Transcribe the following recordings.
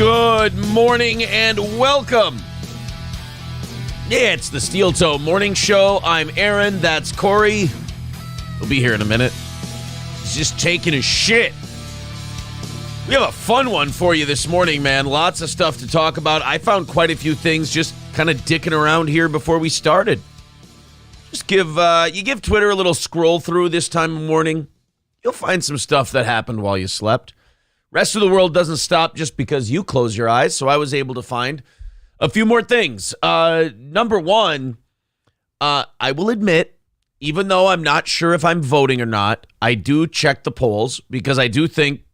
Good morning and welcome. Yeah, it's the Steel Toe Morning Show. I'm Aaron. That's Corey. He'll be here in a minute. He's just taking his shit. We have a fun one for you this morning, man. Lots of stuff to talk about. I found quite a few things just kind of dicking around here before we started. Just give Twitter a little scroll through this time of morning. You'll find some stuff that happened while you slept. Rest of the world doesn't stop just because you close your eyes, so I was able to find a few more things. Number one, I will admit, even though I'm not sure if I'm voting or not, I do check the polls because I think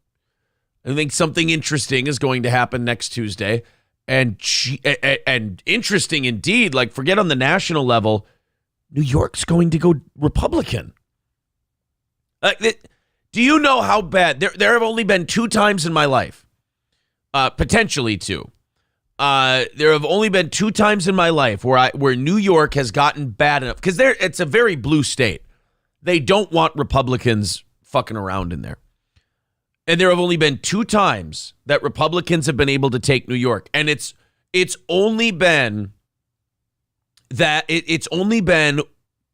something interesting is going to happen next Tuesday. And interesting indeed, like forget on the national level, New York's going to go Republican. Do you know how bad? There have only been 2 times in my life, potentially 2. There have only been 2 times in my life where New York has gotten bad enough because it's a very blue state. They don't want Republicans fucking around in there, and there have only been 2 times that Republicans have been able to take New York, and it's only been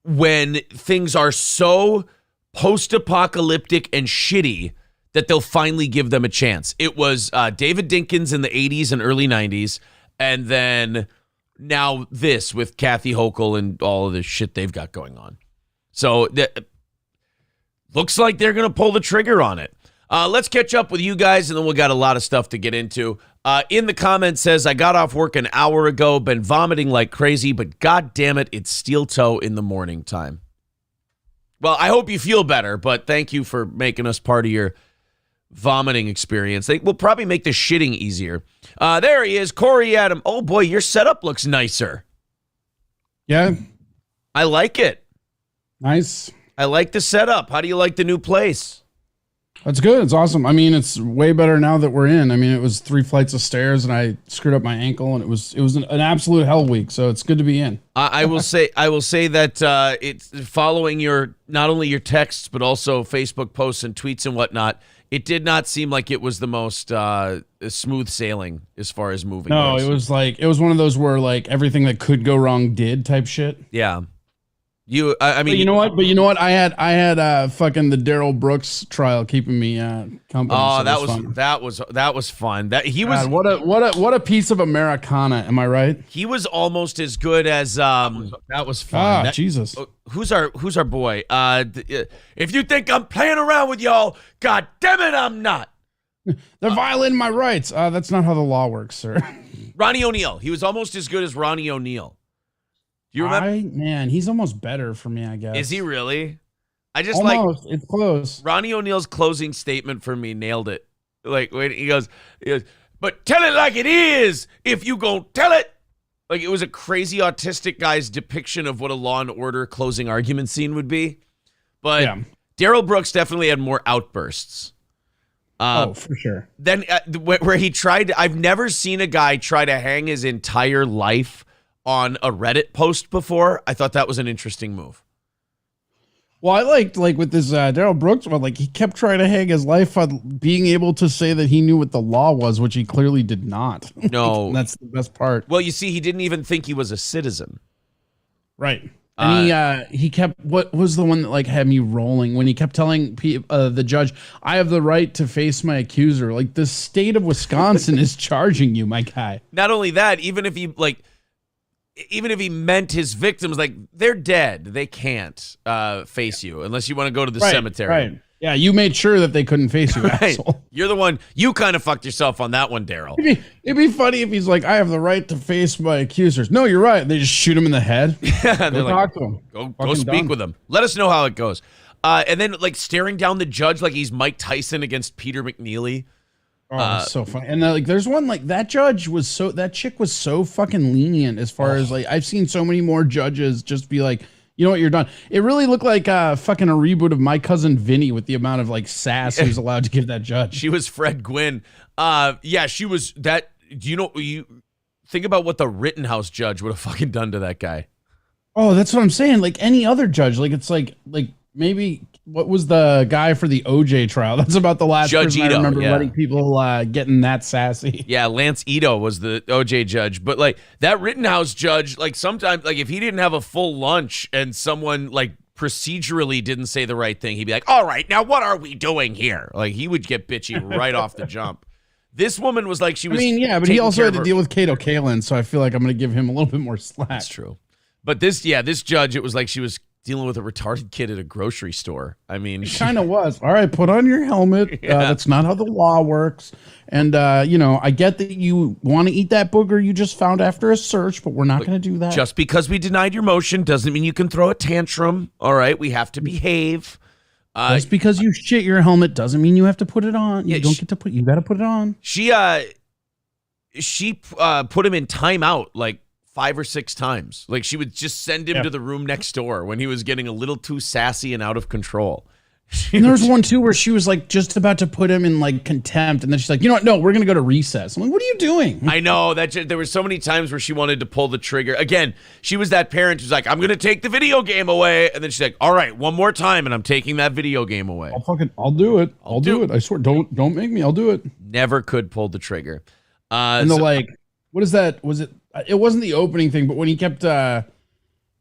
when things are so post-apocalyptic and shitty that they'll finally give them a chance. It was David Dinkins in the 80s and early 90s, and then now this with Kathy Hochul and all of this shit they've got going on. So looks like they're going to pull the trigger on it. Let's catch up with you guys, and then we got a lot of stuff to get into. In the comments says, I got off work an hour ago, been vomiting like crazy, but god damn it, it's steel toe in the morning time. Well, I hope you feel better, but thank you for making us part of your vomiting experience. They will probably make the shitting easier. There he is, Corey Adam. Oh boy, your setup looks nicer. Yeah. I like it. Nice. I like the setup. How do you like the new place? That's good. It's awesome. I mean, it's way better now that we're in. I mean, it was 3 flights of stairs and I screwed up my ankle and it was an absolute hell week. So it's good to be in. I will say that it's following not only your texts, but also Facebook posts and tweets and whatnot. It did not seem like it was the most smooth sailing as far as moving. No, goes. it was one of those where like everything that could go wrong did type shit. Yeah. I mean, but you know what? I had fucking the Daryl Brooks trial keeping me company. Oh, so that was fun. That he was. God, what a piece of Americana. Am I right? He was almost as good as that was fun. Jesus. Who's our boy? If you think I'm playing around with y'all, god damn it, I'm not. They're violating my rights. That's not how the law works, sir. Ronnie O'Neal. He was almost as good as Ronnie O'Neal. You remember? Man, he's almost better for me, I guess. Is he really? I just almost. It's close. Ronnie O'Neal's closing statement for me nailed it. Like when he goes, but tell it like it is if you gon' tell it. Like it was a crazy autistic guy's depiction of what a Law and Order closing argument scene would be. But yeah. Daryl Brooks definitely had more outbursts. For sure. Then where he tried, I've never seen a guy try to hang his entire life on a Reddit post before. I thought that was an interesting move. Well, I liked with this Daryl Brooks one, like he kept trying to hang his life on being able to say that he knew what the law was, which he clearly did not. No. That's the best part. Well, you see, he didn't even think he was a citizen. Right. And he kept, what was the one that like had me rolling when he kept telling the judge, I have the right to face my accuser. Like the state of Wisconsin is charging you, my guy. Not only that, even if he meant his victims, like they're dead, they can't face you unless you want to go to the cemetery. Right. Yeah, you made sure that they couldn't face you, right. Asshole. You're the one. You kind of fucked yourself on that one, Daryl. It'd be funny if he's like, I have the right to face my accusers. No, you're right. They just shoot him in the head. Yeah, go talk to him. Go speak with him. Let us know how it goes. And then like staring down the judge like he's Mike Tyson against Peter McNeely. Oh, that's so funny. And like, there's one like that chick was so fucking lenient as far as like, I've seen so many more judges just be like, you know what, you're done. It really looked like fucking a reboot of My Cousin Vinny with the amount of like sass he was allowed to give that judge. She was Fred Gwynn. Yeah, she was that. Do you think about what the Rittenhouse judge would have fucking done to that guy? Oh, that's what I'm saying. Like any other judge, like it's like maybe what was the guy for the OJ trial? That's about the last Judge person Ito, I remember yeah. letting people getting that sassy. Yeah, Lance Ito was the OJ judge. But like that Rittenhouse judge, like sometimes, like if he didn't have a full lunch and someone like procedurally didn't say the right thing, he'd be like, all right, now what are we doing here? Like he would get bitchy right off the jump. This woman was like, she was. I mean, yeah, but he also had to deal with Kato Kalin, so I feel like I'm going to give him a little bit more slack. That's true. But this judge, it was like she was dealing with a retarded kid at a grocery store. I mean, she kind of was. All right, put on your helmet. Yeah. That's not how the law works. And, I get that you want to eat that booger you just found after a search, but we're not going to do that. Just because we denied your motion doesn't mean you can throw a tantrum. All right, we have to behave. Just because you shit your helmet doesn't mean you have to put it on. You don't get to put. You got to put it on. She put him in timeout like 5 or 6 times. Like she would just send him to the room next door when he was getting a little too sassy and out of control. And there was one too where she was like just about to put him in like contempt, and then she's like, you know what? No, we're gonna go to recess. I'm like, what are you doing? I know that there were so many times where she wanted to pull the trigger. Again, she was that parent who's like, I'm gonna take the video game away, and then she's like, all right, one more time, and I'm taking that video game away. I'll do it. I'll do it. I swear. Don't make me. I'll do it. Never could pull the trigger. And what is that? Was it? It wasn't the opening thing, but when he kept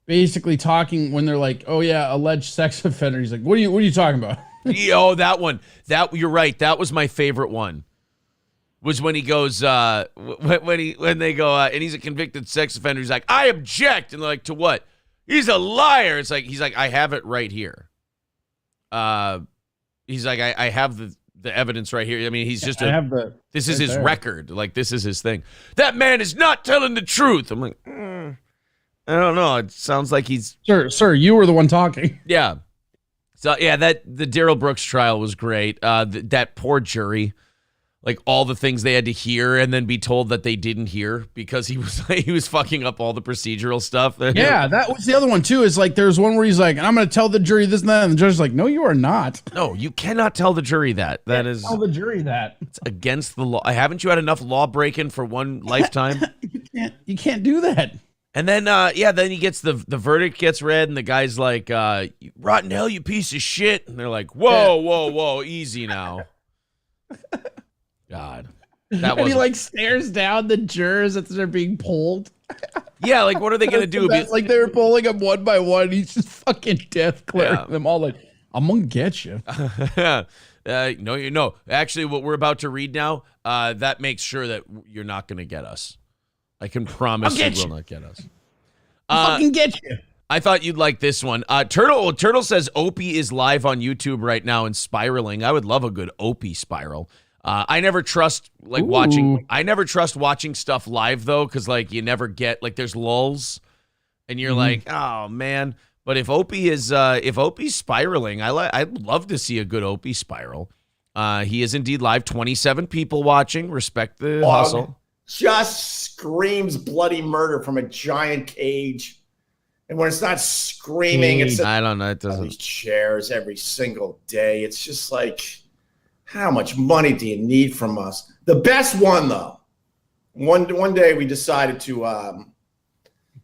basically talking, when they're like, "Oh yeah, alleged sex offender," he's like, "What are you talking about?" Oh, that one. That you're right. That was my favorite one. Was when he goes when they go and he's a convicted sex offender. He's like, "I object," and they're like, "To what?" He's a liar. It's like he's like, "I have it right here." He's like, "I have the evidence right here." I mean, he's just this is his record. Like this is his thing. That man is not telling the truth. I'm like, I don't know. It sounds like he's Sir, you were the one talking. Yeah. So yeah, the Darrell Brooks trial was great. That poor jury, like all the things they had to hear and then be told that they didn't hear because he was fucking up all the procedural stuff. Yeah, that was the other one too. Is like there's one where he's like, I'm going to tell the jury this and that, and the judge's like, no, you are not. No, you cannot tell the jury that. That is tell the jury that. It's against the law. Haven't you had enough law breaking for one lifetime? You can't do that. And then, then he gets the verdict gets read, and the guy's like, rotten hell, you piece of shit. And they're like, whoa, easy now. God. And he like stares down the jurors as they're being polled. Yeah, like what are they going to do? Like they were polling them one by one. He's just fucking death clearing them all like, I'm going to get you. No. Actually, what we're about to read now, that makes sure that you're not going to get us. I can promise you will not get us. I'll fucking get you. I thought you'd like this one. Turtle says Opie is live on YouTube right now and spiraling. I would love a good Opie spiral. I never trust watching. I never trust watching stuff live though, because like you never get like there's lulls, and you're like, oh man. But if Opie's spiraling, I'd love to see a good Opie spiral. He is indeed live. 27 people watching. Respect the hustle. Just screams bloody murder from a giant cage. And when it's not screaming, it's I don't know. It doesn't. These chairs every single day. It's just like, how much money do you need from us? The best one, though. One day we decided to. Is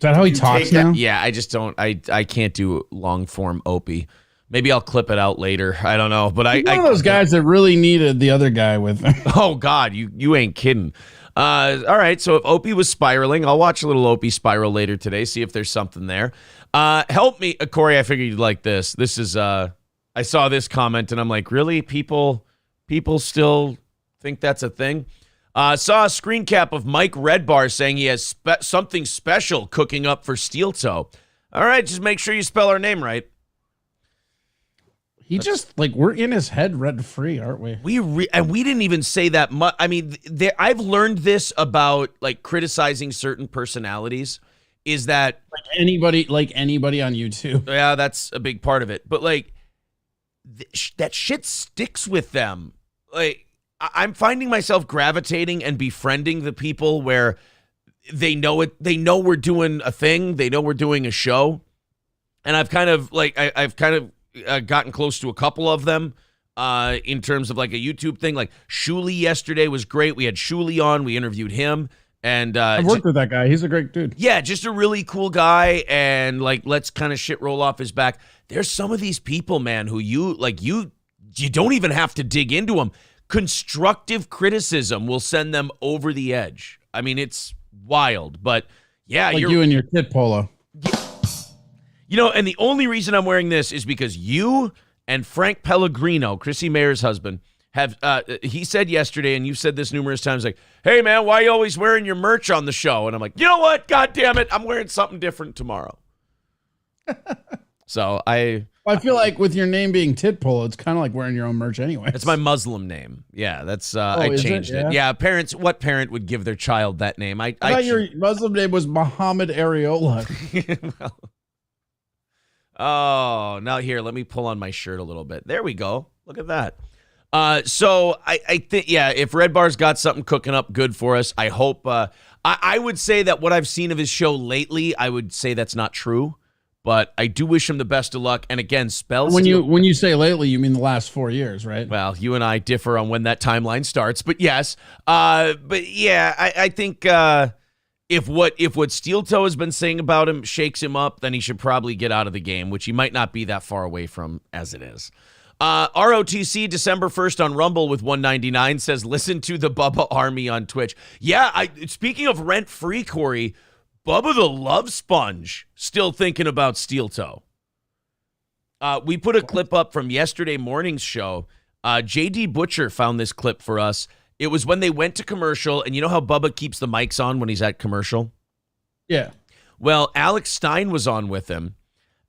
that how he talks now? Yeah, I just don't. I can't do long form Opie. Maybe I'll clip it out later. I don't know. But He's one of those guys that really needed the other guy with him. Oh God, you ain't kidding. All right, so if Opie was spiraling, I'll watch a little Opie spiral later today, see if there's something there. Help me, Corey, I figured you'd like this. This is, I saw this comment, and I'm like, really? People still think that's a thing? Saw a screen cap of Mike Redbar saying he has something special cooking up for Steel Toe. All right, just make sure you spell our name right. We're in his head rent free, aren't we? And we didn't even say that much. I mean, I've learned this about like criticizing certain personalities is that like anybody on YouTube. Yeah, that's a big part of it. But like that shit sticks with them. Like I'm finding myself gravitating and befriending the people where they know it. They know we're doing a thing. They know we're doing a show. And I've kind of gotten close to a couple of them in terms of like a YouTube thing. Like Shuli yesterday was great. We had Shuli on. We interviewed him. And I've worked with that guy. He's a great dude. yeah, just a really cool guy, and like let's kind of shit roll off his back. There's some of these people, man, who you don't even have to dig into them. Constructive criticism will send them over the edge. I mean, it's wild, but yeah, like you and your tit polo. And the only reason I'm wearing this is because you and Frank Pellegrino, Chrissy Mayer's husband, have he said yesterday, and you've said this numerous times, like, hey man, why are you always wearing your merch on the show? And I'm like, you know what? God damn it, I'm wearing something different tomorrow. So I feel like with your name being tit polo, it's kind of like wearing your own merch anyway. It's my Muslim name. Yeah, that's I changed it. Yeah, parents. What parent would give their child that name? I thought your Muslim name was Muhammad Areola. Well, oh, now here, let me pull on my shirt a little bit. There we go. Look at that. So I think, yeah, if Red Bar's got something cooking up good for us, I hope. I would say that what I've seen of his show lately, I would say that's not true. But I do wish him the best of luck. And again, spells. When you say lately, you mean the last 4 years, right? Well, you and I differ on when that timeline starts. But yes. But yeah, I think if what Steel Toe has been saying about him shakes him up, then he should probably get out of the game, which he might not be that far away from as it is. ROTC December 1st on Rumble with 199 says, listen to the Bubba Army on Twitch. Yeah, speaking of rent-free, Corey, Bubba the Love Sponge still thinking about Steel Toe. We put a clip up from yesterday morning's show. JD Butcher found this clip for us. It was when they went to commercial, and you know how Bubba keeps the mics on when he's at commercial? Yeah. Well, Alex Stein was on with him,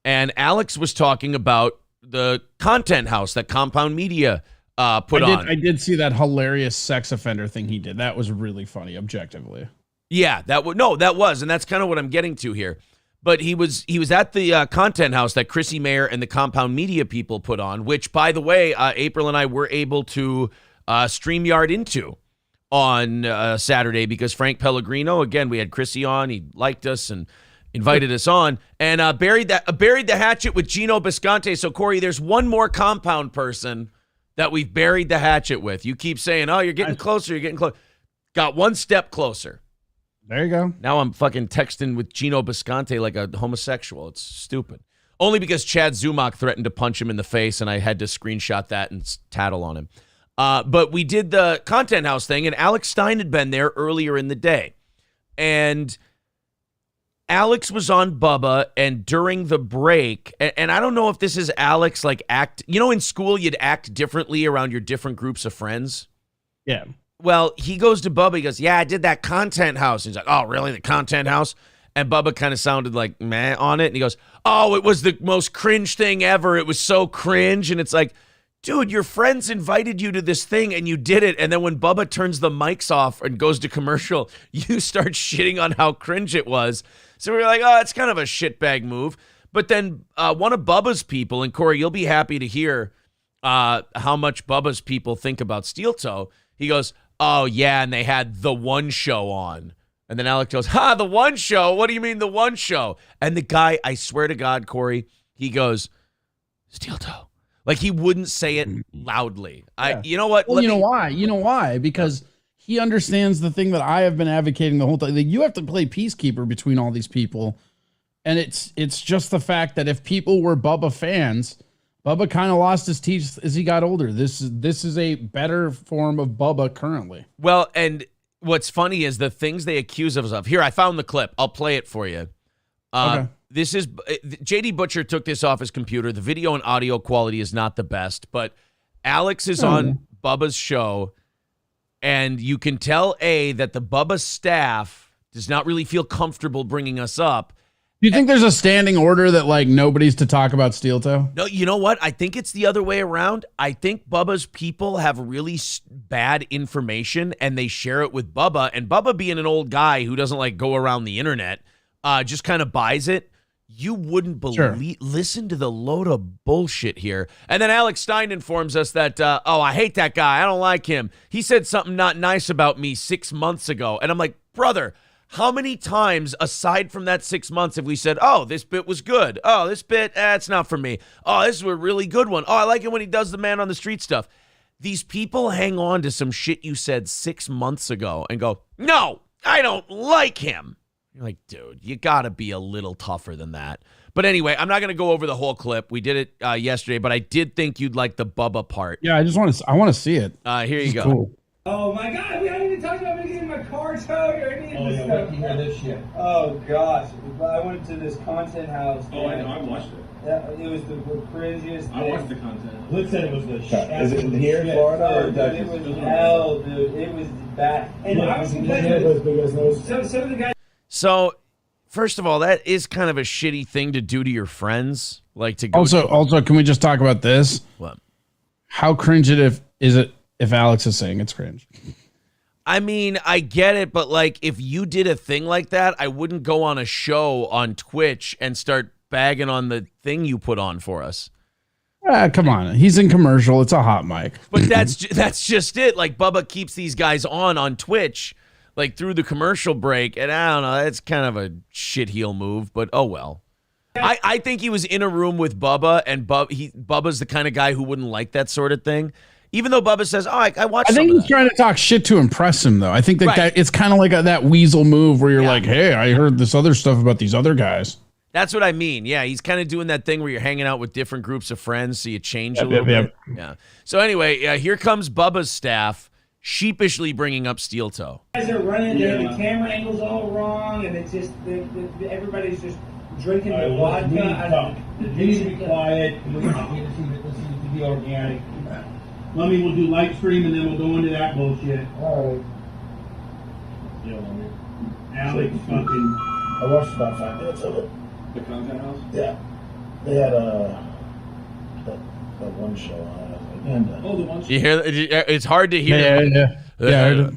and Alex was talking about the content house that Compound Media put on. I did see that hilarious sex offender thing he did. That was really funny, objectively. Yeah, that was, and that's kind of what I'm getting to here. But he was at the content house that Chrissy Mayer and the Compound Media people put on, which, by the way, April and I were able to StreamYard into on Saturday because Frank Pellegrino, again, we had Chrissy on. He liked us and invited us on, and buried the hatchet with Gino Bisconte. So, Corey, there's one more Compound person that we've buried the hatchet with. You keep saying, oh, you're getting closer, you're getting close. Got one step closer. There you go. Now I'm fucking texting with Gino Bisconte like a homosexual. It's stupid. Only because Chad Zumach threatened to punch him in the face, and I had to screenshot that and tattle on him. But we did the content house thing, and Alex Stein had been there earlier in the day. And Alex was on Bubba, and during the break, and I don't know if this is Alex, like in school you'd act differently around your different groups of friends. Yeah. Well, he goes to Bubba. He goes, yeah, I did that content house. And he's like, oh, really? The content house? And Bubba kind of sounded like meh on it. And he goes, oh, it was the most cringe thing ever. It was so cringe. And it's like, dude, your friends invited you to this thing and you did it. And then when Bubba turns the mics off and goes to commercial, you start shitting on how cringe it was. So we're like, oh, it's kind of a shitbag move. But then one of Bubba's people, and Corey, you'll be happy to hear how much Bubba's people think about Steel Toe. He goes, oh, yeah, and they had the one show on. And then Alex goes, the one show? What do you mean the one show? And the guy, I swear to God, Corey, he goes, Steel Toe. Like he wouldn't say it loudly. Yeah. You know what? Well, why? You know why? Because he understands the thing that I have been advocating the whole time. Like, you have to play peacekeeper between all these people. And it's just the fact that if people were Bubba fans, Bubba kind of lost his teeth as he got older. This is a better form of Bubba currently. Well, and what's funny is the things they accuse us of. Here, I found the clip. I'll play it for you. Okay. This is JD Butcher took this off his computer. The video and audio quality is not the best, but Alex is on Bubba's show, and you can tell that the Bubba staff does not really feel comfortable bringing us up. Do you think there's a standing order that like nobody's to talk about Steel Toe? No, you know what? I think it's the other way around. I think Bubba's people have really bad information and they share it with Bubba. And Bubba, being an old guy who doesn't like go around the internet, just kind of buys it. You wouldn't believe. Sure. Listen to the load of bullshit here. And then Alex Stein informs us that, I hate that guy. I don't like him. He said something not nice about me 6 months ago. And I'm like, brother, how many times aside from that 6 months have we said, oh, this bit was good. Oh, this bit, it's not for me. Oh, this is a really good one. Oh, I like it when he does the man on the street stuff. These people hang on to some shit you said 6 months ago and go, no, I don't like him. You're like, dude, you got to be a little tougher than that. But anyway, I'm not going to go over the whole clip. We did it yesterday, but I did think you'd like the Bubba part. Yeah, I want to see it. Here you go. Cool. Oh my God, we haven't even talked about me getting my car towed or any of this stuff. Oh, you hear this shit? Oh gosh, I went to this content house. Oh, I know, I watched it. It was the craziest thing. I watched the content. Luke said it was the shit. Is it here in Florida or Dude, it was hell, dude. It was bad. And I was complaining. Some of the guys. So, first of all, that is kind of a shitty thing to do to your friends. Like to go. Also, can we just talk about this? What? How cringe is it if Alex is saying it's cringe? I mean, I get it, but like if you did a thing like that, I wouldn't go on a show on Twitch and start bagging on the thing you put on for us. Come on. He's in commercial. It's a hot mic. But that's just it. Like Bubba keeps these guys on Twitch, like through the commercial break. And I don't know, that's kind of a shit heel move, but oh well. I think he was in a room with Bubba, and Bubba's the kind of guy who wouldn't like that sort of thing. Even though Bubba says, "Oh, I watched." I think he's trying to talk shit to impress him, though. I think that it's kind of like that weasel move where you're like, "Hey, I heard this other stuff about these other guys." That's what I mean. Yeah, he's kind of doing that thing where you're hanging out with different groups of friends, so you change a little bit. Yeah. So anyway, here comes Bubba's staff sheepishly bringing up Steel Toe. Guys are running. The camera angle's all wrong, and it's just everybody's just drinking the vodka. You need to be quiet. Listen to be organic. Lummy will do live stream and then we'll go into that bullshit. Alright. Yeah, Lummy. Alex fucking. I watched about 5 minutes of it. The content house? Yeah. They had that one show on. Oh, the one show. You hear? It's hard to hear. Yeah.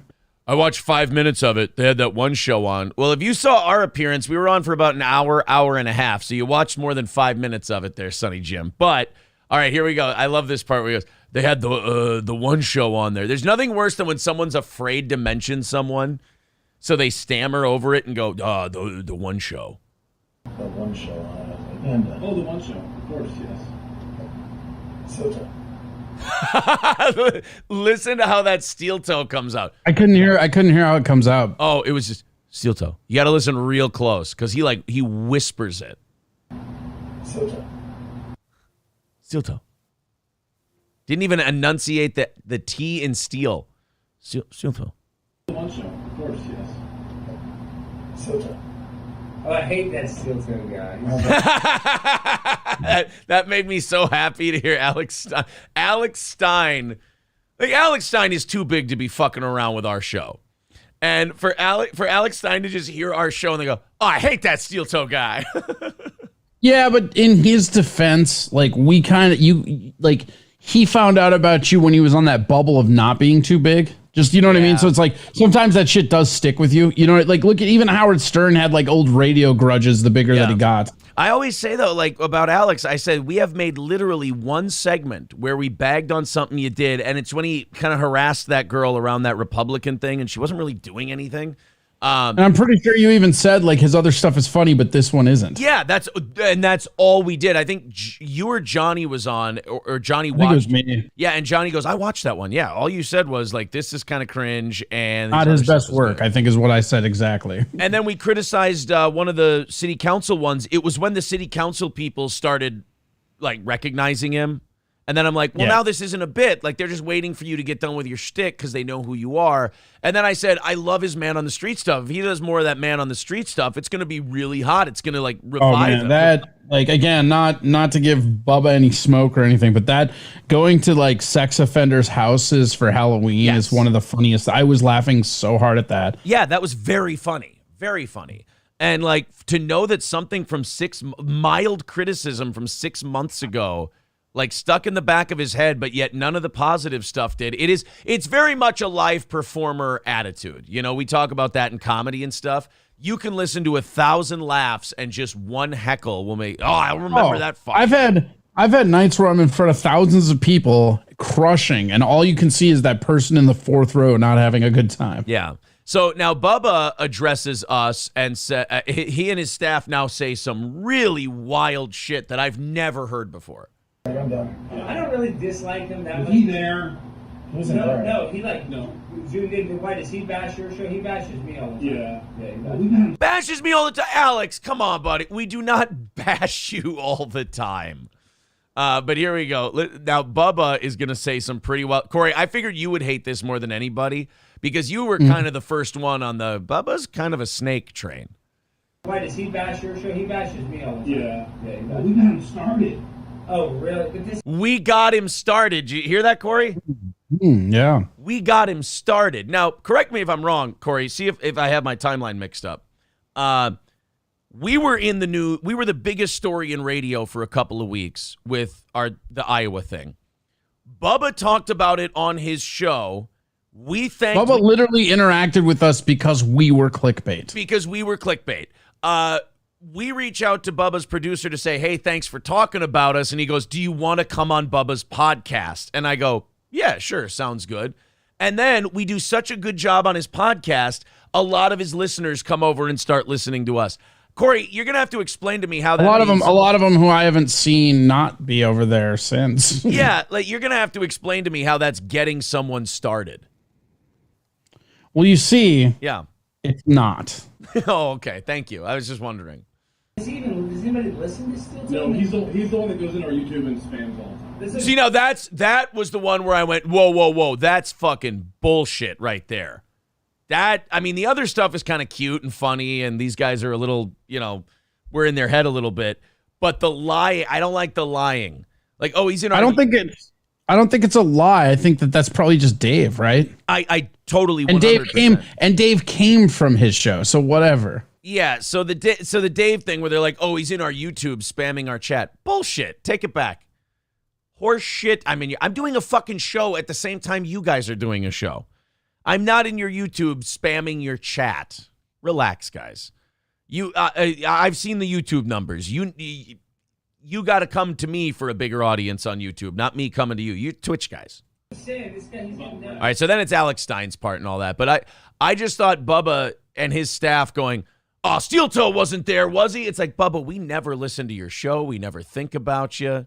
I watched 5 minutes of it. They had that one show on. Well, if you saw our appearance, we were on for about an hour and a half. So you watched more than 5 minutes of it there, Sonny Jim. But all right, here we go. I love this part where he goes, they had the one show on there. There's nothing worse than when someone's afraid to mention someone, so they stammer over it and go, the one show. The one show on. Oh, the one show. Of course, yes. So Listen to how that Steel Toe comes out. I couldn't hear how it comes out. Oh, it was just Steel Toe. You got to listen real close because he whispers it. Steel Toe. Didn't even enunciate the T in steel. Steel Toe. The one show. Of course, yes. Oh, I hate that Steel Toe guy. that made me so happy to hear Alex Stein. Alex Stein is too big to be fucking around with our show. And for Alex Stein to just hear our show and they go, "Oh, I hate that Steel Toe guy." Yeah, but in his defense, like he found out about you when he was on that bubble of not being too big. Just, you know what I mean? So it's like, sometimes that shit does stick with you. You know, like, look at even Howard Stern had like old radio grudges the bigger that he got. I always say, though, like about Alex, I said, we have made literally one segment where we bagged on something you did. And it's when he kind of harassed that girl around that Republican thing and she wasn't really doing anything. And I'm pretty sure you even said like his other stuff is funny, but this one isn't. Yeah, that's all we did. I think you or Johnny was on, or Johnny watched. I think it was me. Yeah, and Johnny goes, "I watched that one." Yeah, all you said was like, "This is kind of cringe," and not his best work. I think is what I said exactly. And then we criticized one of the city council ones. It was when the city council people started like recognizing him. And then I'm like, well, now this isn't a bit. Like, they're just waiting for you to get done with your shtick because they know who you are. And then I said, I love his man on the street stuff. If he does more of that man on the street stuff, it's going to be really hot. It's going to, like, revive him. That, like, again, not to give Bubba any smoke or anything, but that going to, like, sex offenders' houses for Halloween is one of the funniest. I was laughing so hard at that. Yeah, that was very funny. Very funny. And, like, to know that something from mild criticism from 6 months ago, like stuck in the back of his head, but yet none of the positive stuff did. It's very much a live performer attitude. You know, we talk about that in comedy and stuff. You can listen to 1,000 laughs and just one heckle will make, I remember that fight. I've had nights where I'm in front of thousands of people crushing, and all you can see is that person in the fourth row not having a good time. Yeah. So now Bubba addresses us and he and his staff now say some really wild shit that I've never heard before. I don't really dislike him that much. Was he there? He wasn't there. No, he zoomed in. Why does he bash your show? He bashes me all the time. Yeah. He bashes. Bashes me all the time. Alex, come on, buddy. We do not bash you all the time. But here we go. Now, Bubba is going to say some pretty well. Corey, I figured you would hate this more than anybody because you were kind of the first one on the Bubba's kind of a snake train. Why does he bash your show? He bashes me all the time. Yeah. He Well, bashes. we got him started. Oh, really? But this We got him started. Did you hear that, Corey? Yeah. We got him started. Now, correct me if I'm wrong, Corey. See if I have my timeline mixed up. We were the biggest story in radio for a couple of weeks with the Iowa thing. Bubba talked about it on his show. Bubba literally interacted with us because we were clickbait. We reach out to Bubba's producer to say, hey, thanks for talking about us. And he goes, do you want to come on Bubba's podcast? And I go, yeah, sure. Sounds good. And then we do such a good job on his podcast. A lot of his listeners come over and start listening to us. Corey, you're going to have to explain to me how that A lot of them who I haven't seen not be over there since. Yeah, you're going to have to explain to me how that's getting someone started. Well, you see, Yeah. it's not. Oh, okay. Thank you. I was just wondering. does anybody listen to Steel Toe? No, he's the one that goes in our YouTube and spams all the time. See, now that was the one where I went, whoa. That's fucking bullshit right there. The other stuff is kind of cute and funny, and these guys are a little, we're in their head a little bit. But the lie, I don't like the lying. Like, oh, he's in our... I don't think it's a lie. I think that's probably just Dave, right? I totally 100%. And Dave came from his show, so whatever. Yeah, so the Dave thing where they're like, oh, he's in our YouTube spamming our chat. Bullshit. Take it back. Horse shit. I'm doing a fucking show at the same time you guys are doing a show. I'm not in your YouTube spamming your chat. Relax, guys. I've seen the YouTube numbers. You got to come to me for a bigger audience on YouTube, not me coming to you. You Twitch guys. All right, so then it's Alex Stein's part and all that. But I just thought Bubba and his staff going, oh, Steel Toe wasn't there, was he? It's like, Bubba, we never listen to your show. We never think about you.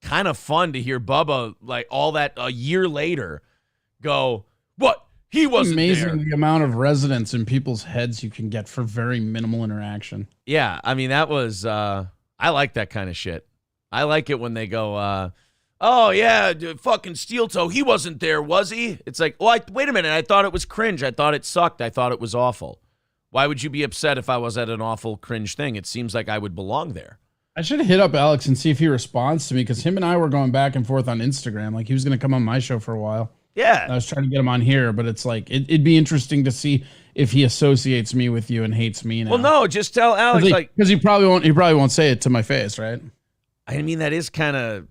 Kind of fun to hear Bubba, like all that a year later, go, what? He wasn't amazing there. The amount of resonance in people's heads you can get for very minimal interaction. Yeah, that was, I like that kind of shit. I like it when they go, oh, yeah, fucking Steel Toe, he wasn't there, was he? It's like, well, wait a minute, I thought it was cringe. I thought it sucked. I thought it was awful. Why would you be upset if I was at an awful cringe thing? It seems like I would belong there. I should hit up Alex and see if he responds to me, because him and I were going back and forth on Instagram. Like, he was going to come on my show for a while. Yeah. I was trying to get him on here, but it's like, it'd be interesting to see if he associates me with you and hates me now. Well, no, just tell Alex, because he probably won't say it to my face, right? That is kind of,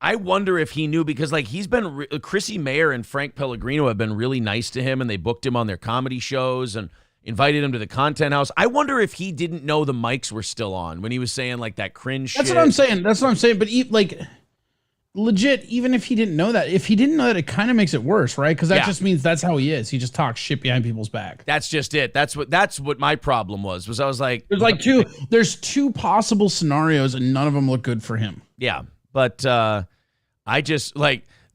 I wonder if he knew, because he's been, Chrissy Mayer and Frank Pellegrino have been really nice to him, and they booked him on their comedy shows and invited him to the Content House. I wonder if he didn't know the mics were still on when he was saying that cringe shit. That's what I'm saying. But legit, even if he didn't know that, it kind of makes it worse, right? Because that just means that's how he is. He just talks shit behind people's back. That's just it. That's what my problem was I was like, there's two possible scenarios, and none of them look good for him. Yeah, but I just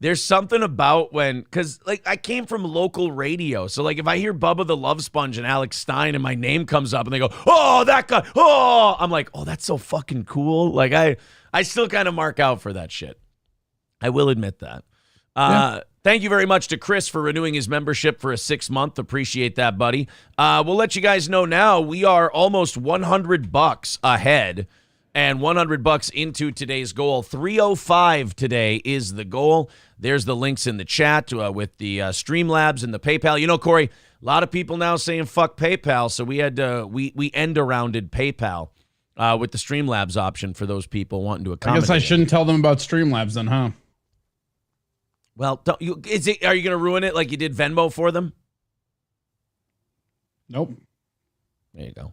there's something about because I came from local radio, so if I hear Bubba the Love Sponge and Alex Stein and my name comes up and they go, oh, that guy, oh, I'm like, oh, that's so fucking cool. I still kind of mark out for that shit. I will admit that. Thank you very much to Chris for renewing his membership for a 6-month. Appreciate that, buddy. We'll let you guys know now we are almost $100 ahead and $100 into today's goal. 305 today is the goal. There's the links in the chat with the Streamlabs and the PayPal. Corey, a lot of people now saying fuck PayPal, so we had we end-arounded PayPal with the Streamlabs option for those people wanting to accommodate. I guess I shouldn't tell them about Streamlabs then, huh? Well, are you going to ruin it like you did Venmo for them? Nope. There you go.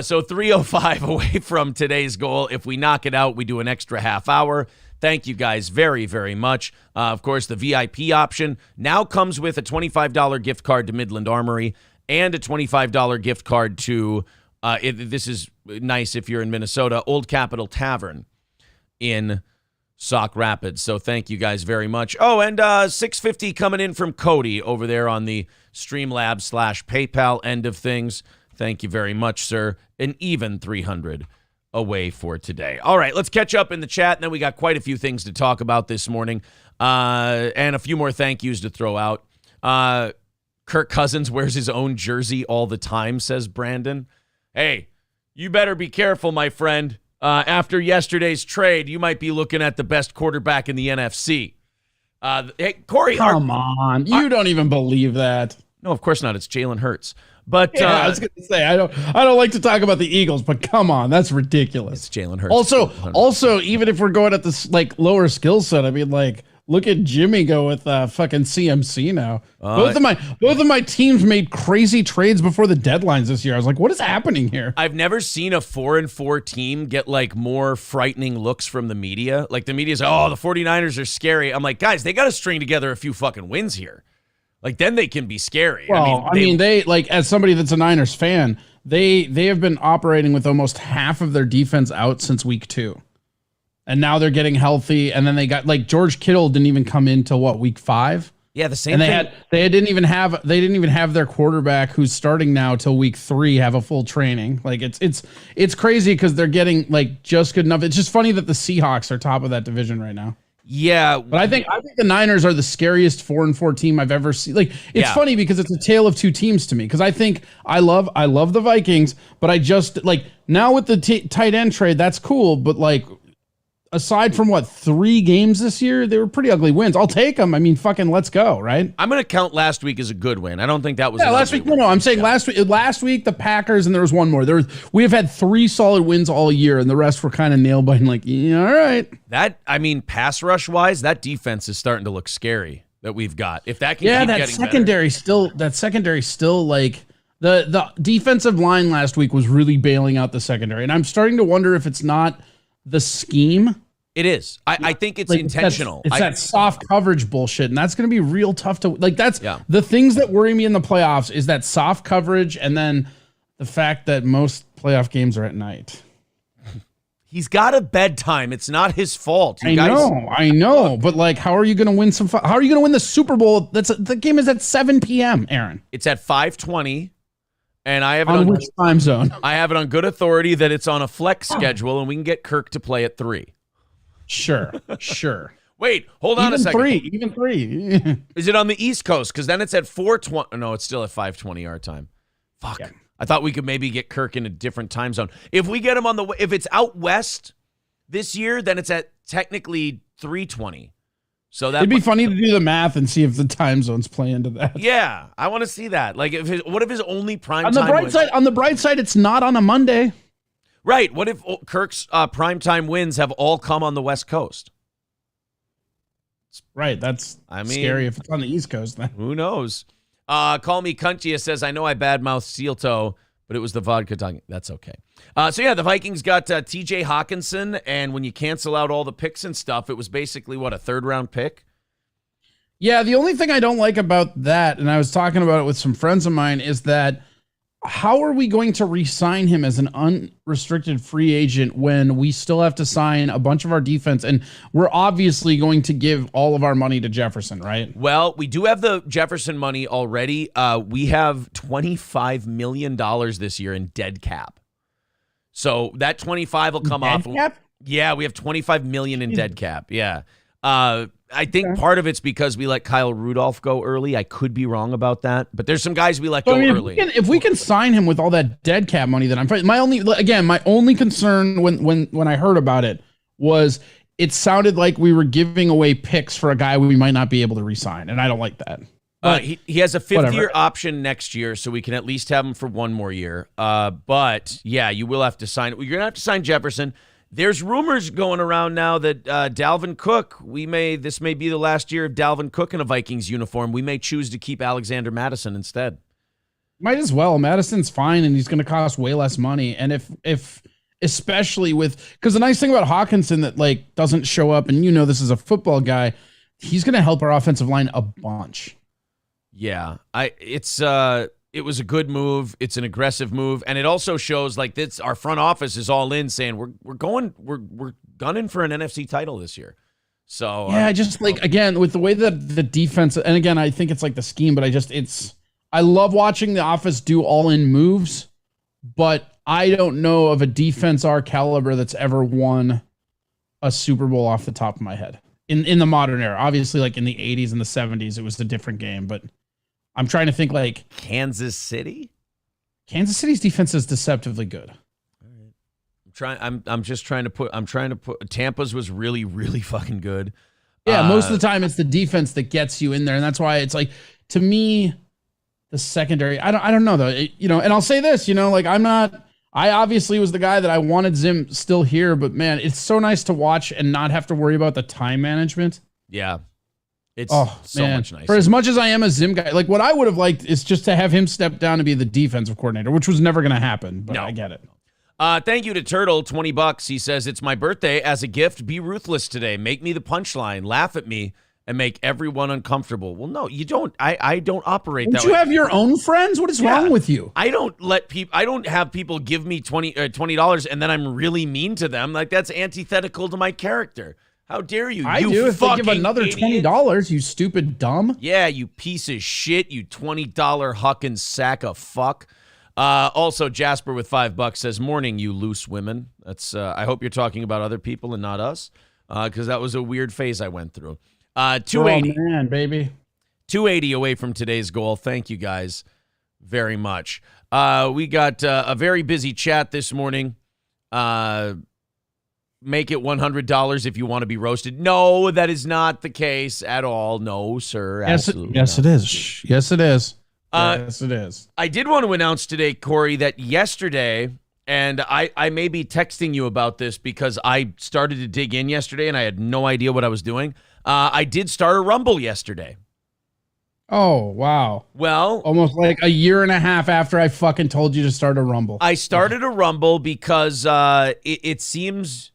So 305 away from today's goal. If we knock it out, we do an extra half hour. Thank you guys very, very much. Of course, the VIP option now comes with a $25 gift card to Midland Armory and a $25 gift card to, this is nice if you're in Minnesota, Old Capitol Tavern in Sauk Rapids. So thank you guys very much. Oh, and $650 coming in from Cody over there on the Streamlabs/PayPal end of things. Thank you very much, sir. An even $300 away for today. All right, let's catch up in the chat, and then we got quite a few things to talk about this morning, and a few more thank yous to throw out. Kirk Cousins wears his own jersey all the time, says Brandon. Hey, you better be careful, my friend. After yesterday's trade, you might be looking at the best quarterback in the NFC. Hey, Corey. Come on. You don't even believe that. No, of course not. It's Jalen Hurts. But yeah, I was going to say, I don't like to talk about the Eagles, but come on, that's ridiculous. It's Jalen Hurts. Also, even if we're going at this like lower skill set, I mean, like, look at Jimmy go with fucking CMC now. Both of my teams made crazy trades before the deadlines this year. I was like, what is happening here? I've never seen a 4-4 team get like more frightening looks from the media. Like the media's, oh, the 49ers are scary. I'm like, guys, they got to string together a few fucking wins here. Like then they can be scary. Well, they like, as somebody that's a Niners fan, they have been operating with almost half of their defense out since week 2. And now they're getting healthy, and then they got like George Kittle didn't even come into week 5. Yeah, the same thing. And they didn't even have their quarterback who's starting now till week 3 have a full training. Like it's crazy because they're getting like just good enough. It's just funny that the Seahawks are top of that division right now. Yeah, but I think the Niners are the scariest 4-4 team I've ever seen. Like it's funny because it's a tale of two teams to me. Because I think I love the Vikings, but I just like now with the tight end trade, that's cool. But like, aside from 3 games this year, they were pretty ugly wins. I'll take them. I mean, fucking let's go, right? I'm going to count last week as a good win. I don't think that was last week. No, I'm saying last week the Packers, and there was one more. We have had 3 solid wins all year, and the rest were kind of nail biting. Like, yeah, all right. That, I mean, pass rush wise, that defense is starting to look scary that we've got. If that can keep getting secondary better. That secondary still like the defensive line last week was really bailing out the secondary, and I'm starting to wonder if it's not the scheme. It is. I think it's like intentional. It's that soft coverage bullshit, and that's going to be real tough to like. That's the things that worry me in the playoffs is that soft coverage, and then the fact that most playoff games are at night. He's got a bedtime. It's not his fault. I know, but like, how are you going to win how are you going to win the Super Bowl? The game is at 7 p.m. Aaron. It's at 5:20. And I have it on which time zone? I have it on good authority that it's on a flex schedule, and we can get Kirk to play at 3. Sure. Wait, hold on a second. Even 3. Is it on the East Coast? Because then it's at 4:20. No, it's still at 5:20 our time. Fuck. Yeah. I thought we could maybe get Kirk in a different time zone. If we get him if it's out west this year, then it's at technically 3:20. So it'd be funny to do the math and see if the time zones play into that. Yeah, I want to see that. Like, what if his only prime on the bright side, it's not on a Monday. Right. What if Kirk's primetime wins have all come on the West Coast? Right. That's scary if it's on the East Coast. Then who knows? Call me Cuntia says, I know I badmouthed Steel Toe, but it was the vodka talking. That's okay. So, yeah, the Vikings got T.J. Hawkinson, and when you cancel out all the picks and stuff, it was basically, a third-round pick? Yeah, the only thing I don't like about that, and I was talking about it with some friends of mine, is that how are we going to re-sign him as an unrestricted free agent when we still have to sign a bunch of our defense, and we're obviously going to give all of our money to Jefferson, right? Well, we do have the Jefferson money already. We have $25 million this year in dead cap. So that 25 will come off. Cap? Yeah, we have 25 million in dead cap. Yeah. I think part of it's because we let Kyle Rudolph go early. I could be wrong about that, but there's some guys we let go early. If we can sign him with all that dead cap money, then I'm fine. My only concern when I heard about it was it sounded like we were giving away picks for a guy we might not be able to re-sign, and I don't like that. He has a 5th-year option next year, so we can at least have him for 1 more year. But yeah, you will have to sign. You're gonna have to sign Jefferson. There's rumors going around now that Dalvin Cook. This may be the last year of Dalvin Cook in a Vikings uniform. We may choose to keep Alexander Mattison instead. Might as well. Madison's fine, and he's going to cost way less money. And if especially because the nice thing about Hawkinson that like doesn't show up, and this is a football guy, he's going to help our offensive line a bunch. Yeah, it was a good move. It's an aggressive move, and it also shows like this. Our front office is all in, saying we're gunning for an NFC title this year. So yeah, I just like, again, with the way that the defense, and again, I think it's like the scheme, but I love watching the offense do all in moves, but I don't know of a defense our caliber that's ever won a Super Bowl off the top of my head in the modern era. Obviously, like in the 80s and the 70s, it was a different game, but I'm trying to think like Kansas City. Kansas City's defense is deceptively good. I'm trying to put Tampa's was really, really fucking good. Yeah, most of the time it's the defense that gets you in there, and that's why it's like, to me, the secondary. I don't know though. And I'll say this, like I obviously was the guy that I wanted Zim still here, but man, it's so nice to watch and not have to worry about the time management. Yeah. It's so much nicer. For as much as I am a Zim guy, like what I would have liked is just to have him step down to be the defensive coordinator, which was never going to happen, but I get it. Thank you to Turtle, $20. He says, it's my birthday. As a gift, be ruthless today. Make me the punchline. Laugh at me and make everyone uncomfortable. Well, no, you don't. I don't operate that way. Don't you have your own friends? What is wrong with you? I don't have people give me $20 and then I'm really mean to them. Like, that's antithetical to my character. How dare you? I do. If they give another $20, you stupid dumb. Yeah, you piece of shit. You $20 hucking sack of fuck. Also, Jasper with $5 says, morning, you loose women. That's. I hope you're talking about other people and not us, because that was a weird phase I went through. 280. Oh, man, baby. 280 away from today's goal. Thank you guys very much. We got a very busy chat this morning. Make it $100 if you want to be roasted. No, that is not the case at all. No, sir. Absolutely yes, it is. Yes, it is. Yes, it is. I did want to announce today, Corey, that yesterday, and I may be texting you about this because I started to dig in yesterday and I had no idea what I was doing. I did start a Rumble yesterday. Oh, wow. Well, almost like a year and a half after I fucking told you to start a Rumble. I started a Rumble because it seems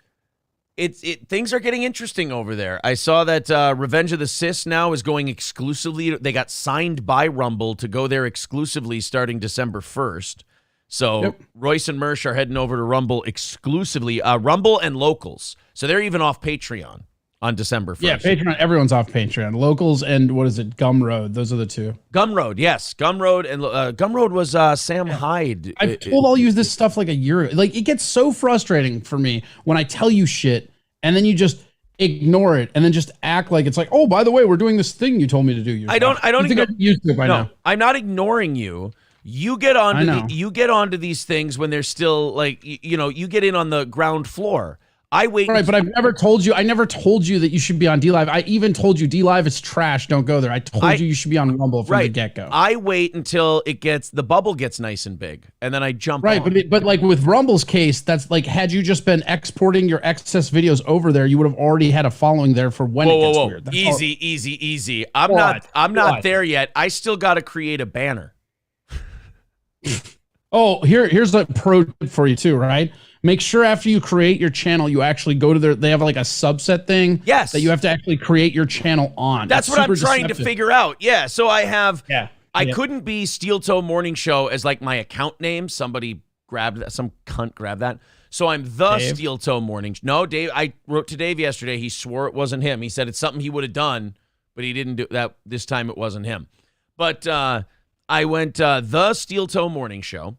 things are getting interesting over there. I saw that Revenge of the Sis now is going exclusively. They got signed by Rumble to go there exclusively starting December 1st. So Royce and Mersh are heading over to Rumble exclusively. Rumble and Locals. So they're even off Patreon on December 1st. Yeah, Patreon. Everyone's off Patreon. Locals and what is it? Gumroad. Those are the two. Gumroad, yes. Gumroad and Gumroad was Sam Hyde. I've told all you this stuff like a year ago. Like, it gets so frustrating for me when I tell you shit and then you just ignore it and then just act like it's like, oh, by the way, we're doing this thing you told me to do. I don't think I'm used to it by now. I'm not ignoring you. You get onto these things when they're still like, you get in on the ground floor. I wait. Right, but I never told you that you should be on DLive. I even told you DLive is trash. Don't go there. I told you should be on Rumble from the get-go. I wait until the bubble gets nice and big, and then I jump on. But like with Rumble's case, that's like, had you just been exporting your excess videos over there, you would have already had a following there for when it gets weird. That's easy. I'm not there yet. I still got to create a banner. Oh, here's a pro tip for you too, right? Make sure after you create your channel, you actually go to they have like a subset thing. Yes. That you have to actually create your channel on. That's what I'm trying to figure out. Yeah. So I have, I couldn't be Steel Toe Morning Show as like my account name. Somebody grabbed that. Some cunt grabbed that. So I'm the Dave? Steel Toe Morning. No, Dave, I wrote to Dave yesterday. He swore it wasn't him. He said it's something he would have done, but he didn't do that. This time it wasn't him. But I went the Steel Toe Morning Show.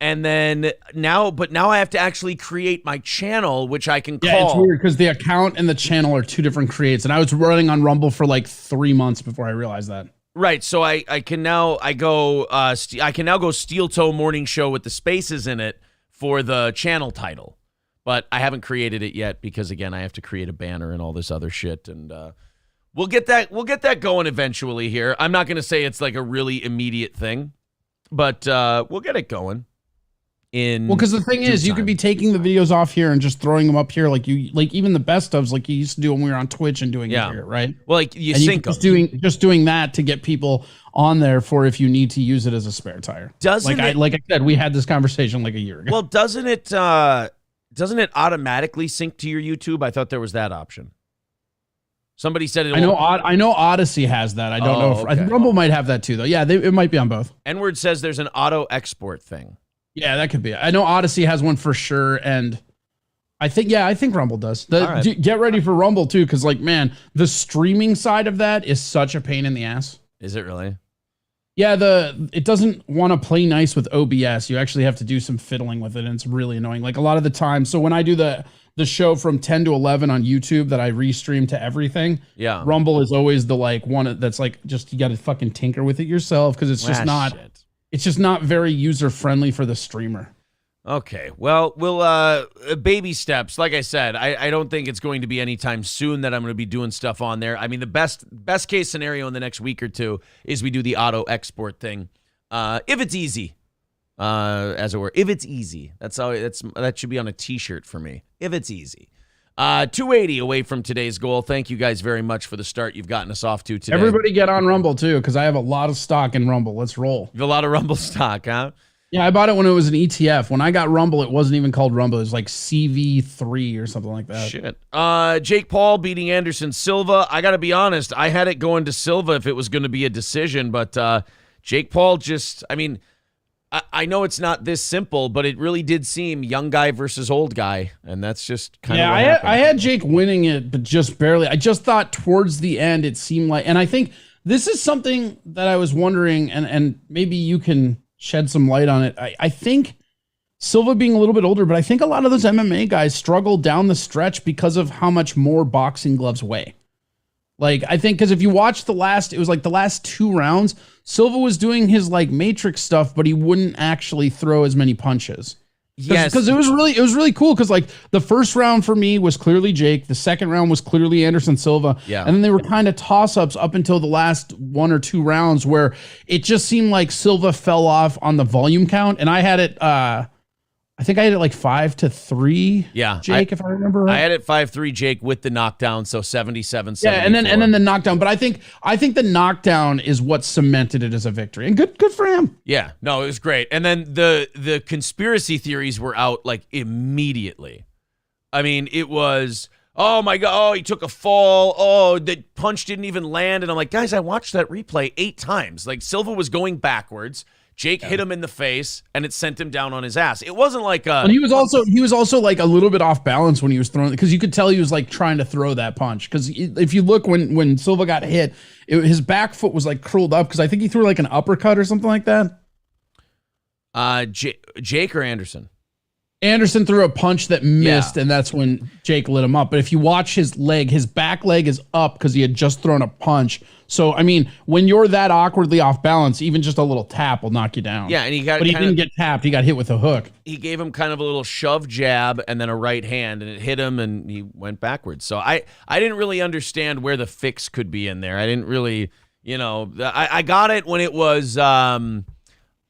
And then now I have to actually create my channel, which I can call. Yeah, it's weird because the account and the channel are two different creates. And I was running on Rumble for like 3 months before I realized that. Right. So I can now go Steel Toe Morning Show with the spaces in it for the channel title. But I haven't created it yet because, again, I have to create a banner and all this other shit. And we'll get that going eventually here. I'm not going to say it's like a really immediate thing, but we'll get it going. Because the thing is, you could be taking the videos off here and just throwing them up here, like even the best ofs, like you used to do when we were on Twitch and doing it here, right? Well, like you sync them. Just doing that to get people on there for if you need to use it as a spare tire. Like I said, we had this conversation like a year ago. Well, doesn't it automatically sync to your YouTube? I thought there was that option. Somebody said it. I know Odyssey has that. I don't know if I think Rumble might have that too, though. Yeah, it might be on both. N-Word says there's an auto export thing. Yeah, that could be. I know Odyssey has one for sure, and I think Rumble does. All right. Get ready for Rumble too, because like, man, the streaming side of that is such a pain in the ass. Is it really? Yeah, it doesn't want to play nice with OBS. You actually have to do some fiddling with it, and it's really annoying. Like a lot of the time. So when I do the show from 10 to 11 on YouTube that I restream to everything, yeah, Rumble is always the like one that's like just you got to fucking tinker with it yourself because it's just not. Shit. It's just not very user friendly for the streamer. Okay, well, we'll baby steps. Like I said, I don't think it's going to be anytime soon that I'm going to be doing stuff on there. I mean, the best case scenario in the next week or two is we do the auto export thing, if it's easy, as it were. If it's easy, that should be on a T-shirt for me. If it's easy. 280 away from today's goal. Thank you guys very much for the start you've gotten us off to today. Everybody get on Rumble too, because I have a lot of stock in Rumble. Let's roll. You have a lot of Rumble stock, huh? Yeah, I bought it when it was an ETF. When I got Rumble, it wasn't even called Rumble. It was like CV3 or something like that. Shit. Jake Paul beating Anderson Silva. I got to be honest. I had it going to Silva if it was going to be a decision, but Jake Paul just, I mean, I know it's not this simple, but it really did seem young guy versus old guy, and that's just kind of what happened. I had Jake winning it, but just barely. I just thought towards the end it seemed like, and I think this is something that I was wondering, and maybe you can shed some light on it. I think Silva being a little bit older, but I think a lot of those MMA guys struggle down the stretch because of how much more boxing gloves weigh. Like, I think because if you watch it was like the last 2 rounds, Silva was doing his like matrix stuff, but he wouldn't actually throw as many punches. Yes, because it was really cool. Because like the first round for me was clearly Jake, the second round was clearly Anderson Silva, yeah, and then they were kind of toss-ups up until the last 1 or 2 rounds where it just seemed like Silva fell off on the volume count, and I had it. I think I had it like 5-3. Yeah, Jake, if I remember right. I had it 5-3 Jake with the knockdown, so 77. Yeah, and then the knockdown. But I think the knockdown is what cemented it as a victory, and good for him. Yeah, no, it was great. And then the conspiracy theories were out like immediately. I mean, it was, oh my God, oh, he took a fall. Oh, the punch didn't even land. And I'm like, guys, I watched that replay 8 times. Like Silva was going backwards. Jake hit him in the face, and it sent him down on his ass. It wasn't like a. And he was also like a little bit off balance when he was throwing, because you could tell he was like trying to throw that punch. Because if you look when Silva got hit, his back foot was like curled up because I think he threw like an uppercut or something like that. Jake or Anderson? Anderson threw a punch that missed, and that's when Jake lit him up. But if you watch his leg, his back leg is up because he had just thrown a punch. So, I mean, when you're that awkwardly off balance, even just a little tap will knock you down. Yeah, and he didn't get tapped. He got hit with a hook. He gave him kind of a little shove jab and then a right hand, and it hit him, and he went backwards. So I didn't really understand where the fix could be in there. I didn't really, I got it when it was,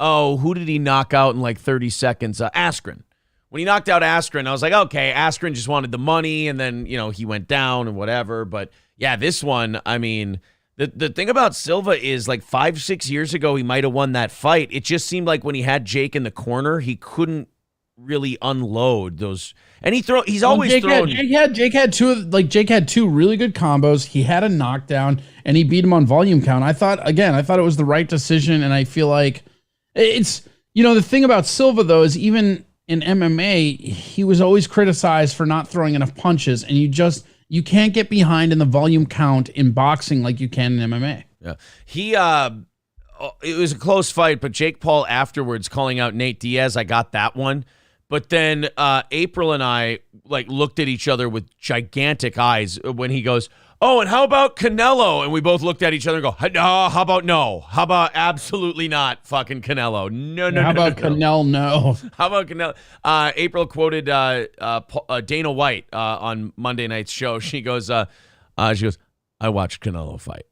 who did he knock out in like 30 seconds? Askren. When he knocked out Askren, I was like, okay, Askren just wanted the money, and then, he went down and whatever. But, yeah, this one, I mean, the thing about Silva is like 5-6 years ago, he might have won that fight. It just seemed like when he had Jake in the corner, he couldn't really unload those. And he's always thrown. Jake had 2 really good combos. He had a knockdown, and he beat him on volume count. I thought it was the right decision, and I feel like it's, the thing about Silva, though, is even in MMA, he was always criticized for not throwing enough punches, and you can't get behind in the volume count in boxing like you can in MMA. Yeah, it was a close fight, but Jake Paul afterwards calling out Nate Diaz, I got that one. But then April and I like looked at each other with gigantic eyes when he goes, oh, and how about Canelo? And we both looked at each other and go, no, how about no? How about absolutely not fucking Canelo? No. How about Canelo? No. How about Canelo? April quoted Dana White on Monday night's show. She goes, I watched Canelo fight.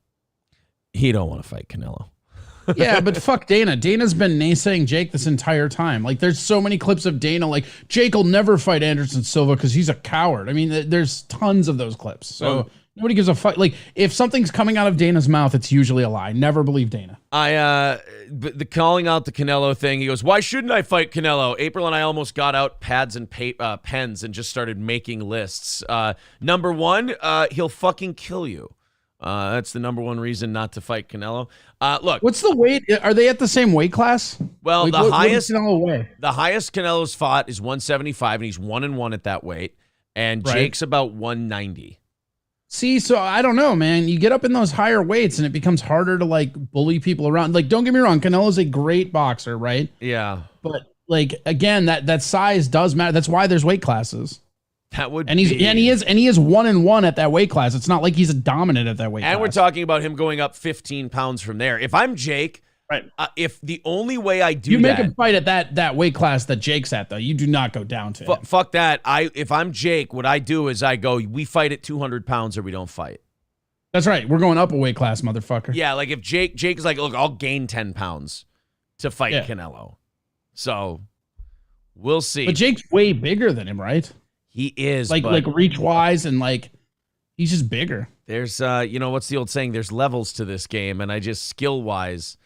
He don't want to fight Canelo. Yeah, but fuck Dana. Dana's been naysaying Jake this entire time. Like, there's so many clips of Dana, like, Jake will never fight Anderson Silva because he's a coward. I mean, there's tons of those clips. So nobody gives a fuck. Like, if something's coming out of Dana's mouth, it's usually a lie. Never believe Dana. The calling out the Canelo thing, he goes, why shouldn't I fight Canelo? April and I almost got out pads and pens and just started making lists. Number 1, he'll fucking kill you. That's the number 1 reason not to fight Canelo. Look, what's the weight? Are they at the same weight class? Well, like, the highest Canelo weigh? The highest Canelo's fought is 175, and he's 1-1 at that weight. and Right. Jake's about 190. See, so I don't know, man. You get up in those higher weights and it becomes harder to like bully people around. Like, don't get me wrong, Canelo's a great boxer, right? Yeah. But like again, that size does matter. That's why there's weight classes. That would And he is 1-1 at that weight class. It's not like he's a dominant at that weight class. And we're talking about him going up 15 pounds from there. If I'm Jake, right. If the only way I do You make that, him fight at that weight class that Jake's at, though. You do not go down to him. fuck that. If I'm Jake, what I do is I go, we fight at 200 pounds or we don't fight. That's right. We're going up a weight class, motherfucker. Yeah, like if Jake is like, look, I'll gain 10 pounds to fight Yeah. Canelo. So we'll see. But Jake's way bigger than him, right? He is, Like but reach wise and like he's just bigger. there's what's the old saying? There's levels to this game, and I just skill wise,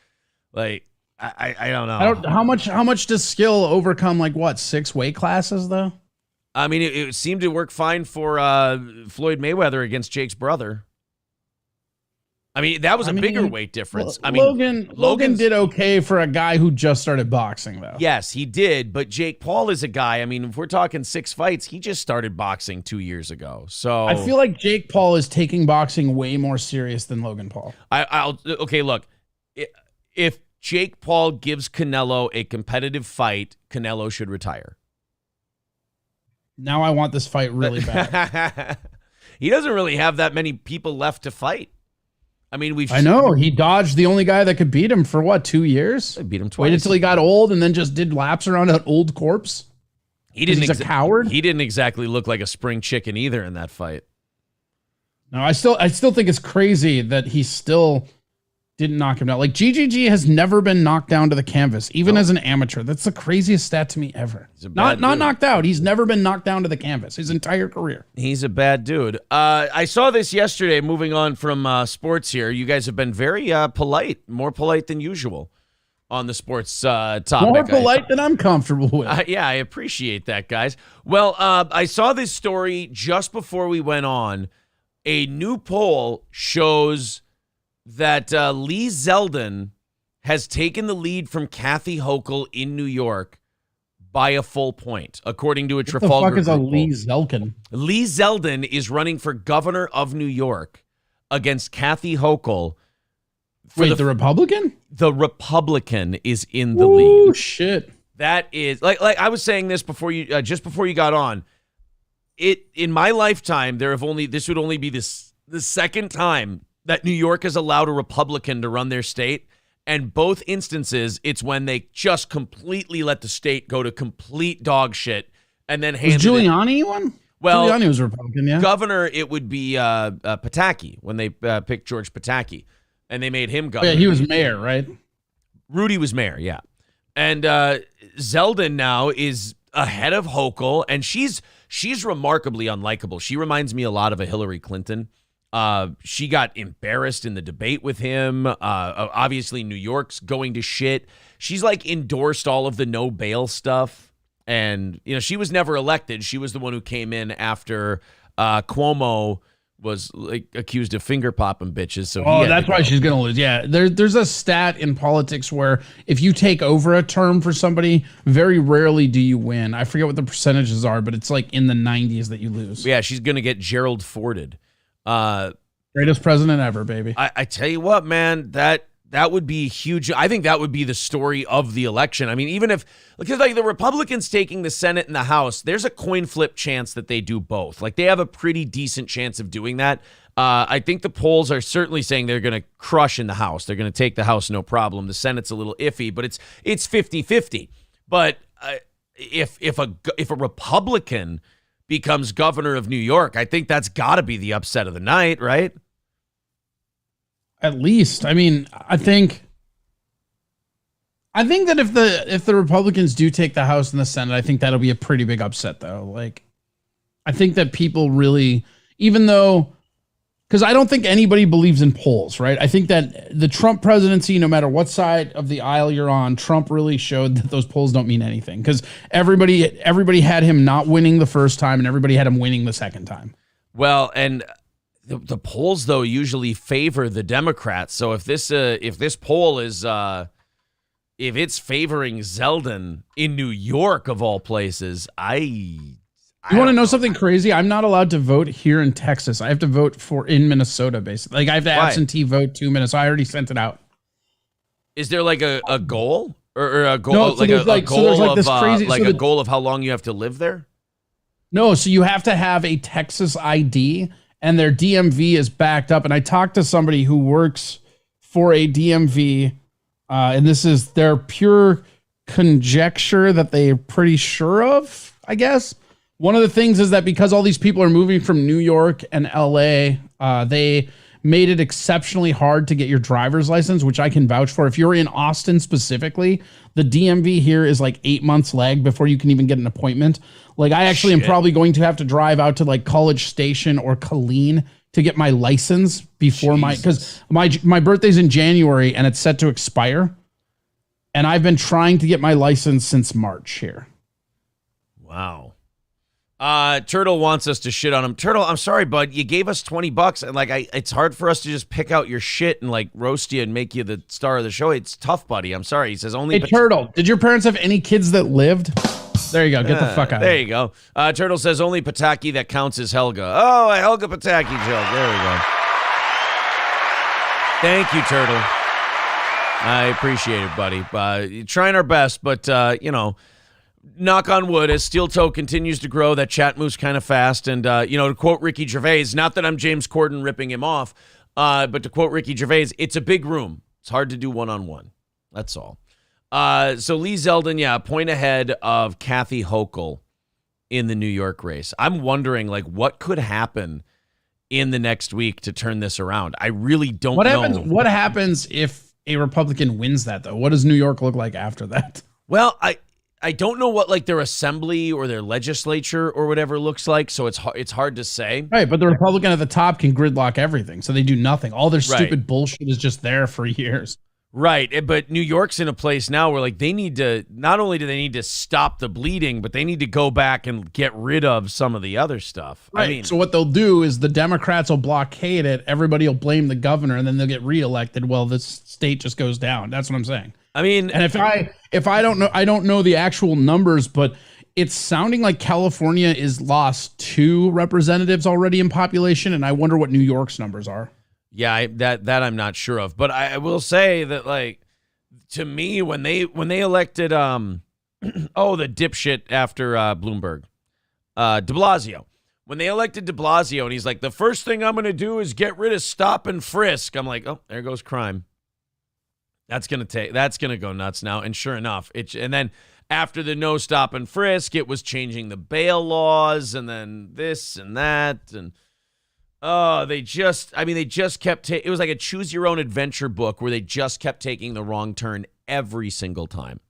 like I don't know. How much does skill overcome like what 6 weight classes though? I mean, it seemed to work fine for Floyd Mayweather against Jake's brother. I mean, that was a bigger weight difference. I mean, Logan did okay for a guy who just started boxing, though. Yes, he did. But Jake Paul is a guy. I mean, if we're talking 6 fights, he just started boxing 2 years ago. So I feel like Jake Paul is taking boxing way more serious than Logan Paul. Okay, look, if Jake Paul gives Canelo a competitive fight, Canelo should retire. Now I want this fight really bad. He doesn't really have that many people left to fight. I mean, I know he dodged the only guy that could beat him for what 2 years. beat him twice. Waited until he got old and then just did laps around an old corpse. He's a coward. He didn't exactly look like a spring chicken either in that fight. No, I still think it's crazy that he still didn't knock him down. Like GGG has never been knocked down to the canvas, even as an amateur. That's the craziest stat to me ever. Not knocked out. He's never been knocked down to the canvas his entire career. He's a bad dude. I saw this yesterday. Moving on from sports here, you guys have been very polite, more polite than usual on the sports topic. More polite than I'm comfortable with. Yeah, I appreciate that, guys. Well, I saw this story just before we went on. A new poll shows that Lee Zeldin has taken the lead from Kathy Hochul in New York by a full point, according to a Trafalgar. What the fuck is a Group Lee poll. Zelkin? Lee Zeldin is running for governor of New York against Kathy Hochul. Wait, the Republican? The Republican is in the Ooh, lead. Shit. That is like I was saying this before you just before you got on. In my lifetime, this would only be the second time that New York has allowed a Republican to run their state. And both instances, it's when they just completely let the state go to complete dog shit and then handed Was Giuliani one? Well, Giuliani was Republican, yeah. governor, it would be Pataki when they picked George Pataki. And they made him governor. Yeah, he was mayor, right? Rudy was mayor, yeah. And Zeldin now is ahead of Hochul, and she's remarkably unlikable. She reminds me a lot of a Hillary Clinton. She got embarrassed in the debate with him. Obviously, New York's going to shit. She's like endorsed all of the no bail stuff. And, she was never elected. She was the one who came in after Cuomo was like accused of finger popping bitches. So that's why she's going to lose. Yeah. There's a stat in politics where if you take over a term for somebody, very rarely do you win. I forget what the percentages are, but it's like in the 90s that you lose. Yeah. She's going to get Gerald Forded. Greatest president ever, baby. I tell you what, man, that would be huge. I think that would be the story of the election. I mean, even because like the Republicans taking the Senate and the House, there's a coin flip chance that they do both. Like they have a pretty decent chance of doing that. I think the polls are certainly saying they're going to crush in the House. They're going to take the House, no problem. The Senate's a little iffy, but it's 50-50. But if a Republican becomes governor of New York, I think that's got to be the upset of the night, right? At least, I mean, I think that if the Republicans do take the House and the Senate, I think that'll be a pretty big upset, though. Like, I think that people really, even though, because I don't think anybody believes in polls, right? I think that the Trump presidency, no matter what side of the aisle you're on, Trump really showed that those polls don't mean anything because everybody had him not winning the first time and everybody had him winning the second time. Well, and the polls though usually favor the Democrats. So if this poll is if it's favoring Zeldin in New York of all places, I You want to know something crazy? I'm not allowed to vote here in Texas. I have to vote in Minnesota, basically. Like I have to absentee vote 2 minutes. I already sent it out. Is there like a goal or a goal, No, so like there's a like- so there's goal like this of crazy- like so a the- goal of how long you have to live there? No, so you have to have a Texas ID, and their DMV is backed up. And I talked to somebody who works for a DMV, and this is their pure conjecture that they're pretty sure of, I guess. One of the things is that because all these people are moving from New York and LA, they made it exceptionally hard to get your driver's license, which I can vouch for. If you're in Austin specifically, the DMV here is like 8 months lag before you can even get an appointment. Like I actually am probably going to have to drive out to like College Station or Colleen to get my license before because my birthday's in January and it's set to expire. And I've been trying to get my license since March here. Wow. Turtle wants us to shit on him. Turtle, I'm sorry, bud. You gave us $20, and like, it's hard for us to just pick out your shit and like roast you and make you the star of the show. It's tough, buddy. I'm sorry. He says only. Hey, Turtle, did your parents have any kids that lived? There you go. Get the fuck out. There you go. Turtle says only Pataki that counts as Helga. Oh, a Helga Pataki joke. There we go. Thank you, Turtle. I appreciate it, buddy. Trying our best, but you know. Knock on wood, as Steel Toe continues to grow, that chat moves kind of fast. And, you know, to quote Ricky Gervais, not that I'm James Corden ripping him off, but to quote Ricky Gervais, it's a big room. It's hard to do one-on-one. That's all. So Lee Zeldin, yeah, a point ahead of Kathy Hochul in the New York race. I'm wondering, like, what could happen in the next week to turn this around? I really don't know. What happens if a Republican wins that, though? What does New York look like after that? Well, I don't know what like their assembly or their legislature or whatever looks like, so it's hard to say. Right, but the Republican at the top can gridlock everything, so they do nothing. All their stupid bullshit is just there for years. Right, but New York's in a place now where like they need to, not only do they need to stop the bleeding, but they need to go back and get rid of some of the other stuff. Right. I mean, So what they'll do is the Democrats will blockade it, everybody will blame the governor, and then they'll get reelected. Well, this state just goes down. That's what I'm saying. I mean, And if I don't know, I don't know the actual numbers, but it's sounding like California is lost 2 representatives already in population, and I wonder what New York's numbers are. yeah, that I'm not sure of, but I will say that like to me when they elected the dipshit after Bloomberg, De Blasio. When they elected De Blasio and he's like, the first thing I'm going to do is get rid of stop and frisk. I'm like, oh, there goes crime. That's going to go nuts now. And sure enough, and then after the no stop and frisk, it was changing the bail laws and then this and that. And they just kept, it was like a choose your own adventure book where they just kept taking the wrong turn every single time.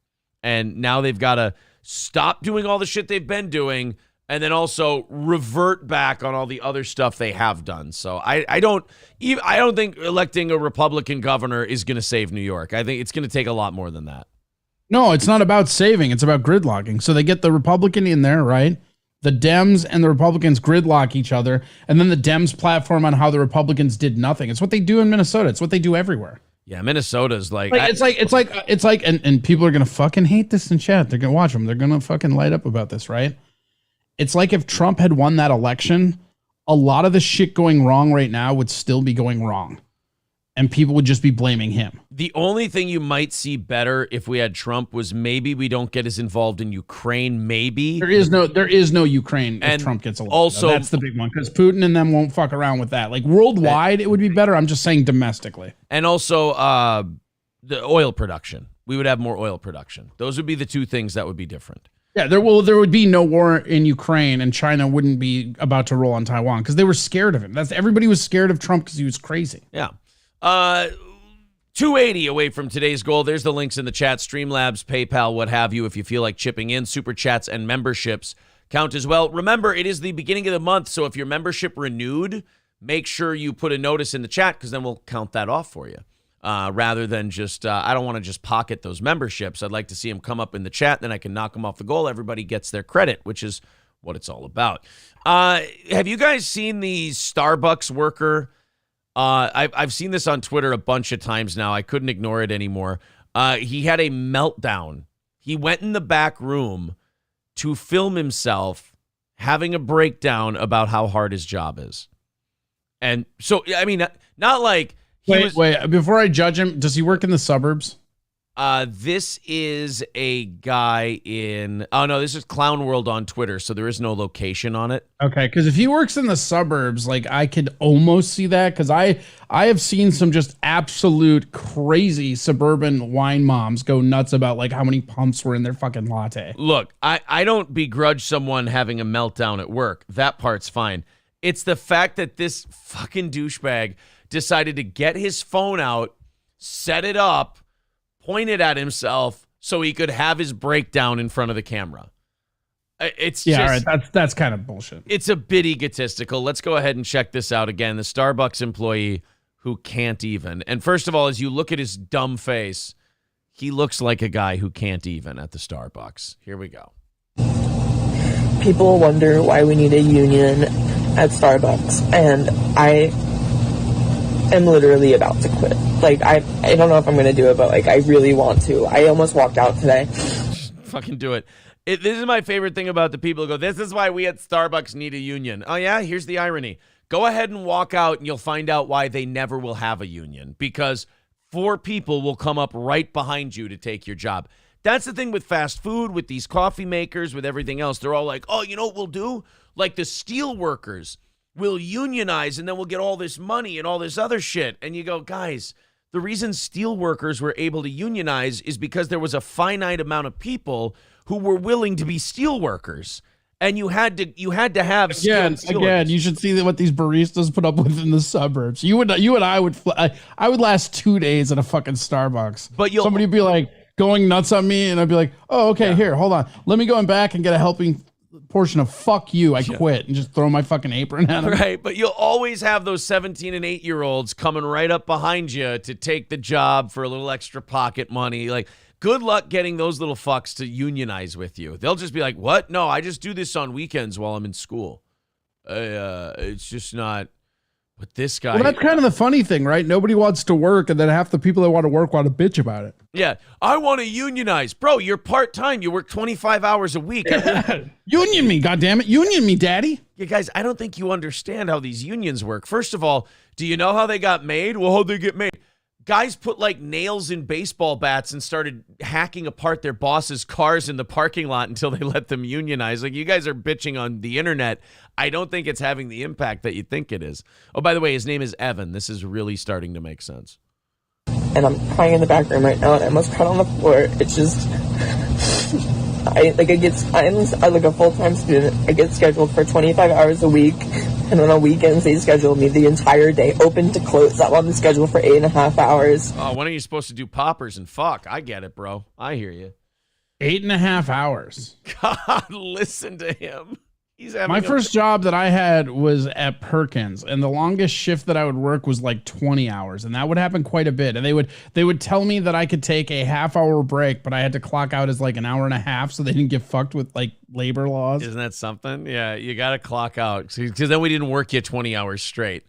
And now they've got to stop doing all the shit they've been doing and then also revert back on all the other stuff they have done. So I don't think electing a Republican governor is going to save New York. I think it's going to take a lot more than that. No, it's not about saving. It's about gridlocking. So they get the Republican in there, right? The Dems and the Republicans gridlock each other, and then the Dems platform on how the Republicans did nothing. It's what they do in Minnesota. It's what they do everywhere. Yeah, Minnesota's like it's like, and people are gonna fucking hate this in chat. They're gonna watch them. They're gonna fucking light up about this, right? It's like if Trump had won that election, a lot of the shit going wrong right now would still be going wrong, and people would just be blaming him. The only thing you might see better if we had Trump was maybe we don't get as involved in Ukraine. Maybe there is no Ukraine And if Trump gets elected. also- That's the big one because Putin and them won't fuck around with that. Like worldwide, it would be better. I'm just saying domestically. and also the oil production. We would have more oil production. Those would be the 2 things that would be different. Yeah, there would be no war in Ukraine, and China wouldn't be about to roll on Taiwan because they were scared of him. Everybody was scared of Trump because he was crazy. Yeah. 280 away from today's goal. There's the links in the chat. Streamlabs, PayPal, what have you. If you feel like chipping in, super chats and memberships count as well. Remember, it is the beginning of the month, so if your membership renewed, make sure you put a notice in the chat because then we'll count that off for you. Rather than just, I don't want to just pocket those memberships. I'd like to see them come up in the chat, then I can knock them off the goal. Everybody gets their credit, which is what it's all about. Have you guys seen the Starbucks worker? I've seen this on Twitter a bunch of times now. I couldn't ignore it anymore. He had a meltdown. He went in the back room to film himself having a breakdown about how hard his job is. And so, I mean, not like wait, before I judge him, does he work in the suburbs? This is a guy this is Clown World on Twitter, so there is no location on it. Okay, because if he works in the suburbs, like I could almost see that, because I have seen some just absolute crazy suburban wine moms go nuts about like how many pumps were in their fucking latte. Look, I don't begrudge someone having a meltdown at work. That part's fine. It's the fact that this fucking douchebag decided to get his phone out, set it up, point it at himself so he could have his breakdown in front of the camera. It's all right, that's kind of bullshit. It's a bit egotistical. Let's go ahead and check this out again. The Starbucks employee who can't even. And first of all, as you look at his dumb face, he looks like a guy who can't even at the Starbucks. Here we go. People wonder why we need a union at Starbucks, and I am literally about to quit. Like, I don't know if I'm going to do it, but, like, I really want to. I almost walked out today. Fucking do it. This is my favorite thing about the people who go, this is why we at Starbucks need a union. Oh, yeah? Here's the irony. Go ahead and walk out, and you'll find out why they never will have a union. Because 4 people will come up right behind you to take your job. That's the thing with fast food, with these coffee makers, with everything else. They're all like, oh, you know what we'll do? Like the steel workers will unionize, and then we'll get all this money and all this other shit. And you go, guys, the reason steel workers were able to unionize is because there was a finite amount of people who were willing to be steel workers. And you had to have again. You should see what these baristas put up with in the suburbs. You and I would last 2 days at a fucking Starbucks. But somebody would be like going nuts on me, and I'd be like, oh, okay, here, hold on, let me go in back and get a helping portion of fuck you. I quit, and just throw my fucking apron at him. Right, but you'll always have those 17 and 8-year-olds coming right up behind you to take the job for a little extra pocket money. Like, good luck getting those little fucks to unionize with you. They'll just be like, what? No, I just do this on weekends while I'm in school. It's just not. But this guy. Well, that's kind of the funny thing, right? Nobody wants to work, and then half the people that want to work want to bitch about it. Yeah, I want to unionize. Bro, you're part-time. You work 25 hours a week. Union me, goddammit. Union me, daddy. Yeah, guys, I don't think you understand how these unions work. First of all, do you know how they got made? Well, how'd they get made? Guys put like nails in baseball bats and started hacking apart their bosses' cars in the parking lot until they let them unionize. Like, you guys are bitching on the internet. I don't think it's having the impact that you think it is. Oh, by the way, his name is Evan. This is really starting to make sense. And I'm crying in the back room right now, and I almost cried on the floor. It's just, I'm like a full-time student. I get scheduled for 25 hours a week, and then on weekends they schedule me the entire day, open to close. I'm on the schedule for 8.5 hours. Oh, when are you supposed to do poppers and fuck? I get it, bro. I hear you. 8.5 hours. God, listen to him. My first job that I had was at Perkins, and the longest shift that I would work was like 20 hours, and that would happen quite a bit. And they would tell me that I could take a half-hour break, but I had to clock out as like an hour and a half, so they didn't get fucked with like labor laws. Isn't that something? Yeah, you got to clock out because then we didn't work you 20 hours straight.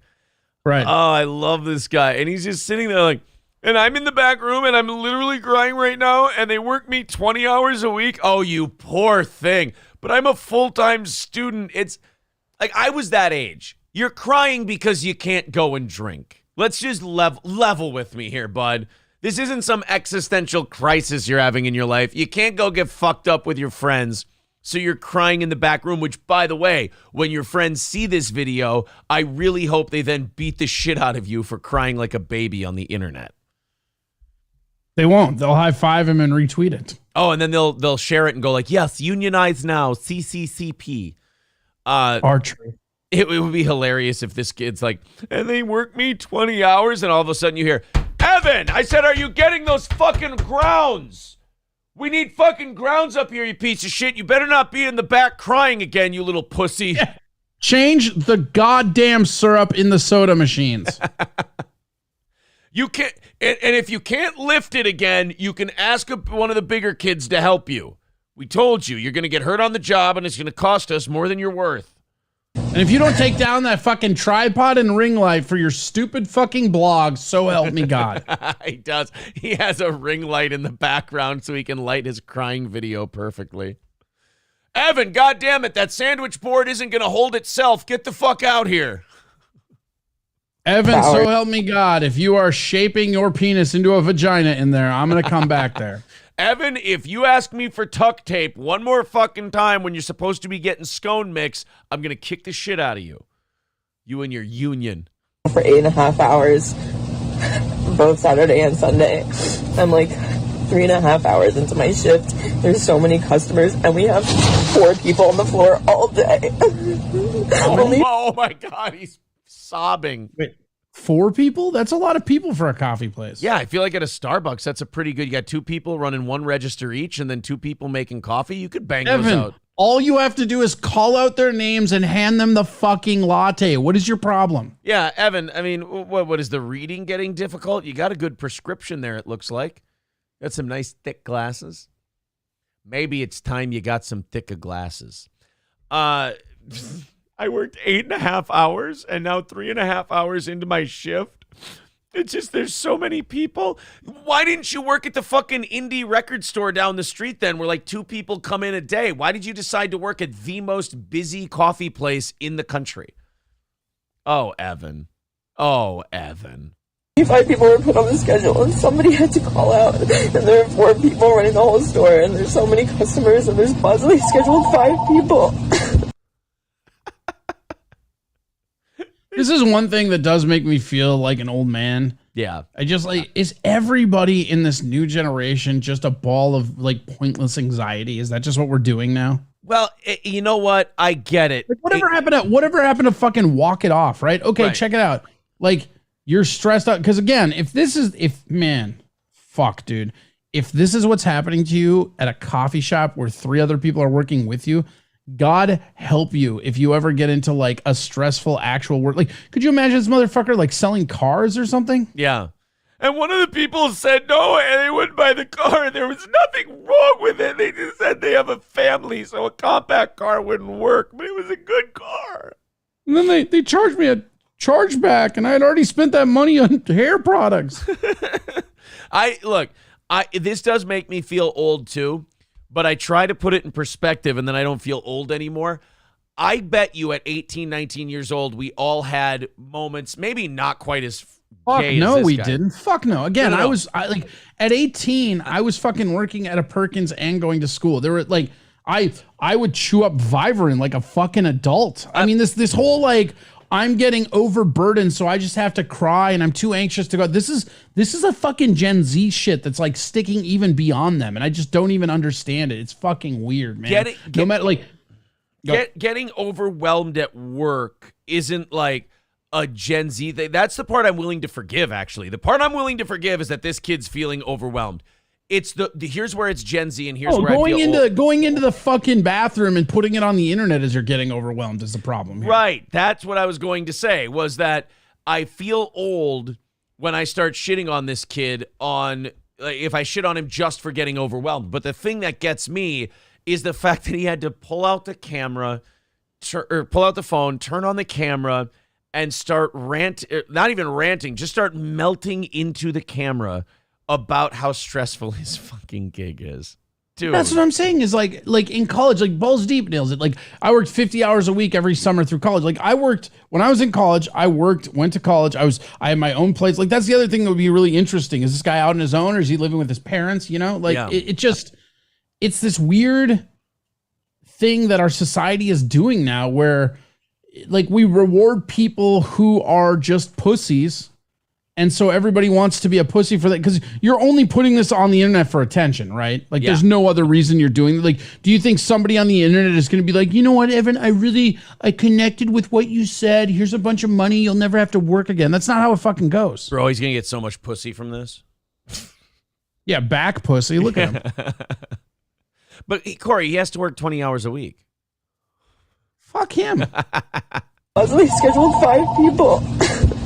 Right. Oh, I love this guy, and he's just sitting there like, and I'm in the back room, and I'm literally crying right now, and they work me 20 hours a week. Oh, you poor thing. But I'm a full-time student. It's like I was that age. You're crying because you can't go and drink. Let's just level with me here, bud. This isn't some existential crisis you're having in your life. You can't go get fucked up with your friends, so you're crying in the back room, which, by the way, when your friends see this video, I really hope they then beat the shit out of you for crying like a baby on the internet. They won't. They'll high-five him and retweet it. Oh, and then they'll share it and go like, yes, unionize now, CCCP. Archery. It would be hilarious if this kid's like, and they work me 20 hours, and all of a sudden you hear, Evan, I said, are you getting those fucking grounds? We need fucking grounds up here, you piece of shit. You better not be in the back crying again, you little pussy. Yeah. Change the goddamn syrup in the soda machines. You can't, and if you can't lift it again, you can ask one of the bigger kids to help you. We told you, you're going to get hurt on the job, and it's going to cost us more than you're worth. And if you don't take down that fucking tripod and ring light for your stupid fucking blog, so help me God. He does. He has a ring light in the background so he can light his crying video perfectly. Evan, goddammit, that sandwich board isn't going to hold itself. Get the fuck out here. Evan, so help me God, if you are shaping your penis into a vagina in there, I'm going to come back there. Evan, if you ask me for tuck tape one more fucking time when you're supposed to be getting scone mix, I'm going to kick the shit out of you. You and your union. For 8.5 hours, both Saturday and Sunday. I'm like 3.5 hours into my shift. There's so many customers, and we have 4 people on the floor all day. Oh my God, he's sobbing. Wait, 4 people? That's a lot of people for a coffee place. Yeah, I feel like at a Starbucks, that's a pretty good. You got 2 people running 1 register each, and then 2 people making coffee. You could bang those out. All you have to do is call out their names and hand them the fucking latte. What is your problem? Yeah, Evan, I mean, what is the reading getting difficult? You got a good prescription there, it looks like. Got some nice thick glasses. Maybe it's time you got some thicker glasses. I worked 8.5 hours, and now 3.5 hours into my shift. It's just, there's so many people. Why didn't you work at the fucking indie record store down the street then where like 2 people come in a day? Why did you decide to work at the most busy coffee place in the country? Oh, Evan. Oh, Evan. 5 people were put on the schedule, and somebody had to call out. And there are 4 people running the whole store, and there's so many customers, and there's possibly scheduled 5 people. This is one thing that does make me feel like an old man. Yeah. I just like, is everybody in this new generation just a ball of like pointless anxiety? Is that just what we're doing now? Well, you know what? I get it. Like whatever happened to fucking walk it off, right? Okay, Right. check it out. Like you're stressed out. Cause again, if this is what's happening to you at a coffee shop where 3 other people are working with you, God help you if you ever get into like a stressful actual work. Like, could you imagine this motherfucker like selling cars or something? Yeah. And one of the people said no, and they wouldn't buy the car. There was nothing wrong with it. They just said they have a family, so a compact car wouldn't work, but it was a good car. And then they charged me a chargeback, and I had already spent that money on hair products. This does make me feel old too. But I try to put it in perspective, and then I don't feel old anymore. I bet you at 18, 19 years old, we all had moments, maybe not quite as gay no, as this we guy. didn't. Fuck no. Again, No. I like at 18, I was fucking working at a Perkins and going to school. There were like I would chew up Vivarin like a fucking adult. I mean, this whole like I'm getting overburdened, so I just have to cry, and I'm too anxious to go. This is a fucking Gen Z shit that's like sticking even beyond them, and I just don't even understand it. It's fucking weird, man. Getting overwhelmed at work isn't like a Gen Z thing. That's the part I'm willing to forgive, actually. The part I'm willing to forgive is that this kid's feeling overwhelmed. It's the here's where it's Gen Z, and here's where I feel old. Going into the fucking bathroom and putting it on the internet as you're getting overwhelmed is the problem here. Right. That's what I was going to say, was that I feel old when I start shitting on this kid if I shit on him just for getting overwhelmed. But the thing that gets me is the fact that he had to pull out the camera, or pull out the phone, turn on the camera, and start not even ranting, just start melting into the camera about how stressful his fucking gig is. Dude. That's what I'm saying is like in college, like balls deep nails it. Like I worked 50 hours a week every summer through college. Like when I was in college, went to college. I had my own place. Like that's the other thing that would be really interesting. Is this guy out on his own, or is he living with his parents? You know, like Yeah. it's this weird thing that our society is doing now where like we reward people who are just pussies. And so everybody wants to be a pussy for that because you're only putting this on the internet for attention, right? Like there's no other reason you're doing it. Like, do you think somebody on the internet is going to be like, you know what, Evan, I connected with what you said. Here's a bunch of money. You'll never have to work again. That's not how it fucking goes. Bro, he's going to get so much pussy from this. Yeah, back pussy. Look at him. But Corey, he has to work 20 hours a week. Fuck him. Possibly scheduled 5 people.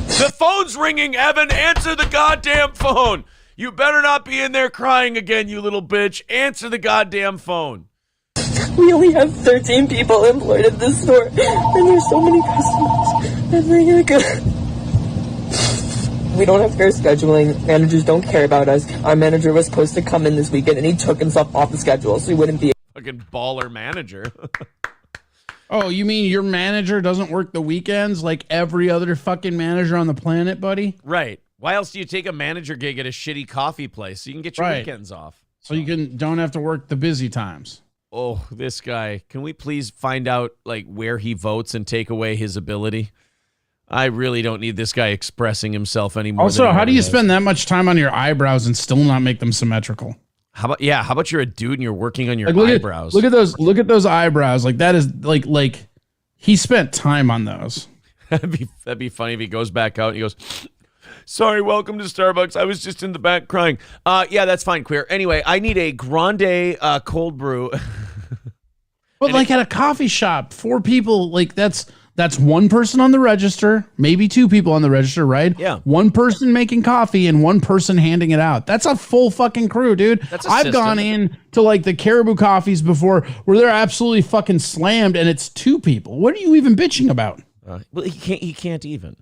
The phone's ringing, Evan. Answer the goddamn phone. You better not be in there crying again, you little bitch. Answer the goddamn phone. We only have 13 people employed at this store, and there's so many customers. And we don't have fair scheduling. Managers don't care about us. Our manager was supposed to come in this weekend, and he took himself off the schedule, so he wouldn't be. Fucking baller manager. Oh, you mean your manager doesn't work the weekends like every other fucking manager on the planet, buddy? Right. Why else do you take a manager gig at a shitty coffee place so you can get your weekends off? So you don't have to work the busy times. Oh, this guy. Can we please find out like where he votes and take away his ability? I really don't need this guy expressing himself anymore. Also, how do you spend that much time on your eyebrows and still not make them symmetrical? How about you're a dude and you're working on your Like, eyebrows? Look at those eyebrows. Like that is like he spent time on those. That'd be funny if he goes back out and he goes, "Sorry, welcome to Starbucks. I was just in the back crying." Yeah, that's fine, queer. Anyway, I need a grande cold brew. But like at a coffee shop, 4 people, like that's one person on the register, maybe 2 people on the register, right? Yeah. 1 person making coffee and 1 person handing it out. That's a full fucking crew, dude. I've gone in to like the Caribou coffees before where they're absolutely fucking slammed and it's 2 people. What are you even bitching about? Well, he can't even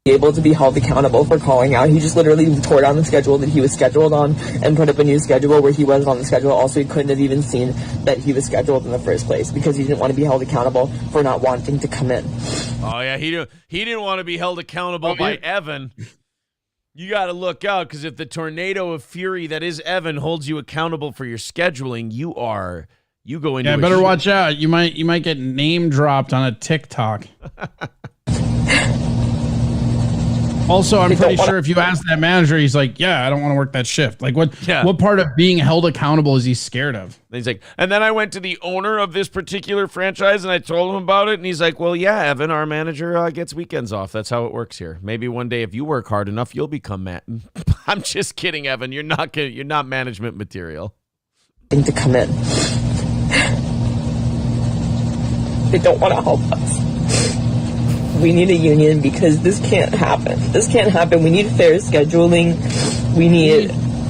be able to be held accountable for calling out. He just literally tore down the schedule that he was scheduled on and put up a new schedule where he wasn't on the schedule. Also, he couldn't have even seen that he was scheduled in the first place because he didn't want to be held accountable for not wanting to come in. Oh yeah, he didn't want to be held accountable by Evan. You got to look out because if the tornado of fury that is Evan holds you accountable for your scheduling, you go into. Yeah, better watch out. You might get name dropped on a TikTok. Also, I'm pretty sure if you ask that manager, he's like, "Yeah, I don't want to work that shift." Like, what part of being held accountable is he scared of? And he's like, and then I went to the owner of this particular franchise and I told him about it, and he's like, "Well, yeah, Evan, our manager gets weekends off. That's how it works here. Maybe one day if you work hard enough, you'll become I'm just kidding, Evan. You're not management material. To come in, they don't want to help us. We need a union because this can't happen. This can't happen. We need fair scheduling. We need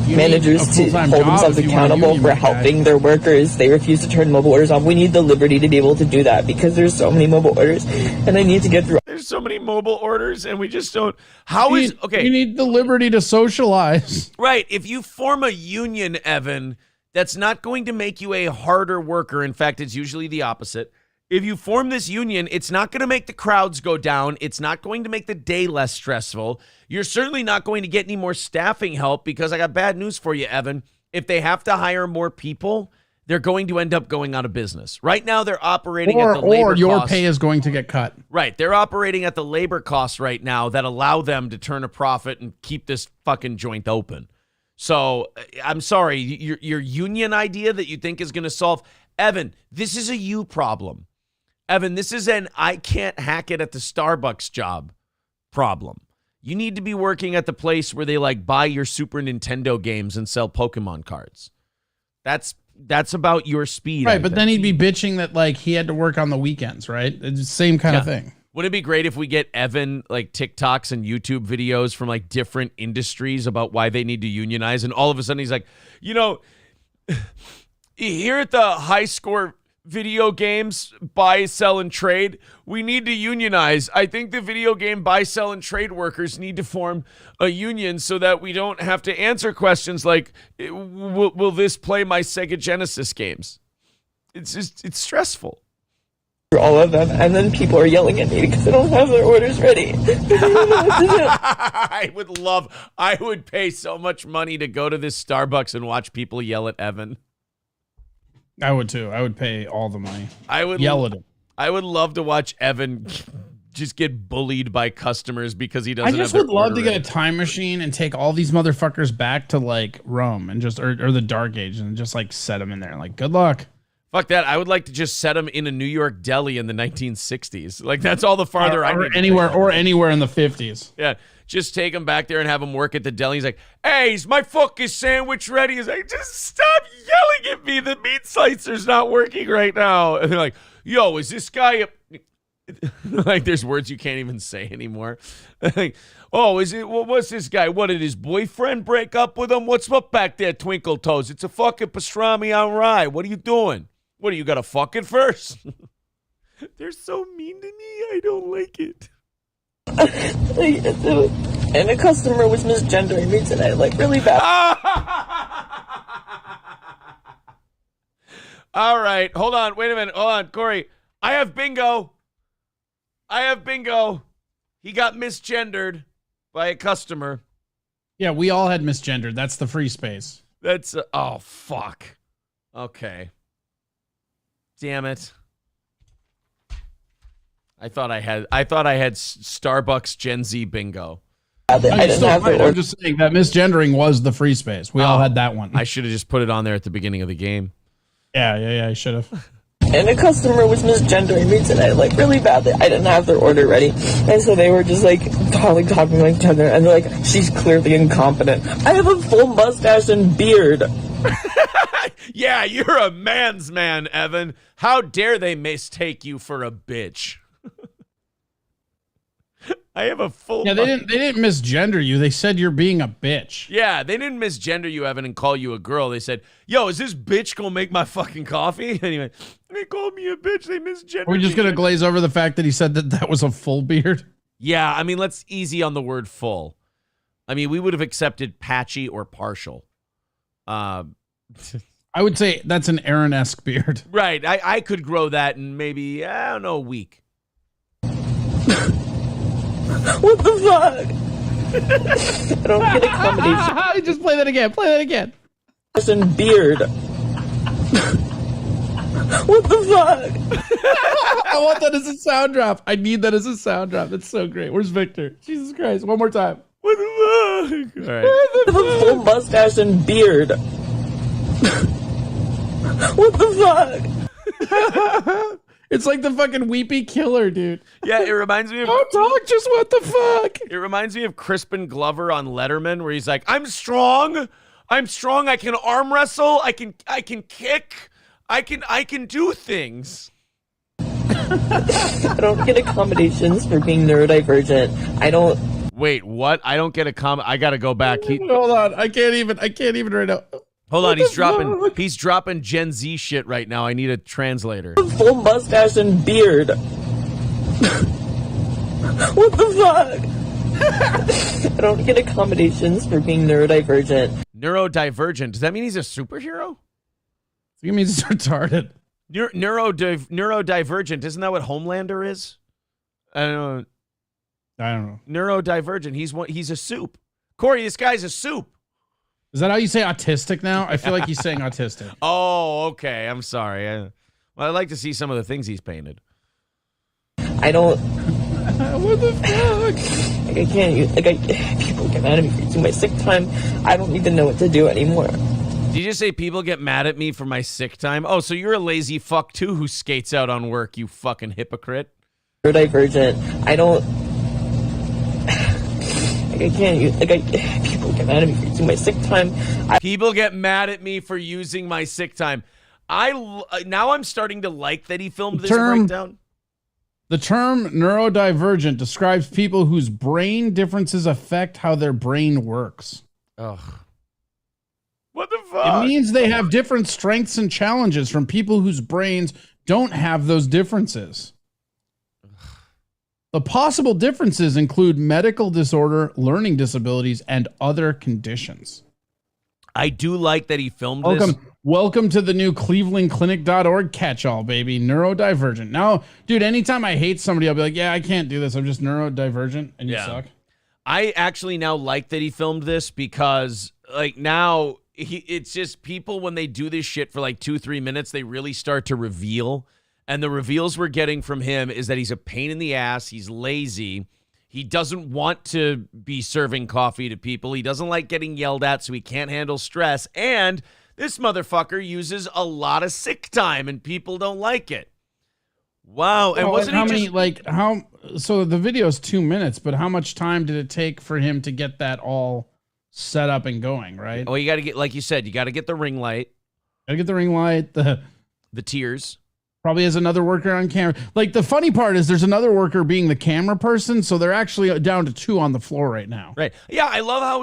managers to hold themselves accountable for helping their workers. They refuse to turn mobile orders off. We need the liberty to be able to do that because there's so many mobile orders and I need to get through. There's so many mobile orders and we just don't. You need the liberty to socialize. Right. If you form a union, Evan, that's not going to make you a harder worker. In fact, it's usually the opposite. If you form this union, it's not going to make the crowds go down. It's not going to make the day less stressful. You're certainly not going to get any more staffing help because I got bad news for you, Evan. If they have to hire more people, they're going to end up going out of business. Right now, they're operating at the labor costs. Or your pay is going to get cut. Right. They're operating at the labor costs right now that allow them to turn a profit and keep this fucking joint open. So I'm sorry, your union idea that you think is going to solve, Evan, this is a you problem. Evan, this is an I can't hack it at the Starbucks job problem. You need to be working at the place where they like buy your Super Nintendo games and sell Pokemon cards. That's about your speed. Right, but then he'd be bitching that like he had to work on the weekends, right? It's the same kind of thing. Wouldn't it be great if we get Evan like TikToks and YouTube videos from like different industries about why they need to unionize, and all of a sudden he's like, here at the High Score video games buy, sell, and trade, we need to unionize. I think the video game buy, sell, and trade workers need to form a union so that we don't have to answer questions like, will this play my Sega Genesis games? It's stressful. All of them, and then people are yelling at me because I don't have their orders ready. I would pay so much money to go to this Starbucks and watch people yell at Evan. I would too. I would pay all the money. I would yell at him. I would love to watch Evan just get bullied by customers because he doesn't. I just would love to get a time machine and take all these motherfuckers back to like Rome and just or the Dark Age and just like set them in there. Like, good luck. Fuck that. I would like to just set him in a New York deli in the 1960s. Like that's all the farther I need. Anywhere in the 50s. Yeah. Just take him back there and have him work at the deli. He's like, "Hey, is my fucking sandwich ready?" He's like, "Just stop yelling at me. The meat slicer's not working right now." And they're like, "Yo, is this guy like there's words you can't even say anymore." Like, "Oh, is it what's this guy? What did his boyfriend break up with him? What's up back there, Twinkle Toes? It's a fucking pastrami on rye. What are you doing? What do you gotta fuck it first?" They're so mean to me. I don't like it. And a customer was misgendering me today, like really bad. All right. Hold on. Wait a minute. Hold on, Corey. I have bingo. He got misgendered by a customer. Yeah, we all had misgendered. That's the free space. That's oh fuck. Okay. Damn it. I thought I had Starbucks Gen Z bingo. I'm just saying that misgendering was the free space. We all had that one. I should have just put it on there at the beginning of the game. Yeah, I should have. And a customer was misgendering me today, like really badly. I didn't have their order ready. And so they were just like talking like each other. And they're like, she's clearly incompetent. I have a full mustache and beard. Yeah, you're a man's man, Evan. How dare they mistake you for a bitch? I have a full. Yeah, they didn't misgender you. They said you're being a bitch. Yeah, they didn't misgender you, Evan, and call you a girl. They said, "Yo, is this bitch gonna make my fucking coffee?" Anyway, they called me a bitch. They misgendered. We're just gonna glaze over the fact that he said that was a full beard. Yeah, I mean, let's easy on the word full. I mean, we would have accepted patchy or partial. I would say that's an Aaron-esque beard. Right. I could grow that in maybe, I don't know, a week. What the fuck? I don't get accommodation. Just play that again. And beard. What the fuck? I want that as a sound drop. I need that as a sound drop. That's so great. Where's Victor? Jesus Christ. One more time. What the fuck? All right. I have a full mustache and beard. What the fuck? It's like the fucking weepy killer, dude. Yeah, it reminds me of. Don't talk, just what the fuck? It reminds me of Crispin Glover on Letterman, where he's like, "I'm strong. I can arm wrestle. I can kick. I can do things." I don't get accommodations for being neurodivergent. I don't. Wait, what? I don't get I gotta go back. Hold on. I can't even right now. Hold on, he's dropping Gen Z shit right now. I need a translator. Full mustache and beard. What the fuck? I don't get accommodations for being neurodivergent. Neurodivergent. Does that mean he's a superhero? It means it's retarded. Neurodivergent. Isn't that what Homelander is? I don't know. Neurodivergent. He's a soup. Corey, this guy's a soup. Is that how you say autistic now? I feel like he's saying autistic. Oh, okay. I'm sorry. I'd like to see some of the things he's painted. I don't. What the fuck? I can't. People get mad at me for using my sick time. I don't even know what to do anymore. Did you just say people get mad at me for my sick time? Oh, so you're a lazy fuck too who skates out on work, you fucking hypocrite. Neurodivergent. I don't. I can't. People get mad at me for using my sick time. People get mad at me for using my sick time. Now I'm starting to like that he filmed this breakdown. The term neurodivergent describes people whose brain differences affect how their brain works. Ugh. What the fuck? It means they have different strengths and challenges from people whose brains don't have those differences. The possible differences include medical disorder, learning disabilities, and other conditions. I do like that he filmed this. Welcome to the new clevelandclinic.org catch-all, baby. Neurodivergent. Now, dude, anytime I hate somebody, I'll be like, yeah, I can't do this. I'm just neurodivergent, and you suck. I actually now like that he filmed this because, like, now it's just people, when they do this shit for like 2-3 minutes, they really start to reveal. And the reveals we're getting from him is that he's a pain in the ass. He's lazy. He doesn't want to be serving coffee to people. He doesn't like getting yelled at, so he can't handle stress. And this motherfucker uses a lot of sick time, and people don't like it. Wow. And so the video is 2 minutes, but how much time did it take for him to get that all set up and going, right? Oh, you got to get, like you said, you got to get the ring light. Got to get the ring light, the tears. Probably has another worker on camera. Like, the funny part is there's another worker being the camera person, so they're actually down to 2 on the floor right now. Right. Yeah, I love how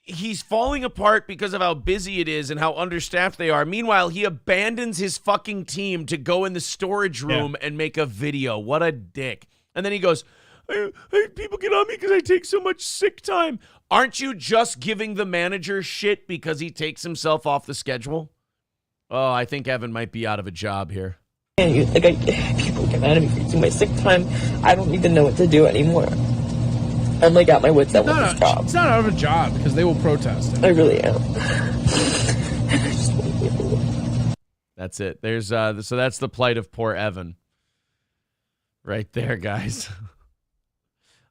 he's falling apart because of how busy it is and how understaffed they are. Meanwhile, he abandons his fucking team to go in the storage room and make a video. What a dick. And then he goes, people get on me because I take so much sick time. Aren't you just giving the manager shit because he takes himself off the schedule? Oh, I think Evan might be out of a job here. And people get mad at me for using my sick time. I don't even know what to do anymore. I'm like at my wits end with this job. It's not out of a job because they will protest it. I really am. That's it. There's so that's the plight of poor Evan. Right there, guys.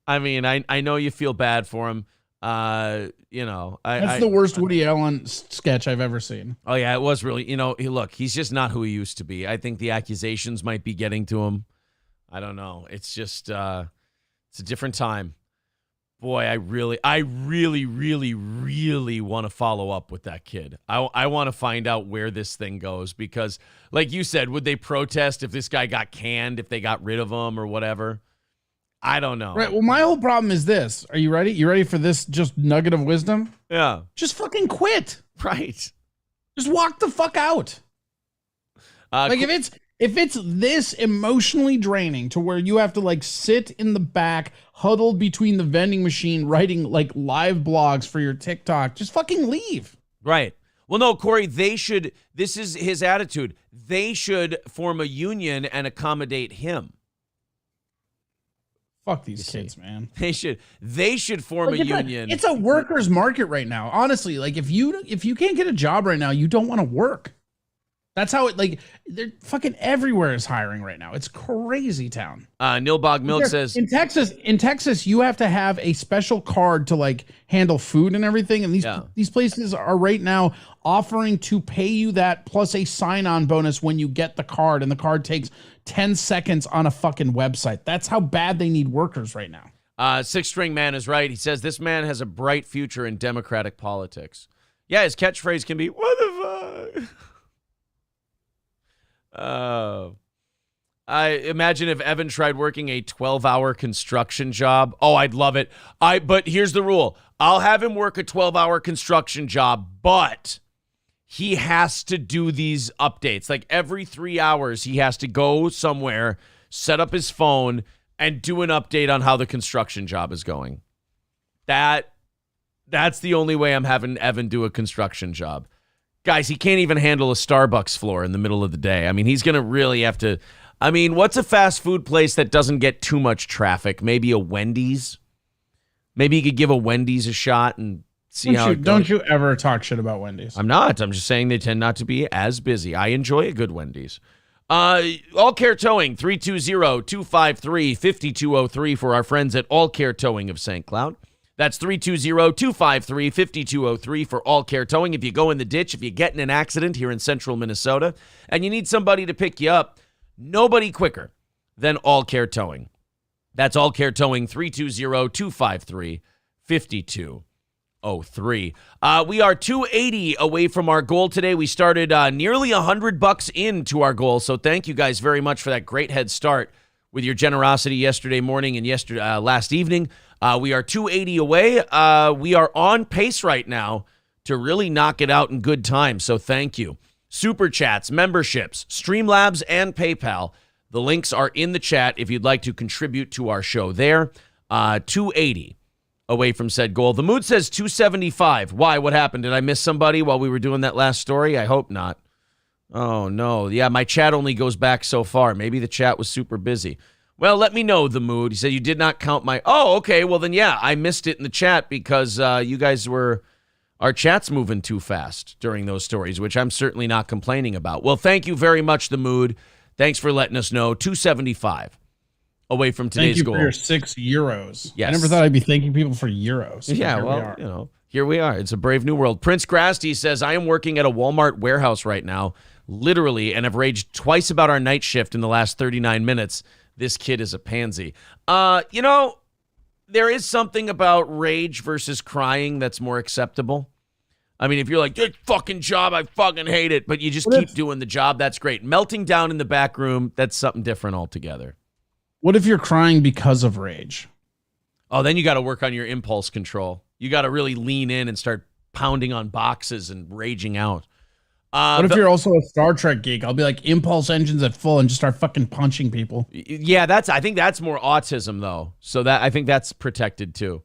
I mean, I know you feel bad for him. That's the worst Woody Allen sketch I've ever seen. Oh yeah, it was really. Look, he's just not who he used to be. I think the accusations might be getting to him. I don't know. It's just it's a different time. Boy, I really want to follow up with that kid. I want to find out where this thing goes because, like you said, would they protest if this guy got canned, if they got rid of him or whatever? I don't know. Right. Well, my whole problem is this. Are you ready? You ready for this just nugget of wisdom? Yeah. Just fucking quit. Right. Just walk the fuck out. If it's this emotionally draining to where you have to like sit in the back, huddled between the vending machine, writing like live blogs for your TikTok, just fucking leave. Right. Well, no, Corey, this is his attitude. They should form a union and accommodate him. Fuck these kids, man. They should form a union. It's a workers' market right now. Honestly, like if you can't get a job right now, you don't want to work. That's how they're fucking everywhere is hiring right now. It's crazy town. Nilbog Milk says in Texas, you have to have a special card to like handle food and everything. And these places are right now offering to pay you that plus a sign-on bonus when you get the card. And the card takes 10 seconds on a fucking website. That's how bad they need workers right now. Six String Man is right. He says this man has a bright future in Democratic politics. Yeah, his catchphrase can be, what the fuck? I imagine if Evan tried working a 12-hour construction job. Oh, I'd love it. But here's the rule. I'll have him work a 12-hour construction job, but he has to do these updates. Like every 3 hours, he has to go somewhere, set up his phone, and do an update on how the construction job is going. That's the only way I'm having Evan do a construction job. Guys, he can't even handle a Starbucks floor in the middle of the day. I mean, he's going to really have to. I mean, what's a fast food place that doesn't get too much traffic? Maybe a Wendy's? Maybe he could give a Wendy's a shot and see how it goes. Don't you ever talk shit about Wendy's. I'm not. I'm just saying they tend not to be as busy. I enjoy a good Wendy's. All Care Towing, 320-253-5203 for our friends at All Care Towing of St. Cloud. That's 320-253-5203 for All Care Towing. If you go in the ditch, if you get in an accident here in central Minnesota, and you need somebody to pick you up, nobody quicker than All Care Towing. That's All Care Towing, 320-253-5203. We are $280 away from our goal today. We started nearly $100 into our goal, so thank you guys very much for that great head start with your generosity yesterday morning and last evening. We are $280 away. We are on pace right now to really knock it out in good time, so thank you. Super Chats, memberships, Streamlabs, and PayPal. The links are in the chat if you'd like to contribute to our show there. 280 away from said goal. The Mood says 275. Why? What happened? Did I miss somebody while we were doing that last story? I hope not. Oh, no. Yeah, my chat only goes back so far. Maybe the chat was super busy. Well, let me know, The Mood. He said you did not count my... Oh, okay. Well, then, yeah, I missed it in the chat because you guys were... Our chat's moving too fast during those stories, which I'm certainly not complaining about. Well, thank you very much, The Mood. Thanks for letting us know. 275 away from today's goal. Thank you for your €6. Yes. I never thought I'd be thanking people for euros. Yeah, well, here we are. It's a brave new world. Prince Grasty says, I am working at a Walmart warehouse right now, literally, and have raged twice about our night shift in the last 39 minutes. This kid is a pansy. There is something about rage versus crying that's more acceptable. I mean, if you're like, this fucking job, I fucking hate it, but you just keep doing the job, that's great. Melting down in the back room, that's something different altogether. What if you're crying because of rage? Oh, then you got to work on your impulse control. You got to really lean in and start pounding on boxes and raging out. What if you're also a Star Trek geek? I'll be like, impulse engines at full and just start fucking punching people. Yeah, I think that's more autism, though. So I think that's protected, too.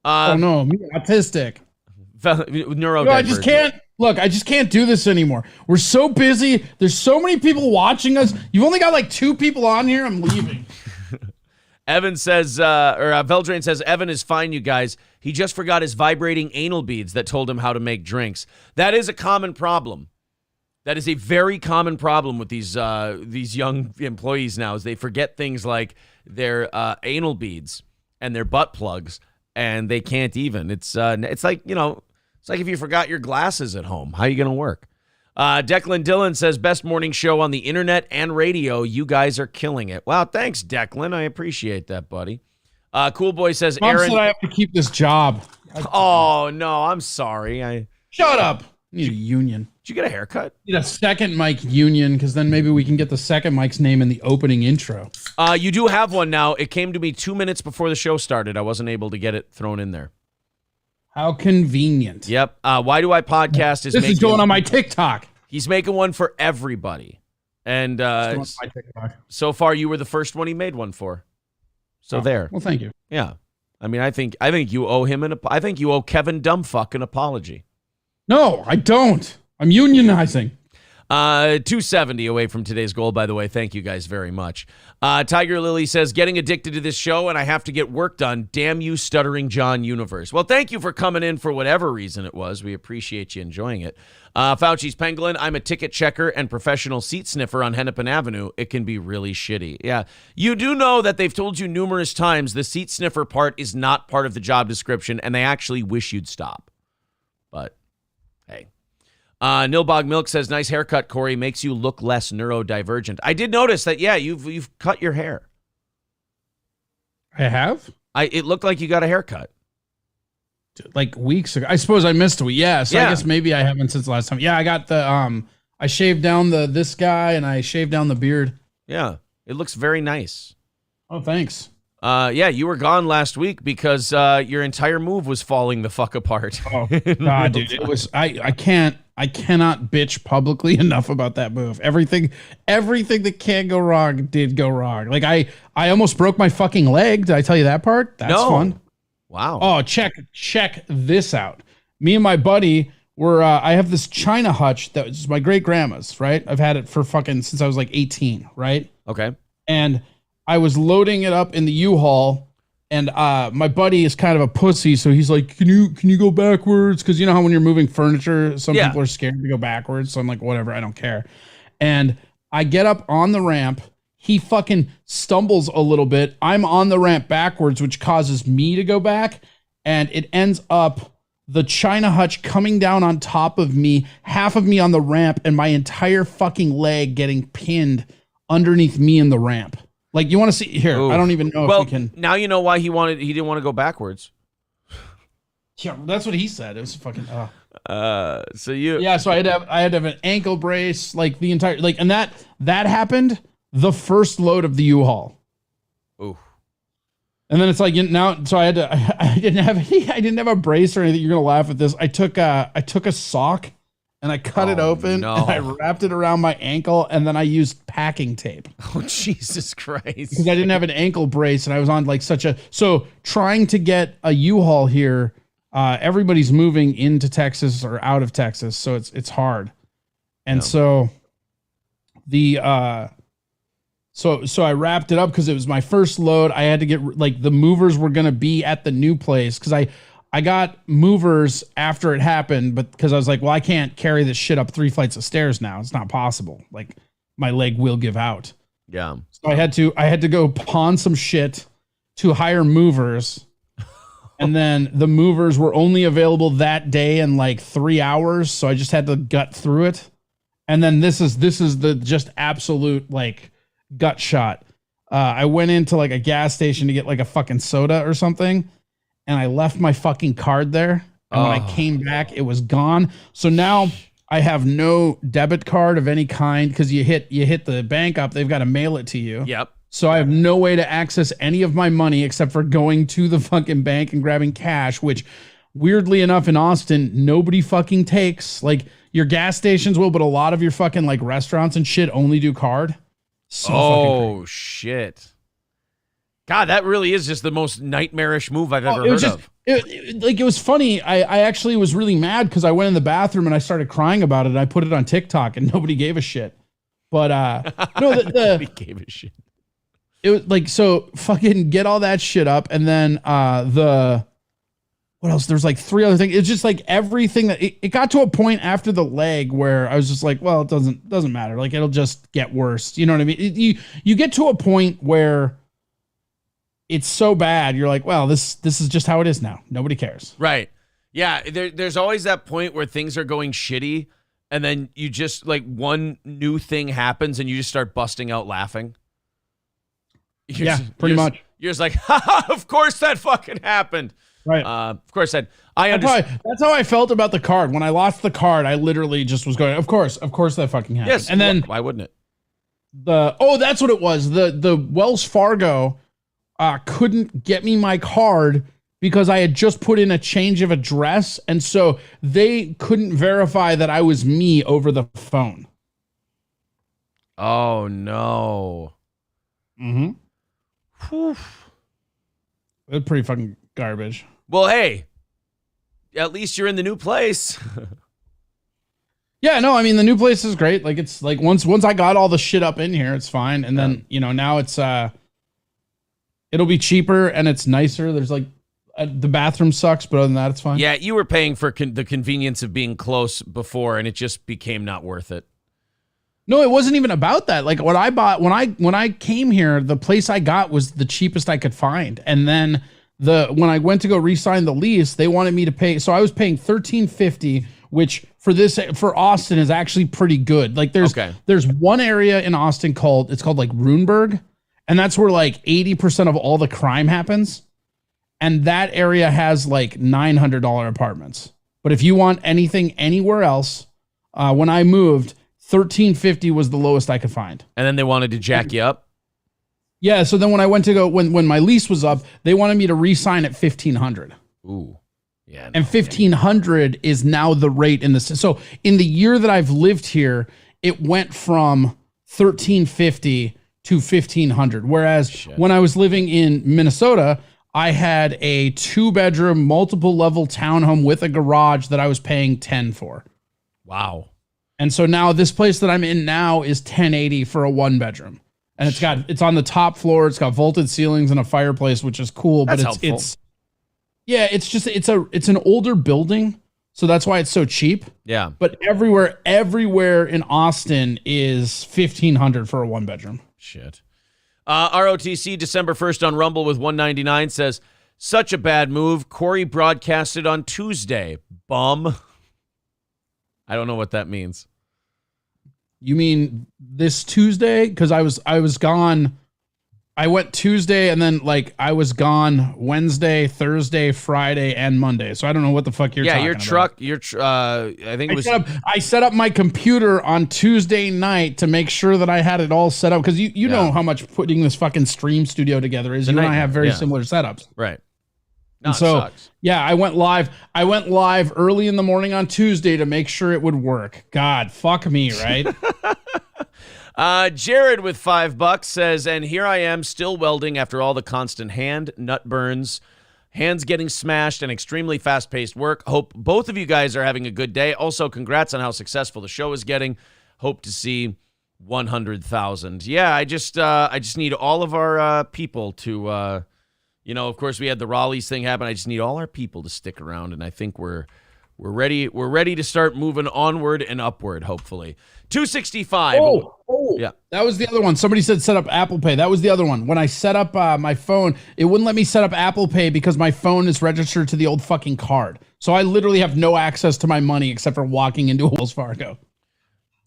Oh, no, me autistic. Neurodivergent. I just can't. Look, I just can't do this anymore. We're so busy. There's so many people watching us. You've only got like 2 people on here. I'm leaving. Evan says, Veldrain says, Evan is fine, you guys. He just forgot his vibrating anal beads that told him how to make drinks. That is a common problem. That is a very common problem with these young employees now, is they forget things like their anal beads and their butt plugs, and they can't even. It's like, it's like if you forgot your glasses at home. How are you going to work? Declan Dillon says, best morning show on the internet and radio. You guys are killing it. Wow, thanks, Declan. I appreciate that, buddy. Cool Boy says, Mom Aaron. said I have to keep this job. Oh, no, I'm sorry. Shut up. Need a union. Did you get a haircut? Need a second mic union, because then maybe we can get the second mic's name in the opening intro. You do have one now. It came to me 2 minutes before the show started. I wasn't able to get it thrown in there. How convenient. Yep. Why Do I Podcast This is going on my TikTok. He's making one for everybody. And so far, you were the first one he made one for. So there. Well, thank you. Yeah. I mean, I think you owe him I think you owe Kevin Dumbfuck an apology. No, I don't. I'm unionizing. 270 away from today's goal, by the way. Thank you guys very much. Tiger Lily says, getting addicted to this show and I have to get work done. Damn you, Stuttering John Universe. Well, thank you for coming in for whatever reason it was. We appreciate you enjoying it. Fauci's Pangolin, I'm a ticket checker and professional seat sniffer on Hennepin Avenue. It can be really shitty. Yeah. You do know that they've told you numerous times the seat sniffer part is not part of the job description, and they actually wish you'd stop. But, hey. Nilbog Milk says, nice haircut, Corey. Makes you look less neurodivergent. I did notice that, yeah, you've cut your hair. I have? It looked like you got a haircut. Like weeks ago. I suppose I missed a week. Yeah, so Yeah. I guess maybe I haven't since last time. Yeah, I got the I shaved down this guy and I shaved down the beard. Yeah, it looks very nice. Oh, thanks. Yeah, you were gone last week because your entire move was falling the fuck apart. Oh God, dude, it was. I cannot bitch publicly enough about that move. Everything that can go wrong did go wrong. Like I almost broke my fucking leg. Did I tell you that part? That's fun. Wow. Oh, check this out. Me and my buddy were. I have this China hutch that was my great grandma's. Right. I've had it for fucking since I was like 18. Right. Okay. And I was loading it up in the U-Haul, and my buddy is kind of a pussy, so he's like, "Can you go backwards?" Because you know how when you're moving furniture, some people are scared to go backwards. So I'm like, whatever, I don't care. And I get up on the ramp. He fucking stumbles a little bit. I'm on the ramp backwards, which causes me to go back, and it ends up the China hutch coming down on top of me, half of me on the ramp, and my entire fucking leg getting pinned underneath me in the ramp. Like, you want to see here? Oof. I don't even know if we can. Now you know why he didn't want to go backwards. Yeah, that's what he said. It was fucking. So you. Yeah, so I had to have an ankle brace, like the entire and that happened the first load of the U-Haul. Ooh. And then it's like now, so I didn't have a brace or anything. You're gonna laugh at this. I took a sock. And I cut it open, and I wrapped it around my ankle, and then I used packing tape. Oh, Jesus Christ. Because I didn't have an ankle brace, and I was on like so trying to get a U-Haul here, everybody's moving into Texas or out of Texas, so it's hard. And so I wrapped it up because it was my first load. I had to get, like, the movers were going to be at the new place, because I got movers after it happened, but because I was like, well, I can't carry this shit up 3 flights of stairs now. It's not possible. Like, my leg will give out. Yeah. So I had to go pawn some shit to hire movers. And then the movers were only available that day in like 3 hours. So I just had to gut through it. And then this is the just absolute like gut shot. I went into like a gas station to get like a fucking soda or something. And I left my fucking card there. And when I came back, it was gone. So now I have no debit card of any kind, because you hit the bank up, they've got to mail it to you. Yep. So I have no way to access any of my money except for going to the fucking bank and grabbing cash, which weirdly enough in Austin, nobody fucking takes. Like, your gas stations will, but a lot of your fucking like restaurants and shit only do card. So oh, shit. God, that really is just the most nightmarish move I've ever heard of. It was funny. I actually was really mad because I went in the bathroom and I started crying about it. And I put it on TikTok and nobody gave a shit. But no, nobody gave a shit. It was like, so fucking get all that shit up, and then what else? There's like 3 other things. It's just like everything that it got to a point after the leg where I was just like, well, it doesn't matter. Like it'll just get worse. You know what I mean? You get to a point where it's so bad, you're like, well, this is just how it is now. Nobody cares. Right. Yeah. There's always that point where things are going shitty, and then you just like one new thing happens and you just start busting out laughing. Pretty much. You're just like, ha, of course that fucking happened. Right. Of course I understand. That's how I felt about the card. When I lost the card, I literally just was going, of course that fucking happened. Yes. And then why wouldn't it? That's what it was. The Wells Fargo couldn't get me my card because I had just put in a change of address, and so they couldn't verify that I was me over the phone. Oh no. Mm-hmm. Whew. It was pretty fucking garbage. Well, hey, at least you're in the new place. Yeah, no, I mean the new place is great. Like it's like once I got all the shit up in here, it's fine. And then, now it's it'll be cheaper and it's nicer. There's like the bathroom sucks, but other than that, it's fine. Yeah, you were paying for the convenience of being close before, and it just became not worth it. No, it wasn't even about that. Like what I bought when I came here, the place I got was the cheapest I could find. And then when I went to go re-sign the lease, they wanted me to pay. So I was paying $13.50, which for Austin is actually pretty good. Like there's one area in Austin called like Runeberg, and that's where like 80% of all the crime happens. And that area has like $900 apartments. But if you want anything anywhere else, when I moved, $13.50 was the lowest I could find. And then they wanted to jack you up? Yeah, so then when I went to go, when my lease was up, they wanted me to re-sign at $1,500. Ooh. Yeah. No, and $1,500 is now the rate in the... So in the year that I've lived here, it went from $13.50 to $1,500. Whereas when I was living in Minnesota, I had a 2-bedroom, multiple level townhome with a garage that I was paying $10 for. Wow. And so now this place that I'm in now is $1,080 for a 1-bedroom. And it's on the top floor. It's got vaulted ceilings and a fireplace, which is cool. That's but it's an older building. So that's why it's so cheap. Yeah. But everywhere in Austin is $1,500 for a 1-bedroom. Shit. ROTC December 1st on Rumble with 199 says, such a bad move. Corey broadcasted on Tuesday. Bum. I don't know what that means. You mean this Tuesday? Because I was gone. I went Tuesday and then like I was gone Wednesday, Thursday, Friday, and Monday. So I don't know what the fuck you're talking about. I think it was. I set up my computer on Tuesday night to make sure that I had it all set up because you know how much putting this fucking stream studio together is. You and I have very similar setups. Right. No, and so I went live. I went live early in the morning on Tuesday to make sure it would work. God, fuck me, right? Jared with $5 says, and here I am still welding after all the constant nut burns, hands getting smashed, and extremely fast-paced work. Hope both of you guys are having a good day. Also, congrats on how successful the show is getting. Hope to see 100,000. Yeah, I just need all of our people to, of course we had the Raleigh's thing happen. I just need all our people to stick around, and I think we're ready. We're ready to start moving onward and upward, hopefully. 265. Yeah. That was the other one. Somebody said set up Apple Pay. That was the other one. When I set up my phone, it wouldn't let me set up Apple Pay because my phone is registered to the old fucking card. So I literally have no access to my money except for walking into a Wells Fargo.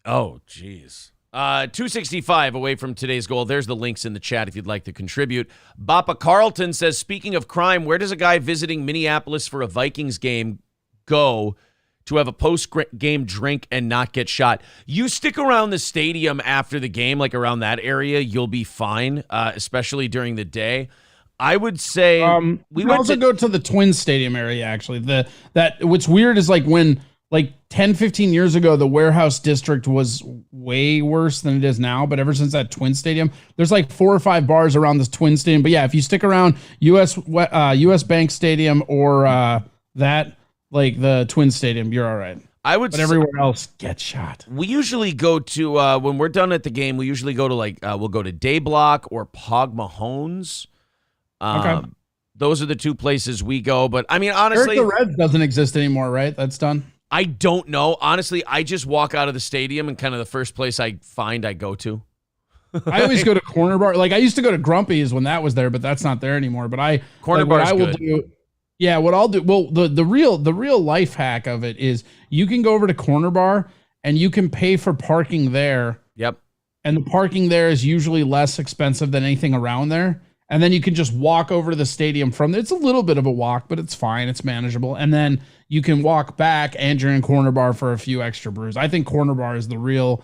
Oh, jeez. 265 away from today's goal. There's the links in the chat if you'd like to contribute. Bappa Carlton says, speaking of crime, where does a guy visiting Minneapolis for a Vikings game go to have a post-game drink and not get shot? You stick around the stadium after the game, like around that area, you'll be fine, especially during the day. I would say we also go to the Twins Stadium area, actually. What's weird is like when like 10, 15 years ago, the warehouse district was way worse than it is now. But ever since that Twin Stadium, there's like 4 or 5 bars around this Twin Stadium. But yeah, if you stick around US Bank Stadium or that, like the Twin Stadium, you're all right. But everywhere else, get shot. We usually go to, when we're done at the game, we usually go to we'll go to Day Block or Pog Mahone's. Okay. Those are the 2 places we go. But I mean, honestly, Eric the Reds doesn't exist anymore, right? That's done. I don't know. Honestly, I just walk out of the stadium and kind of the first place I find I go to. I always go to Corner Bar. Like I used to go to Grumpy's when that was there, but that's not there anymore. But Corner Bar is good. Yeah, what I'll do, well, the real life hack of it is you can go over to Corner Bar and you can pay for parking there. Yep. And the parking there is usually less expensive than anything around there. And then you can just walk over to the stadium from there. It's a little bit of a walk, but it's fine. It's manageable. And then you can walk back and you're in Corner Bar for a few extra brews. I think Corner Bar is the real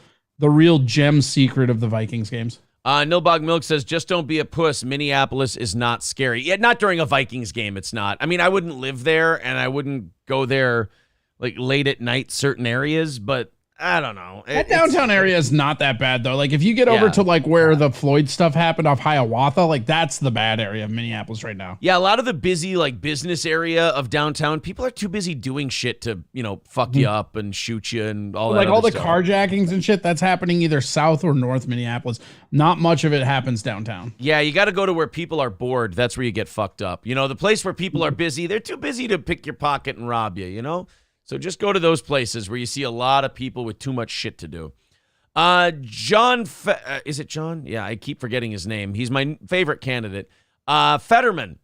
gem secret of the Vikings games. Nilbog Milk says, just don't be a puss. Minneapolis is not scary. Yeah, not during a Vikings game, it's not. I mean, I wouldn't live there and I wouldn't go there like late at night, certain areas, but I don't know. That downtown area is not that bad, though. Like, if you get over to, like, where the Floyd stuff happened off Hiawatha, like, that's the bad area of Minneapolis right now. Yeah, a lot of the busy, like, business area of downtown, people are too busy doing shit to, fuck you up and shoot you and all that. Like, all the stuff. Carjackings and shit, that's happening either south or north Minneapolis. Not much of it happens downtown. Yeah, you got to go to where people are bored. That's where you get fucked up. The place where people are busy, they're too busy to pick your pocket and rob you, So just go to those places where you see a lot of people with too much shit to do. John, is it John? Yeah, I keep forgetting his name. He's my favorite candidate. Fetterman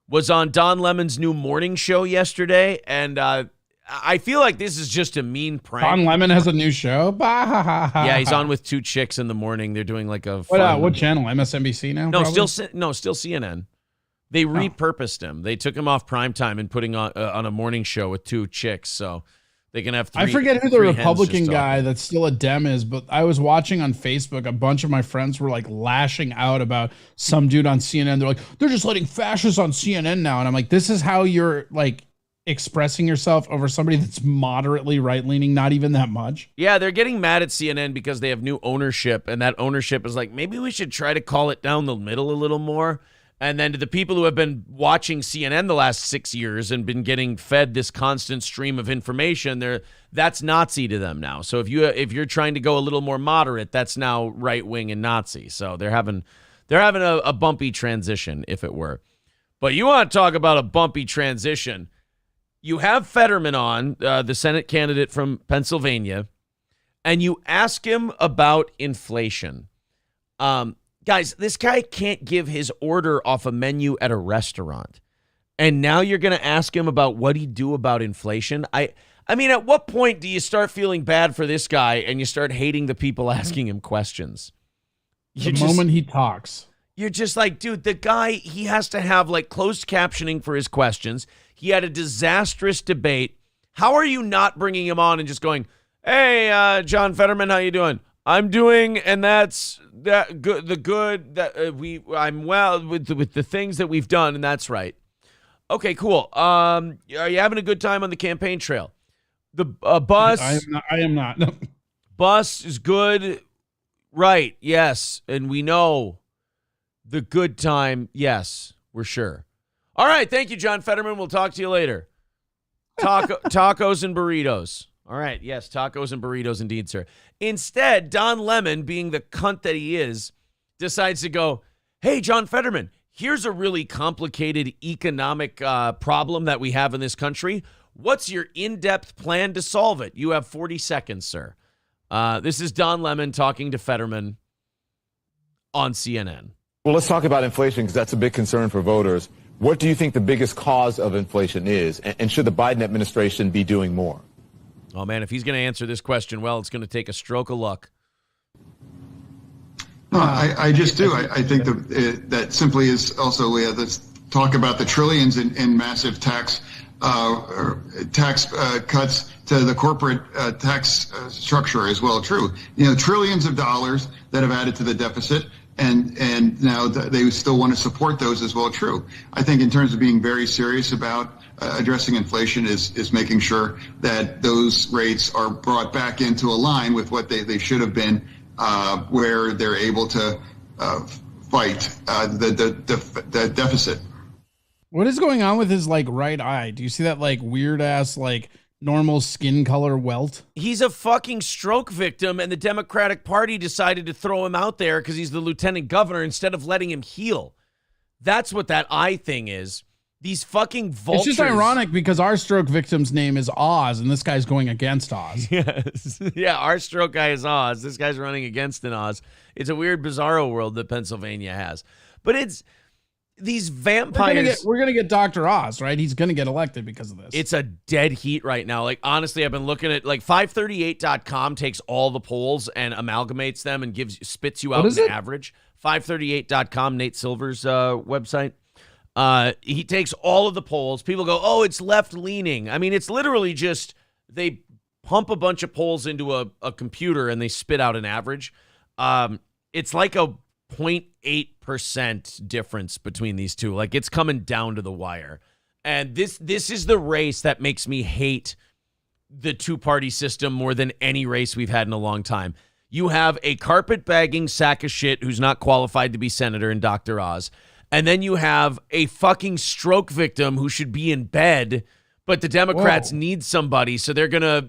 was on Don Lemon's new morning show yesterday, and I feel like this is just a mean prank. Don Lemon has a new show? Yeah, he's on with 2 chicks in the morning. They're doing like a fun... What channel? MSNBC now? No, still CNN. They repurposed him. They took him off primetime and putting on a morning show with 2 chicks, so they can have 3. I forget who the Republican guy that's still a Dem is, but I was watching on Facebook. A bunch of my friends were like lashing out about some dude on CNN. They're like, they're just letting fascists on CNN now, and I'm like, this is how you're like expressing yourself over somebody that's moderately right leaning, not even that much. Yeah, they're getting mad at CNN because they have new ownership, and that ownership is like, maybe we should try to call it down the middle a little more. And then to the people who have been watching CNN the last 6 years and been getting fed this constant stream of information, that's Nazi to them now. So if you're trying to go a little more moderate, that's now right wing and Nazi. So they're having a bumpy transition, if it were. But you want to talk about a bumpy transition? You have Fetterman on, the Senate candidate from Pennsylvania, and you ask him about inflation. Guys, this guy can't give his order off a menu at a restaurant. And now you're going to ask him about what he'd do about inflation? I mean, at what point do you start feeling bad for this guy and you start hating the people asking him questions? The moment he talks. You're just like, dude, the guy, he has to have like closed captioning for his questions. He had a disastrous debate. How are you not bringing him on and just going, hey, John Fetterman, how you doing? I'm doing, and that's that good. The good that I'm well with the things that we've done, and that's right. Okay, cool. Are you having a good time on the campaign trail? The bus. I am not. No. Bus is good, right? Yes, and we know the good time. Yes, we're sure. All right, thank you, John Fetterman. We'll talk to you later. Tacos and burritos. All right, yes, tacos and burritos indeed, sir. Instead, Don Lemon, being the cunt that he is, decides to go, hey, John Fetterman, here's a really complicated economic problem that we have in this country. What's your in-depth plan to solve it? You have 40 seconds, sir. This is Don Lemon talking to Fetterman on CNN. Well, let's talk about inflation because that's a big concern for voters. What do you think the biggest cause of inflation is? And should the Biden administration be doing more? Oh, man, if he's going to answer this question well, it's going to take a stroke of luck. No, I just do. I think that simply is also, let's talk about the trillions in massive tax cuts to the corporate tax structure as well. True. Trillions of dollars that have added to the deficit. and now they still want to support those as well. True. I think in terms of being very serious about addressing inflation is making sure that those rates are brought back into a line with what they should have been, where they're able to fight the deficit. What is going on with his like right eye? Do you see that like weird ass like normal skin color welt? He's a fucking stroke victim, and the Democratic Party decided to throw him out there because he's the lieutenant governor instead of letting him heal. That's what that eye thing is. These fucking vultures. It's just ironic because our stroke victim's name is Oz, and this guy's going against Oz. Yes. Yeah, our stroke guy is Oz. This guy's running against an Oz. It's a weird, bizarro world that Pennsylvania has. But it's these vampires. We're gonna get Dr. Oz, right? He's gonna get elected because of this. It's a dead heat right now. Like, honestly, I've been looking at, like, 538.com takes all the polls and amalgamates them and spits you out an average. 538.com, Nate Silver's website. He takes all of the polls. People go, oh, it's left-leaning. I mean, it's literally just they pump a bunch of polls into a computer and they spit out an average. It's like a 0.8% difference between these two. Like, it's coming down to the wire. And this is the race that makes me hate the two-party system more than any race we've had in a long time. You have a carpet-bagging sack of shit who's not qualified to be senator in Dr. Oz. And then you have a fucking stroke victim who should be in bed, but the Democrats need somebody, so they're gonna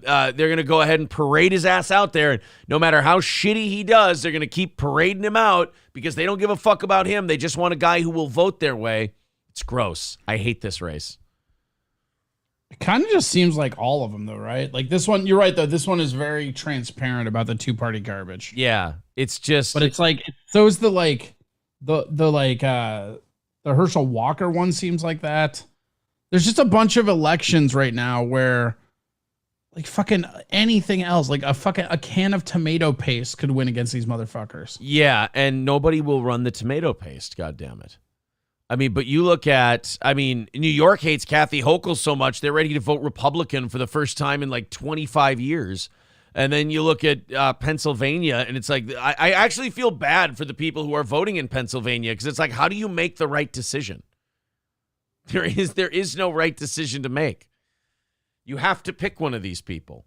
go ahead and parade his ass out there. And no matter how shitty he does, they're gonna keep parading him out because they don't give a fuck about him. They just want a guy who will vote their way. It's gross. I hate this race. It kind of just seems like all of them, though, right? Like this one, you're right, though. This one is very transparent about the two-party garbage. Yeah, it's just. But it's like, so is the Herschel Walker one seems like that. There's just a bunch of elections right now where like fucking anything else, like a can of tomato paste could win against these motherfuckers. Yeah, and nobody will run the tomato paste, God damn it. I mean, but you look at, New York hates Kathy Hochul so much, they're ready to vote Republican for the first time in like 25 years. And then you look at Pennsylvania, and it's like, I actually feel bad for the people who are voting in Pennsylvania, because it's like, how do you make the right decision? There is no right decision to make. You have to pick one of these people.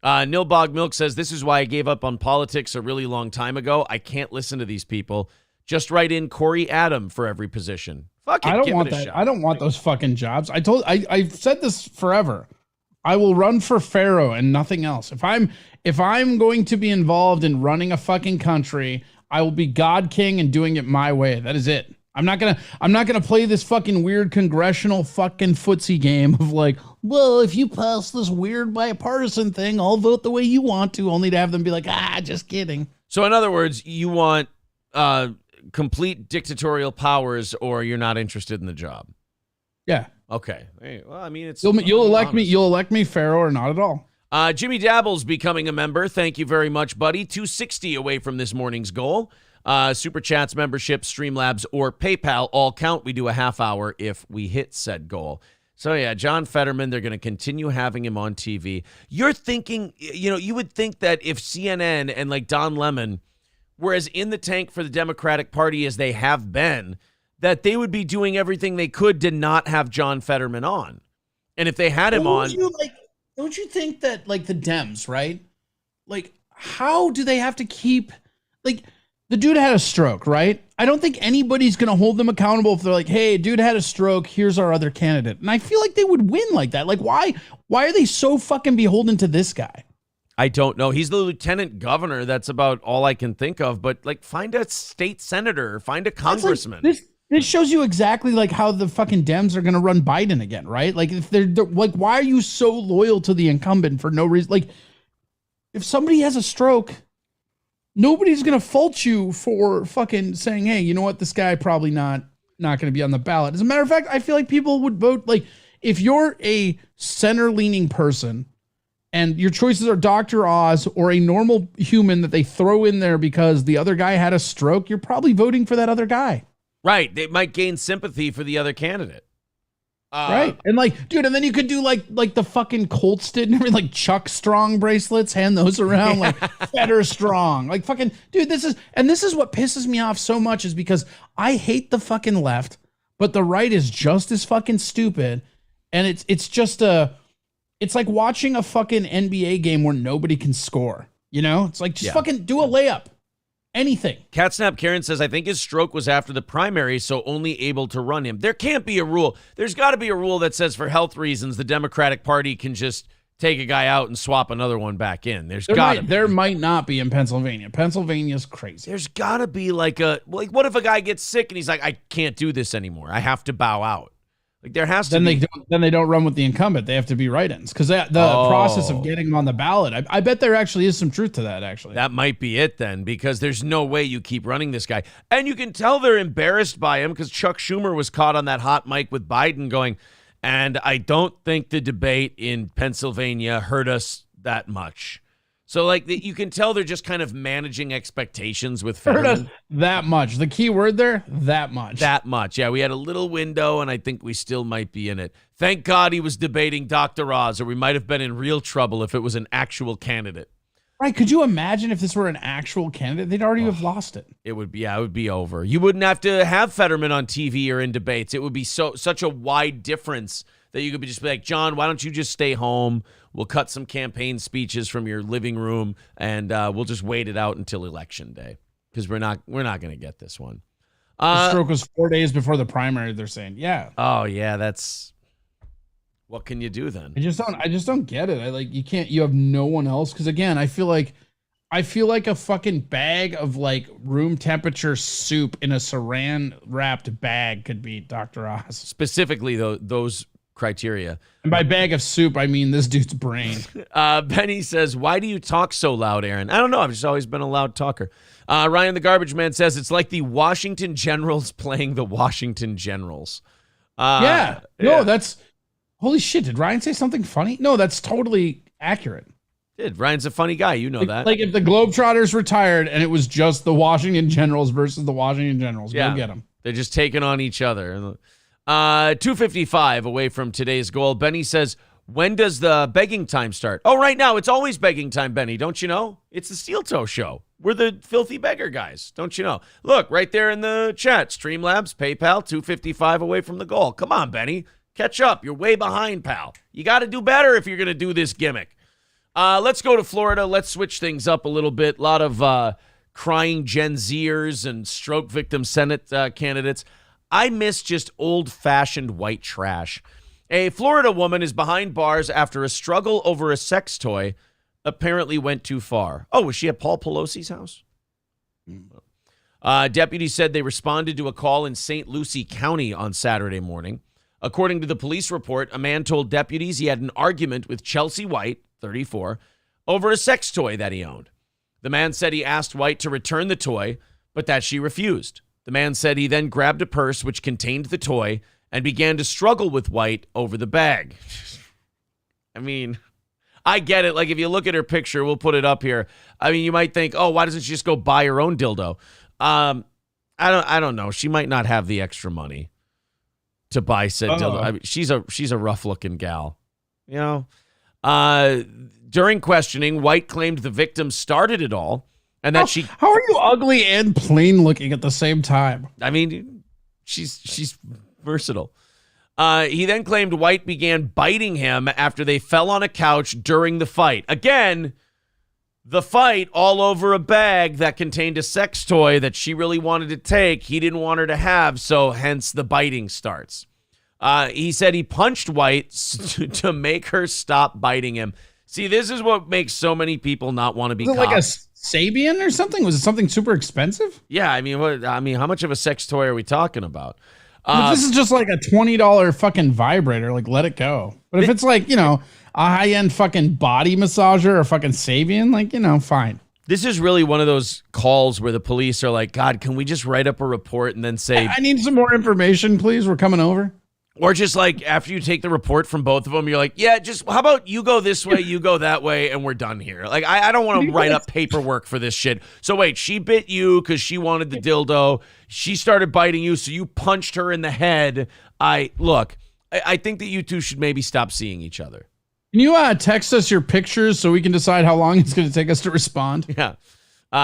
Nilbog Milk says, this is why I gave up on politics a really long time ago. I can't listen to these people. Just write in Corey Adam for every position. Fuck it, I don't give want it a that. shot. I don't want those fucking jobs. I've said this forever. I will run for Pharaoh and nothing else. If I'm going to be involved in running a fucking country, I will be God King and doing it my way. That is it. I'm not gonna play this fucking weird congressional fucking footsie game of like, well, if you pass this weird bipartisan thing, I'll vote the way you want to, only to have them be like, just kidding. So in other words, you want complete dictatorial powers, or you're not interested in the job. Yeah. Okay. Hey, well, I mean, it's you'll elect me. You'll elect me Pharaoh or not at all. Jimmy Dabble's becoming a member. Thank you very much, buddy. 260 away from this morning's goal. Super Chats, membership, Streamlabs, or PayPal all count. We do a half hour if we hit said goal. So yeah, John Fetterman, they're going to continue having him on TV. You're thinking, you would think that if CNN and like Don Lemon were as in the tank for the Democratic Party as they have been, that they would be doing everything they could to not have John Fetterman on. And if they had him on... Don't you think that, like, the Dems, right? Like, how do they have to keep... Like, the dude had a stroke, right? I don't think anybody's going to hold them accountable if they're like, hey, dude had a stroke, here's our other candidate. And I feel like they would win like that. Like, why are they so fucking beholden to this guy? I don't know. He's the lieutenant governor. That's about all I can think of. But, like, find a state senator, find a congressman. This shows you exactly like how the fucking Dems are going to run Biden again, right? Like if they're like, why are you so loyal to the incumbent for no reason? Like if somebody has a stroke, nobody's going to fault you for fucking saying, hey, you know what? This guy probably not going to be on the ballot. As a matter of fact, I feel like people would vote. Like if you're a center leaning person and your choices are Dr. Oz or a normal human that they throw in there because the other guy had a stroke, you're probably voting for that other guy. Right. They might gain sympathy for the other candidate. Right. And like, dude, and then you could do like the fucking Colts did and everything, like Chuck Strong bracelets, hand those around, like Federer Strong. Like fucking, dude, this is what pisses me off so much is because I hate the fucking left, but the right is just as fucking stupid. And it's like watching a fucking NBA game where nobody can score. You know? It's like just fucking do a layup. Anything. Catsnap Karen says, I think his stroke was after the primary, so only able to run him. There can't be a rule. There's got to be a rule that says for health reasons, the Democratic Party can just take a guy out and swap another one back in. There might not be in Pennsylvania. Pennsylvania's crazy. There's got to be like what if a guy gets sick and he's like, I can't do this anymore. I have to bow out. Like there has to be. Then they don't run with the incumbent. They have to be write-ins because the process of getting them on the ballot. I bet there actually is some truth to that. Actually, that might be it then, because there's no way you keep running this guy, and you can tell they're embarrassed by him because Chuck Schumer was caught on that hot mic with Biden going, and I don't think the debate in Pennsylvania hurt us that much. So, like, you can tell they're just kind of managing expectations with Fetterman. That much. The key word there, that much. That much. Yeah, we had a little window, and I think we still might be in it. Thank God he was debating Dr. Oz, or we might have been in real trouble if it was an actual candidate. Right. Could you imagine if this were an actual candidate? They'd already have lost it. It would be over. You wouldn't have to have Fetterman on TV or in debates. It would be such a wide difference that you could just be like, John, why don't you just stay home? We'll cut some campaign speeches from your living room, and we'll just wait it out until Election Day, because we're not going to get this one. The stroke was 4 days before the primary. They're saying, yeah. Oh yeah, that's. What can you do then? I just don't get it. You have no one else, because again, I feel like a fucking bag of like room temperature soup in a saran wrapped bag could be Dr. Oz. Specifically, those criteria. And by bag of soup, I mean this dude's brain. Benny says, why do you talk so loud, Aaron? I don't know. I've just always been a loud talker. Ryan the Garbage Man says, it's like the Washington Generals playing the Washington Generals. Yeah. No, that's... Holy shit, did Ryan say something funny? No, that's totally accurate. Ryan's a funny guy. You know that. Like if the Globetrotters retired and it was just the Washington Generals versus the Washington Generals. Go get them. They're just taking on each other. 2:55 away from today's goal. Benny says, when does the begging time start? Oh, right now. It's always begging time, Benny. Don't you know? It's the Steel Toe Show. We're the filthy beggar guys. Don't you know? Look, right there in the chat. Streamlabs, PayPal, 2:55 away from the goal. Come on, Benny. Catch up. You're way behind, pal. You got to do better if you're going to do this gimmick. Let's go to Florida. Let's switch things up a little bit. A lot of crying Gen Zers and stroke victim Senate candidates. I miss just old-fashioned white trash. A Florida woman is behind bars after a struggle over a sex toy apparently went too far. Oh, was she at Paul Pelosi's house? Deputies said they responded to a call in St. Lucie County on Saturday morning. According to the police report, a man told deputies he had an argument with Chelsea White, 34, over a sex toy that he owned. The man said he asked White to return the toy, but that she refused. The man said he then grabbed a purse which contained the toy and began to struggle with White over the bag. I mean, I get it. Like, if you look at her picture, we'll put it up here. I mean, you might think, oh, why doesn't she just go buy her own dildo? I don't know. She might not have the extra money to buy said dildo. I mean, she's a rough looking gal, you know. During questioning, White claimed the victim started it all, and that how are you ugly and plain looking at the same time? I mean, she's versatile. He then claimed White began biting him after they fell on a couch during the fight. Again, the fight all over a bag that contained a sex toy that she really wanted to take. He didn't want her to have, so hence the biting starts. He said he punched White to make her stop biting him. See, this is what makes so many people not want to be cops. Like a Sabian or something? Was it something super expensive? Yeah, I mean, how much of a sex toy are we talking about? But this is just like a $20 fucking vibrator. Like, let it go. But if it's like, you know, a high-end fucking body massager or fucking Sabian, like, you know, fine. This is really one of those calls where the police are like, God, can we just write up a report and then say, I need some more information, please. We're coming over. Or just like after you take the report from both of them, you're like, yeah, just how about you go this way, you go that way, and we're done here. Like, I don't want to write up paperwork for this shit. So wait, she bit you because she wanted the dildo. She started biting you, so you punched her in the head. I think that you two should maybe stop seeing each other. Can you text us your pictures so we can decide how long it's going to take us to respond? Yeah.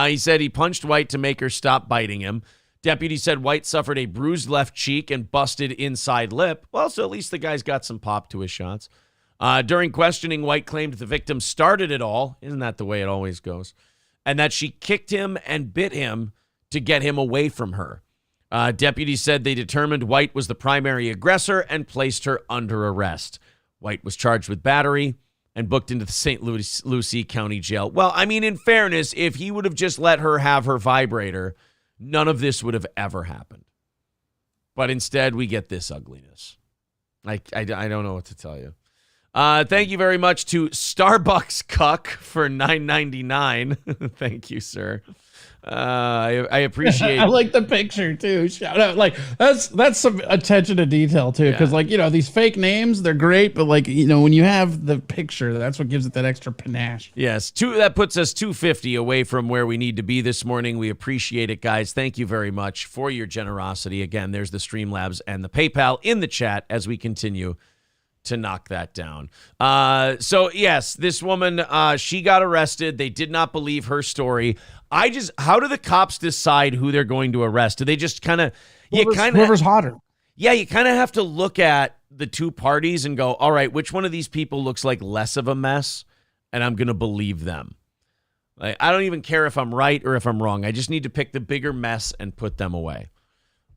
He said he punched White to make her stop biting him. Deputy said White suffered a bruised left cheek and busted inside lip. Well, so at least the guy's got some pop to his shots. During questioning, White claimed the victim started it all. Isn't that the way it always goes? And that she kicked him and bit him to get him away from her. Deputies said they determined White was the primary aggressor and placed her under arrest. White was charged with battery and booked into the St. Lucie County Jail. Well, I mean, in fairness, if he would have just let her have her vibrator, none of this would have ever happened. But instead, we get this ugliness. I don't know what to tell you. Thank you very much to Starbucks Cuck for $9.99. Thank you, sir. I appreciate. I like the picture too. Shout out, like that's some attention to detail too, because like these fake names, they're great, but like when you have the picture, that's what gives it that extra panache. Yes, that puts us $2.50 away from where we need to be this morning. We appreciate it, guys. Thank you very much for your generosity. Again, there's the Streamlabs and the PayPal in the chat as we continue to knock that down. So yes, this woman, she got arrested. They did not believe her story. How do the cops decide who they're going to arrest? Do they just kind of, whoever's hotter? Yeah, you kind of have to look at the two parties and go, all right, which one of these people looks like less of a mess? And I'm going to believe them. Like, I don't even care if I'm right or if I'm wrong. I just need to pick the bigger mess and put them away.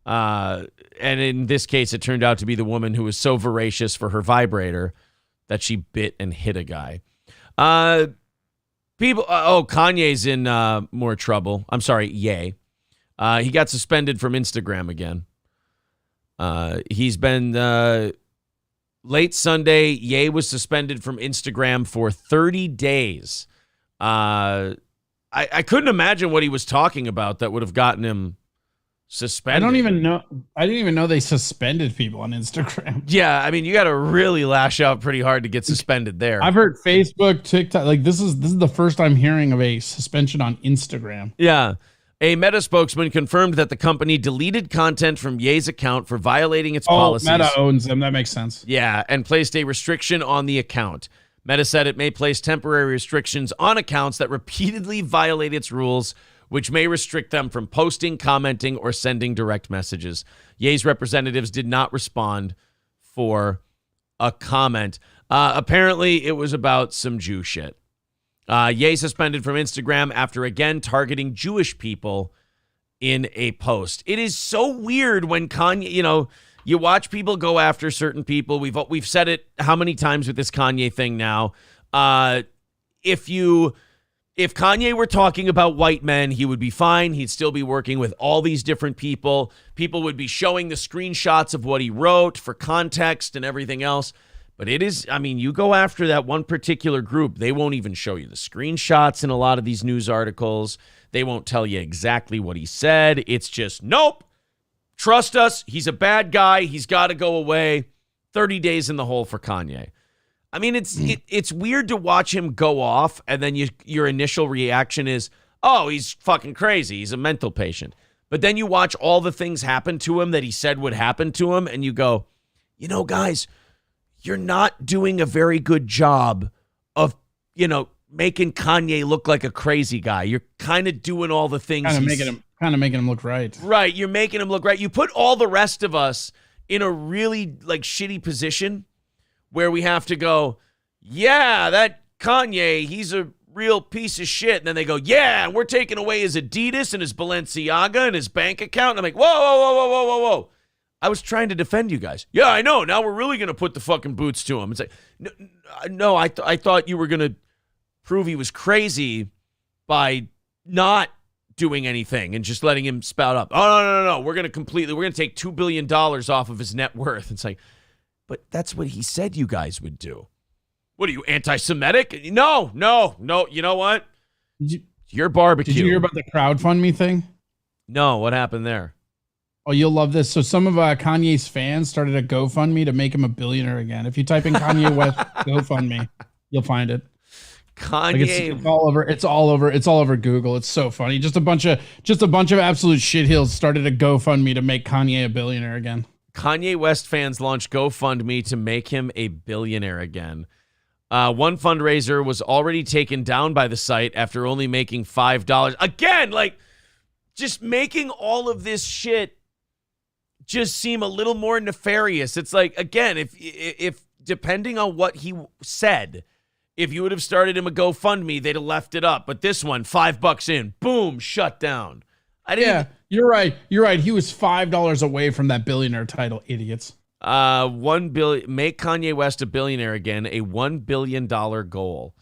And in this case, it turned out to be the woman who was so voracious for her vibrator that she bit and hit a guy. Kanye's in more trouble. I'm sorry, Ye. He got suspended from Instagram again. He's been late Sunday. Ye was suspended from Instagram for 30 days. I couldn't imagine what he was talking about that would have gotten him suspended. I didn't even know they suspended people on Instagram. Yeah, I mean, you got to really lash out pretty hard to get suspended there. I've heard Facebook, TikTok, like this is the first I'm hearing of a suspension on Instagram. Yeah. A Meta spokesman confirmed that the company deleted content from Ye's account for violating its policies. Meta owns them. That makes sense. Yeah, and placed a restriction on the account. Meta said it may place temporary restrictions on accounts that repeatedly violate its rules, which may restrict them from posting, commenting, or sending direct messages. Ye's representatives did not respond for a comment. Apparently, it was about some Jew shit. Ye suspended from Instagram after again targeting Jewish people in a post. It is so weird when Kanye, you watch people go after certain people. We've said it how many times with this Kanye thing now. If Kanye were talking about white men, he would be fine. He'd still be working with all these different people. People would be showing the screenshots of what he wrote for context and everything else. But you go after that one particular group, they won't even show you the screenshots in a lot of these news articles. They won't tell you exactly what he said. It's just, nope, trust us. He's a bad guy. He's got to go away. 30 days in the hole for Kanye. I mean, it's weird to watch him go off, and then your initial reaction is, oh, he's fucking crazy. He's a mental patient. But then you watch all the things happen to him that he said would happen to him, and you go, guys, you're not doing a very good job of, making Kanye look like a crazy guy. You're kind of doing all the things. Kind of making him look right. Right. You're making him look right. You put all the rest of us in a really shitty position where we have to go, yeah, that Kanye, he's a real piece of shit. And then they go, yeah, we're taking away his Adidas and his Balenciaga and his bank account. And I'm like, whoa. I was trying to defend you guys. Yeah, I know. Now we're really going to put the fucking boots to him. It's like, no, I thought you were going to prove he was crazy by not doing anything and just letting him spout up. Oh, no. We're going to take $2 billion off of his net worth. It's like, but that's what he said you guys would do. What are you, anti-Semitic? No. You know what? Your barbecue. Did you hear about the crowdfunding thing? No. What happened there? Oh, you'll love this. So some of Kanye's fans started a GoFundMe to make him a billionaire again. If you type in Kanye West GoFundMe, you'll find it. Kanye, it's all over Google. It's so funny. Just a bunch of absolute shitheels started a GoFundMe to make Kanye a billionaire again. Kanye West fans launch GoFundMe to make him a billionaire again. One fundraiser was already taken down by the site after only making $5. Again, like, just making all of this shit just seem a little more nefarious. It's like, again, if depending on what he said, if you would have started him a GoFundMe, they'd have left it up. But this one, $5 in, boom, shut down. Yeah, you're right. You're right. He was $5 away from that billionaire title, idiots. $1 billion, make Kanye West a billionaire again, a $1 billion goal.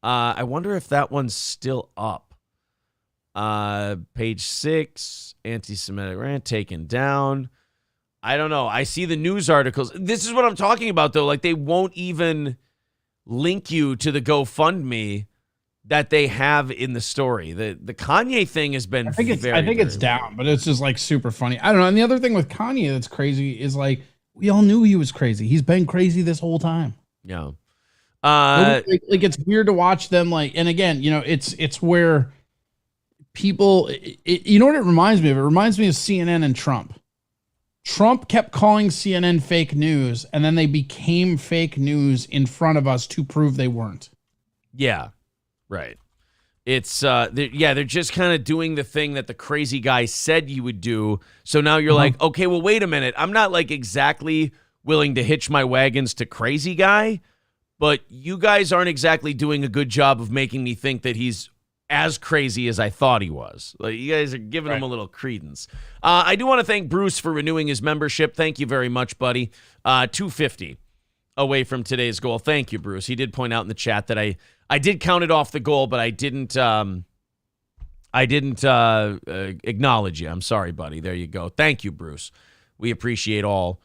I wonder if that one's still up. Page 6, anti-Semitic rant taken down. I don't know. I see the news articles. This is what I'm talking about, though. Like, they won't even link you to the GoFundMe that they have in the story. The Kanye thing has been I think it's down, but it's just like super funny. I don't know. And the other thing with Kanye that's crazy is like, we all knew he was crazy. He's been crazy this whole time. Yeah. Like it's weird to watch them, like, and again, you know, it's where people, you know what it reminds me of? It reminds me of CNN and Trump. Trump kept calling CNN fake news, and then they became fake news in front of us to prove they weren't. Yeah, right. It's they're just kind of doing the thing that the crazy guy said you would do. So now you're like, okay, well, wait a minute. I'm not like exactly willing to hitch my wagons to crazy guy, but you guys aren't exactly doing a good job of making me think that he's as crazy as I thought he was. Like, you guys are giving him a little credence. I do want to thank Bruce for renewing his membership. Thank you very much, buddy. $250 away from today's goal. Thank you, Bruce. He did point out in the chat that I did count it off the goal, but I didn't acknowledge you. I'm sorry, buddy. There you go. Thank you, Bruce. We appreciate all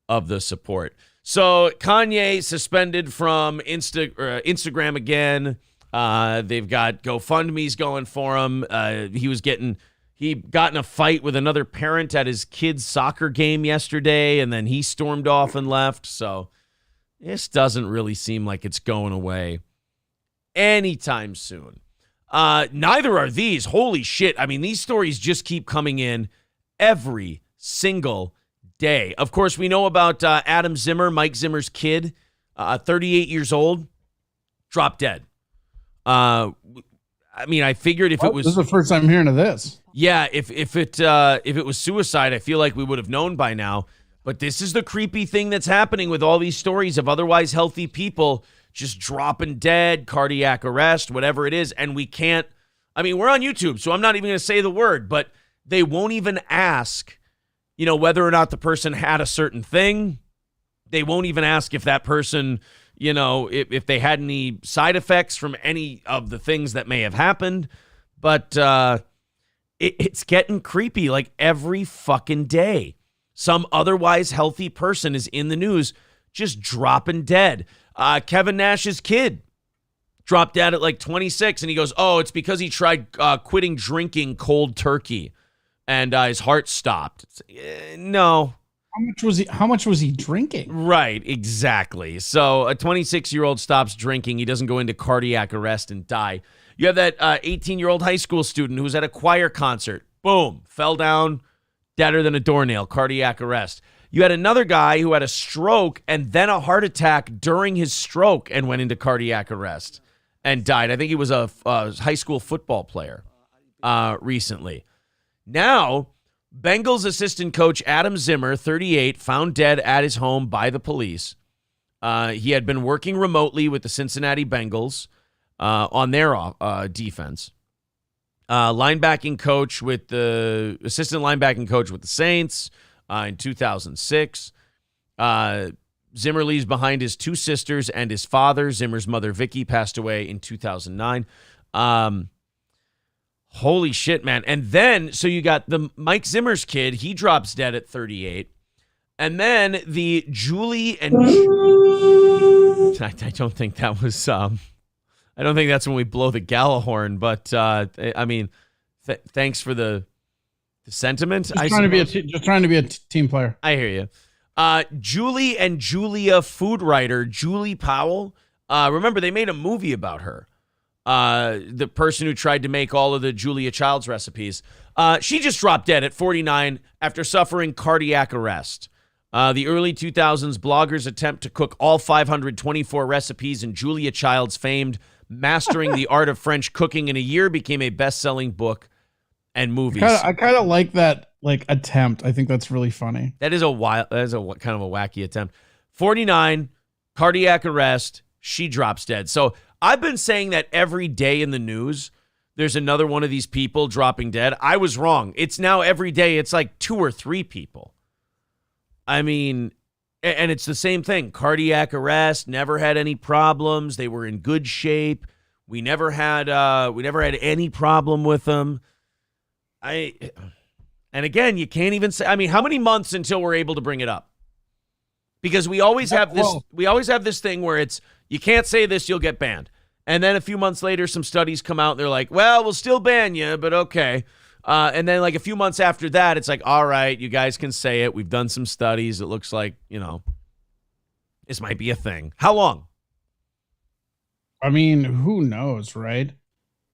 of the support. So Kanye suspended from Instagram again. They've got GoFundMe's going for him. He got in a fight with another parent at his kid's soccer game yesterday, and then he stormed off and left. So this doesn't really seem like it's going away anytime soon. Neither are these. Holy shit. I mean, these stories just keep coming in every single day. Of course, we know about Adam Zimmer, Mike Zimmer's kid, 38 years old, dropped dead. I mean, I figured if it was... This is the first time hearing of this. Yeah, if it was suicide, I feel like we would have known by now. But this is the creepy thing that's happening with all these stories of otherwise healthy people just dropping dead, cardiac arrest, whatever it is. And we can't... I mean, we're on YouTube, so I'm not even going to say the word, but they won't even ask, you know, whether or not the person had a certain thing. They won't even ask if that person... You know, if they had any side effects from any of the things that may have happened. But it's getting creepy like every fucking day. Some otherwise healthy person is in the news just dropping dead. Kevin Nash's kid dropped dead at like 26. And he goes, oh, it's because he tried quitting drinking cold turkey. And his heart stopped. No. How much was he drinking? Right, exactly. So a 26-year-old stops drinking. He doesn't go into cardiac arrest and die. You have that 18-year-old high school student who was at a choir concert. Boom, fell down, deader than a doornail, cardiac arrest. You had another guy who had a stroke and then a heart attack during his stroke and went into cardiac arrest and died. I think he was a high school football player recently. Now... Bengals assistant coach Adam Zimmer, 38, found dead at his home by the police. He had been working remotely with the Cincinnati Bengals on their defense. Linebacking coach with the assistant linebacking coach with the Saints in 2006. Zimmer leaves behind his two sisters and his father. Zimmer's mother, Vicky, passed away in 2009. Holy shit, man. And then, so you got the Mike Zimmer's kid. He drops dead at 38. And then the Julie and... I don't think that was... I don't think that's when we blow the gala horn, but, I mean, thanks for the sentiment. Just trying to be a team player. I hear you. Julie and Julia food writer, Julie Powell. Remember, they made a movie about her. The person who tried to make all of the Julia Child's recipes. She just dropped dead at 49 after suffering cardiac arrest. The early 2000s bloggers attempt to cook all 524 recipes in Julia Child's famed Mastering the Art of French Cooking in a Year became a best-selling book and movies. I kind of like that attempt. I think that's really funny. That is a kind of a wacky attempt. 49, cardiac arrest. She drops dead. So I've been saying that every day in the news, there's another one of these people dropping dead. I was wrong. It's now every day. It's like 2 or 3 people. I mean, and it's the same thing. Cardiac arrest, never had any problems. They were in good shape. We never had any problem with them. And again, you can't even say, I mean, how many months until we're able to bring it up? Because we always have this thing where it's, you can't say this, you'll get banned. And then a few months later, some studies come out and they're like, well, we'll still ban you, but okay. And then like a few months after that, it's like, all right, you guys can say it. We've done some studies. It looks like, this might be a thing. How long? I mean, who knows, right?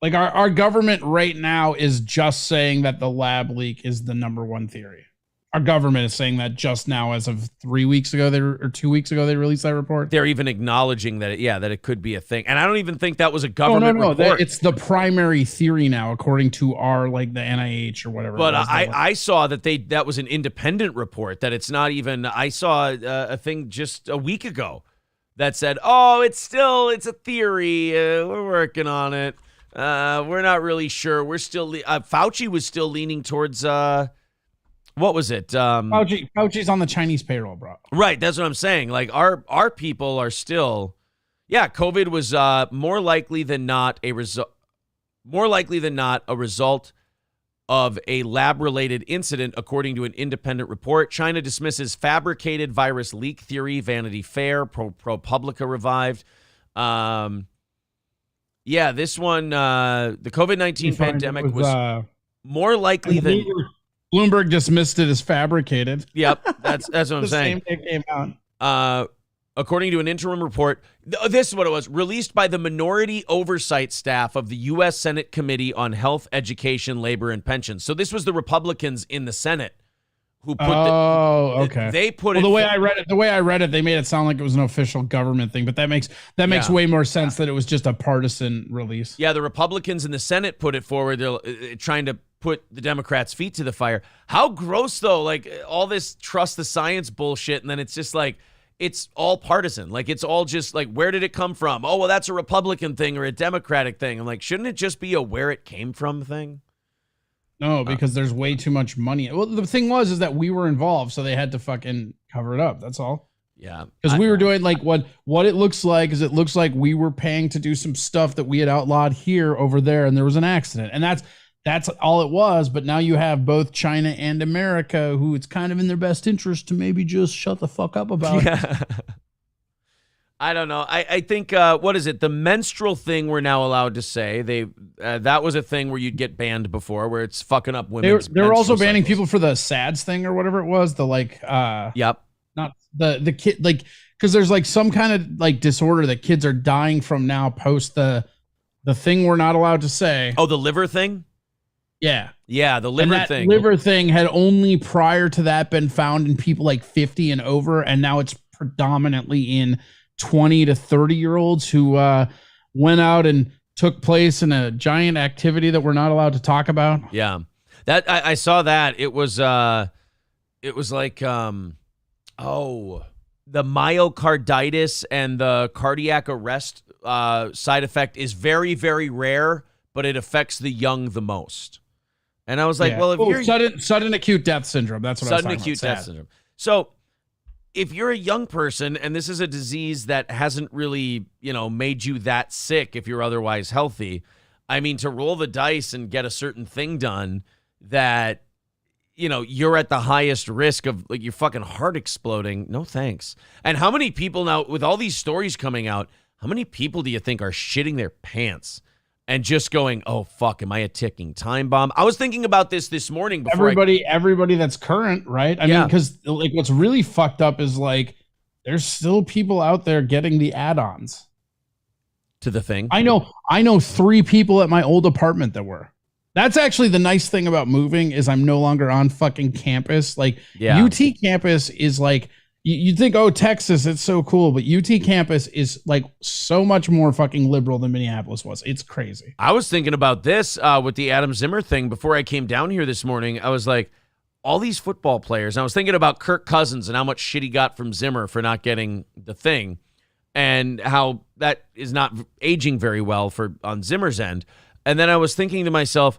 Like our government right now is just saying that the lab leak is the number one theory. Our government is saying that just now, as of 3 weeks ago, or 2 weeks ago, they released that report. They're even acknowledging that, that it could be a thing. And I don't even think that was a government report. It's the primary theory now, according to our, the NIH or whatever. But I saw that was an independent report, that it's not even, I saw a thing just a week ago that said, oh, it's a theory. We're working on it. We're not really sure. We're still, Fauci was still leaning towards, what was it? Fauci's on the Chinese payroll, bro. Right, that's what I'm saying. Like our people are still, COVID was more likely than not a result of a lab-related incident, according to an independent report. China dismisses fabricated virus leak theory. Vanity Fair, ProPublica revived. This one, the COVID-19 pandemic was more likely than. Bloomberg dismissed it as fabricated. Yep, that's what I'm saying. Same day it came out. According to an interim report, this is what it was, released by the minority oversight staff of the U.S. Senate Committee on Health, Education, Labor, and Pensions. So this was the Republicans in the Senate who put okay. They put it. The way I read it, they made it sound like it was an official government thing, but that makes way more sense that it was just a partisan release. Yeah, the Republicans in the Senate put it forward. They're trying to put the Democrats' feet to the fire. How gross, though, like all this trust the science bullshit, and then it's just like, it's all partisan. Like, it's all just like, where did it come from? Oh, well, that's a Republican thing or a Democratic thing. I'm like, shouldn't it just be a where it came from thing? No, because there's way too much money. Well, the thing is that we were involved, so they had to fucking cover it up. That's all. Yeah. Because we were doing what it looks like is it looks like we were paying to do some stuff that we had outlawed here over there, and there was an accident. And that's all it was. But now you have both China and America, who it's kind of in their best interest to maybe just shut the fuck up about it. I don't know. I think, what is it? The menstrual thing we're now allowed to say. That was a thing where you'd get banned before, where it's fucking up women's They were also banning cycles. people for the SADS thing or whatever it was. Yep. Not the kid, because there's some kind of disorder that kids are dying from now post the thing we're not allowed to say. Oh, the liver thing? Yeah. Yeah, the liver thing. Liver thing had only prior to that been found in people 50 and over, and now it's predominantly in 20 to 30-year-olds who went out and took place in a giant activity that we're not allowed to talk about. Yeah. That I saw that. It was like the myocarditis and the cardiac arrest side effect is very, very rare, but it affects the young the most. And I was like, well, if you're sudden acute death syndrome, that's what I was talking about. Sudden acute death syndrome. So if you're a young person and this is a disease that hasn't really, made you that sick if you're otherwise healthy, I mean, to roll the dice and get a certain thing done that, you're at the highest risk of your fucking heart exploding. No, thanks. And how many people now, with all these stories coming out, how many people do you think are shitting their pants and just going, oh, fuck, am I a ticking time bomb? I was thinking about this morning before everybody that's current, right? I mean, because what's really fucked up is there's still people out there getting the add-ons to the thing. I know 3 people at my old apartment that were. That's actually the nice thing about moving is I'm no longer on fucking campus. Like Yeah. UT campus is like you think, oh, Texas, it's so cool, but UT campus is like so much more fucking liberal than Minneapolis was. It's crazy. I was thinking about this with the Adam Zimmer thing before I came down here this morning. I was like, all these football players. I was thinking about Kirk Cousins and how much shit he got from Zimmer for not getting the thing, and how that is not aging very well on Zimmer's end. And then I was thinking to myself,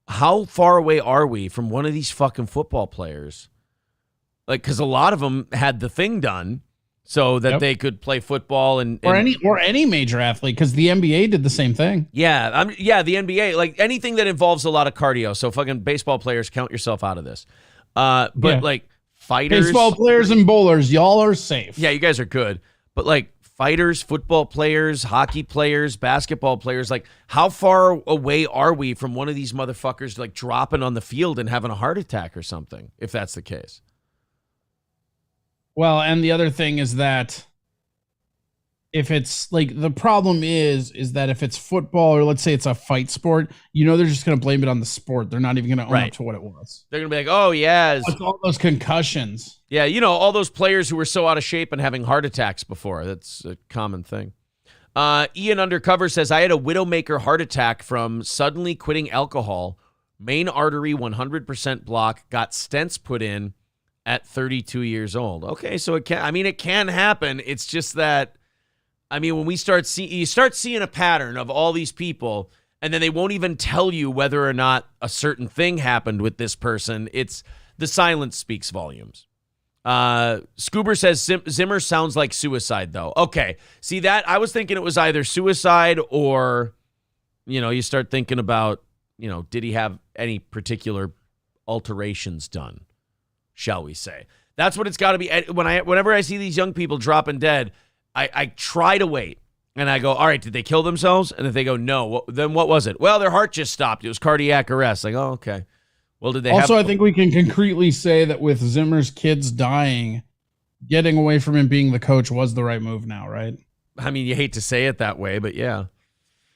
how far away are we from one of these fucking football players? Like, because a lot of them had the thing done so that they could play football or any major athlete, because the NBA did the same thing. Yeah, the NBA, like anything that involves a lot of cardio. So fucking baseball players, count yourself out of this. But like fighters, baseball players and bowlers, y'all are safe. Yeah, you guys are good. But like fighters, football players, hockey players, basketball players, like how far away are we from one of these motherfuckers like dropping on the field and having a heart attack or something, if that's the case? Well, and the other thing is that if it's like the problem is that if it's football or let's say it's a fight sport, they're just going to blame it on the sport. They're not even going to own up to what it was. They're going to be like, oh, yeah. It's all those concussions. Yeah, all those players who were so out of shape and having heart attacks before. That's a common thing. Ian Undercover says, I had a Widowmaker heart attack from suddenly quitting alcohol. Main artery 100% block. Got stents put in at 32 years old. Okay, so it can happen. It's just that, when we start seeing a pattern of all these people, and then they won't even tell you whether or not a certain thing happened with this person. It's the silence speaks volumes. Scoober says Zimmer sounds like suicide, though. Okay, see that? I was thinking it was either suicide or, you start thinking about, did he have any particular alterations done, shall we say? That's what it's got to be. Whenever I see these young people dropping dead, I try to wait, and I go, all right, did they kill themselves? And if they go, no, then what was it? Well, their heart just stopped. It was cardiac arrest. Like, oh, okay. Well, did they also, I think we can concretely say that with Zimmer's kids dying, getting away from him being the coach was the right move now, right? You hate to say it that way, but yeah.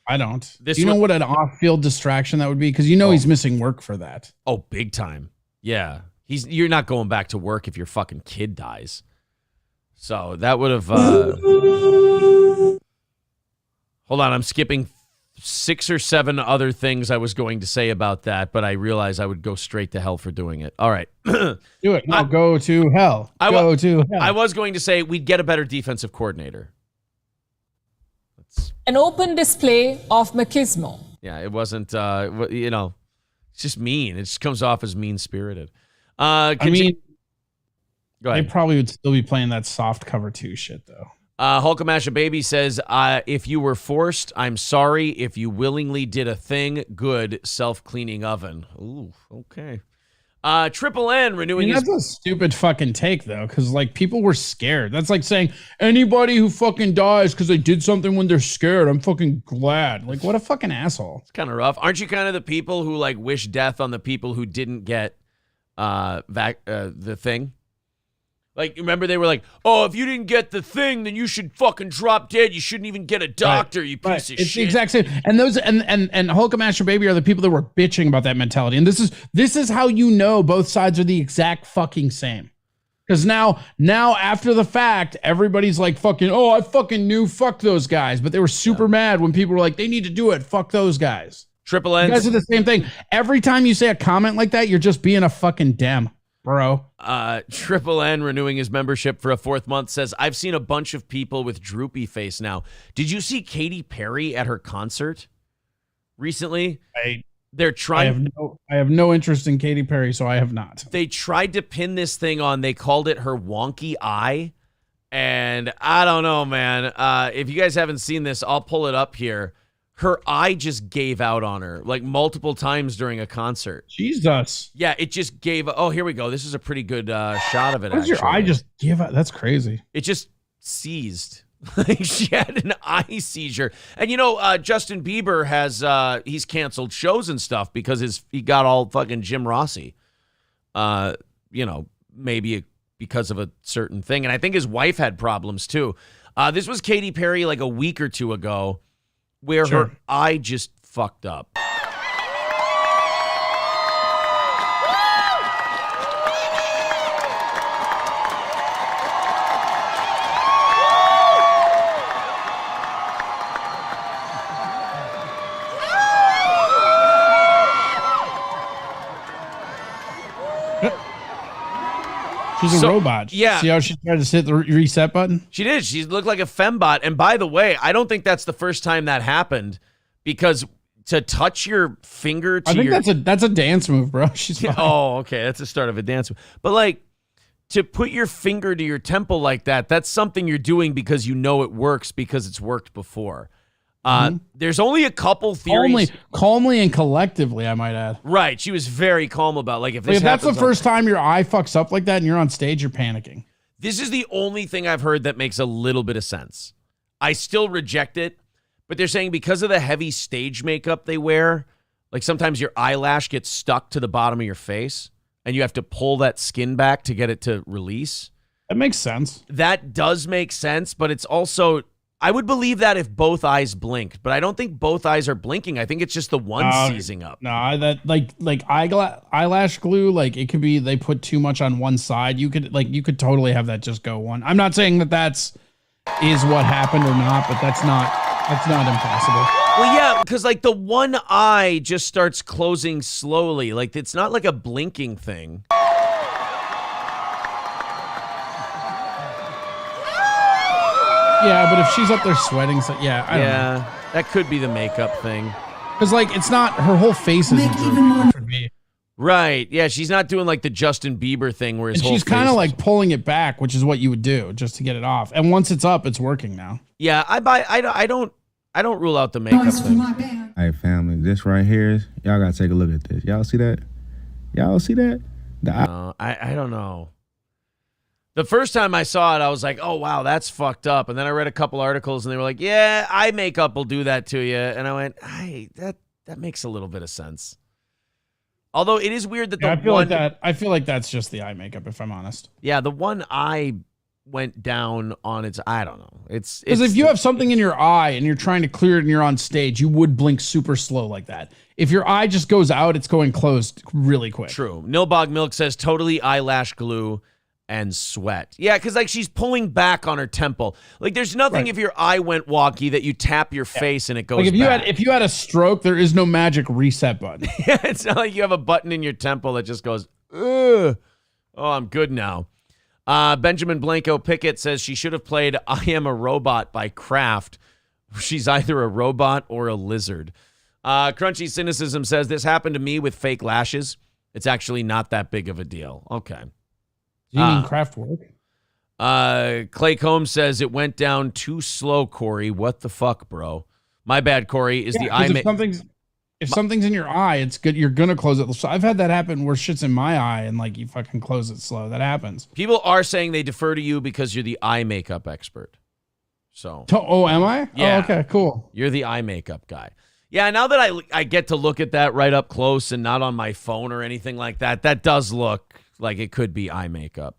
I don't. Do you know what an off-field distraction that would be? Because he's missing work for that. Oh, big time. Yeah. You're not going back to work if your fucking kid dies. So that would have... Hold on, I'm skipping 6 or 7 other things I was going to say about that, but I realized I would go straight to hell for doing it. All right. Do it. No, go to hell. Go to hell. I was going to say we'd get a better defensive coordinator. An open display of machismo. Yeah, it wasn't, it's just mean. It just comes off as mean-spirited. Go ahead. They probably would still be playing that soft cover 2 shit, though. Hulkamasha Baby says, if you were forced, I'm sorry. If you willingly did a thing, good. Self-cleaning oven. Ooh, okay. Triple N renewing that's a stupid fucking take, though, because, people were scared. That's like saying, anybody who fucking dies because they did something when they're scared, I'm fucking glad. Like, what a fucking asshole. It's kind of rough. Aren't you kind of the people who, wish death on the people who didn't get the thing? Like, remember they were like, oh, if you didn't get the thing, then you should fucking drop dead. You shouldn't even get a doctor, you piece of it's shit. The exact same. And those and Hulkamaster Baby are the people that were bitching about that mentality. And this is how both sides are the exact fucking same. Because now after the fact, everybody's like fucking, oh, I fucking knew, fuck those guys. But they were super mad when people were like, they need to do it. Fuck those guys. Triple N. You guys are the same thing. Every time you say a comment like that, you're just being a fucking dem. Bro. Triple N renewing his membership for a 4th month says, I've seen a bunch of people with droopy face now. Did you see Katy Perry at her concert recently? I have no interest in Katy Perry, so I have not. They tried to pin this thing on. They called it her wonky eye. And I don't know, man. If you guys haven't seen this, I'll pull it up here. Her eye just gave out on her multiple times during a concert. Jesus. Yeah, it just gave. Oh, here we go. This is a pretty good shot of it. How does your eye just give out? That's crazy. It just seized. She had an eye seizure. And Justin Bieber has he's canceled shows and stuff because he got all fucking Jim Rossi. Maybe because of a certain thing. And I think his wife had problems too. This was Katy Perry a week or 2 ago, where her eye just fucked up. She's a robot. Yeah. See how she tried to hit the reset button? She did. She looked like a fembot. And by the way, I don't think that's the first time that happened, because to touch your finger to I think that's a dance move, bro. She's fine. Oh, okay. That's the start of a dance move. But like, to put your finger to your temple like that, that's something you're doing because you know it works, because it's worked before. There's only a couple theories. Calmly and collectively, I might add. Right. She was very calm about, like, if this If that's the happens first time your eye fucks up like that and you're on stage, you're panicking. This is the only thing I've heard that makes a little bit of sense. I still reject it, but they're saying because of the heavy stage makeup they wear, like sometimes your eyelash gets stuck to the bottom of your face and you have to pull that skin back to get it to release. That makes sense. That does make sense, but it's also, I would believe that if both eyes blinked, but I don't think both eyes are blinking. I think it's just the one seizing up. No, that like eyelash glue, like it could be they put too much on one side. You could totally have that just go one. I'm not saying that is what happened or not, but that's not impossible. Well, yeah, because like the one eye just starts closing slowly. Like it's not like a blinking thing. Yeah, but if she's up there sweating, so yeah, I don't know. That could be the makeup thing. Because like it's not her whole face isn't for me. Right. Yeah, she's not doing like the Justin Bieber thing where his And whole she's kind of face like pulling it back, which is what you would do just to get it off. And once it's up, it's working now. Yeah, I don't rule out the makeup thing. Hey, family, this right here, y'all gotta take a look at this. Y'all see that? Y'all see that? I don't know. The first time I saw it, I was like, oh, wow, that's fucked up. And then I read a couple articles, and they were like, yeah, eye makeup will do that to you. And I went, hey, that makes a little bit of sense. Although it is weird that I feel like that's just the eye makeup, if I'm honest. Yeah, the one eye went down on its, I don't know. It's because if you have something in your eye and you're trying to clear it and you're on stage, you would blink super slow like that. If your eye just goes out, it's going closed really quick. True. Nilbog Milk says totally eyelash glue and sweat. Yeah, because like she's pulling back on her temple. Like there's nothing if your eye went wonky that you tap your face and it goes like back. if you had a stroke, there is no magic reset button. Yeah, it's not like you have a button in your temple that just goes, ugh. Oh, I'm good now. Benjamin Blanco Pickett says she should have played I Am a Robot by Kraft. She's either a robot or a lizard. Crunchy Cynicism says this happened to me with fake lashes. It's actually not that big of a deal. Okay. Do you mean craft work? Clay Combs says it went down too slow, Corey. What the fuck, bro? My bad, Corey. Is the eye if something's in your eye, it's good. You're gonna close it. So I've had that happen where shit's in my eye and like you fucking close it slow. That happens. People are saying they defer to you because you're the eye makeup expert. So. Oh, am I? Yeah. Oh, okay, cool. You're the eye makeup guy. Yeah. Now that I get to look at that right up close and not on my phone or anything like that, that does look like it could be eye makeup.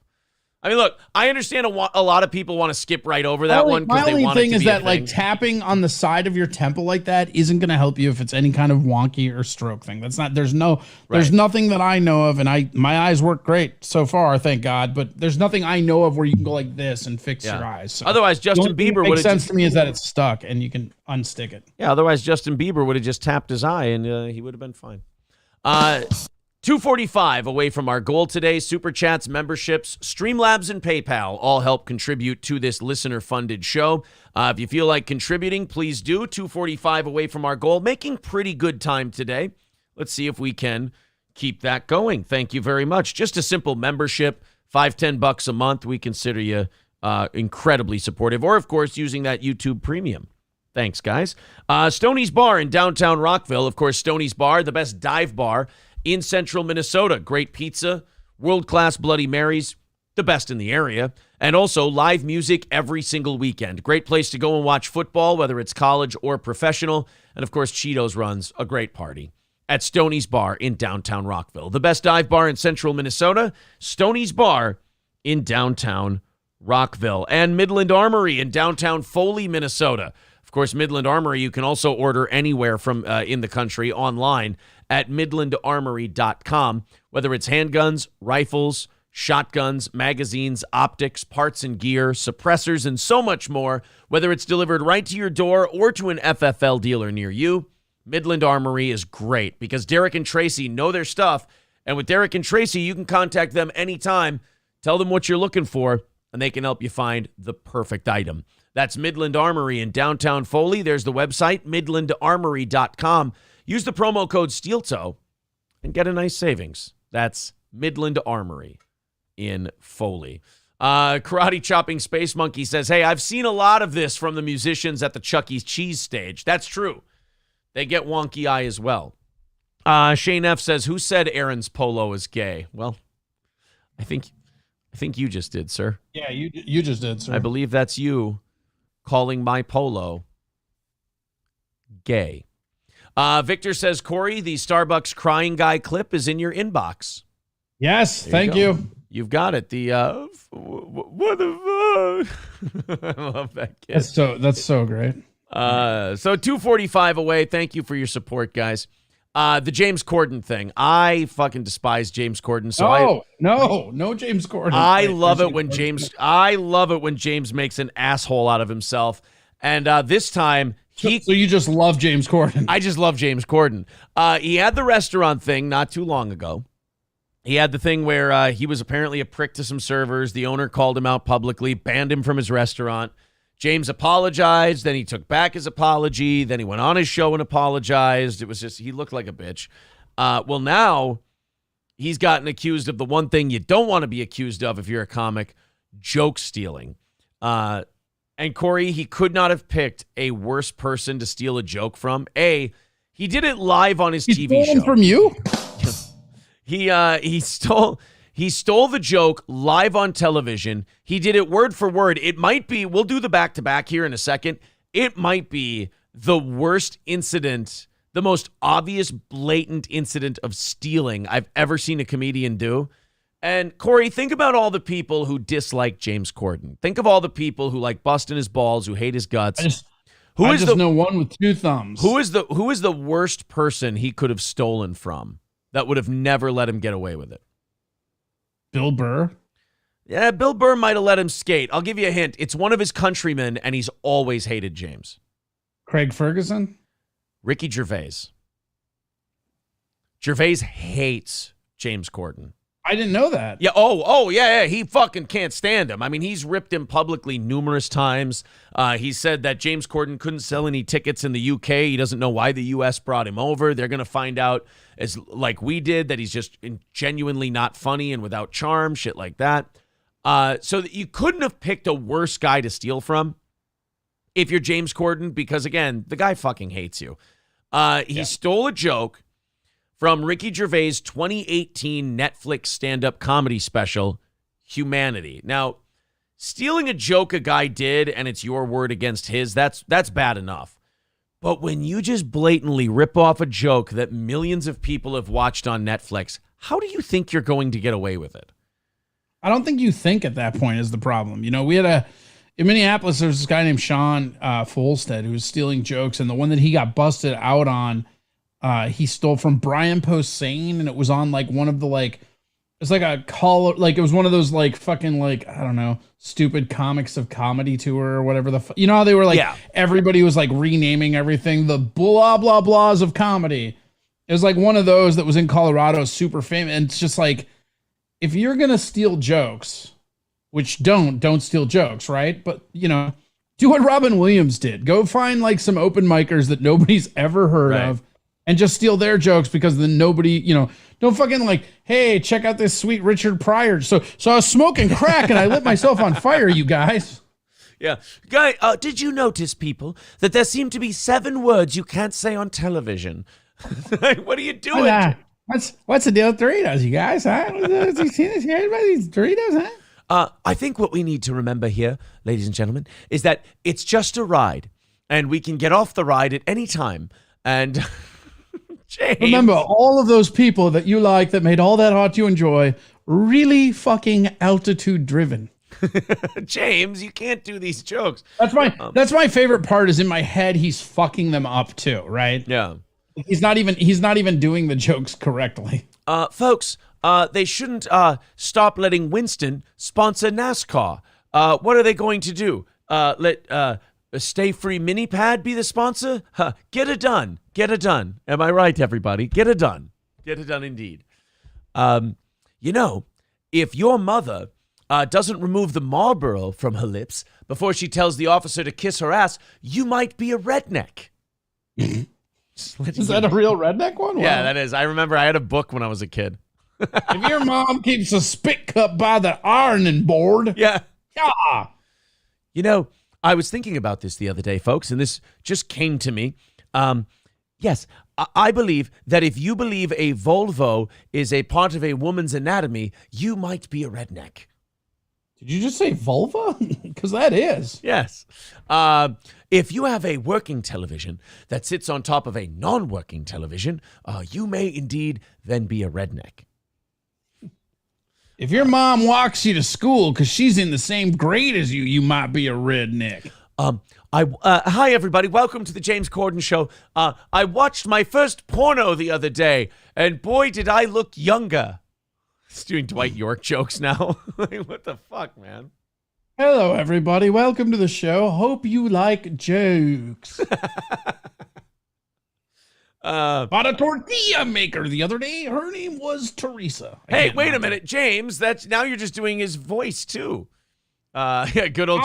I mean, look, I understand a lot of people want to skip right over that one because they want it to be thing is that like tapping on the side of your temple like that isn't going to help you if it's any kind of wonky or stroke thing. That's not. There's nothing that I know of, and my eyes work great so far, thank God. But there's nothing I know of where you can go like this and fix your eyes. So otherwise, Justin Bieber would have. Makes sense to me is that it's stuck and you can unstick it. Yeah. Otherwise, Justin Bieber would have just tapped his eye and he would have been fine. 245 away from our goal today. Super Chats, memberships, Streamlabs, and PayPal all help contribute to this listener-funded show. If you feel like contributing, please do. 245 away from our goal. Making pretty good time today. Let's see if we can keep that going. Thank you very much. Just a simple membership, $5-10 a month. We consider you incredibly supportive. Or, of course, using that YouTube Premium. Thanks, guys. Stoney's Bar in downtown Rockville. Of course, Stoney's Bar, the best dive bar in central Minnesota. Great pizza, world-class Bloody Marys, the best in the area, and also live music every single weekend. Great place to go and watch football, whether it's college or professional. And, of course, Cheetos runs a great party at Stoney's Bar in downtown Rockville. The best dive bar in central Minnesota, Stoney's Bar in downtown Rockville. And Midland Armory in downtown Foley, Minnesota. Of course, Midland Armory, you can also order anywhere from in the country online at midlandarmory.com, whether it's handguns, rifles, shotguns, magazines, optics, parts and gear, suppressors, and so much more, whether it's delivered right to your door or to an FFL dealer near you. Midland Armory is great because Derek and Tracy know their stuff, and with Derek and Tracy, you can contact them anytime Tell them what you're looking for, and they can help you find the perfect item. That's Midland Armory in downtown Foley. There's the website, midlandarmory.com. Use the promo code SteelToe and get a nice savings. That's Midland Armory in Foley. Karate Chopping Space Monkey says, hey, I've seen a lot of this from the musicians at the Chuck E. Cheese stage. That's true. They get wonky eye as well. Shane F. says, who said Aaron's polo is gay? Well, I think you just did, sir. Yeah, you just did, sir. I believe that's you calling my polo gay. Victor says, Corey, the Starbucks crying guy clip is in your inbox. Yes, thank you. You've got it. The what the fuck? I love that kid. That's so great. So 2:45 away. Thank you for your support, guys. The James Corden thing. I fucking despise James Corden. So no James Corden. I love it when James makes an asshole out of himself. And this time so you just love James Corden. I just love James Corden. He had the restaurant thing not too long ago. He had the thing where he was apparently a prick to some servers. The owner called him out publicly, banned him from his restaurant. James apologized. Then he took back his apology. Then he went on his show and apologized. It was just, he looked like a bitch. Well, now he's gotten accused of the one thing you don't want to be accused of if you're a comic, joke stealing. And Corey, he could not have picked a worse person to steal a joke from. He did it live on his TV show. From you? He stole the joke live on television. He did it word for word. It might be, we'll do the back-to-back here in a second. It might be the worst incident, the most obvious, blatant incident of stealing I've ever seen a comedian do. And Corey, think about all the people who dislike James Corden. Think of all the people who like busting his balls, who hate his guts. I just know one with two thumbs. Who is the worst person he could have stolen from that would have never let him get away with it? Bill Burr? Yeah, Bill Burr might have let him skate. I'll give you a hint. It's one of his countrymen, and he's always hated James. Craig Ferguson? Ricky Gervais. Gervais hates James Corden. I didn't know that. Yeah. Oh, yeah. He fucking can't stand him. I mean, he's ripped him publicly numerous times. He said that James Corden couldn't sell any tickets in the UK. He doesn't know why the US brought him over. They're going to find out, as like we did, that he's just genuinely not funny and without charm, shit like that. So that you couldn't have picked a worse guy to steal from if you're James Corden, because, again, the guy fucking hates you. He stole a joke from Ricky Gervais' 2018 Netflix stand-up comedy special, Humanity. Now, stealing a joke a guy did and it's your word against his, that's bad enough. But when you just blatantly rip off a joke that millions of people have watched on Netflix, how do you think you're going to get away with it? I don't think you think at that point is the problem. You know, we had in Minneapolis, there's this guy named Sean Folstead who was stealing jokes, and the one that he got busted out on, he stole from Brian Posehn, and it was on like one of the it's like a call, like it was one of those like fucking like, I don't know, stupid comics of comedy tour or whatever you know how they were like, everybody was like renaming everything the blah blah blahs of comedy. It was like one of those that was in Colorado, super famous, and it's just like, if you're gonna steal jokes, which don't steal jokes, right? But you know, do what Robin Williams did. Go find like some open micers that nobody's ever heard of, and just steal their jokes, because then nobody, you know, don't fucking like, hey, check out this sweet Richard Pryor. So I was smoking crack and I lit myself on fire, you guys. Yeah. Guy, did you notice, people, that there seem to be 7 words you can't say on television? What are you doing? What's the deal with Doritos, you guys? Huh? Have you seen this here about these Doritos, huh? I think what we need to remember here, ladies and gentlemen, is that it's just a ride, and we can get off the ride at any time. And James, remember, all of those people that you like that made all that art you enjoy, really fucking altitude driven. James, you can't do these jokes. That's my favorite part, is in my head he's fucking them up too, right? Yeah. He's not even doing the jokes correctly. Folks, they shouldn't stop letting Winston sponsor NASCAR. What are they going to do? Let a Stay Free mini pad be the sponsor? Get it done. Get it done. Am I right, everybody? Get it done. Get it done indeed. You know, if your mother doesn't remove the Marlboro from her lips before she tells the officer to kiss her ass, you might be a redneck. Is that a real redneck one? Yeah, Wow. that is. I remember I had a book when I was a kid. If your mom keeps a spit cup by the ironing board. Yeah. Yeah. You know, I was thinking about this the other day, folks, and this just came to me. Yes, I believe that if you believe a Volvo is a part of a woman's anatomy, you might be a redneck. Did you just say vulva? Because that is. Yes. If you have a working television that sits on top of a non-working television, you may indeed then be a redneck. If your mom walks you to school because she's in the same grade as you, you might be a redneck. Hi, everybody. Welcome to the James Corden Show. I watched my first porno the other day, and boy, did I look younger. It's doing Dwight York jokes now. What the fuck, man? Hello, everybody. Welcome to the show. Hope you like jokes. Bought a tortilla maker the other day. Her name was Teresa. Hey, wait a minute, James. That's now you're just doing his voice too. Yeah, good old.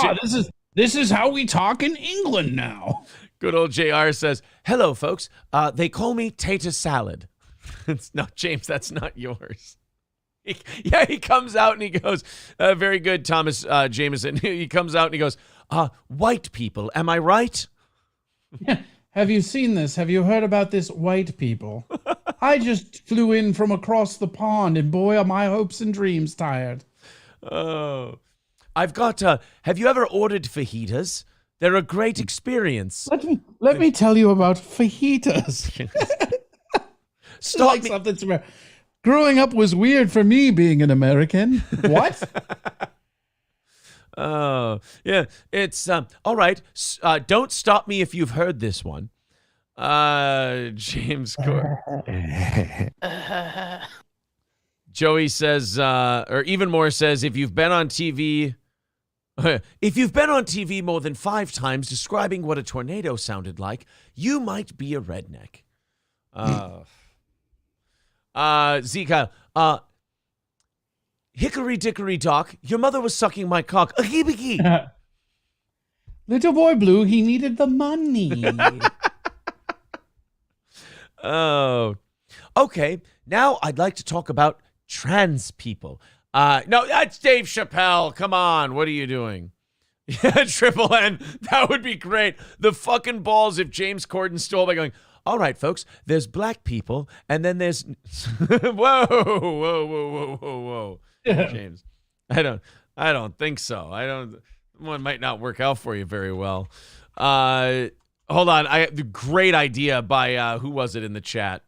This is how we talk in England now. Good old JR says, "Hello, folks. They call me Tater Salad." It's not James. That's not yours. He comes out and he goes, "Very good, Thomas Jameson." He comes out and he goes, "White people, am I right?" Yeah. Have you seen this? Have you heard about this, white people? I just flew in from across the pond, and boy, are my hopes and dreams tired. Oh, I've got. Have you ever ordered fajitas? They're a great experience. Let me tell you about fajitas. Stop like me. Something's growing up was weird for me being an American. What? Oh, yeah. It's all right. Don't stop me if you've heard this one. James Corden. Joey says, or even more says, if you've been on TV more than 5 times describing what a tornado sounded like, you might be a redneck. Zika, hickory dickory dock, your mother was sucking my cock. Little boy blue, he needed the money. Oh, okay. Now I'd like to talk about trans people. No, that's Dave Chappelle. Come on. What are you doing? Yeah, Triple N. That would be great. The fucking balls if James Corden stole by going, all right, folks, there's black people, and then there's whoa. Yeah. James. I don't think so. One might not work out for you very well. Hold on. I have the great idea by who was it in the chat?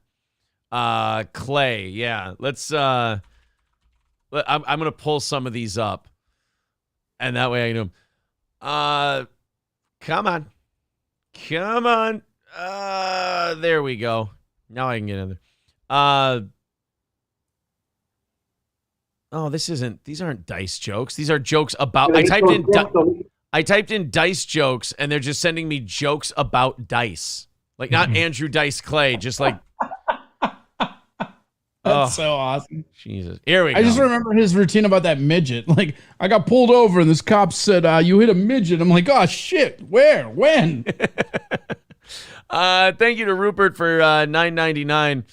Clay. Yeah. Let's I'm gonna pull some of these up. And that way I know them. Come on. There we go. Now I can get in there. These aren't dice jokes. These are jokes about, I typed in dice jokes and they're just sending me jokes about dice. Like not Andrew Dice Clay, just like. That's so awesome. Jesus. Here we go. I just remember his routine about that midget. Like, I got pulled over and this cop said, you hit a midget. I'm like, oh, shit. Where? When? Thank you to Rupert for $9.99.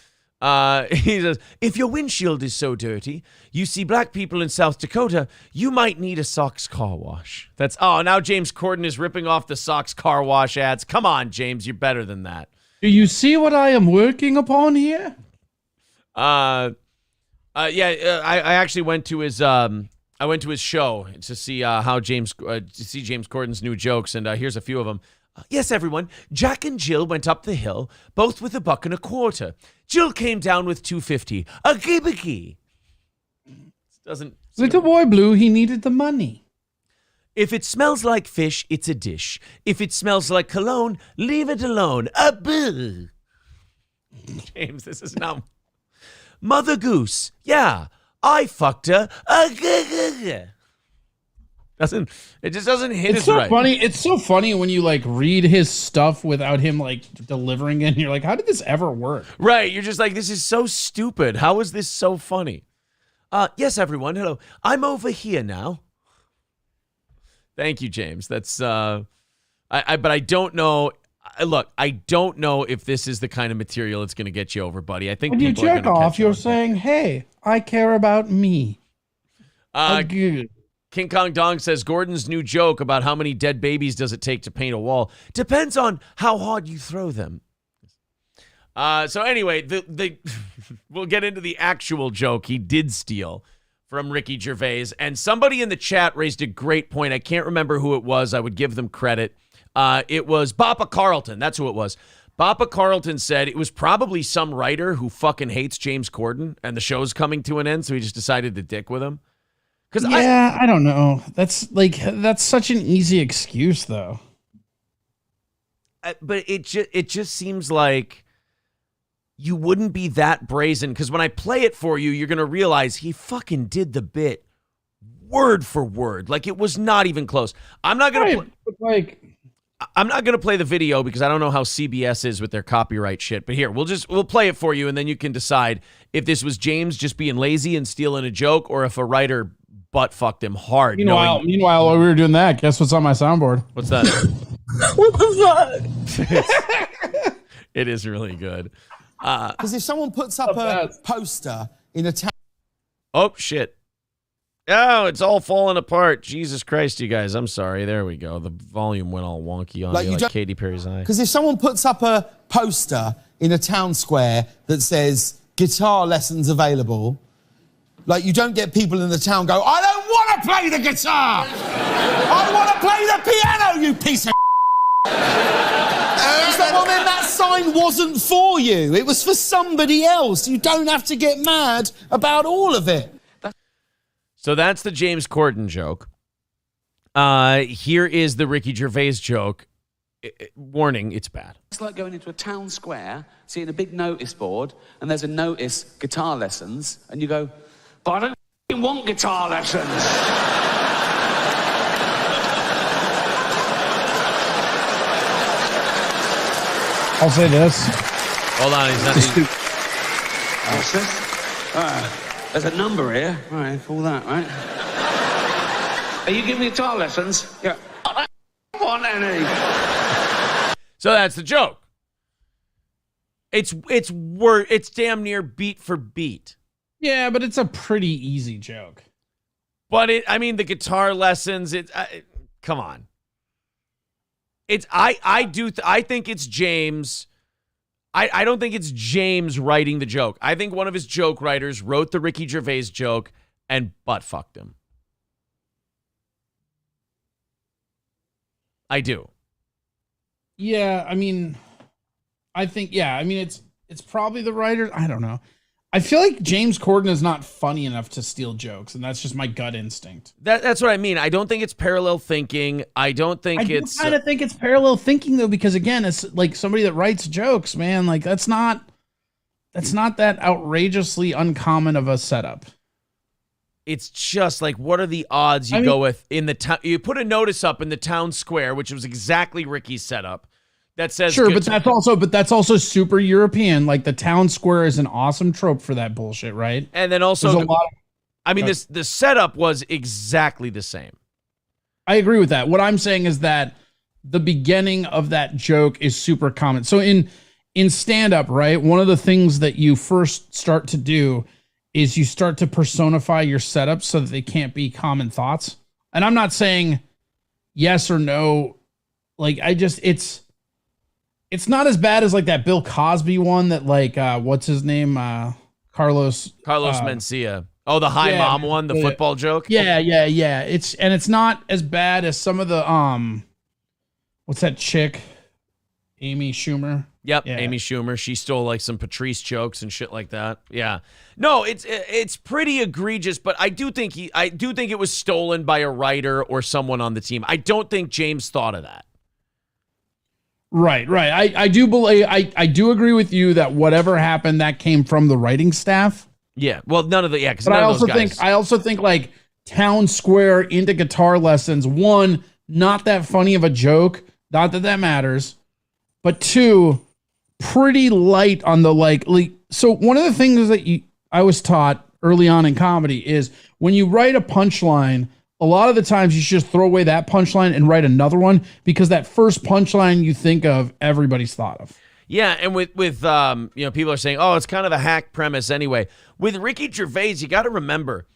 He says, if your windshield is so dirty, you see black people in South Dakota, you might need a Socks car wash. Now James Corden is ripping off the Socks car wash ads. Come on, James, you're better than that. Do you see what I am working upon here? I actually went to his show to see James Corden's new jokes, and here's a few of them. Yes, everyone. Jack and Jill went up the hill, both with $1.25. Jill came down with $2.50. A gibbicky. Little boy blue, he needed the money. If it smells like fish, it's a dish. If it smells like cologne, leave it alone. A bill. James, this is not. Mother Goose. Yeah, I fucked her. It just doesn't hit It's us so right. funny. It's so funny when you like read his stuff without him like delivering it. And you're like, how did this ever work? Right. You're just like, this is so stupid. How is this so funny? Yes, everyone. Hello. I'm over here now. Thank you, James. That's but I don't know. Look, I don't know if this is the kind of material that's going to get you over, buddy. I think when you people are jerk gonna off, catch you're on. saying, "Hey, I care about me." King Kong Dong says Gordon's new joke about how many dead babies does it take to paint a wall depends on how hard you throw them. So anyway, we'll get into the actual joke he did steal from Ricky Gervais. And somebody in the chat raised a great point. I can't remember who it was. I would give them credit. It was Bappa Carlton. That's who it was. Bappa Carlton said it was probably some writer who fucking hates James Corden and the show's coming to an end, so he just decided to dick with him. I don't know. That's such an easy excuse, though. But it just seems like you wouldn't be that brazen, because when I play it for you, you're going to realize he fucking did the bit word for word. Like, it was not even close. I'm not going to I'm not going to play the video because I don't know how CBS is with their copyright shit. But here, we'll play it for you, and then you can decide if this was James just being lazy and stealing a joke, or if a writer butt fucked him hard. Meanwhile, while we were doing that, guess what's on my soundboard? What's that? What was that? It is really good. Because if someone puts up a poster in a town... Oh, shit. Oh, it's all falling apart. Jesus Christ, you guys. I'm sorry. There we go. The volume went all wonky on like Katy Perry's eye. Because if someone puts up a poster in a town square that says guitar lessons available, like, you don't get people in the town go, I don't want to play the guitar! I want to play the piano, you piece of well, then that sign wasn't for you. It was for somebody else. You don't have to get mad about all of it. So that's the James Corden joke. Here is the Ricky Gervais joke. Warning, it's bad. It's like going into a town square, seeing a big notice board, and there's a notice, guitar lessons, and you go, but I don't want guitar lessons. I'll say this. Hold on, he's not... What's this? There's a number here. All right, call that, right? Are you giving me guitar lessons? Yeah. I don't want any. So that's the joke. It's damn near beat for beat. Yeah, but it's a pretty easy joke. But the guitar lessons, come on. I think it's James. I don't think it's James writing the joke. I think one of his joke writers wrote the Ricky Gervais joke and butt fucked him. I do. Yeah, I think it's probably the writer. I don't know. I feel like James Corden is not funny enough to steal jokes, and that's just my gut instinct. That's what I mean. I don't think it's parallel thinking. I don't think I kind of think it's parallel thinking, though, because again, it's like somebody that writes jokes, man. Like that's not that outrageously uncommon of a setup. It's just like, what are the odds you go with in the town? You put a notice up in the town square, which was exactly Ricky's setup. That says sure, but that's also super European. Like the town square is an awesome trope for that bullshit, right? And then also, the setup was exactly the same. I agree with that. What I'm saying is that the beginning of that joke is super common. So in stand-up, right, one of the things that you first start to do is you start to personify your setup so that they can't be common thoughts. And I'm not saying yes or no. Like it's not as bad as like that Bill Cosby one that like what's his name? Carlos Mencia. Oh, the high mom one, the football joke? Yeah. It's not as bad as some of the what's that chick? Amy Schumer. Yep, yeah. Amy Schumer. She stole like some Patrice jokes and shit like that. Yeah. No, it's pretty egregious, but I do think it was stolen by a writer or someone on the team. I don't think James thought of that. Right. I do believe I do agree with you that whatever happened that came from the writing staff. Yeah. Well, none of the because but I also think like town square into guitar lessons. One, not that funny of a joke. Not that matters. But two, pretty light on the like. So one of the things that I was taught early on in comedy is when you write a punchline, a lot of the times you should just throw away that punchline and write another one because that first punchline you think of, everybody's thought of. Yeah, and with people are saying, oh, it's kind of a hack premise anyway. With Ricky Gervais, you got to remember,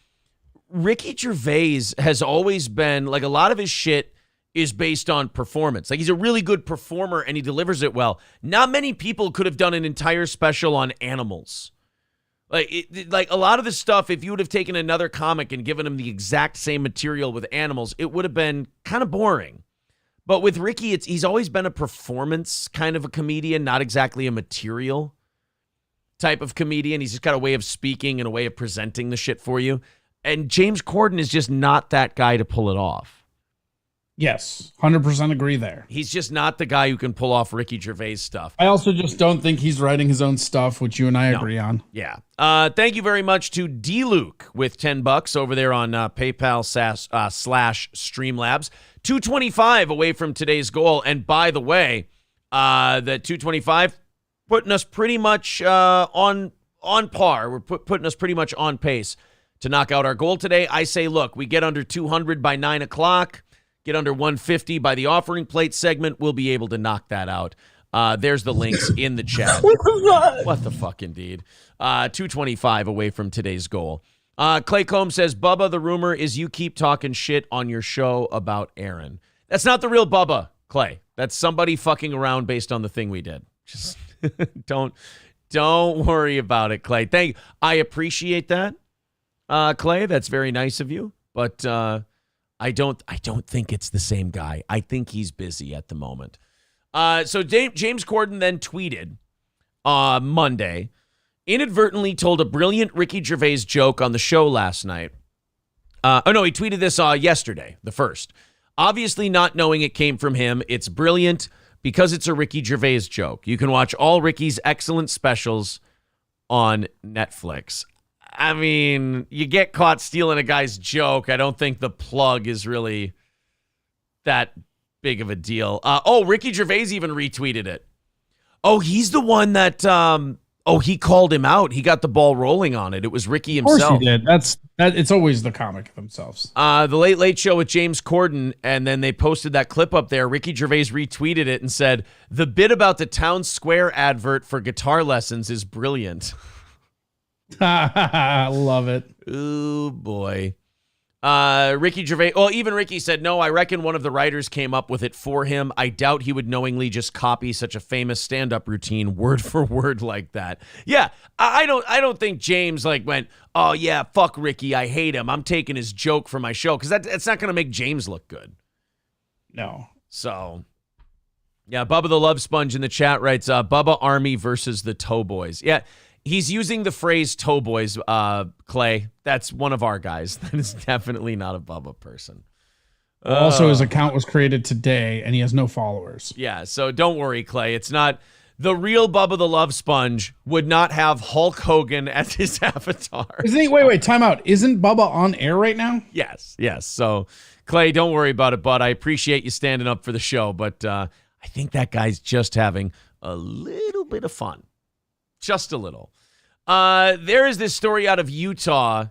Ricky Gervais has always been, like, a lot of his shit is based on performance. Like, he's a really good performer and he delivers it well. Not many people could have done an entire special on animals. Like a lot of the stuff, if you would have taken another comic and given him the exact same material with animals, it would have been kind of boring. But with Ricky, he's always been a performance kind of a comedian, not exactly a material type of comedian. He's just got a way of speaking and a way of presenting the shit for you. And James Corden is just not that guy to pull it off. Yes, 100% agree there. He's just not the guy who can pull off Ricky Gervais stuff. I also just don't think he's writing his own stuff, which you and I agree on. Yeah. Thank you very much to D-Luke with $10 over there on PayPal / Streamlabs. 225 away from today's goal. And by the way, the 225 putting us pretty much on par. We're putting us pretty much on pace to knock out our goal today. I say, look, we get under 200 by 9 o'clock. Get under 150 by the offering plate segment. We'll be able to knock that out. There's the links in the chat. What the fuck, indeed. 225 away from today's goal. Clay Combs says, Bubba, the rumor is you keep talking shit on your show about Aaron. That's not the real Bubba, Clay. That's somebody fucking around based on the thing we did. Just don't worry about it, Clay. I appreciate that, Clay. That's very nice of you. But I don't think it's the same guy. I think he's busy at the moment. So James Corden then tweeted Monday, inadvertently told a brilliant Ricky Gervais joke on the show last night. He tweeted this yesterday, the 1st. Obviously not knowing it came from him, it's brilliant because it's a Ricky Gervais joke. You can watch all Ricky's excellent specials on Netflix. I mean, you get caught stealing a guy's joke. I don't think the plug is really that big of a deal. Ricky Gervais even retweeted it. Oh, he's the one that, he called him out. He got the ball rolling on it. It was Ricky himself. Of course he did. It's always the comic themselves. The Late Late Show with James Corden, and then they posted that clip up there. Ricky Gervais retweeted it and said, the bit about the Town Square advert for guitar lessons is brilliant. I love it. Ooh, boy. Ricky Gervais, even Ricky said, no, I reckon one of the writers came up with it for him. I doubt he would knowingly just copy such a famous stand-up routine word for word like that. Yeah, I don't think James went, oh yeah, fuck Ricky, I hate him. I'm taking his joke for my show, because that's not going to make James look good. No. So, yeah, Bubba the Love Sponge in the chat writes, Bubba Army versus the Toe Boys. Yeah, he's using the phrase toe boys, Clay. That's one of our guys. That is definitely not a Bubba person. Also, his account was created today, and he has no followers. Yeah, so don't worry, Clay. It's not the real Bubba the Love Sponge would not have Hulk Hogan as his avatar. Isn't he? Wait, time out. Isn't Bubba on air right now? Yes. So, Clay, don't worry about it, bud. I appreciate you standing up for the show, but I think that guy's just having a little bit of fun. Just a little. There is this story out of Utah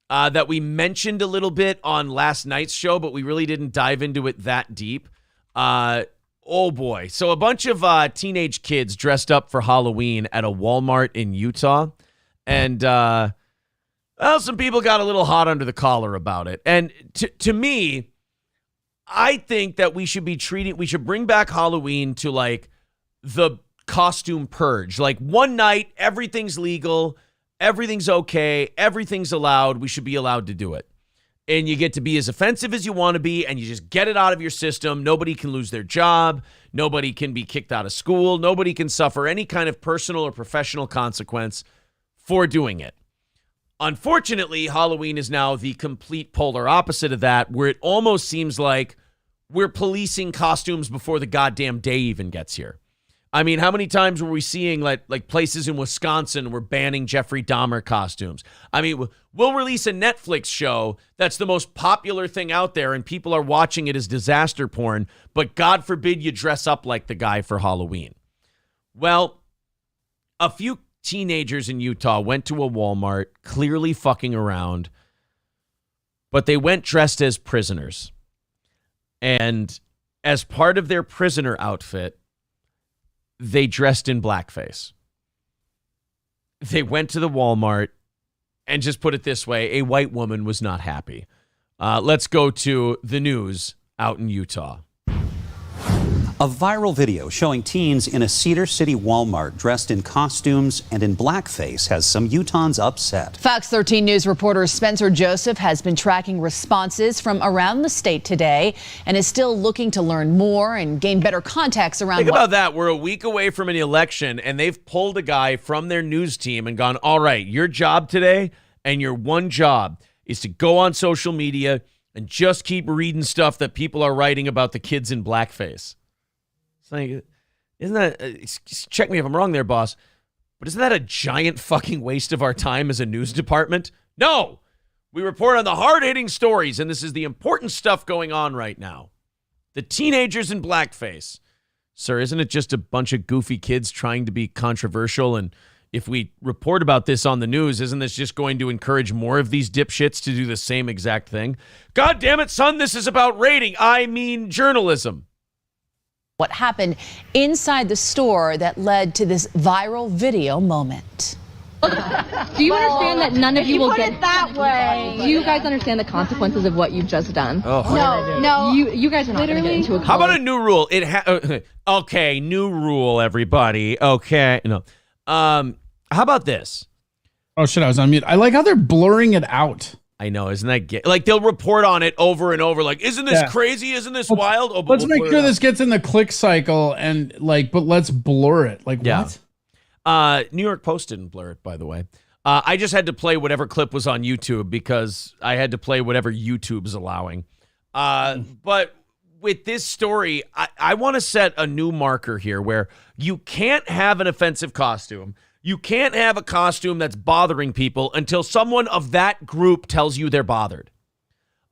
that we mentioned a little bit on last night's show, but we really didn't dive into it that deep. Oh, boy. So a bunch of teenage kids dressed up for Halloween at a Walmart in Utah. And, some people got a little hot under the collar about it. And to me, I think that we should bring back Halloween to, the costume purge. One night, everything's legal, everything's okay, everything's allowed. We should be allowed to do it. And you get to be as offensive as you want to be, and you just get it out of your system. Nobody can lose their job. Nobody can be kicked out of school. Nobody can suffer any kind of personal or professional consequence for doing it. Unfortunately, Halloween is now the complete polar opposite of that, where it almost seems like we're policing costumes before the goddamn day even gets here. I mean, how many times were we seeing like places in Wisconsin were banning Jeffrey Dahmer costumes? I mean, we'll release a Netflix show that's the most popular thing out there, and people are watching it as disaster porn, but God forbid you dress up like the guy for Halloween. Well, a few teenagers in Utah went to a Walmart, clearly fucking around, but they went dressed as prisoners. And as part of their prisoner outfit, they dressed in blackface. They went to the Walmart, and just put it this way, a white woman was not happy. Let's go to the news out in Utah. A viral video showing teens in a Cedar City Walmart dressed in costumes and in blackface has some Utahns upset. Fox 13 News reporter Spencer Joseph has been tracking responses from around the state today and is still looking to learn more and gain better context around. Think about that. We're a week away from an election, and they've pulled a guy from their news team and gone, all right, your job today and your one job is to go on social media and just keep reading stuff that people are writing about the kids in blackface. Like, isn't that, check me if I'm wrong there, boss, but isn't that a giant fucking waste of our time as a news department? No! We report on the hard-hitting stories, and this is the important stuff going on right now. The teenagers in blackface. Sir, isn't it just a bunch of goofy kids trying to be controversial? And if we report about this on the news, isn't this just going to encourage more of these dipshits to do the same exact thing? God damn it, son, this is about rating. I mean journalism. What happened inside the store that led to this viral video moment. Do you understand that none of you will get it that way? Do you guys understand the consequences of what you've just done? Oh. No. You guys are not going to get into a. How about a new rule? Okay, new rule, everybody. Okay, no. How about this? Oh shit, I was on mute. I like how they're blurring it out. I know, isn't that gay? Like, they'll report on it over and over, like, isn't this crazy? Isn't this wild? Oh, let's make sure this gets in the click cycle and, like, but let's blur it. Like, what? New York Post didn't blur it, by the way. I just had to play whatever clip was on YouTube because I had to play whatever YouTube's allowing. But with this story, I want to set a new marker here where you can't have an offensive costume. You can't have a costume that's bothering people until someone of that group tells you they're bothered.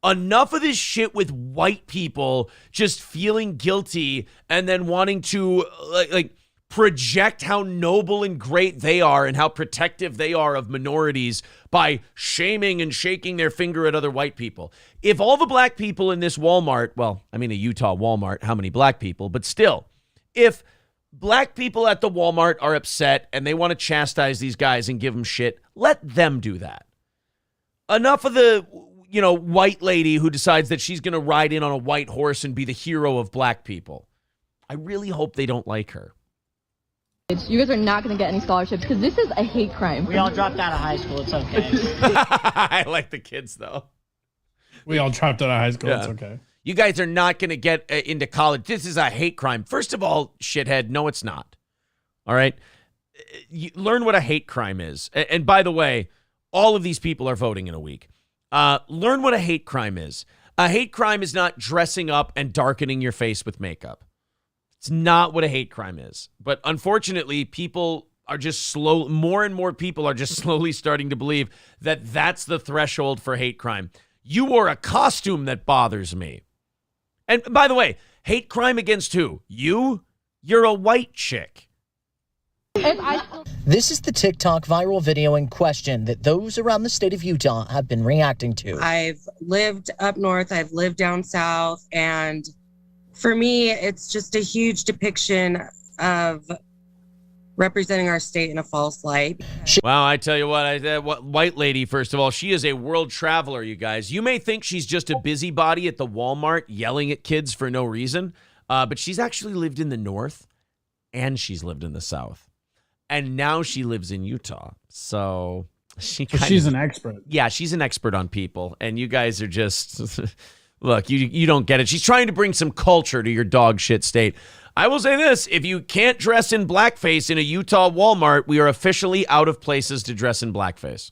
Enough of this shit with white people just feeling guilty and then wanting to like project how noble and great they are and how protective they are of minorities by shaming and shaking their finger at other white people. If all the black people in this Walmart, well, I mean a Utah Walmart, how many black people, but still, if black people at the Walmart are upset and they want to chastise these guys and give them shit, let them do that. Enough of the, white lady who decides that she's going to ride in on a white horse and be the hero of black people. I really hope they don't like her. You guys are not going to get any scholarships because this is a hate crime. We all dropped out of high school. It's okay. I like the kids, though. We all dropped out of high school. Yeah. It's okay. You guys are not going to get into college. This is a hate crime. First of all, shithead, no, it's not. All right? You learn what a hate crime is. And by the way, all of these people are voting in a week. Learn what a hate crime is. A hate crime is not dressing up and darkening your face with makeup. It's not what a hate crime is. But unfortunately, people are just more and more people are just slowly starting to believe that that's the threshold for hate crime. You wore a costume that bothers me. And by the way, hate crime against who? You? You're a white chick. This is the TikTok viral video in question that those around the state of Utah have been reacting to. I've lived up north, I've lived down south, and for me, it's just a huge depiction of representing our state in a false light. Wow, I tell you what, white lady, first of all, she is a world traveler, you guys. You may think she's just a busybody at the Walmart yelling at kids for no reason, but she's actually lived in the north and she's lived in the south. And now she lives in Utah. So she's an expert. Yeah, she's an expert on people. And you guys are just, look, you don't get it. She's trying to bring some culture to your dog shit state. I will say this, if you can't dress in blackface in a Utah Walmart, we are officially out of places to dress in blackface.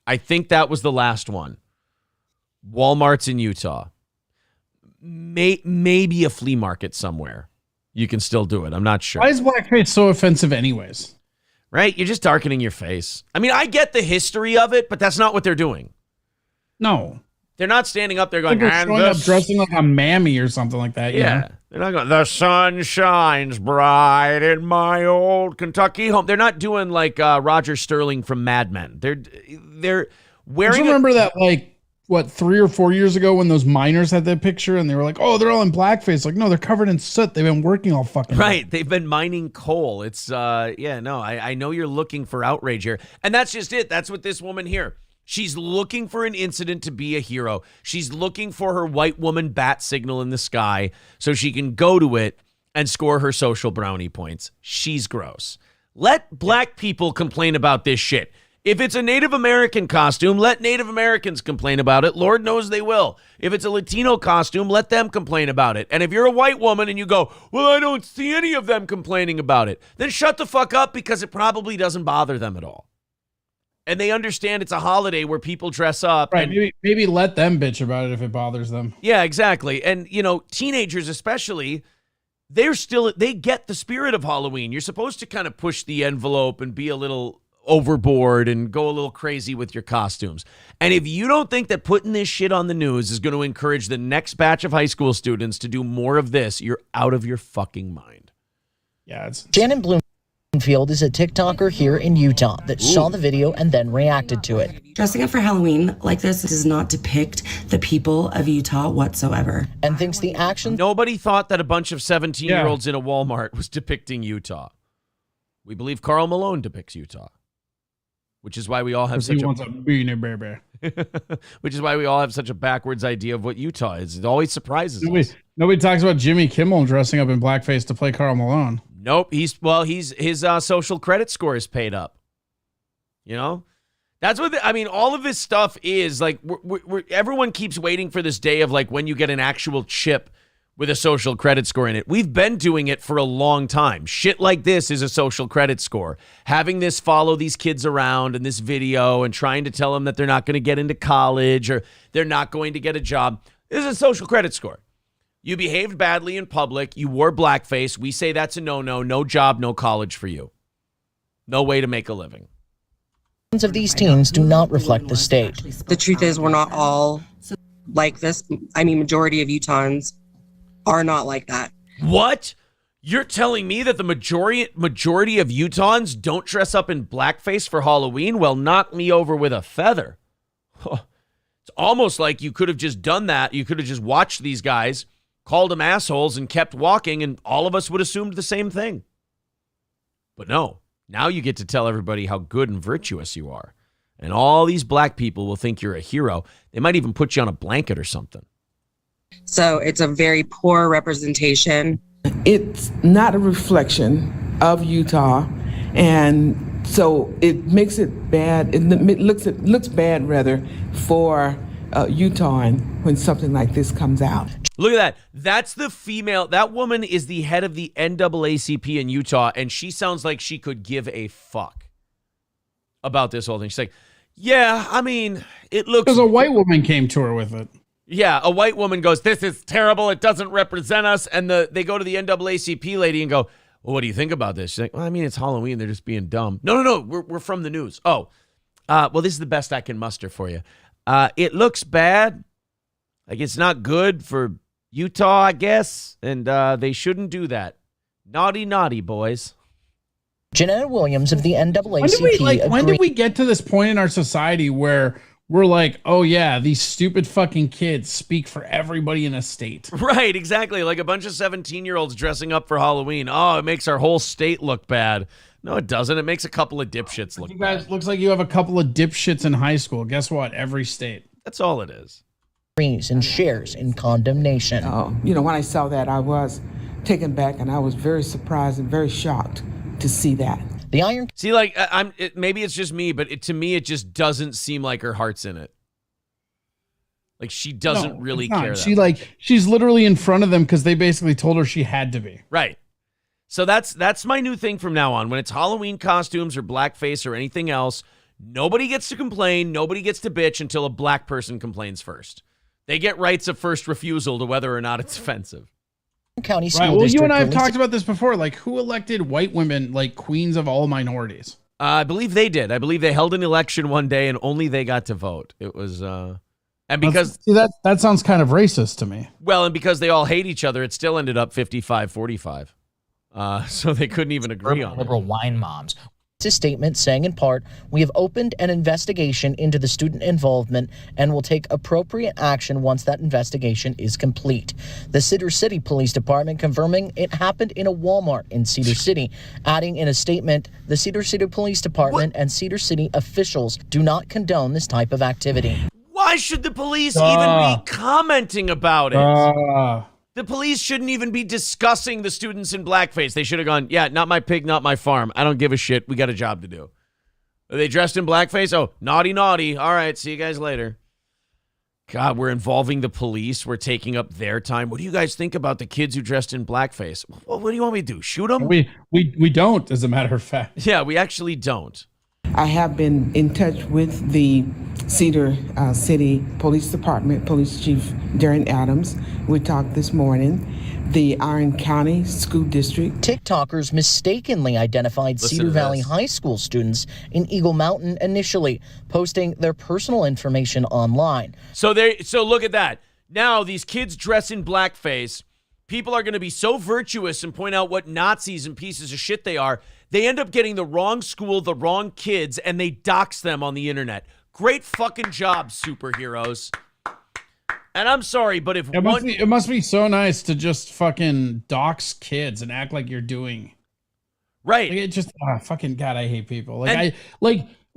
I think that was the last one. Walmarts in Utah. Maybe a flea market somewhere. You can still do it. I'm not sure. Why is blackface so offensive anyways? Right? You're just darkening your face. I mean, I get the history of it, but that's not what they're doing. No. They're not standing up there going, like showing up dressing like a mammy or something like that. Yeah. They're not going, the sun shines bright in my old Kentucky home. They're not doing like Roger Sterling from Mad Men. They're wearing. Do you remember that, like, what, 3 or 4 years ago when those miners had that picture and they were like, oh, they're all in blackface. Like, no, they're covered in soot. They've been working all fucking right. day. They've been mining coal. It's I know you're looking for outrage here. And that's just it. That's what this woman here. She's looking for an incident to be a hero. She's looking for her white woman bat signal in the sky so she can go to it and score her social brownie points. She's gross. Let black people complain about this shit. If it's a Native American costume, let Native Americans complain about it. Lord knows they will. If it's a Latino costume, let them complain about it. And if you're a white woman and you go, well, I don't see any of them complaining about it, then shut the fuck up because it probably doesn't bother them at all. And they understand it's a holiday where people dress up. Right. And, maybe let them bitch about it if it bothers them. yeah, exactly. And, teenagers especially, they get the spirit of Halloween. You're supposed to kind of push the envelope and be a little overboard and go a little crazy with your costumes. And if you don't think that putting this shit on the news is going to encourage the next batch of high school students to do more of this, you're out of your fucking mind. Yeah, it's Shannon Bloomfield is a TikToker here in Utah that saw the video and then reacted to it. Dressing up for Halloween like this does not depict the people of Utah whatsoever. And thinks the action... Nobody thought that a bunch of 17-year-olds in a Walmart was depicting Utah. We believe Karl Malone depicts Utah. Which is why we all have such wants a beanie baby. Which is why we all have such a backwards idea of what Utah is. It always surprises us. Nobody talks about Jimmy Kimmel dressing up in blackface to play Karl Malone. Nope. His social credit score is paid up. That's what all of this stuff is like. Everyone keeps waiting for this day of like when you get an actual chip with a social credit score in it. We've been doing it for a long time. Shit like this is a social credit score. Having this follow these kids around in this video and trying to tell them that they're not going to get into college or they're not going to get a job. This is a social credit score. You behaved badly in public. You wore blackface. We say that's a no-no. No job, no college for you. No way to make a living. Of these teens do not reflect the state. The truth is we're not all like this. Majority of Utahns are not like that. What? You're telling me that the majority of Utahns don't dress up in blackface for Halloween? Well, knock me over with a feather. It's almost like you could have just done that. You could have just watched these guys, called them assholes, and kept walking, and all of us would have assumed the same thing. But no, now you get to tell everybody how good and virtuous you are. And all these black people will think you're a hero. They might even put you on a blanket or something. So it's a very poor representation. It's not a reflection of Utah, and so it makes it bad. It looks bad rather for Utah when something like this comes out. Look at that. That's the female. That woman is the head of the NAACP in Utah, and she sounds like she could give a fuck about this whole thing. She's like, yeah, it looks... Because a white woman came to her with it. Yeah, a white woman goes, this is terrible. It doesn't represent us. And they go to the NAACP lady and go, well, what do you think about this? She's like, well, it's Halloween. They're just being dumb. No. We're from the news. Oh, well, this is the best I can muster for you. It looks bad. Like it's not good for Utah, I guess. And they shouldn't do that. Naughty, naughty, boys. Janetta Williams of the NAACP when did we get to this point in our society where we're like, oh yeah, these stupid fucking kids speak for everybody in a state? Right, exactly. Like a bunch of 17-year-olds dressing up for Halloween. Oh, it makes our whole state look bad. No, it doesn't. It makes a couple of dipshits look bad. Looks like you have a couple of dipshits in high school. Guess what? Every state. That's all it is. And shares in condemnation. When I saw that, I was taken back and I was very surprised and very shocked to see that. The iron. See, like maybe it's just me, but to me, it just doesn't seem like her heart's in it. Like she doesn't really care. She's literally in front of them because they basically told her she had to be. Right. So that's my new thing from now on. When it's Halloween costumes or blackface or anything else, nobody gets to complain. Nobody gets to bitch until a black person complains first. They get rights of first refusal to whether or not it's offensive. County School District. Well, you and I have talked about this before. Like, who elected white women like queens of all minorities? I believe they did. I believe they held an election one day and only they got to vote. It was And because that sounds kind of racist to me. Well, and because they all hate each other, it still ended up 55-45. So they couldn't even agree on liberal wine moms. It's a statement saying in part, we have opened an investigation into the student involvement and will take appropriate action once that investigation is complete. The Cedar City Police Department confirming it happened in a Walmart in Cedar City, adding in a statement, the Cedar City Police Department and Cedar City officials do not condone this type of activity. Why should the police even be commenting about it? The police shouldn't even be discussing the students in blackface. They should have gone, yeah, not my pig, not my farm. I don't give a shit. We got a job to do. Are they dressed in blackface? Oh, naughty, naughty. All right, see you guys later. God, we're involving the police. We're taking up their time. What do you guys think about the kids who dressed in blackface? Well, what do you want me to do? Shoot them? We don't, as a matter of fact. Yeah, we actually don't. I have been in touch with the Cedar City Police Department, Police Chief Darren Adams. We talked this morning. The Iron County School District. TikTokers mistakenly identified Cedar Valley High School students in Eagle Mountain initially, posting their personal information online. So look at that. Now these kids dress in blackface. People are going to be so virtuous and point out what Nazis and pieces of shit they are. They end up getting the wrong school, the wrong kids, and they dox them on the internet. Great fucking job, superheroes. And I'm sorry, but if it must be so nice to just fucking dox kids and act like you're doing right. Like it just fucking God, I hate people.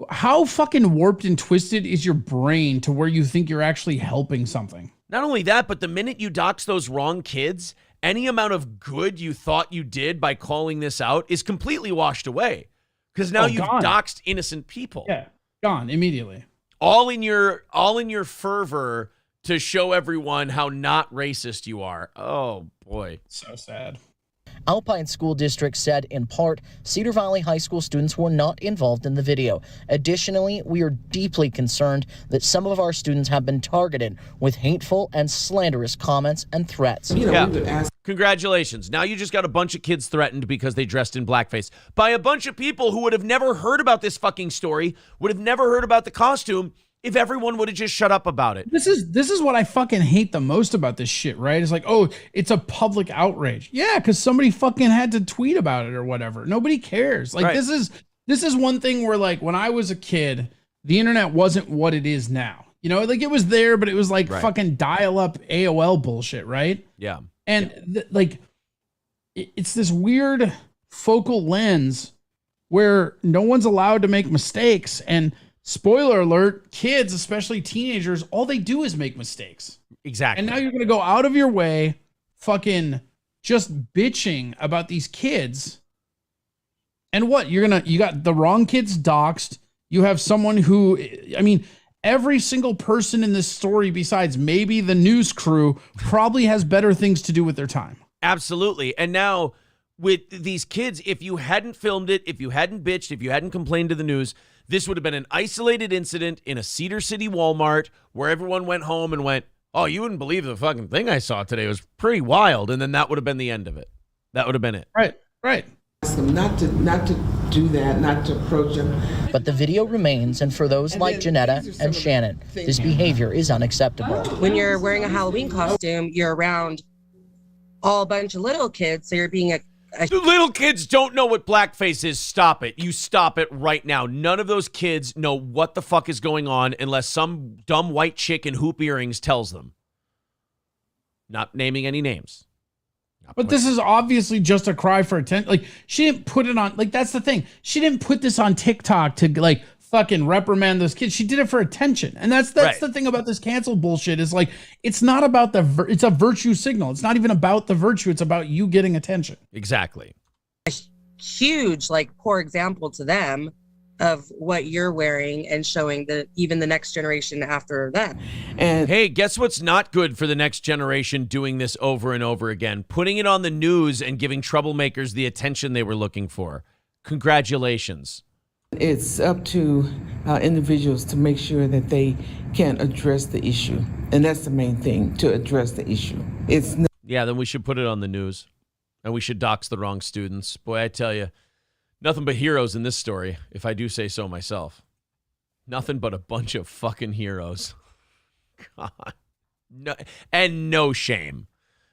How fucking warped and twisted is your brain to where you think you're actually helping something? Not only that, but the minute you dox those wrong kids, any amount of good you thought you did by calling this out is completely washed away. Because now you've doxed innocent people. Yeah, gone immediately. All in your fervor to show everyone how not racist you are. Oh, boy. So sad. Alpine School District said, in part, Cedar Valley High School students were not involved in the video. Additionally, we are deeply concerned that some of our students have been targeted with hateful and slanderous comments and threats. Congratulations. Now you just got a bunch of kids threatened because they dressed in blackface by a bunch of people who would have never heard about this fucking story, would have never heard about the costume, if everyone would have just shut up about it. This is what I fucking hate the most about this shit, right? It's like, oh, it's a public outrage. Yeah, because somebody fucking had to tweet about it or whatever. Nobody cares. Like, this is one thing where, like, when I was a kid, the internet wasn't what it is now. You know, like, it was there, but it was like fucking dial-up AOL bullshit, right? Yeah. And it's this weird focal lens where no one's allowed to make mistakes. And spoiler alert, kids, especially teenagers, all they do is make mistakes. Exactly. And now you're going to go out of your way fucking just bitching about these kids. And what? You got the wrong kids doxxed. You have someone who, I mean, every single person in this story besides maybe the news crew probably has better things to do with their time. Absolutely. And now with these kids, if you hadn't filmed it, if you hadn't bitched, if you hadn't complained to the news, this would have been an isolated incident in a Cedar City Walmart where everyone went home and went, oh, you wouldn't believe the fucking thing I saw today. It was pretty wild. And then that would have been the end of it. That would have been it. Right. Not to do that, not to approach them. But the video remains, and for those like Janetta and Shannon, this behavior is unacceptable. When you're wearing a Halloween costume, you're around all a bunch of little kids, so you're being The little kids don't know what blackface is. Stop it. You stop it right now. None of those kids know what the fuck is going on unless some dumb white chick in hoop earrings tells them. Not naming any names. But this is obviously just a cry for attention. Like, she didn't put it on, like, that's the thing. She didn't put this on TikTok to, like, fucking reprimand those kids. She did it for attention. And that's right. The thing about this cancel bullshit is, like, it's not about it's a virtue signal. It's not even about the virtue. It's about you getting attention. Exactly. A huge, like, poor example to them of what you're wearing and showing even the next generation after that. And hey, guess what's not good for the next generation doing this over and over again? Putting it on the news and giving troublemakers the attention they were looking for. Congratulations. It's up to individuals to make sure that they can address the issue. And that's the main thing, to address the issue. Yeah, then we should put it on the news. And we should dox the wrong students. Boy, I tell you, nothing but heroes in this story, if I do say so myself. Nothing but a bunch of fucking heroes. God. No, and no shame.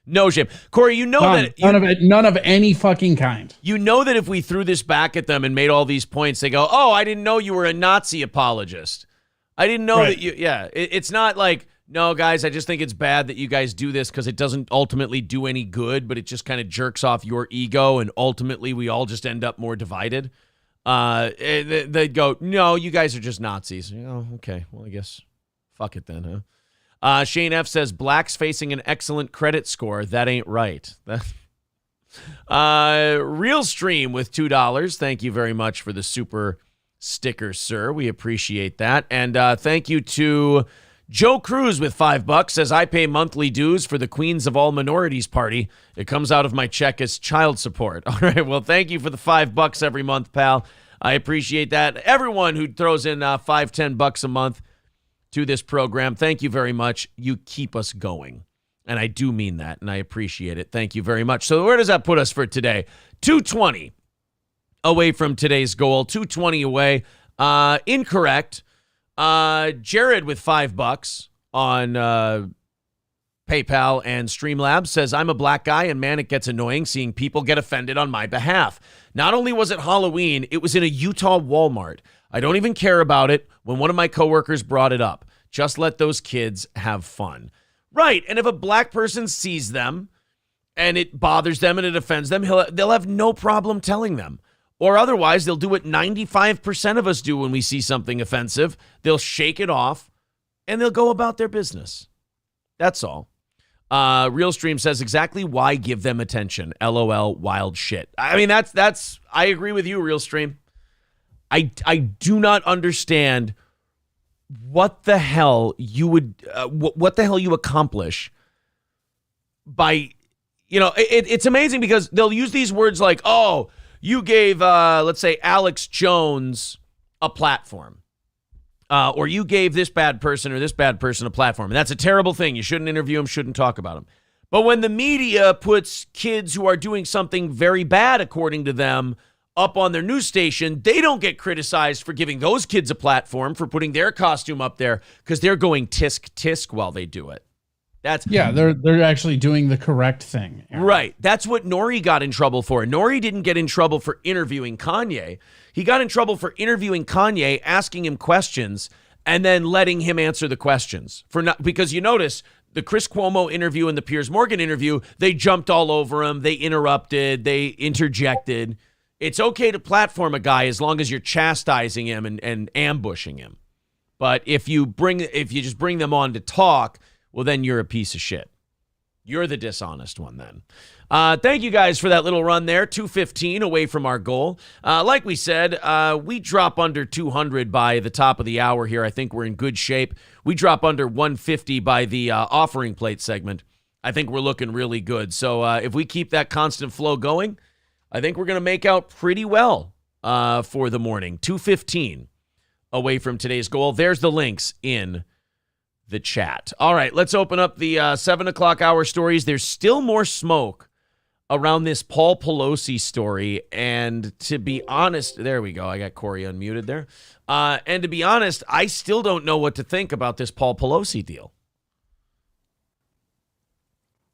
No shame. Corey, you know that... None of any fucking kind. You know that if we threw this back at them and made all these points, they go, oh, I didn't know you were a Nazi apologist. I didn't know that you... Yeah, it's not like, no, guys, I just think it's bad that you guys do this because it doesn't ultimately do any good, but it just kind of jerks off your ego, and ultimately we all just end up more divided. They'd go, no, you guys are just Nazis. Oh, okay. Well, I guess fuck it then, huh? Shane F. says, blacks facing an excellent credit score. That ain't right. Real Stream with $2. Thank you very much for the super sticker, sir. We appreciate that. And thank you to Joe Cruz with $5. Says, I pay monthly dues for the Queens of All Minorities party. It comes out of my check as child support. All right. Well, thank you for the $5 every month, pal. I appreciate that. Everyone who throws in $5-10 a month to this program, thank you very much. You keep us going. And I do mean that, and I appreciate it. Thank you very much. So where does that put us for today? 220 away from today's goal. 220 away. Incorrect. Jared with $5 on PayPal and Streamlabs says, I'm a black guy, and man, it gets annoying seeing people get offended on my behalf. Not only was it Halloween, it was in a Utah Walmart. I don't even care about it when one of my coworkers brought it up. Just let those kids have fun. Right, and if a black person sees them and it bothers them and it offends them, they'll have no problem telling them. Or otherwise, they'll do what 95% of us do when we see something offensive. They'll shake it off and they'll go about their business. That's all. Real Stream says, exactly why give them attention. LOL, wild shit. I mean, that's I agree with you, Real Stream. I do not understand what the hell you would what the hell you accomplish by, it's amazing because they'll use these words like, oh, you gave let's say Alex Jones a platform, or you gave this bad person or this bad person a platform, and that's a terrible thing. You shouldn't interview him, shouldn't talk about him. But when the media puts kids who are doing something very bad according to them up on their news station, they don't get criticized for giving those kids a platform, for putting their costume up there, because they're going tisk while they do it. They're actually doing the correct thing. Right. That's what Nori got in trouble for. Nori didn't get in trouble for interviewing Kanye. He got in trouble for interviewing Kanye, asking him questions, and then letting him answer the questions. Because you notice the Chris Cuomo interview and the Piers Morgan interview, they jumped all over him, they interrupted, they interjected. It's okay to platform a guy as long as you're chastising him and ambushing him. But if you just bring them on to talk, well, then you're a piece of shit. You're the dishonest one then. Thank you guys for that little run there. 215 away from our goal. Like we said, we drop under 200 by the top of the hour here. I think we're in good shape. We drop under 150 by the offering plate segment. I think we're looking really good. So if we keep that constant flow going, I think we're going to make out pretty well for the morning. 215 away from today's goal. There's the links in the chat. All right, let's open up the 7 o'clock hour stories. There's still more smoke around this Paul Pelosi story. And to be honest, there we go. I got Corey unmuted there. And to be honest, I still don't know what to think about this Paul Pelosi deal.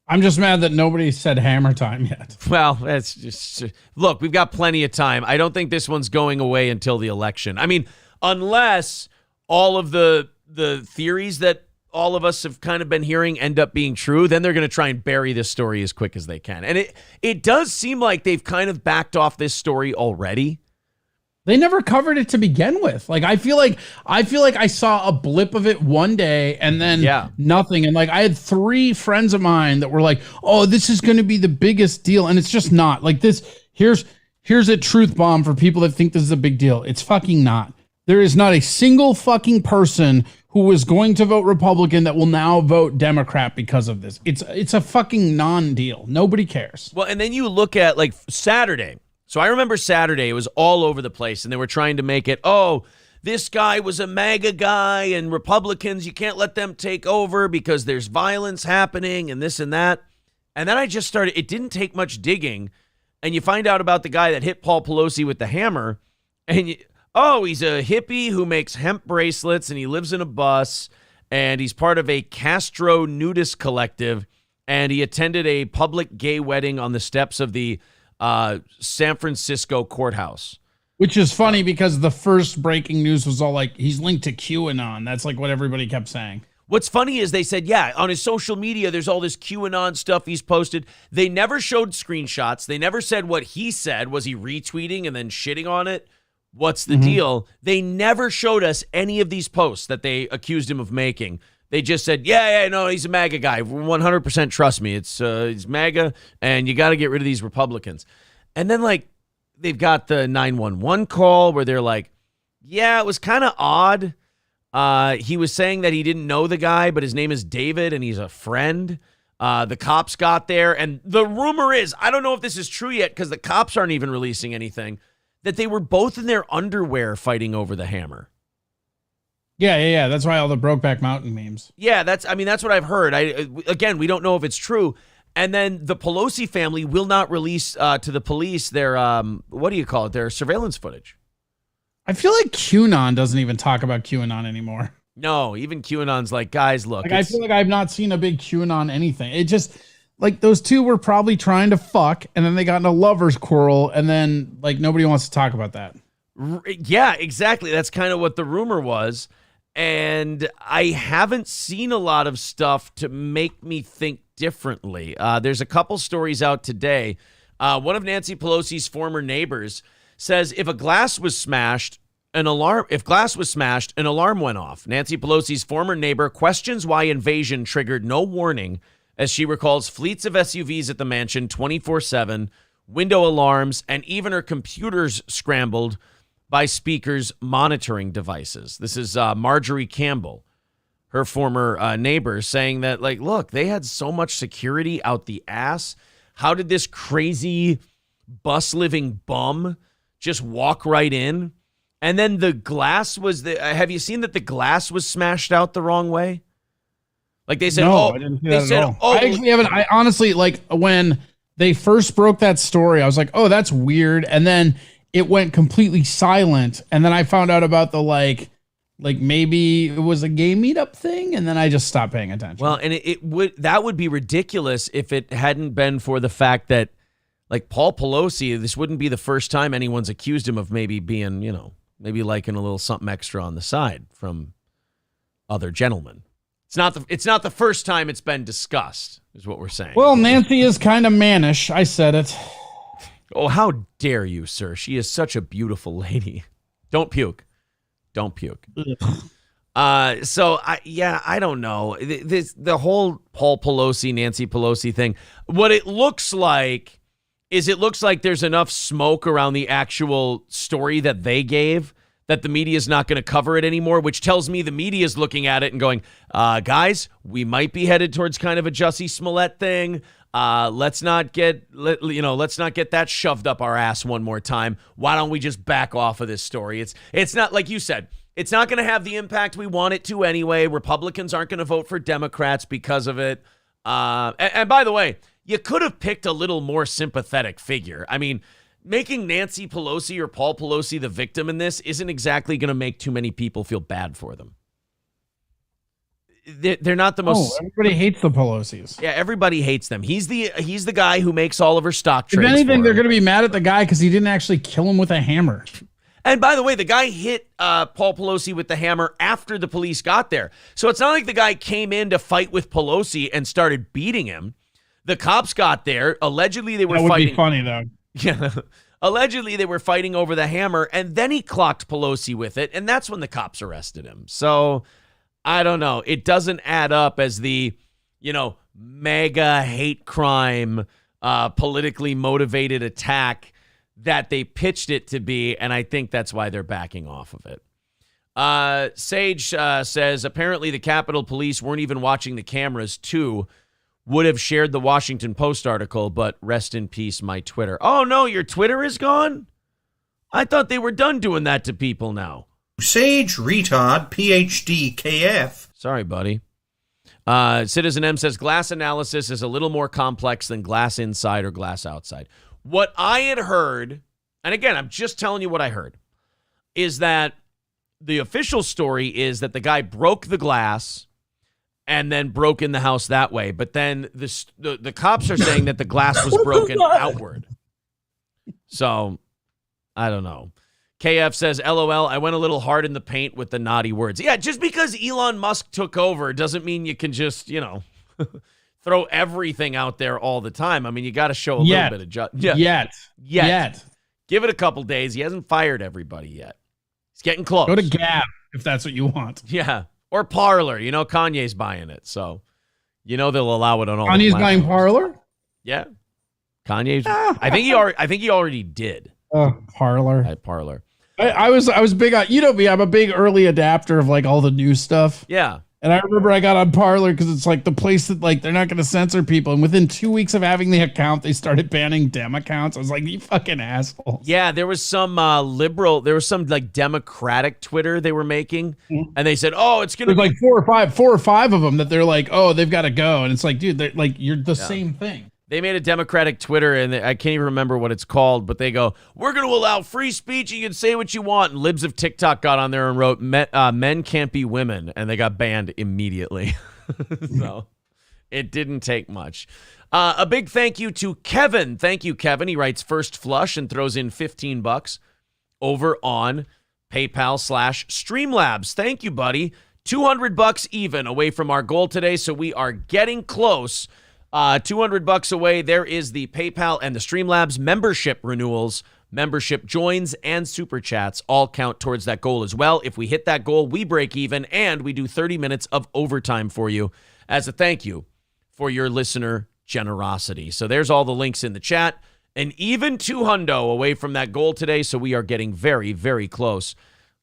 I'm just mad that nobody said hammer time yet. Well, that's just, look, we've got plenty of time. I don't think this one's going away until the election. I mean, unless all of the theories that all of us have kind of been hearing end up being true, then they're going to try and bury this story as quick as they can. And it does seem like they've kind of backed off this story already. They never covered it to begin with. Like, I feel like I saw a blip of it one day and then nothing. And like, I had 3 friends of mine that were like, oh, this is going to be the biggest deal. And it's just not. Like this, here's a truth bomb for people that think this is a big deal. It's fucking not. There is not a single fucking person who was going to vote Republican that will now vote Democrat because of this. It's a fucking non-deal. Nobody cares. Well, and then you look at like Saturday. So I remember Saturday, it was all over the place, and they were trying to make it, oh, this guy was a MAGA guy, and Republicans, you can't let them take over because there's violence happening and this and that. And then I just started, it didn't take much digging, and you find out about the guy that hit Paul Pelosi with the hammer, and he's a hippie who makes hemp bracelets, and he lives in a bus, and he's part of a Castro nudist collective, and he attended a public gay wedding on the steps of the San Francisco courthouse. Which is funny because the first breaking news was all like, he's linked to QAnon. That's like what everybody kept saying. What's funny is they said, yeah, on his social media, there's all this QAnon stuff he's posted. They never showed screenshots. They never said what he said. Was he retweeting and then shitting on it? What's the deal? They never showed us any of these posts that they accused him of making. They just said, yeah, no, he's a MAGA guy. 100% trust me. He's MAGA, and you got to get rid of these Republicans. And then, like, they've got the 911 call where they're like, yeah, it was kind of odd. He was saying that he didn't know the guy, but his name is David, and he's a friend. The cops got there, and the rumor is, I don't know if this is true yet because the cops aren't even releasing anything, that they were both in their underwear fighting over the hammer. Yeah. That's why all the Brokeback Mountain memes. Yeah, that's what I've heard. Again, we don't know if it's true. And then the Pelosi family will not release to the police their, their surveillance footage. I feel like QAnon doesn't even talk about QAnon anymore. No, even QAnon's like, guys, look. Like, I feel like I've not seen a big QAnon anything. It just, like, those two were probably trying to fuck, and then they got in a lover's quarrel, and then, like, nobody wants to talk about that. Yeah, exactly. That's kind of what the rumor was. And I haven't seen a lot of stuff to make me think differently. There's a couple stories out today. One of Nancy Pelosi's former neighbors says if glass was smashed, an alarm went off. Nancy Pelosi's former neighbor questions why invasion triggered no warning, as she recalls fleets of SUVs at the mansion 24/7, window alarms, and even her computers scrambled by speakers monitoring devices. This is Marjorie Campbell, her former neighbor, saying that, like, look, they had so much security out the ass. How did this crazy bus-living bum just walk right in? And then the glass was have you seen that the glass was smashed out the wrong way? Like they said, I didn't see that at all. I actually haven't. I honestly, like, when they first broke that story, I was like, oh, that's weird. And then it went completely silent. And then I found out about the like maybe it was a gay meetup thing. And then I just stopped paying attention. Well, and that would be ridiculous if it hadn't been for the fact that, like, Paul Pelosi, this wouldn't be the first time anyone's accused him of maybe being, maybe liking a little something extra on the side from other gentlemen. It's not the first time it's been discussed, is what we're saying. Well, Nancy is kind of mannish. I said it. Oh, how dare you, sir? She is such a beautiful lady. Don't puke. Don't puke. I don't know. The whole Paul Pelosi, Nancy Pelosi thing, what it looks like is there's enough smoke around the actual story that they gave that the media is not going to cover it anymore, which tells me the media is looking at it and going, guys, we might be headed towards kind of a Jussie Smollett thing. Let's not get that shoved up our ass one more time. Why don't we just back off of this story? It's not, like you said, it's not going to have the impact we want it to anyway. Republicans aren't going to vote for Democrats because of it. And by the way, you could have picked a little more sympathetic figure. I mean, making Nancy Pelosi or Paul Pelosi the victim in this isn't exactly going to make too many people feel bad for them. They're not the most. Everybody hates the Pelosi's. Yeah, everybody hates them. He's the guy who makes all of her stock trades. If anything, they're going to be mad at the guy because he didn't actually kill him with a hammer. And by the way, the guy hit Paul Pelosi with the hammer after the police got there. So it's not like the guy came in to fight with Pelosi and started beating him. The cops got there. Allegedly, they were fighting. That would be funny, though. Yeah. Allegedly, they were fighting over the hammer, and then he clocked Pelosi with it, and that's when the cops arrested him. So I don't know. It doesn't add up as the, mega hate crime, politically motivated attack that they pitched it to be, and I think that's why they're backing off of it. Sage says, apparently the Capitol Police weren't even watching the cameras, too. Would have shared the Washington Post article, but rest in peace, my Twitter. Oh, no, your Twitter is gone? I thought they were done doing that to people now. Sage retard PhD KF. Sorry, buddy. Citizen M says glass analysis is a little more complex than glass inside or glass outside. What I had heard, and again, I'm just telling you what I heard, is that the official story is that the guy broke the glass and then broke in the house that way. But then the cops are saying that the glass was broken outward. So, I don't know. KF says, LOL, I went a little hard in the paint with the naughty words. Yeah, just because Elon Musk took over doesn't mean you can just, throw everything out there all the time. I mean, you got to show a little bit of judgment. Yet. Give it a couple days. He hasn't fired everybody yet. He's getting close. Go to Gab if that's what you want. Yeah. Or Parler. Kanye's buying it. So, they'll allow it on all the Kanye's platforms. buying Parler? Yeah. Kanye's. I think he already did. Parler. At Parler. I was big on, me, I'm a big early adapter of like all the new stuff. Yeah. And I remember I got on Parler because it's like the place that like they're not going to censor people. And within 2 weeks of having the account, they started banning Dem accounts. I was like, you fucking assholes. Yeah, there was some like Democratic Twitter they were making, and they said, "Oh, it's gonna." There's like four or five of them that they're like, "Oh, they've got to go," and it's like, dude, they're like, you're the same thing. They made a Democratic Twitter, and I can't even remember what it's called, but they go, "We're going to allow free speech. You can say what you want." And libs of TikTok got on there and wrote, "Men can't be women," and they got banned immediately. So it didn't take much. A big thank you to Kevin. Thank you, Kevin. He writes First Flush and throws in $15 over on PayPal/Streamlabs. Thank you, buddy. $200 even away from our goal today, so we are getting close. $200 away. There is the PayPal and the Streamlabs membership renewals. Membership joins and super chats all count towards that goal as well. If we hit that goal, we break even, and we do 30 minutes of overtime for you as a thank you for your listener generosity. So there's all the links in the chat. And even $200 away from that goal today, so we are getting very, very close.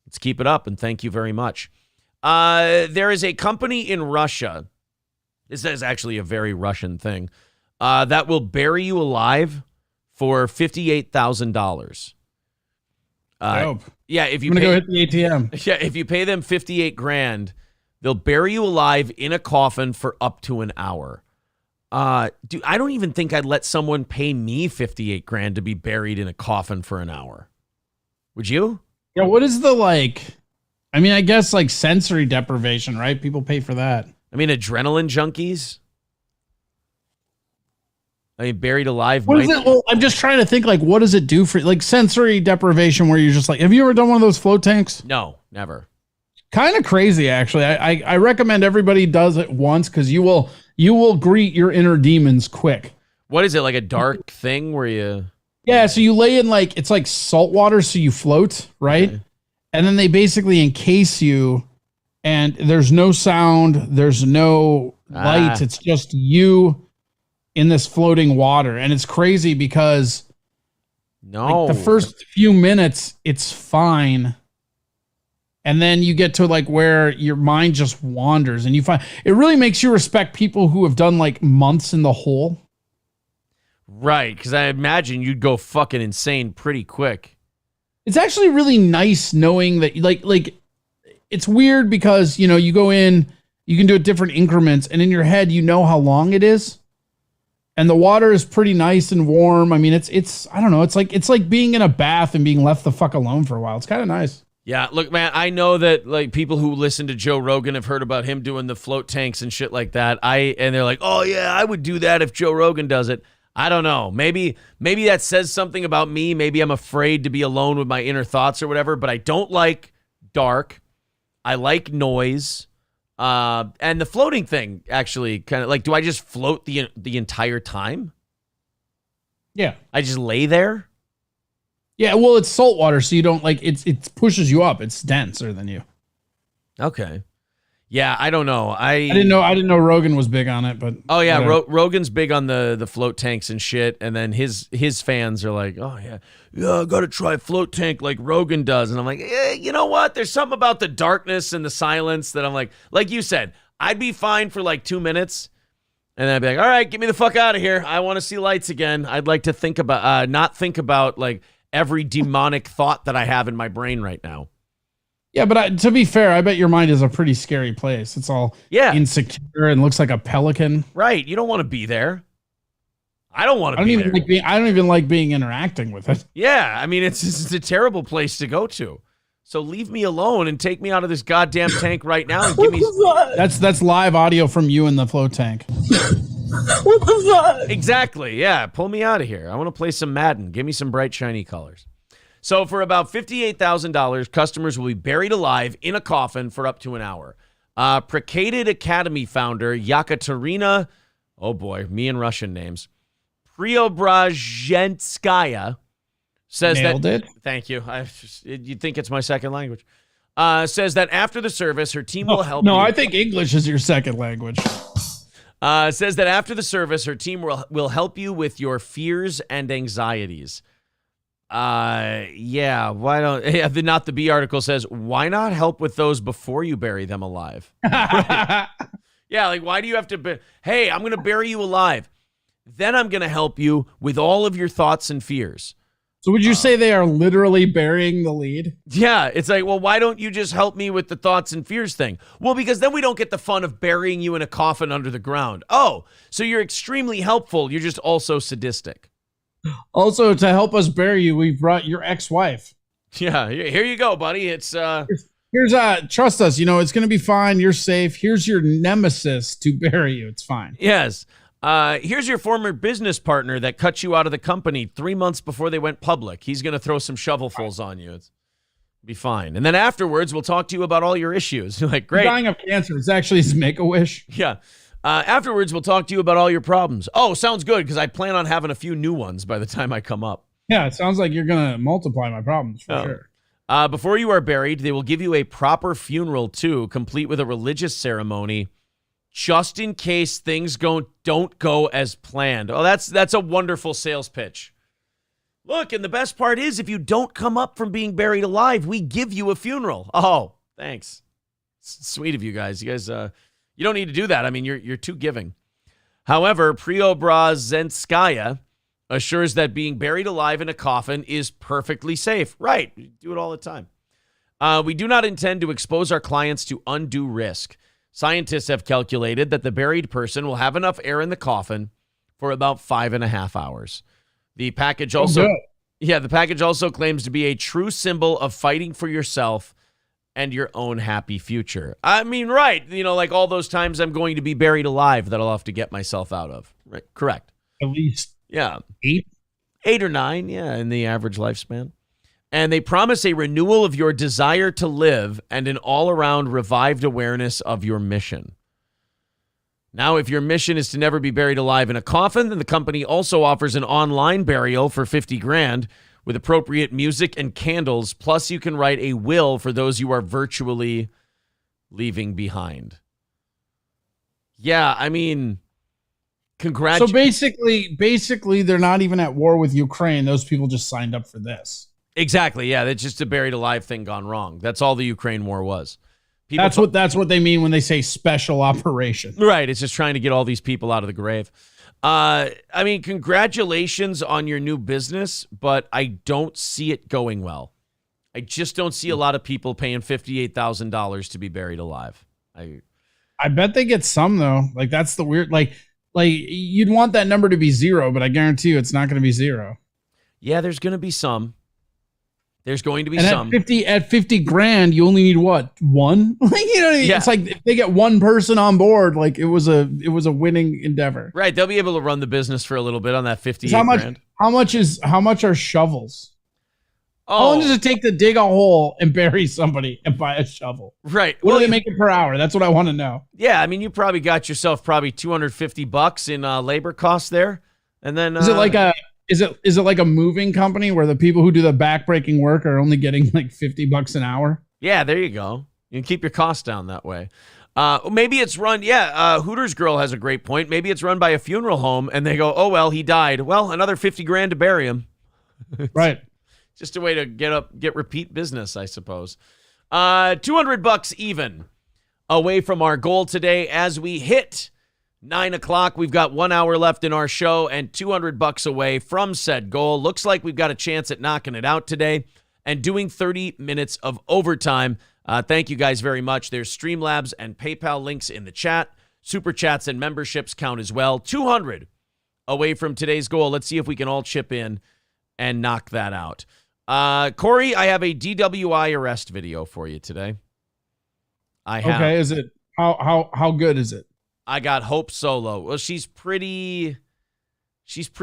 Let's keep it up, and thank you very much. There is a company in Russia. This is actually a very Russian thing that will bury you alive for $58,000. Yeah, if you go hit the ATM. Yeah, if you pay them $58,000, they'll bury you alive in a coffin for up to an hour. Dude, I don't even think I'd let someone pay me $58,000 to be buried in a coffin for an hour. Would you? Yeah. What is the I guess like sensory deprivation, right? People pay for that. I mean, adrenaline junkies. Buried alive. What is it? Well, I'm just trying to think, what does it do for sensory deprivation where you're just have you ever done one of those float tanks? No, never. Kind of crazy, actually. I recommend everybody does it once because you will greet your inner demons quick. What is it, like a dark thing where you... Yeah, so you lay in it's like salt water, so you float, right? Okay. And then they basically encase you. And there's no sound, there's no light. It's just you in this floating water. And it's crazy because the first few minutes, it's fine. And then you get to where your mind just wanders. And you find it really makes you respect people who have done months in the hole. Right, because I imagine you'd go fucking insane pretty quick. It's actually really nice knowing that it's weird because, you go in, you can do it different increments, and in your head, you know how long it is. And the water is pretty nice and warm. I mean, it's I don't know. It's like being in a bath and being left the fuck alone for a while. It's kind of nice. Yeah, look, man, I know that people who listen to Joe Rogan have heard about him doing the float tanks and shit like that. And they're like, oh yeah, I would do that if Joe Rogan does it. I don't know. Maybe that says something about me. Maybe I'm afraid to be alone with my inner thoughts or whatever, but I don't like dark. I like noise, and the floating thing actually kind of do I just float the entire time? Yeah, I just lay there. Yeah, well, it's salt water, so you don't it pushes you up. It's denser than you. Okay. Yeah, I don't know. I didn't know Rogan was big on it, but oh yeah, Rogan's big on the float tanks and shit. And then his fans are like, oh yeah, I gotta try float tank like Rogan does. And I'm like, you know what? There's something about the darkness and the silence that I'm like you said, I'd be fine for 2 minutes, and then I'd be like, all right, get me the fuck out of here. I want to see lights again. I'd like to think about not think about every demonic thought that I have in my brain right now. Yeah, but to be fair, I bet your mind is a pretty scary place. It's all insecure and looks like a pelican. Right. You don't want to be there. I don't want to be there. I don't even like being interacting with it. Yeah. I mean, it's a terrible place to go to. So leave me alone and take me out of this goddamn tank right now and give me. That's live audio from you in the float tank. What the fuck? Exactly. Yeah. Pull me out of here. I want to play some Madden. Give me some bright, shiny colors. So for about $58,000, customers will be buried alive in a coffin for up to an hour. Prekated Academy founder Yekaterina, oh boy, me and Russian names, Preobrazhenskaya says Nailed that. it. Thank you. You'd think it's my second language. Says that after the service, her team will help. No, you. I think English is your second language. Says that after the service, her team will help you with your fears and anxieties. Yeah, why don't... Yeah, the Not the B article says, why not help with those before you bury them alive? Right? Yeah, like, why do you have to... Hey, I'm going to bury you alive. Then I'm going to help you with all of your thoughts and fears. So would you say they are literally burying the lead? Yeah, it's like, well, why don't you just help me with the thoughts and fears thing? Well, because then we don't get the fun of burying you in a coffin under the ground. Oh, so you're extremely helpful. You're just also sadistic. Also, to help us bury you, we brought your ex-wife. Yeah, here you go, buddy. It's here's trust us, it's gonna be fine. You're safe. Here's your nemesis to bury you. It's fine. Yes. Here's your former business partner that cut you out of the company 3 months before they went public. He's gonna throw some shovelfuls on you. It's be fine. And then afterwards, we'll talk to you about all your issues. You're like, great. You're dying of cancer. It's actually his Make-A-Wish. Yeah. Afterwards, we'll talk to you about all your problems. Oh, sounds good, because I plan on having a few new ones by the time I come up. Yeah, it sounds like you're going to multiply my problems for sure. Before you are buried, they will give you a proper funeral, too, complete with a religious ceremony, just in case things don't go as planned. Oh, that's a wonderful sales pitch. Look, and the best part is, if you don't come up from being buried alive, we give you a funeral. Oh, thanks. Sweet of you guys. You guys... You don't need to do that. I mean, you're too giving. However, Preobrazhenskaya assures that being buried alive in a coffin is perfectly safe. Right. We do it all the time. We do not intend to expose our clients to undue risk. Scientists have calculated that the buried person will have enough air in the coffin for about 5.5 hours. The package also, the package also claims to be a true symbol of fighting for yourself and your own happy future. I mean, right. Like all those times I'm going to be buried alive that I'll have to get myself out of. Right. Correct. At least. Yeah. 8 or 9. Yeah. In the average lifespan. And they promise a renewal of your desire to live and an all around revived awareness of your mission. Now, if your mission is to never be buried alive in a coffin, then the company also offers an online burial for $50,000. With appropriate music and candles, plus you can write a will for those you are virtually leaving behind. Yeah, I mean, So basically, they're not even at war with Ukraine. Those people just signed up for this. Exactly, yeah. That's just a buried alive thing gone wrong. That's all the Ukraine war was. That's what they mean when they say special operation. Right, it's just trying to get all these people out of the grave. I mean, congratulations on your new business, but I don't see it going well. I just don't see a lot of people paying $58,000 to be buried alive. I bet they get some though. Like that's the weird. Like you'd want that number to be 0, but I guarantee you it's not going to be 0. Yeah, there's going to be some. There's going to be and some. At $50,000, you only need what? 1? Like, you know what I mean? Yeah. It's like if they get one person on board, like it was a winning endeavor. Right, they'll be able to run the business for a little bit on that $58,000. How much are shovels? Oh. How long does it take to dig a hole and bury somebody and buy a shovel? Right. What do they make it per hour? That's what I want to know. Yeah, I mean, you probably got yourself $250 in labor costs there, and then is it like a moving company where the people who do the backbreaking work are only getting like $50 an hour? Yeah, there you go. You can keep your costs down that way. Maybe it's run. Yeah, Hooters Girl has a great point. Maybe it's run by a funeral home, and they go, "Oh well, he died. Well, another $50,000 to bury him." Right. Just a way to get repeat business, I suppose. $200 even away from our goal today as we hit 9 o'clock. We've got 1 hour left in our show and $200 away from said goal. Looks like we've got a chance at knocking it out today and doing 30 minutes of overtime. Thank you guys very much. There's Streamlabs and PayPal links in the chat. Super chats and memberships count as well. 200 away from today's goal. Let's see if we can all chip in and knock that out. Corey, I have a DWI arrest video for you today. Okay, is it how good is it? I got Hope Solo. Well, she's pretty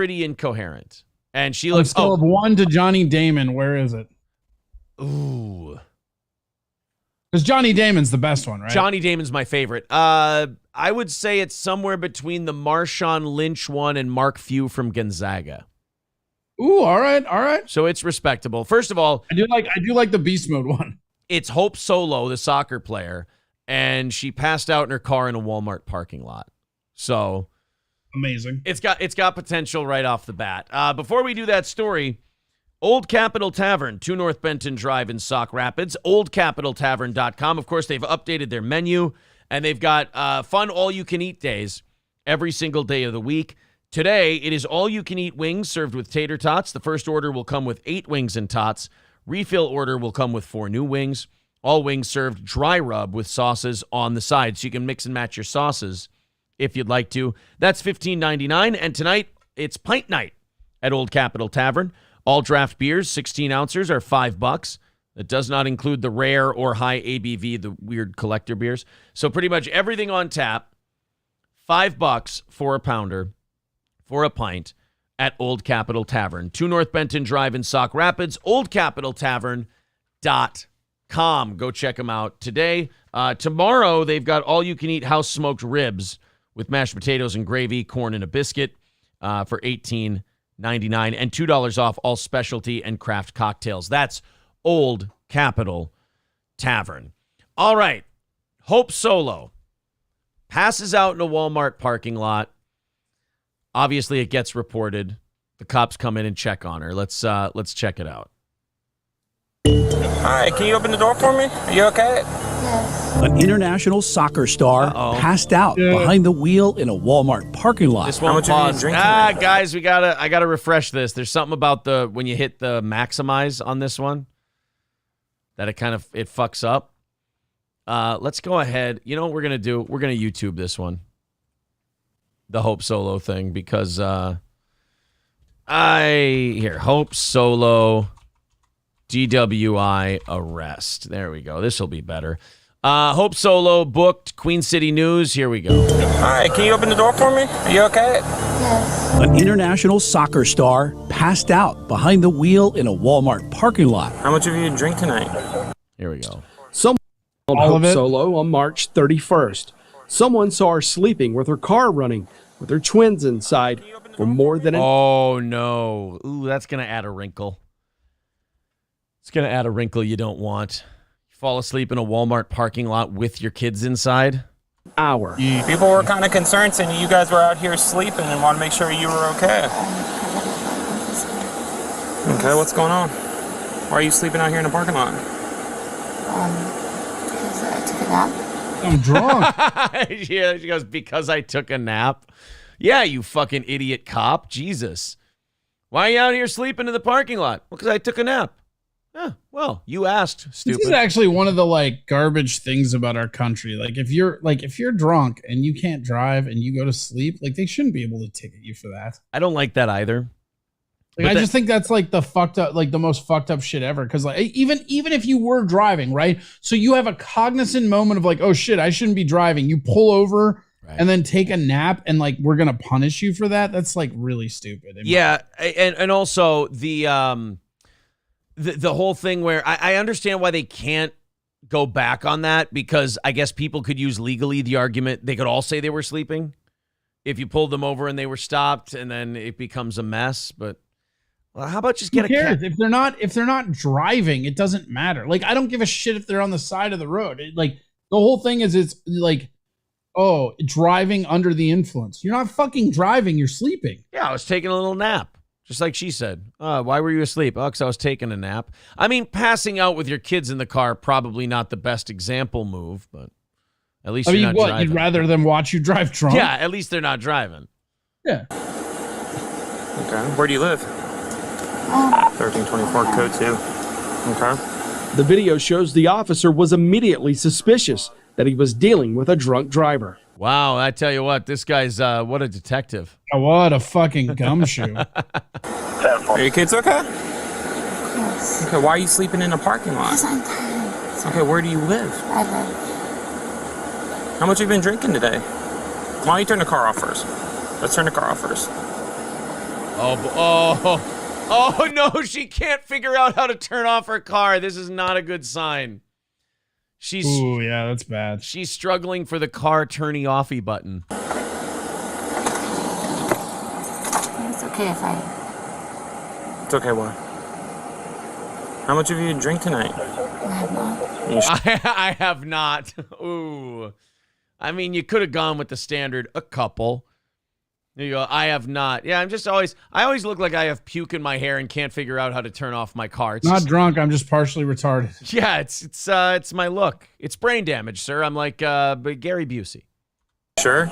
incoherent. And she On a looks scale of 1 to Johnny Damon, where is it? Ooh. Because Johnny Damon's the best one, right? Johnny Damon's my favorite. I would say it's somewhere between the Marshawn Lynch one and Mark Few from Gonzaga. Ooh, all right. So it's respectable. First of all, I do like the Beast Mode one. It's Hope Solo, the soccer player, and she passed out in her car in a Walmart parking lot. So amazing. It's got potential right off the bat. Before we do that story, Old Capitol Tavern, 2 North Benton Drive in Sauk Rapids, oldcapitaltavern.com. Of course, they've updated their menu, and they've got fun all-you-can-eat days every single day of the week. Today, it is all-you-can-eat wings served with tater tots. The first order will come with 8 wings and tots. Refill order will come with 4 new wings. All wings served dry rub with sauces on the side, so you can mix and match your sauces if you'd like to. That's $15.99, and tonight, it's Pint Night at Old Capitol Tavern. All draft beers, 16 ounces, are $5. That does not include the rare or high ABV, the weird collector beers. So pretty much everything on tap, $5 for a pounder, for a pint at Old Capitol Tavern. 2 North Benton Drive in Sauk Rapids, oldcapitaltavern.com. Go check them out today. Tomorrow, they've got all-you-can-eat house-smoked ribs with mashed potatoes and gravy, corn, and a biscuit for $18.99 and $2 off all specialty and craft cocktails. That's Old Capitol Tavern. All right. Hope Solo passes out in a Walmart parking lot. Obviously, it gets reported. The cops come in and check on her. Let's check it out. Hi, can you open the door for me? Are you okay? An international soccer star passed out behind the wheel in a Walmart parking lot. This one pause. Guys, I gotta refresh this. There's something about when you hit the maximize on this one that it fucks up. Let's go ahead. You know what we're gonna do? We're gonna YouTube this one, the Hope Solo thing, because Hope Solo DWI arrest. There we go. This will be better. Hope Solo booked Queen City News. Here we go. Hi, can you open the door for me? Are you okay? An international soccer star passed out behind the wheel in a Walmart parking lot. How much have you drink tonight? Here we go. Someone called Hope Solo on March 31st. Someone saw her sleeping with her car running with her twins inside for more than Oh, no. Ooh, that's going to add a wrinkle. It's going to add a wrinkle you don't want. You fall asleep in a Walmart parking lot with your kids inside. Hour. People were kind of concerned saying you guys were out here sleeping and want to make sure you were okay. Okay, what's going on? Why are you sleeping out here in the parking lot? Because I took a nap. I'm drunk. Yeah, she goes, because I took a nap. Yeah, you fucking idiot cop. Jesus. Why are you out here sleeping in the parking lot? Well, because I took a nap. Yeah, well, you asked, stupid. This is actually one of the garbage things about our country. If you're drunk and you can't drive and you go to sleep, they shouldn't be able to ticket you for that. I don't like that either. I just think that's the fucked up, the most fucked up shit ever. Because even if you were driving, right? So you have a cognizant moment of oh shit, I shouldn't be driving. You pull over and then take a nap, and we're gonna punish you for that. That's really stupid. Yeah, and also the whole thing where I understand why they can't go back on that, because I guess people could use legally the argument they could all say they were sleeping if you pulled them over and they were stopped, and then it becomes a mess. But well, how about just get a cab? If they're not driving, it doesn't matter. I don't give a shit if they're on the side of the road. The whole thing is it's driving under the influence. You're not fucking driving. You're sleeping. Yeah, I was taking a little nap. Just like she said. Why were you asleep? Oh, because I was taking a nap. I mean, passing out with your kids in the car, probably not the best example move, but at least you're not driving. You'd rather them watch you drive drunk? Yeah, at least they're not driving. Yeah. Okay, where do you live? 1324 code 2. Okay. The video shows the officer was immediately suspicious that he was dealing with a drunk driver. Wow, I tell you what, this guy's what a detective. What a fucking gumshoe. Are your kids okay? Yes. Okay, why are you sleeping in a parking lot? Because I'm tired. Okay, where do you live? I live. How much have you been drinking today? Why don't you turn the car off first? Let's turn the car off first. Oh no, she can't figure out how to turn off her car. This is not a good sign. Ooh, yeah, that's bad. She's struggling for the car turning offy button. It's okay if I... It's okay, what? How much have you drank tonight? I have not. Ooh. I mean, you could have gone with the standard, a couple. There you go. I have not. Yeah, I always look like I have puke in my hair and can't figure out how to turn off my car. It's not just, drunk. I'm just partially retarded. Yeah, it's my look. It's brain damage, sir. I'm like Gary Busey. Sure.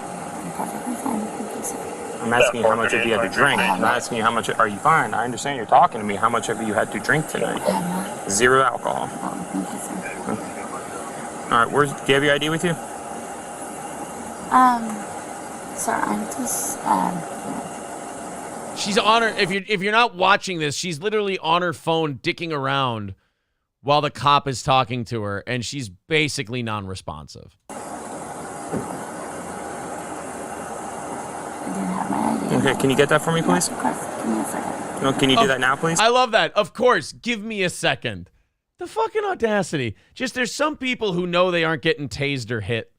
I'm asking you how much have you had to drink. I'm not asking you how much are you fine. I understand you're talking to me. How much have you had to drink tonight? 0 alcohol. All right, do you have your ID with you? Sir, I'm just, She's on her, if you're not watching this, she's literally on her phone dicking around while the cop is talking to her, and she's basically non-responsive. Okay, can you get that for me, please? Of course. Give me a second. No, can you do that now, please? I love that. Of course. Give me a second. The fucking audacity. Just there's some people who know they aren't getting tased or hit.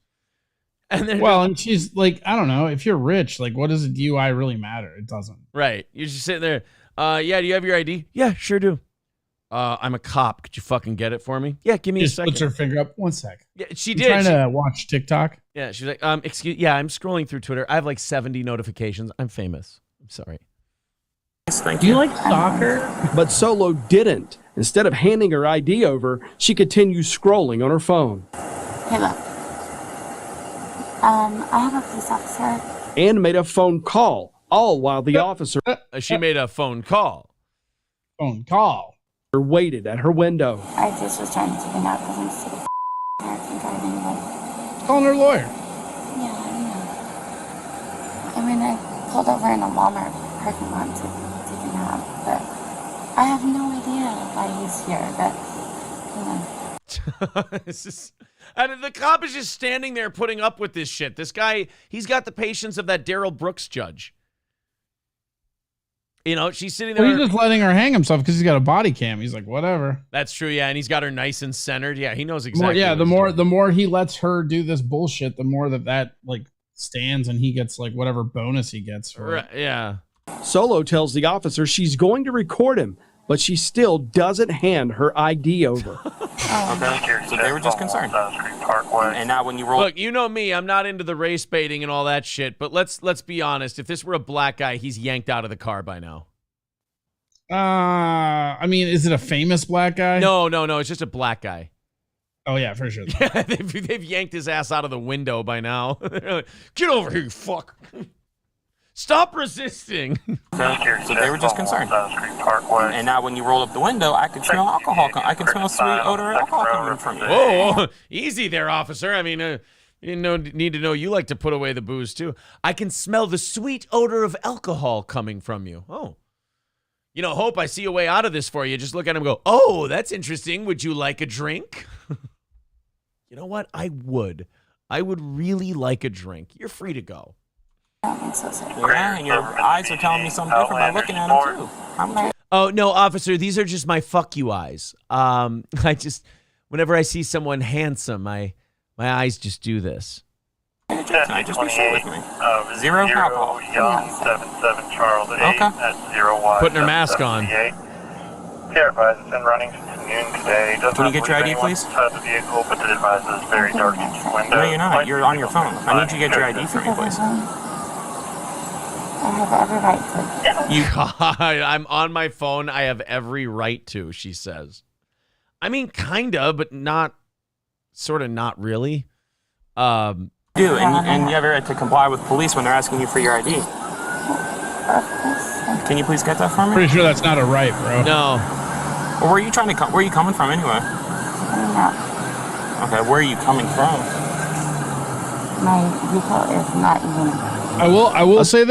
And she's like, I don't know. If you're rich, like, what does a DUI really matter? It doesn't. Right. You're just sitting there. Yeah, do you have your ID? Yeah, sure do. I'm a cop. Could you fucking get it for me? Yeah, give me a second. Puts her finger up. 1 sec. Yeah, she I'm did. Trying to watch TikTok. Yeah, she's like, excuse. Yeah, I'm scrolling through Twitter. I have like 70 notifications. I'm famous. I'm sorry. Thank Do you like soccer? But Solo didn't. Instead of handing her ID over, she continued scrolling on her phone. Hey, look. I have a police officer. And made a phone call, all while the officer... She made a phone call. Phone call. Waited at her window. I just was trying to take him out because I'm sick of American driving. Calling her lawyer. Yeah, I know. I mean, I pulled over in a Walmart parking lot to take him out, but I have no idea why he's here, but, you know. And the cop is just standing there putting up with this shit. This guy, he's got the patience of that Darrell Brooks judge. You know, she's sitting there. Well, he's just letting her hang himself because he's got a body cam. He's like, whatever. That's true, yeah. And he's got her nice and centered. Yeah, he knows exactly. The more he lets her do this bullshit, the more that like stands and he gets like whatever bonus he gets for right, it. Yeah. Solo tells the officer she's going to record him, but she still doesn't hand her ID over. Okay, so they were just concerned. And now when you roll... Look, you know me, I'm not into the race baiting and all that shit, but let's be honest. If this were a black guy, he's yanked out of the car by now. I mean, is it a famous black guy? No, it's just a black guy. Oh, yeah, for sure. Yeah, they've yanked his ass out of the window by now. Get over here, you fuck. Stop resisting. So they were just concerned. And now when you roll up the window, I can smell alcohol. I can smell sweet odor of alcohol coming from you. Whoa, easy there, officer. I mean, you need to know you like to put away the booze, too. I can smell the sweet odor of alcohol coming from you. Oh. You know, Hope, I see a way out of this for you. Just look at him and go, oh, that's interesting. Would you like a drink? You know what? I would. I would really like a drink. You're free to go. Yeah, and your eyes are telling me something different by looking at them, too. Oh, no, officer, these are just my fuck you eyes. Whenever I see someone handsome, my eyes just do this. Can I just be sure with me? 0 alcohol. Young 77 Charles at 8 at 01. Putting her mask on. Advise it's been running since noon today. Can you get your ID, please? The vehicle, but it advises it's very dark in this window. No, you're not. You're on your phone. I need you to get your ID for me, please. I have every right to. God, I'm on my phone. I have every right to, she says. I mean, kind of, but not, sort of not really. You do, and you have a right to comply with police when they're asking you for your ID. Can you please get that for me? Pretty sure that's not a right, bro. No. Well, where are you trying to come? Where are you coming from anyway? Okay, where are you coming from? My vehicle is not even. I will say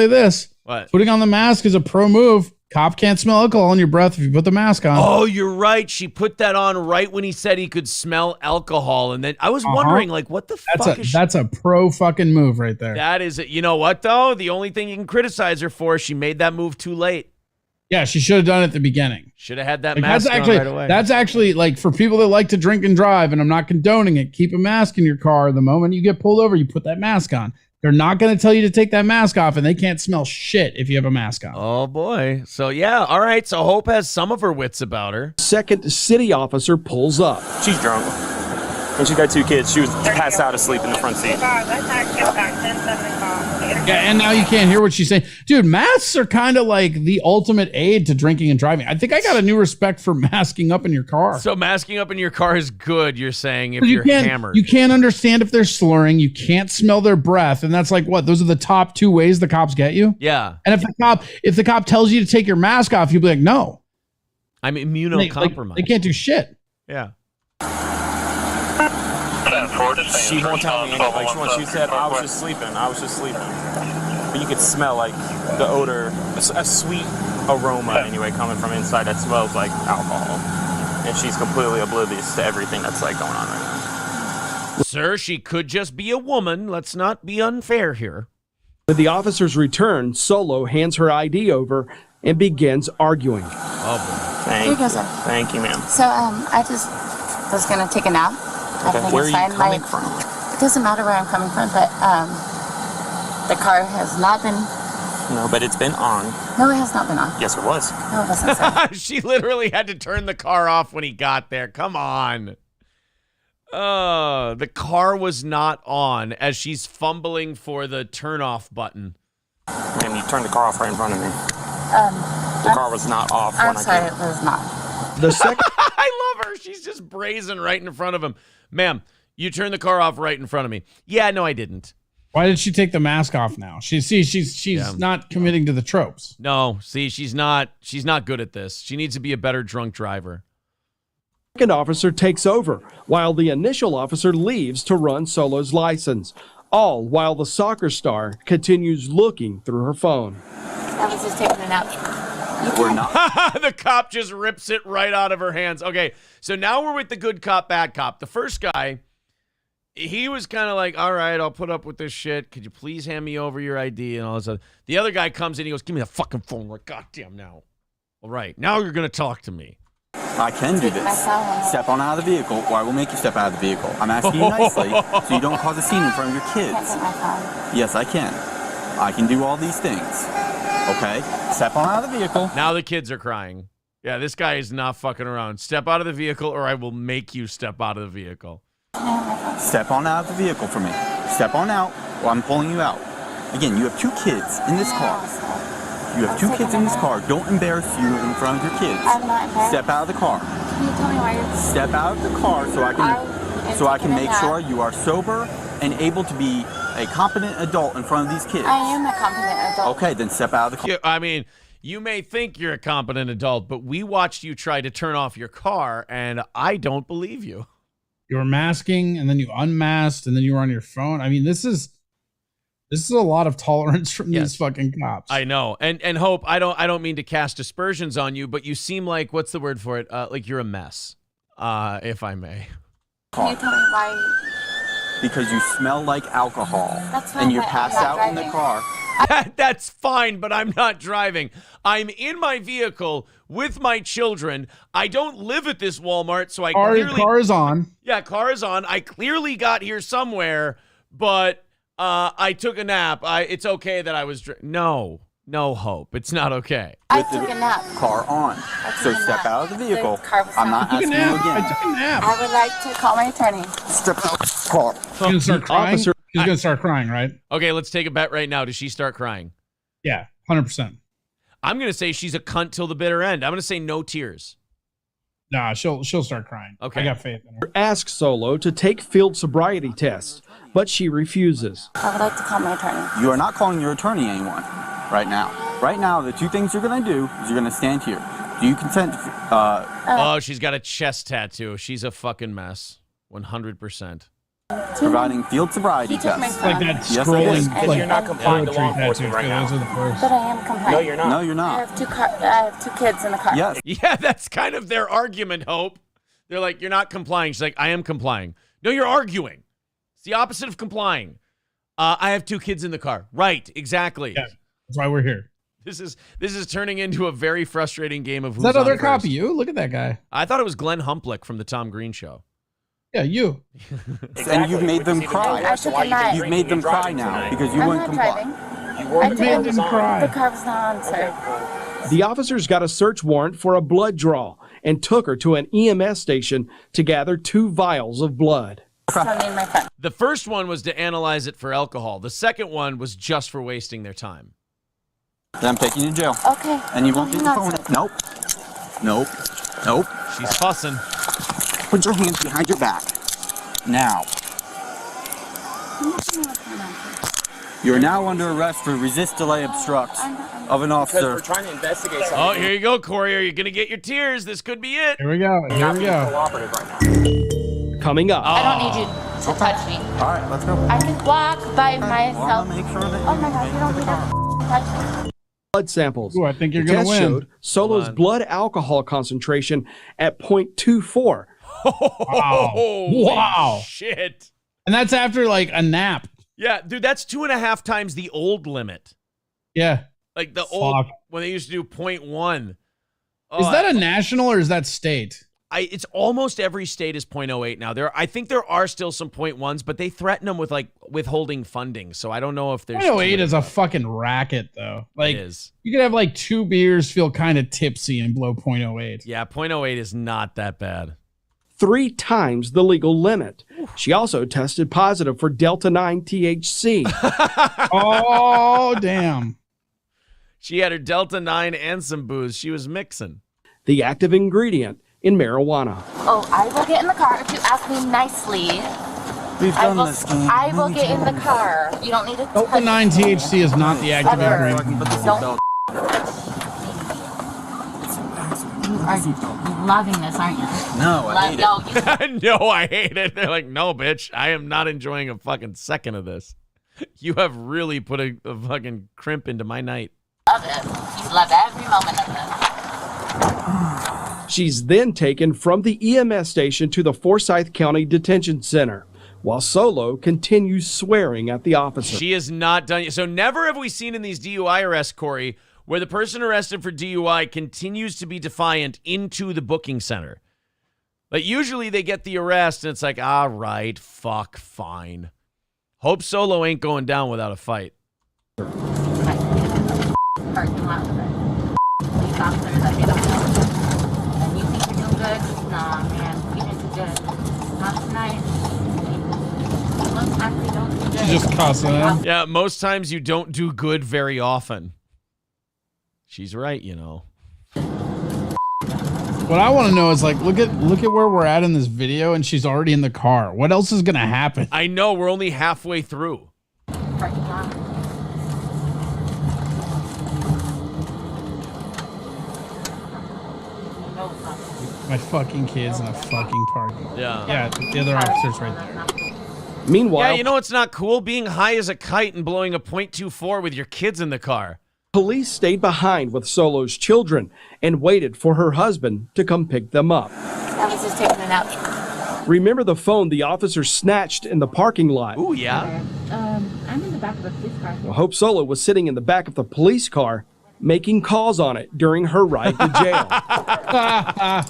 this. What? Putting on the mask is a pro move. Cop can't smell alcohol in your breath if you put the mask on. Oh, you're right. She put that on right when he said he could smell alcohol. And then I was wondering, like, what the fuck is she? That's a pro fucking move right there. That is it. You know what, though? The only thing you can criticize her for, she made that move too late. Yeah, she should have done it at the beginning. Should have had that mask on right away. That's actually, like, for people that like to drink and drive, and I'm not condoning it, keep a mask in your car. The moment you get pulled over, you put that mask on. They're not going to tell you to take that mask off, and they can't smell shit if you have a mask on. Oh, boy. So, yeah, all right. So Hope has some of her wits about her. Second city officer pulls up. She's drunk. And she's got 2 kids. She was passed out asleep in the front seat. Yeah, and now you can't hear what she's saying. Dude, masks are kind of like the ultimate aid to drinking and driving. I think I got a new respect for masking up in your car. So masking up in your car is good, you're saying, if you're hammered. You can't understand if they're slurring. You can't smell their breath. And that's like, what? Those are the top 2 ways the cops get you? Yeah. And if the cop tells you to take your mask off, you'll be like, no. I'm immunocompromised. They can't do shit. Yeah. She won't tell me anything. Like she said, I was just sleeping. But you could smell like the odor, a sweet aroma anyway, coming from inside that smells like alcohol. And she's completely oblivious to everything that's like going on right now. Sir, she could just be a woman. Let's not be unfair here. With the officer's return, Solo hands her ID over and begins arguing. Oh, boy. Thank you, ma'am. So, I just was going to take a nap. Okay. Where are you coming from? It doesn't matter where I'm coming from, but the car has not been... No, but it's been on. No, it has not been on. Yes, it was. No, it wasn't, sir. She literally had to turn the car off when he got there. Come on. The car was not on as she's fumbling for the turn-off button. And you turned the car off right in front of me. The car was not off I'm when sorry, I it was not. The second... I love her. She's just brazen right in front of him. Ma'am, you turned the car off right in front of me. Yeah, no, I didn't. Why did she take the mask off now? She's not committing to the tropes. No, see, she's not good at this. She needs to be a better drunk driver. Second officer takes over, while the initial officer leaves to run Solo's license. All while the soccer star continues looking through her phone. I was just taking a nap. We're not. The cop just rips it right out of her hands. Okay, so now we're with the good cop, bad cop. The first guy, he was kind of like, all right, I'll put up with this shit. Could you please hand me over your ID and all this other. The other guy comes in, he goes, give me the fucking phone. Like, goddamn now. All right, now you're going to talk to me. I can do this. Step on out of the vehicle, or I will make you step out of the vehicle. I'm asking you nicely, so you don't cause a scene in front of your kids. Yes, I can. I can do all these things. Okay? Step on out of the vehicle. Now the kids are crying. Yeah, this guy is not fucking around. Step out of the vehicle, or I will make you step out of the vehicle. Step on out of the vehicle for me. Step on out, or I'm pulling you out. Again, you have 2 kids in this car. You have 2 kids in this car. Don't embarrass you in front of your kids. I'm not embarrassed. Step out of the car. Can you tell me why you're... Step out of the car so I can make sure you are sober and able to be a competent adult in front of these kids. I am a competent adult. Okay, then step out of the car. Yeah, I mean, you may think you're a competent adult, but we watched you try to turn off your car, and I don't believe you. You were masking, and then you unmasked, and then you were on your phone. I mean, this is a lot of tolerance from these fucking cops. I know. And Hope, I don't mean to cast aspersions on you, but you seem like, what's the word for it? Like you're a mess, if I may. Can you tell me why? Because you smell like alcohol. That's fine, and you're but passed I'm not out in the driving. car. That's fine, but I'm not driving. I'm in my vehicle with my children. I don't live at this Walmart, so I clearly... Car is on. Yeah, car is on. I clearly got here somewhere, but I took a nap. It's okay that I was... No, Hope. It's not okay. I took a nap. Car on. So step out of the vehicle. I'm not I took a asking you nap. again. I took a nap. I would like to call my attorney. Step out of the car. She's gonna start crying. She's gonna start crying, right? Okay, let's take a bet right now. Does she start crying? Yeah, 100%. I'm going to say she's a cunt till the bitter end. I'm going to say no tears. Nah, she'll start crying. Okay. I got faith in her. Ask Solo to take field sobriety tests, but she refuses. I would like to call my attorney. You are not calling your attorney anyone right now. Right now, the 2 things you're going to do is you're going to stand here. Do you consent? Oh, she's got a chest tattoo. She's a fucking mess. 100%. Providing field sobriety He took my tests. phone. Like that Yes, I scrolling, did. like you're not complying to law poetry enforcement tattoos. right Those now. are the first. But I am complying. No, you're not. No, you're I not. have two kids in the car. Yes. Yeah, that's kind of their argument, Hope. They're like, you're not complying. She's like, I am complying. No, you're arguing. It's the opposite of complying. I have 2 kids in the car. Right, exactly. Yeah, that's why we're here. This is turning into a very frustrating game of Is who's that other on cop first. you? Look at that guy. I thought it was Glenn Humplick from the Tom Green Show. Yeah, you. And you've made them cry. I took a night. You've made them cry now because you I'm wouldn't not comply. driving. You I were made them cry. The car was not on, sir. The officers got a search warrant for a blood draw and took her to an EMS station to gather 2 vials of blood. So me and my friend. The first one was to analyze it for alcohol. The second one was just for wasting their time. Then I'm taking you to jail. Okay. And you won't get your Hang phone. on, sir. Nope. Nope. Nope. She's fussing. Put your hands behind your back. Now. You're now under arrest for resist, delay, obstruct of an Because officer. we're trying to investigate something. Oh, here you go, Corey. Are you going to get your tears? This could be it. Here we go. You're Here not we being go. cooperative right now. Coming up. I don't need you to touch me. All right, let's go. I can walk by myself. Make sure that Oh my God, you don't need to touch me. Blood samples. Ooh, I think you're The gonna test win. showed Solo's blood alcohol concentration at 0.24. Holy Wow. shit. And that's after like a nap. Yeah, dude, that's 2.5 times the old limit. Yeah. Like the Fuck. old, when they used to do 0.1. Oh, Is that a national or is that state? It's almost every state is 0.08 now. I think there are still some 0.1s, but they threaten them with like withholding funding. So I don't know if there's 0.08 is a fucking racket though. Like It is. you could have like 2 beers, feel kind of tipsy and blow 0.08. Yeah, 0.08 is not that bad. 3 times the legal limit. She also tested positive for Delta 9 THC. Oh, damn. She had her Delta 9 and some booze. She was mixing. The active ingredient in marijuana. Oh, I will get in the car if you ask me nicely. We've done this game. I will get in the car. You don't need to touch Delta 9 THC is not the active Ever. ingredient. Put the Don't- seatbelt. You are loving this, aren't you? No, I hate it. No, you No, I hate it. They're like, no, bitch, I am not enjoying a fucking second of this. You have really put a fucking crimp into my night. love it. You love every moment of this. She's then taken from the EMS station to the Forsyth County Detention Center, while Solo continues swearing at the officer. She is not done yet. So never have we seen in these DUI arrests, Corey, where the person arrested for DUI continues to be defiant into the booking center. Like usually they get the arrest and it's like, all right, fuck, fine. Hope Solo ain't going down without a fight. Parking lot with it. These officers that they don't know. And you think you're doing good? Nah, man, you didn't do good. Not tonight. Most times they don't do good. She's just cussing him. Yeah, most times you don't do good very often. She's right, you know. What I want to know is like, look at where we're at in this video, and she's already in the car. What else is gonna happen? I know, we're only halfway through. Parking lot. My fucking kids in a fucking parking. Yeah. Yeah, the other officer's right there. Meanwhile, Yeah, you know what's not cool? Being high as a kite and blowing a .24 with your kids in the car. police stayed behind with Solo's children and waited for her husband to come pick them up. I was just taking a nap. Remember the phone the officer snatched in the parking lot? Ooh, yeah. I'm in the back of the police car. Well, Hope Solo was sitting in the back of the police car making calls on it during her ride to jail.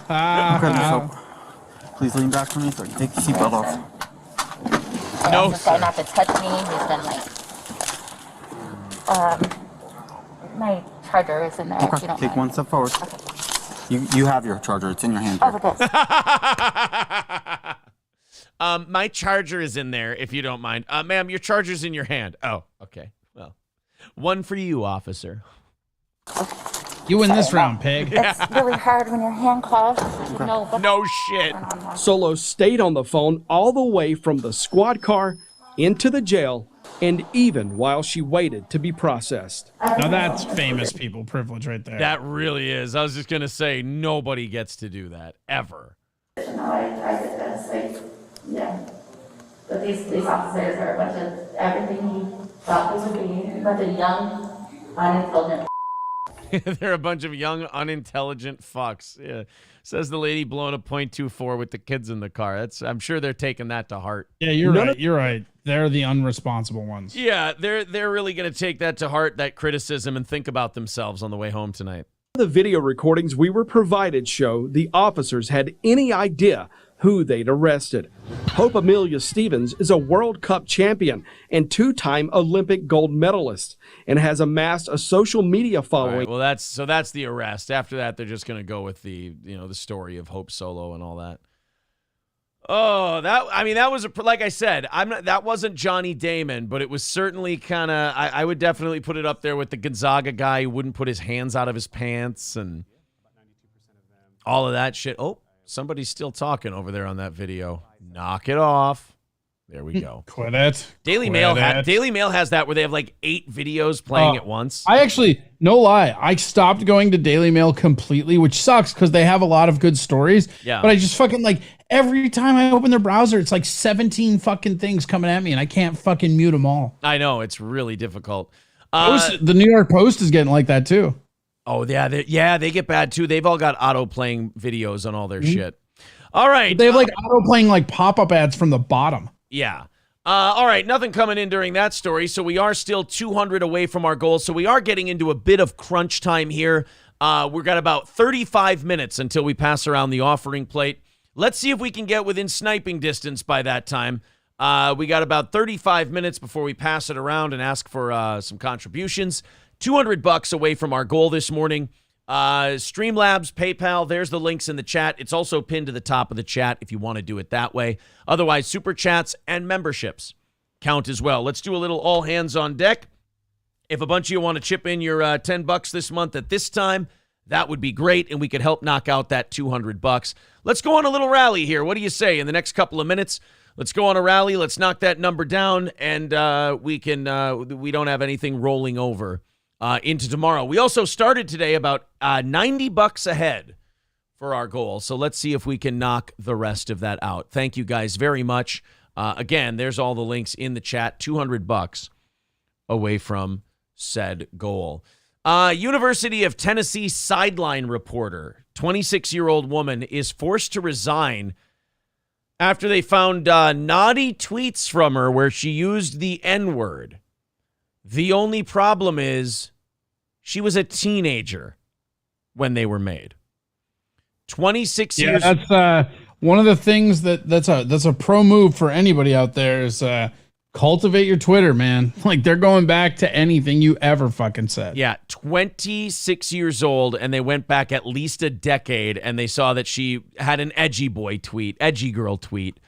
Okay, Miss Hope. Please lean back for me so I can take the seatbelt off. No, Just trying not to touch me. He's been like, my charger is in there. If you Okay, don't take mind. one step forward. You have your charger. It's in your hand. Oh, it is. My charger is in there, if you don't mind. Ma'am, your charger's in your hand. Oh, okay. Well, one for you, officer. You win this round, pig. It's really hard when your hand calls. No shit. Solo stayed on the phone all the way from the squad car into the jail and even while she waited to be processed. Now that's famous people privilege right there. That really is. I was just going to say, nobody gets to do that, ever. No, I just gotta sleep. Yeah. But these police officers are a bunch of everything he thought they would be, a bunch of young, unintelligent. They're a bunch of young, unintelligent fucks. Yeah. Says the lady blowing a .24 with the kids in the car. I'm sure they're taking that to heart. Yeah, you're right. You're right. They're the unresponsible ones. Yeah, they're really going to take that to heart, that criticism, and think about themselves on the way home tonight. The video recordings we were provided show the officers had any idea who they'd arrested. Hope Amelia Stevens is a World Cup champion and two-time Olympic gold medalist and has amassed a social media following. Right, well, that's the arrest. After that, they're just going to go with the story of Hope Solo and all that. Oh, that was like I said, that wasn't Johnny Damon, but it was certainly kind of, I would definitely put it up there with the Gonzaga guy who wouldn't put his hands out of his pants and all of that shit. Oh, somebody's still talking over there on that video. Knock it off. There we go. Quit it. Daily Mail has that where they have like 8 videos playing at once. I actually, no lie, I stopped going to Daily Mail completely, which sucks because they have a lot of good stories. Yeah. But I just fucking every time I open their browser, it's like 17 fucking things coming at me and I can't fucking mute them all. I know. It's really difficult. The New York Post is getting like that too. Oh, yeah. They get bad too. They've all got auto playing videos on all their shit. All right. They have auto playing pop-up ads from the bottom. Yeah. All right. Nothing coming in during that story. So we are still 200 away from our goal. So we are getting into a bit of crunch time here. We've got about 35 minutes until we pass around the offering plate. Let's see if we can get within sniping distance by that time. We got about 35 minutes before we pass it around and ask for some contributions. $200 away from our goal this morning. Streamlabs, PayPal, there's the links in the chat. It's also pinned to the top of the chat if you want to do it that way. Otherwise, super chats and memberships count as well. Let's do a little all hands on deck. If a bunch of you want to chip in your $10 this month at this time, that would be great, and we could help knock out that $200. Let's go on a little rally here. What do you say? In the next couple of minutes, let's go on a rally. Let's knock that number down, and we don't have anything rolling over into tomorrow. We also started today about $90 ahead for our goal, so let's see if we can knock the rest of that out. Thank you guys very much. Again, there's all the links in the chat. $200 away from said goal. University of Tennessee sideline reporter, 26-year-old woman, is forced to resign after they found naughty tweets from her where she used the N-word. The only problem is she was a teenager when they were made. 26 years. Yeah, that's one of the things that's a pro move for anybody out there is cultivate your Twitter, man. They're going back to anything you ever fucking said. Yeah, 26 years old, and they went back at least a decade, and they saw that she had an edgy girl tweet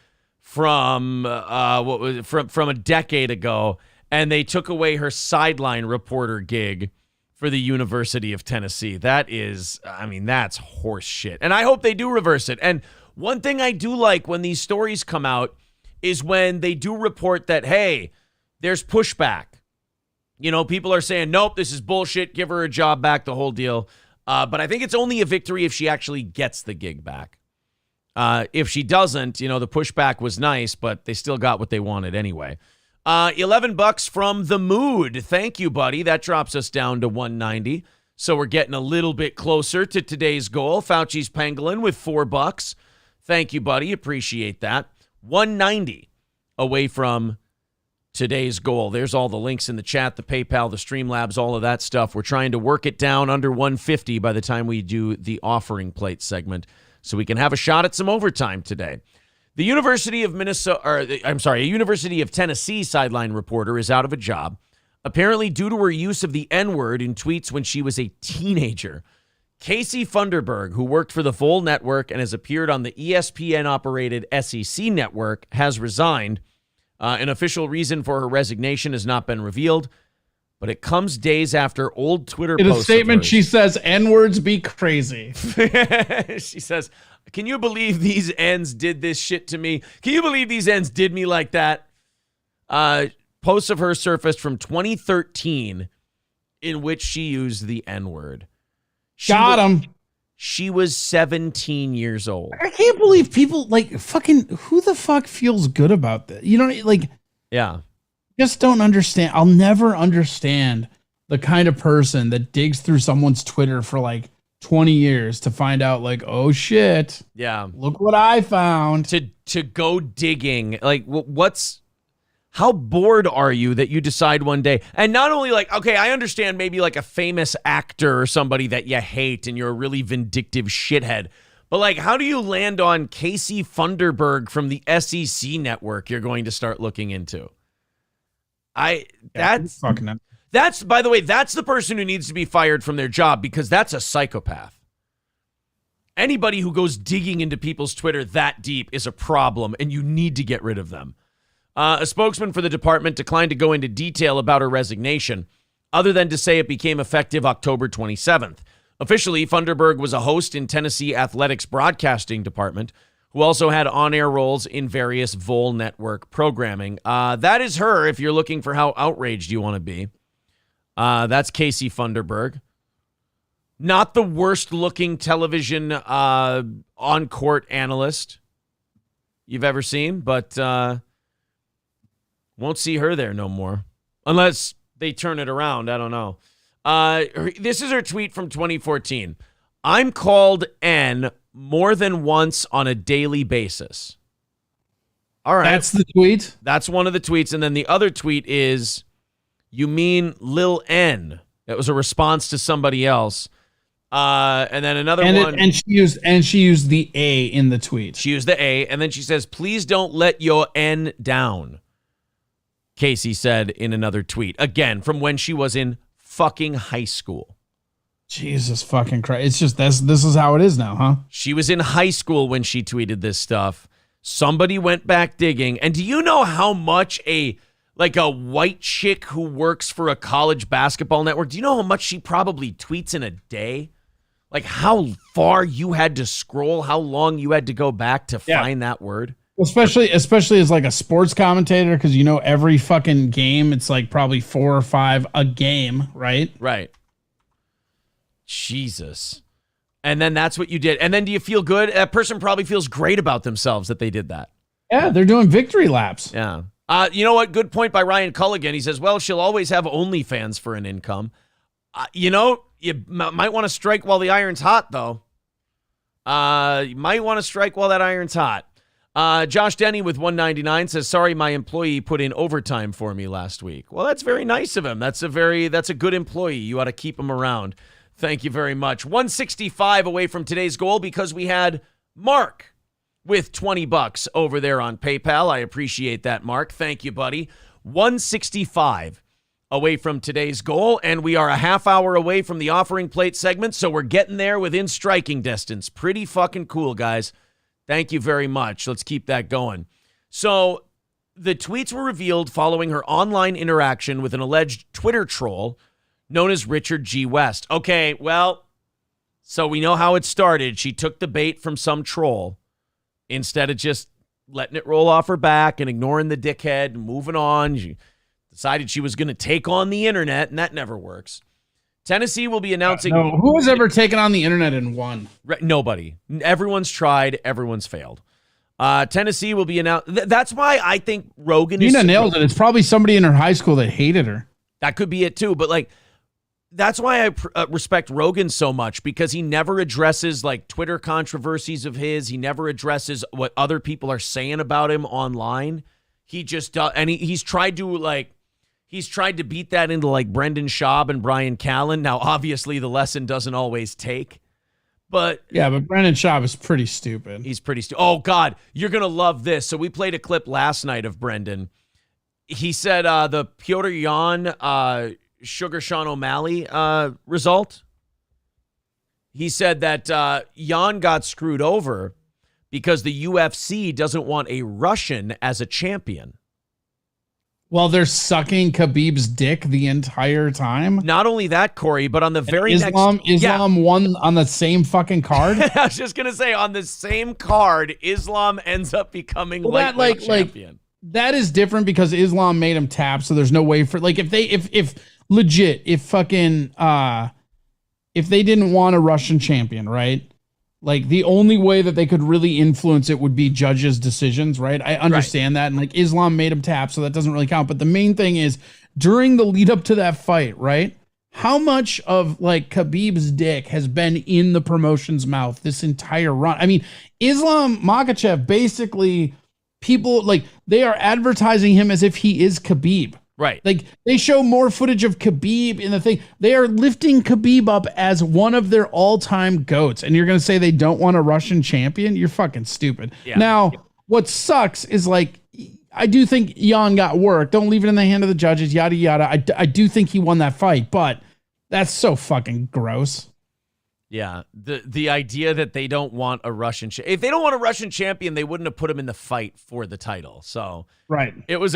from from a decade ago. And they took away her sideline reporter gig for the University of Tennessee. That's horse shit. And I hope they do reverse it. And one thing I do like when these stories come out is when they do report that, hey, there's pushback. People are saying, nope, this is bullshit. Give her a job back, the whole deal. But I think it's only a victory if she actually gets the gig back. If she doesn't, the pushback was nice, but they still got what they wanted anyway. $11 from The Mood. Thank you, buddy. That drops us down to $190. So we're getting a little bit closer to today's goal. Fauci's Pangolin with $4. Thank you, buddy. Appreciate that. $190 away from today's goal. There's all the links in the chat, the PayPal, the Streamlabs, all of that stuff. We're trying to work it down under 150 by the time we do the offering plate segment so we can have a shot at some overtime today. A University of Tennessee sideline reporter is out of a job, apparently due to her use of the N-word in tweets when she was a teenager. Casey Funderburg, who worked for the Vol Network and has appeared on the ESPN-operated SEC network, has resigned. An official reason for her resignation has not been revealed, but it comes days after old Twitter posts. In a statement, she says, N-words be crazy. She says, can you believe these N's did this shit to me? Can you believe these N's did me like that? Posts of her surfaced from 2013 in which she used the N-word. Got him. She was 17 years old. I can't believe people like fucking who the fuck feels good about this? You know, like, yeah, just don't understand. I'll never understand the kind of person that digs through someone's Twitter for like 20 years to find out like, oh shit. Yeah. Look what I found. To go digging. Like how bored are you that you decide one day? And not only like, okay, I understand maybe like a famous actor or somebody that you hate and you're a really vindictive shithead. But like, how do you land on Casey Funderburg from the SEC network you're going to start looking into? That's by the way, that's the person who needs to be fired from their job because that's a psychopath. Anybody who goes digging into people's Twitter that deep is a problem and you need to get rid of them. A spokesman for the department declined to go into detail about her resignation, other than to say it became effective October 27th. Officially, Funderburg was a host in Tennessee Athletics broadcasting department, who also had on-air roles in various Vol Network programming. That is her, if you're looking for how outraged you want to be. That's Casey Funderburg. Not the worst-looking television on-court analyst you've ever seen, but won't see her there no more. Unless they turn it around. I don't know. This is her tweet from 2014. I'm called N more than once on a daily basis. All right. That's the tweet? That's one of the tweets. And then the other tweet is, you mean Lil N? That was a response to somebody else. And then another one. And she used the A in the tweet. She used the A. And then she says, please don't let your N down. Casey said in another tweet, again, from when she was in fucking high school. Jesus fucking Christ. It's just this is how it is now, huh? She was in high school when she tweeted this stuff. Somebody went back digging. And do you know how much a white chick who works for a college basketball network, do you know how much she probably tweets in a day? Like how far you had to scroll, how long you had to go back to find that word? Especially as like a sports commentator, because you know every fucking game, it's like probably 4 or 5 a game, right? Right. Jesus. And then that's what you did. And then do you feel good? That person probably feels great about themselves that they did that. Yeah, they're doing victory laps. Yeah. You know what? Good point by Ryan Culligan. He says, well, she'll always have OnlyFans for an income. You might want to strike while the iron's hot, though. You might want to strike while that iron's hot. Josh Denny with 199 says, sorry, my employee put in overtime for me last week. Well, that's very nice of him. That's a good employee. You ought to keep him around. Thank you very much. 165 away from today's goal because we had Mark with $20 over there on PayPal. I appreciate that, Mark. Thank you, buddy. 165 away from today's goal, and we are a half hour away from the offering plate segment, so we're getting there within striking distance. Pretty fucking cool, guys. Thank you very much. Let's keep that going. So the tweets were revealed following her online interaction with an alleged Twitter troll known as Richard G. West. Okay, well, so we know how it started. She took the bait from some troll instead of just letting it roll off her back and ignoring the dickhead and moving on. She decided she was going to take on the internet, and that never works. Tennessee will be announcing... No, who has ever taken on the internet and won? Nobody. Everyone's tried. Everyone's failed. Tennessee will be announced... That's why I think Rogan is... Nina nailed it. It's probably somebody in her high school that hated her. That could be it, too. But, like, that's why I respect Rogan so much, because he never addresses, like, Twitter controversies of his. He never addresses what other people are saying about him online. He just does... And he's tried to, like... He's tried to beat that into like Brendan Schaub and Brian Callen. Now, obviously, the lesson doesn't always take. But yeah, but Brendan Schaub is pretty stupid. He's pretty stupid. Oh, God, you're going to love this. So we played a clip last night of Brendan. He said the Piotr Jan Sugar Sean O'Malley result. He said that Jan got screwed over because the UFC doesn't want a Russian as a champion. Well, they're sucking Khabib's dick the entire time. Not only that, Corey, but on the very Islam won on the same fucking card. I was just gonna say, on the same card, Islam ends up becoming lightweight champion. That is different because Islam made him tap, so there's no way for if if they didn't want a Russian champion, right? Like the only way that they could really influence it would be judges' decisions, right? I understand that. And like Islam made him tap, so that doesn't really count. But the main thing is during the lead up to that fight, right? How much of like Khabib's dick has been in the promotion's mouth this entire run? I mean, Islam Makhachev, basically people like they are advertising him as if he is Khabib. Right. Like they show more footage of Khabib in the thing. They are lifting Khabib up as one of their all-time GOATs. And you're going to say they don't want a Russian champion? You're fucking stupid. Yeah. Now, what sucks is like, I do think Jan got work. Don't leave it in the hand of the judges, yada, yada. I do think he won that fight, but that's so fucking gross. Yeah, the idea that they don't want a Russian if they don't want a Russian champion, they wouldn't have put him in the fight for the title. So right, it was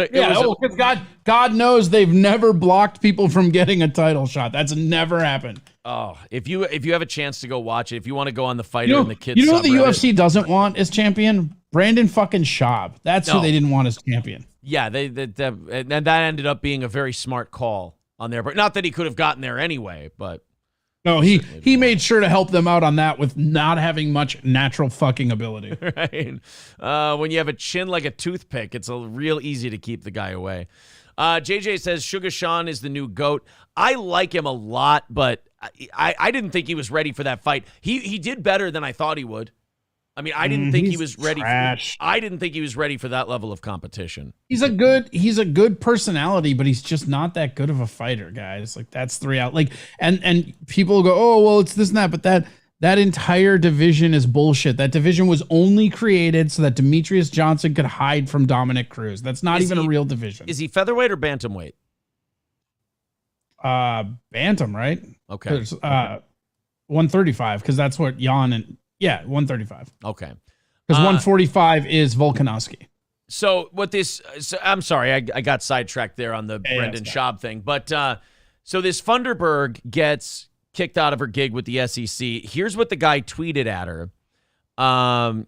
God knows they've never blocked people from getting a title shot. That's never happened. Oh, if you have a chance to go watch it, if you want to go on the fighter You know, and the kids, you know what the UFC doesn't want as champion? Brandon fucking Schaub. That's No. who they didn't want as champion. Yeah, and that ended up being a very smart call on there, but not that he could have gotten there anyway, but. No, he made sure to help them out on that with not having much natural fucking ability. Right. When you have a chin like a toothpick, it's real easy to keep the guy away. JJ says Sugar Sean is the new GOAT. I like him a lot, but I didn't think he was ready for that fight. He did better than I thought he would. I mean, I didn't think he was ready. I didn't think he was ready for that level of competition. He's a good personality, but he's just not that good of a fighter, guys. Like that's the reality. Like, and people go, oh, well, it's this and that, but that entire division is bullshit. That division was only created so that Demetrius Johnson could hide from Dominic Cruz. That's not even a real division. Is he featherweight or bantamweight? Bantam, right? Okay. 135, because that's what Jan and 135. Okay. Because 145 is Volkanovski. So I'm sorry, I got sidetracked there on the Brendan Schaub thing. But so this Funderburg gets kicked out of her gig with the SEC. Here's what the guy tweeted at her. And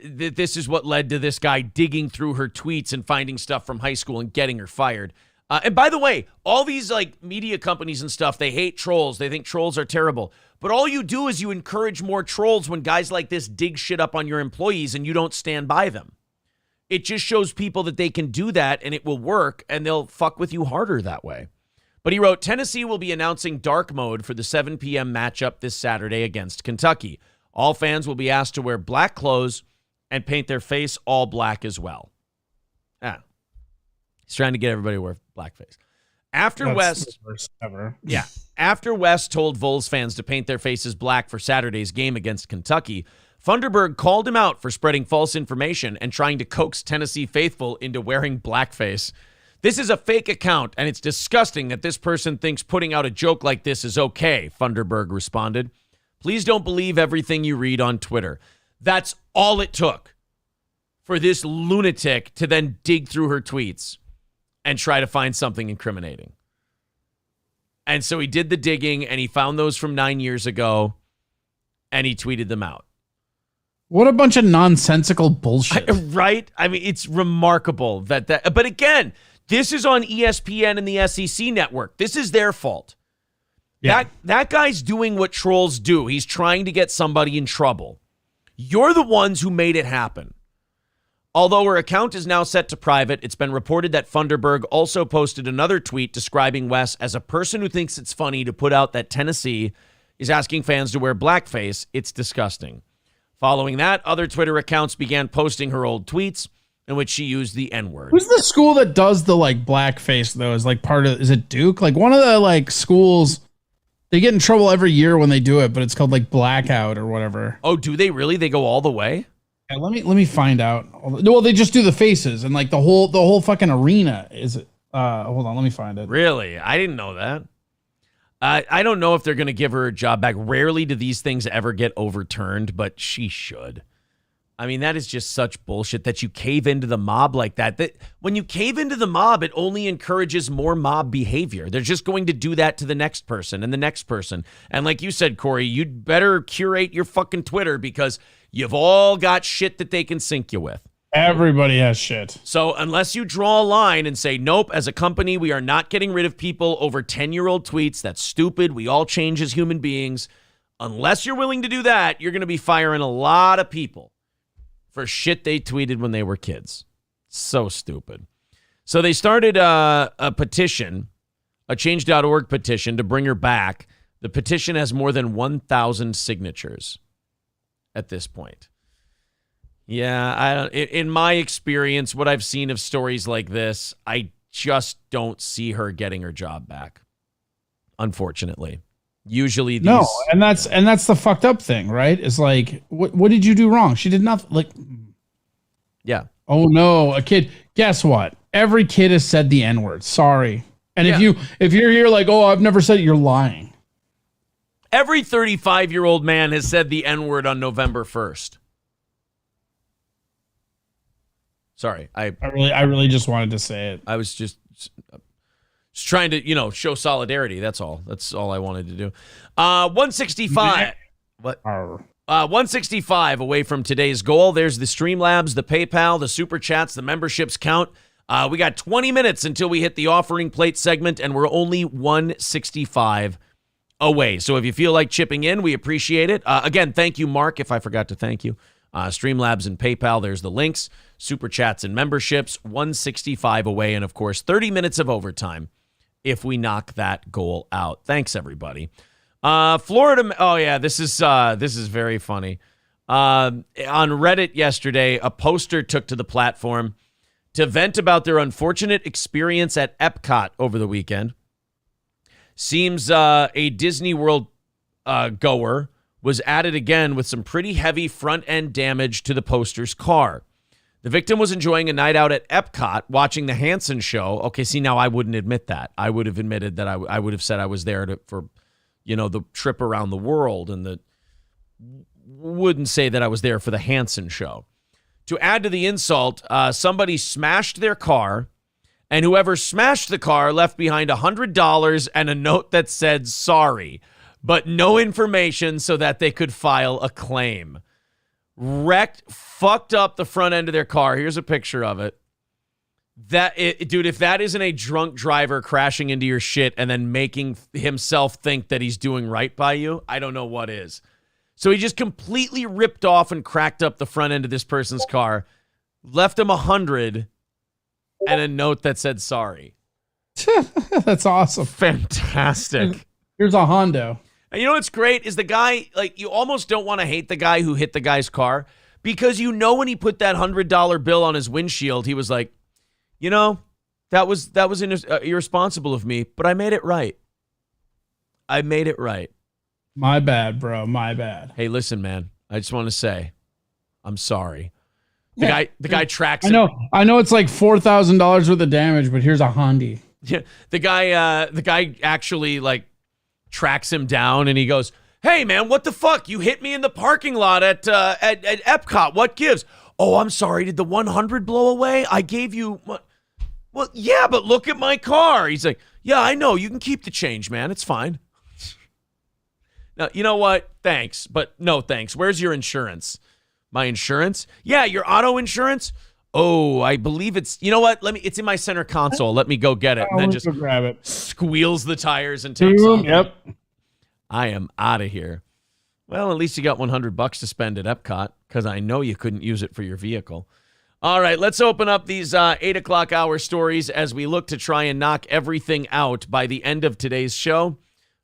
this is what led to this guy digging through her tweets and finding stuff from high school and getting her fired. And by the way, all these like media companies and stuff, they hate trolls. They think trolls are terrible. But all you do is you encourage more trolls when guys like this dig shit up on your employees and you don't stand by them. It just shows people that they can do that and it will work and they'll fuck with you harder that way. But he wrote, Tennessee will be announcing dark mode for the 7 p.m. matchup this Saturday against Kentucky. All fans will be asked to wear black clothes and paint their face all black as well. He's trying to get everybody to wear blackface. After West told Vols fans to paint their faces black for Saturday's game against Kentucky, Funderburg called him out for spreading false information and trying to coax Tennessee faithful into wearing blackface. This is a fake account, and it's disgusting that this person thinks putting out a joke like this is okay, Funderburg responded. Please don't believe everything you read on Twitter. That's all it took for this lunatic to then dig through her tweets and try to find something incriminating. And so he did the digging, and he found those from 9 years ago, and he tweeted them out. What a bunch of nonsensical bullshit. Right? I mean, it's remarkable that. But again, this is on ESPN and the SEC network. This is their fault. Yeah. That guy's doing what trolls do. He's trying to get somebody in trouble. You're the ones who made it happen. Although her account is now set to private, it's been reported that Funderburg also posted another tweet describing Wes as a person who thinks it's funny to put out that Tennessee is asking fans to wear blackface. It's disgusting. Following that, other Twitter accounts began posting her old tweets in which she used the N-word. Who's the school that does the like blackface though? Is like part of, is it Duke? Like one of the like schools, they get in trouble every year when they do it, but it's called like blackout or whatever. Oh, do they really? They go all the way? Yeah, let me find out. Well, they just do the faces and like the whole fucking arena is it. Hold on, let me find it. Really? I didn't know that. I don't know if they're going to give her a job back. Rarely do these things ever get overturned, but she should. I mean, that is just such bullshit that you cave into the mob like that. That when you cave into the mob, it only encourages more mob behavior. They're just going to do that to the next person and the next person. And like you said, Corey, you'd better curate your fucking Twitter because you've all got shit that they can sink you with. Everybody has shit. So unless you draw a line and say, nope, as a company, we are not getting rid of people over 10-year-old tweets. That's stupid. We all change as human beings. Unless you're willing to do that, you're going to be firing a lot of people for shit they tweeted when they were kids. So stupid. So they started a petition, a change.org petition to bring her back. The petition has more than 1,000 signatures at this point. Yeah, in my experience, what I've seen of stories like this, I just don't see her getting her job back. Unfortunately. Usually these... No, and that's the fucked up thing, right? It's like, what did you do wrong? She did nothing. Like, yeah. Oh no, a kid. Guess what? Every kid has said the N-word. Sorry. And if you're here like, oh, I've never said it, you're lying. Every 35-year-old man has said the N-word on November 1st. Sorry, I really just wanted to say it. I was just trying to, show solidarity. That's all. That's all I wanted to do. 165. What? 165 away from today's goal. There's the Streamlabs, the PayPal, the Super Chats, the memberships count. We got 20 minutes until we hit the offering plate segment, and we're only 165 away. So if you feel like chipping in, we appreciate it. Again, thank you, Mark, if I forgot to thank you. Streamlabs and PayPal, there's the links. Super Chats and memberships, 165 away, and of course, 30 minutes of overtime if we knock that goal out. Thanks, everybody. Florida. Oh yeah, this is very funny. On Reddit yesterday, a poster took to the platform to vent about their unfortunate experience at Epcot over the weekend. Seems a Disney World goer was at it again with some pretty heavy front-end damage to the poster's car. The victim was enjoying a night out at Epcot watching the Hanson show. Okay, see, now I wouldn't admit that. I would have admitted that I would have said I was there for, the trip around the world, and wouldn't say that I was there for the Hanson show. To add to the insult, somebody smashed their car, and whoever smashed the car left behind $100 and a note that said sorry, but no information so that they could file a claim. Fucked up the front end of their car. Here's a picture of it. Dude, if that isn't a drunk driver crashing into your shit and then making himself think that he's doing right by you, I don't know what is. So he just completely ripped off and cracked up the front end of this person's car, left him $100 and a note that said sorry. That's awesome. Fantastic. Here's a Hondo. And you know what's great is the guy, you almost don't want to hate the guy who hit the guy's car, because when he put that $100 bill on his windshield, he was like, that was irresponsible of me, but I made it right. I made it right. My bad, bro. My bad. Hey, listen, man. I just want to say, I'm sorry. The guy tracks him. I know it's like $4,000 worth of damage, but here's a Honda. Yeah, the guy actually tracks him down, and he goes, "Hey, man, what the fuck? You hit me in the parking lot at Epcot. What gives?" "Oh, I'm sorry. Did the 100 blow away? I gave you." "Well, yeah, but look at my car." He's like, "Yeah, I know. You can keep the change, man. It's fine." Now, you know what? Thanks, but no thanks. Where's your insurance? My insurance? Yeah, your auto insurance? Oh, I believe it's, you know what? It's in my center console. Let me go get it. And then just grab it. Squeals the tires and takes off. Yep. I am out of here. Well, at least you got $100 to spend at Epcot, because I know you couldn't use it for your vehicle. All right, let's open up these 8 o'clock hour stories as we look to try and knock everything out by the end of today's show.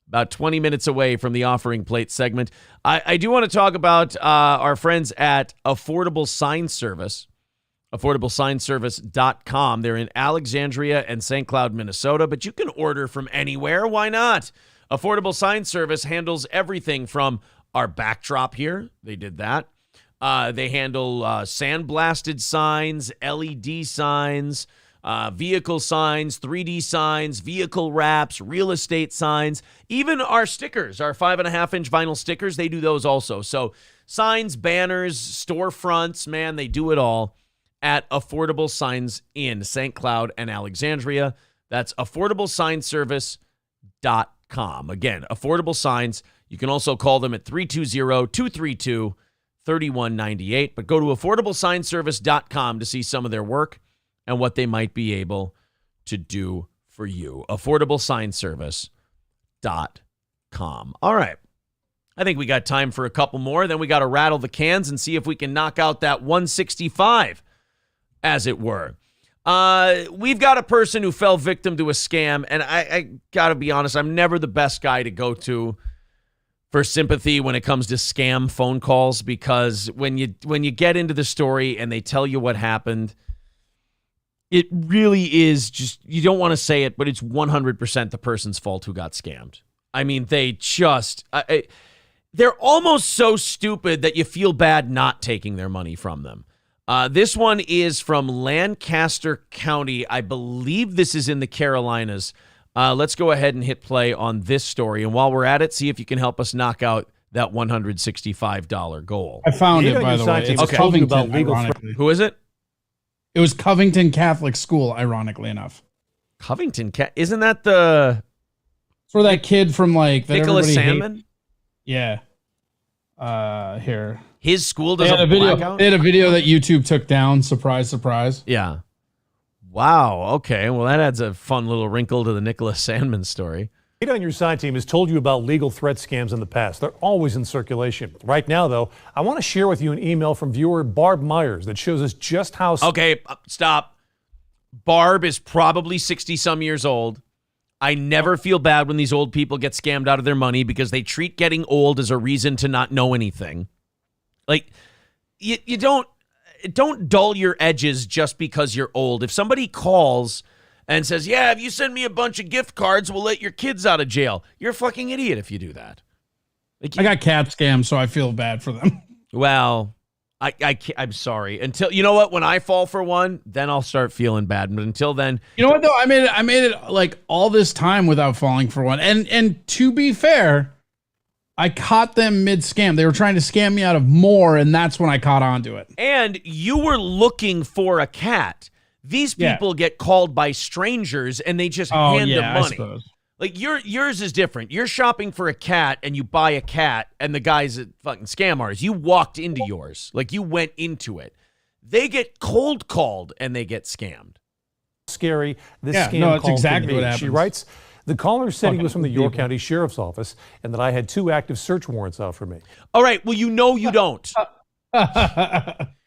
About 20 minutes away from the offering plate segment. I do want to talk about our friends at Affordable Sign Service. AffordableSignService.com. They're in Alexandria and St. Cloud, Minnesota, but you can order from anywhere. Why not? Affordable Sign Service handles everything from our backdrop here. They did that. They handle sandblasted signs, LED signs, vehicle signs, 3D signs, vehicle wraps, real estate signs, even our stickers, our 5.5-inch vinyl stickers. They do those also. So signs, banners, storefronts, man, they do it all at Affordable Signs in St. Cloud and Alexandria. That's AffordableSignService.com. Again, Affordable Signs. You can also call them at 320-232-5600. $31.98. But go to affordablesignservice.com to see some of their work and what they might be able to do for you. Affordablesignservice.com. All right. I think we got time for a couple more. Then we got to rattle the cans and see if we can knock out that 165, as it were. We've got a person who fell victim to a scam, and I got to be honest, I'm never the best guy to go to for sympathy when it comes to scam phone calls, because when you get into the story and they tell you what happened, it really is just, you don't want to say it, but it's 100% the person's fault who got scammed. I mean, they just... they're almost so stupid that you feel bad not taking their money from them. This one is from Lancaster County. I believe this is in the Carolinas. Let's go ahead and hit play on this story. And while we're at it, see if you can help us knock out that $165 goal. I found it, by the way. It's Covington, ironically. Who is it? It was Covington Catholic School, ironically enough. Covington? Isn't that the... For that kid from, like... That Nicholas Sandman? Yeah. Here. His school does a blackout? They had a video that YouTube took down. Surprise, surprise. Yeah. Wow. Okay. Well, that adds a fun little wrinkle to the Nicholas Sandman story. Data on Your Side team has told you about legal threat scams in the past. They're always in circulation. Right now, though, I want to share with you an email from viewer Barb Myers that shows us just how... Okay, stop. Barb is probably 60-some years old. I never feel bad when these old people get scammed out of their money because they treat getting old as a reason to not know anything. Like, you don't dull your edges just because you're old. If somebody calls and says, yeah, if you send me a bunch of gift cards, we'll let your kids out of jail. You're a fucking idiot if you do that. Like, I got cat scammed, so I feel bad for them. Well, I'm sorry. Until, you know what? When I fall for one, then I'll start feeling bad. But until then, you know what though? I made it like all this time without falling for one. And to be fair, I caught them mid scam. They were trying to scam me out of more, and that's when I caught on to it. And you were looking for a cat. These people get called by strangers, and they just hand them money. I suppose. Like yours is different. You're shopping for a cat and you buy a cat and the guy's a fucking scam artist. You walked into yours. Like you went into it. They get cold called and they get scammed. Scary. This scam it's exactly what happens. She writes, the caller said he was from the York County Sheriff's Office and that I had 2 active search warrants out for me. All right. Well, you know you don't.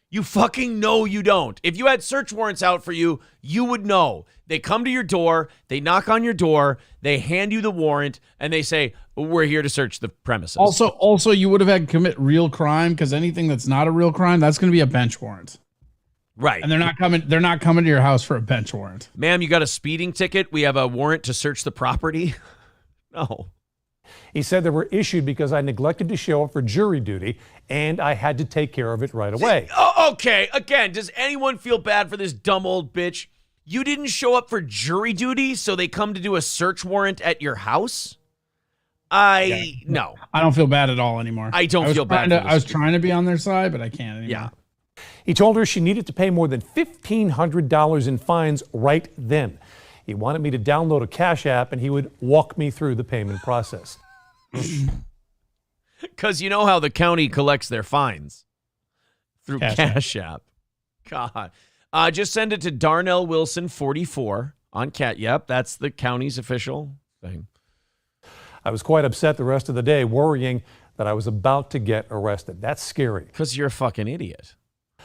You fucking know you don't. If you had search warrants out for you, you would know. They come to your door, they knock on your door, they hand you the warrant, and they say, we're here to search the premises. Also, you would have had to commit real crime, because anything that's not a real crime, that's going to be a bench warrant. Right. And they're not coming to your house for a bench warrant. Ma'am, you got a speeding ticket? We have a warrant to search the property? No. He said they were issued because I neglected to show up for jury duty, and I had to take care of it right away. Okay, again, does anyone feel bad for this dumb old bitch? You didn't show up for jury duty, so they come to do a search warrant at your house? No. I don't feel bad at all anymore. I don't feel bad. I was trying to be on their side, but I can't anymore. Yeah. He told her she needed to pay more than $1,500 in fines right then. He wanted me to download a Cash App, and he would walk me through the payment process. Because you know how the county collects their fines? Through Cash App. God. Just send it to Darnell Wilson 44 on Cat. Yep, that's the county's official thing. I was quite upset the rest of the day, worrying that I was about to get arrested. That's scary. Because you're a fucking idiot.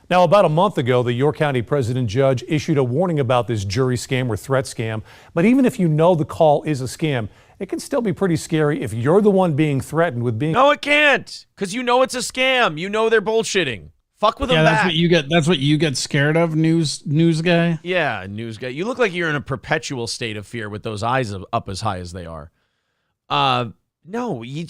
Now, about a month ago, the York County President Judge issued a warning about this jury scam or threat scam. But even if you know the call is a scam, it can still be pretty scary if you're the one being threatened with being... No, it can't. Because you know it's a scam. You know they're bullshitting. Fuck with them back. That's what you get scared of, news guy? Yeah, news guy. You look like you're in a perpetual state of fear with those eyes up as high as they are. No, you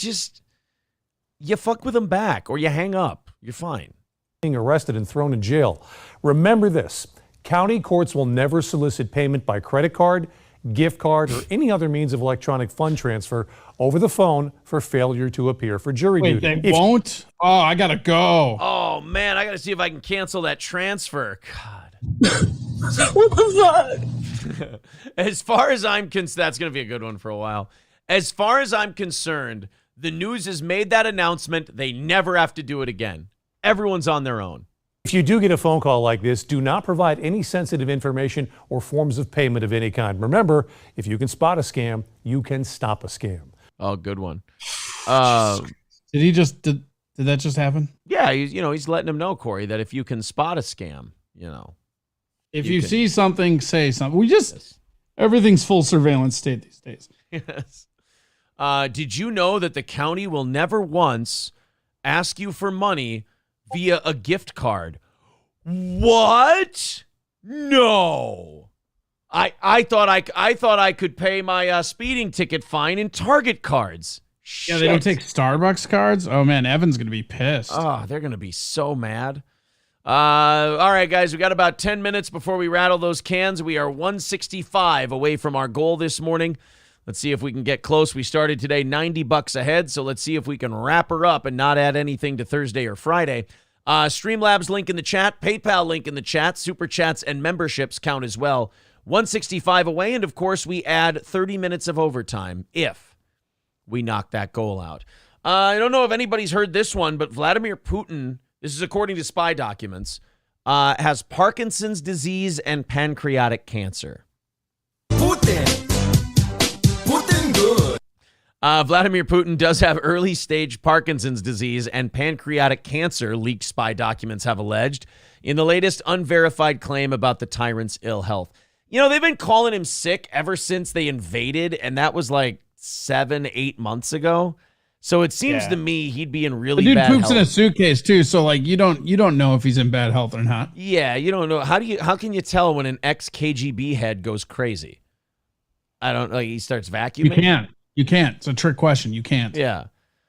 fuck with them back or you hang up. You're fine. Being arrested and thrown in jail. Remember this, county courts will never solicit payment by credit card, gift card, or any other means of electronic fund transfer over the phone for failure to appear for jury duty. Wait, they won't? Oh, I gotta go. Oh, man, I gotta see if I can cancel that transfer. God. What the fuck? As far as I'm concerned, that's gonna be a good one for a while. As far as I'm concerned, the news has made that announcement. They never have to do it again. Everyone's on their own. If you do get a phone call like this, do not provide any sensitive information or forms of payment of any kind. Remember, if you can spot a scam, you can stop a scam. Oh, good one. Did that just happen? Yeah, he's letting him know, Corey, that if you can spot a scam, If you see something, say something. Everything's full surveillance state these days. Yes. Did you know that the county will never once ask you for money via a gift card? What? No. I thought I could pay my speeding ticket fine in Target cards. Yeah, they don't take Starbucks cards? Oh, man, Evan's going to be pissed. Oh, they're going to be so mad. All right, guys, we got about 10 minutes before we rattle those cans. We are 165 away from our goal this morning. Let's see if we can get close. We started today $90 ahead, so let's see if we can wrap her up and not add anything to Thursday or Friday. Streamlabs link in the chat, PayPal link in the chat, Super Chats and memberships count as well. 165 away, and of course, we add 30 minutes of overtime if we knock that goal out. I don't know if anybody's heard this one, but Vladimir Putin, this is according to spy documents, has Parkinson's disease and pancreatic cancer. Putin good. Vladimir Putin does have early-stage Parkinson's disease and pancreatic cancer, leaked spy documents have alleged, in the latest unverified claim about the tyrant's ill health. They've been calling him sick ever since they invaded, and that was like 7-8 months ago. So it seems to me he'd be in really bad health. The dude poops in a suitcase too, so like you don't know if he's in bad health or not. Yeah, you don't know. How can you tell when an ex-KGB head goes crazy? I don't know. He starts vacuuming. You can't. It's a trick question. You can't. Yeah.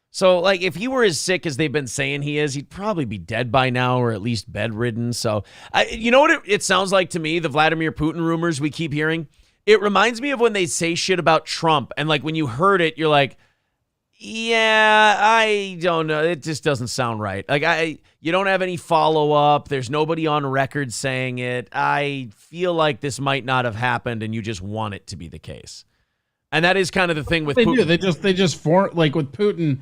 So like if he were as sick as they've been saying he is, he'd probably be dead by now or at least bedridden. So you know what it sounds like to me, the Vladimir Putin rumors we keep hearing? It reminds me of when they say shit about Trump, and like when you heard it, you're like, yeah, I don't know. It just doesn't sound right. Like you don't have any follow-up. There's nobody on record saying it. I feel like this might not have happened, and you just want it to be the case. And that is kind of the thing with Putin. They just like with Putin,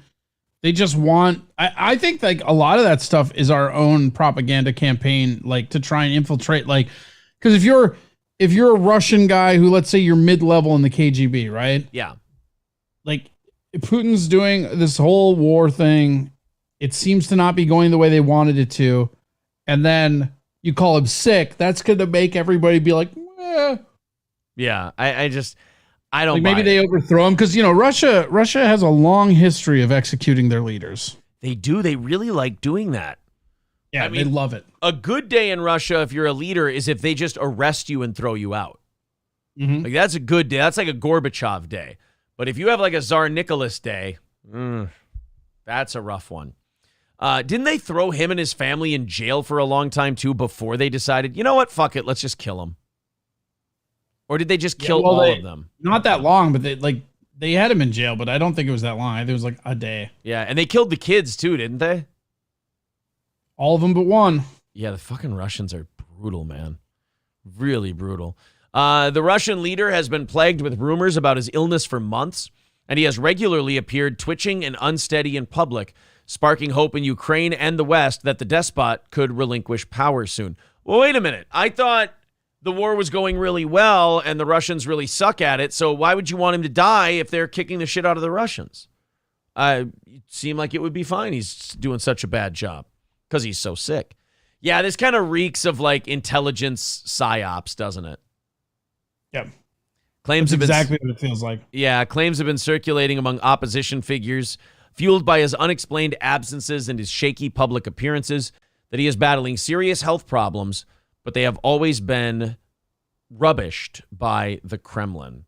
they just want. I think like a lot of that stuff is our own propaganda campaign, like to try and infiltrate. Like, because if you're a Russian guy who, let's say, you're mid-level in the KGB, right? Yeah. Like, Putin's doing this whole war thing. It seems to not be going the way they wanted it to. And then you call him sick. That's going to make everybody be like, eh. Yeah, I don't like maybe they overthrow him because, Russia has a long history of executing their leaders. They do. They really like doing that. Yeah, they love it. A good day in Russia, if you're a leader, is if they just arrest you and throw you out. Mm-hmm. Like that's a good day. That's like a Gorbachev day. But if you have like a Tsar Nicholas day, that's a rough one. Didn't they throw him and his family in jail for a long time too before they decided, you know what, fuck it, let's just kill him? Or did they just kill all of them? Not that long, but they had him in jail, but I don't think it was that long. I think it was like a day. Yeah, and they killed the kids too, didn't they? All of them but one. Yeah, the fucking Russians are brutal, man. Really brutal. The Russian leader has been plagued with rumors about his illness for months, and he has regularly appeared twitching and unsteady in public, sparking hope in Ukraine and the West that the despot could relinquish power soon. Well, wait a minute. I thought the war was going really well and the Russians really suck at it, so why would you want him to die if they're kicking the shit out of the Russians? It seemed like it would be fine. He's doing such a bad job because he's so sick. Yeah, this kind of reeks of like intelligence psyops, doesn't it? Yep. Claims That's have been, exactly what it feels like. Yeah, claims have been circulating among opposition figures, fueled by his unexplained absences and his shaky public appearances, that he is battling serious health problems, but they have always been rubbished by the Kremlin.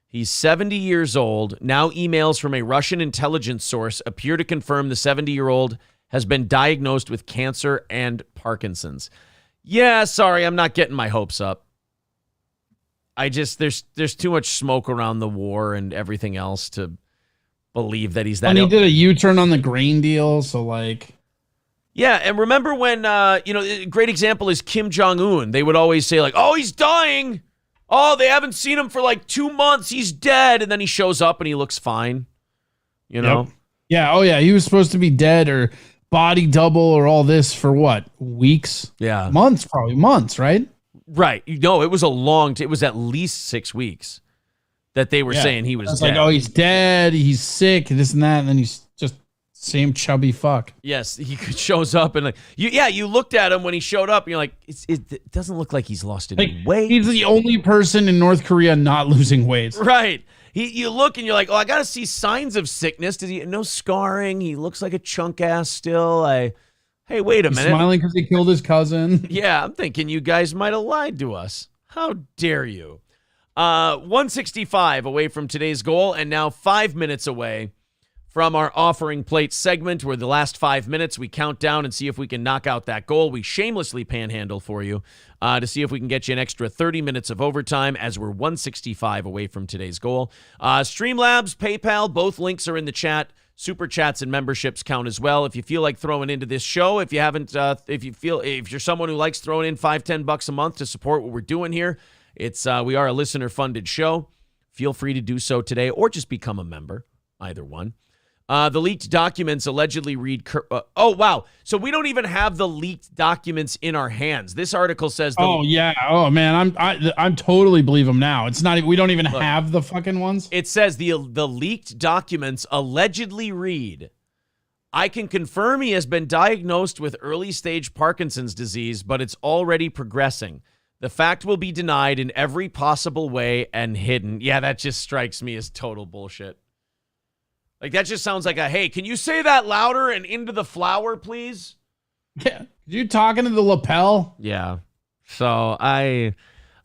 He's 70 years old. Now emails from a Russian intelligence source appear to confirm the 70-year-old has been diagnosed with cancer and Parkinson's. Yeah, sorry, I'm not getting my hopes up. There's too much smoke around the war and everything else to believe that he's that And he ill. did a U-turn on the grain deal, so like... Yeah, and remember when, a great example is Kim Jong-un. They would always say like, oh, he's dying. Oh, they haven't seen him for like 2 months. He's dead. And then he shows up and he looks fine. You know? Yep. Yeah, oh yeah, he was supposed to be dead or body double or all this for what? Weeks? Yeah. Months, probably months, right? Right. No, it was a long it was at least 6 weeks that they were saying he was dead. like, oh, he's dead, he's sick, this and that, and then he's just same chubby fuck. Yes, he shows up and you looked at him when he showed up and you're like, it doesn't look like he's lost any weight. He's the only person in North Korea not losing weight. Right. You look and you're like, oh, I got to see signs of sickness. No scarring? He looks like a chunk ass still. Hey, wait a minute. Smiling because he killed his cousin. Yeah, I'm thinking you guys might have lied to us. How dare you? 165 away from today's goal and now 5 minutes away from our offering plate segment, where the last 5 minutes we count down and see if we can knock out that goal. We shamelessly panhandle for you to see if we can get you an extra 30 minutes of overtime as we're 165 away from today's goal. Streamlabs, PayPal, both links are in the chat. Super chats and memberships count as well. If you feel like throwing into this show, if you're someone who likes throwing in $5-10 a month to support what we're doing here, we are a listener funded show. Feel free to do so today or just become a member, either one. The leaked documents allegedly read... oh, wow. So we don't even have the leaked documents in our hands. This article says... Oh, yeah. Oh, man. I'm totally believe them now. It's not... We don't even have the fucking ones. It says the leaked documents allegedly read, I can confirm he has been diagnosed with early-stage Parkinson's disease, but it's already progressing. The fact will be denied in every possible way and hidden. Yeah, that just strikes me as total bullshit. Like, that just sounds like hey, can you say that louder and into the flower, please? Yeah. You talking to the lapel? Yeah. So, I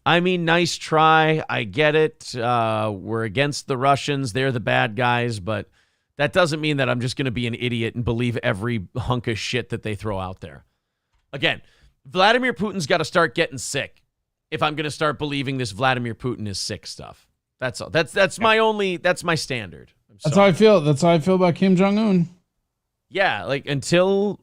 mean, nice try. I get it. We're against the Russians. They're the bad guys. But that doesn't mean that I'm just going to be an idiot and believe every hunk of shit that they throw out there. Again, Vladimir Putin's got to start getting sick if I'm going to start believing this Vladimir Putin is sick stuff. That's all. That's my standard. That's how I feel. That's how I feel about Kim Jong-un. Yeah, like until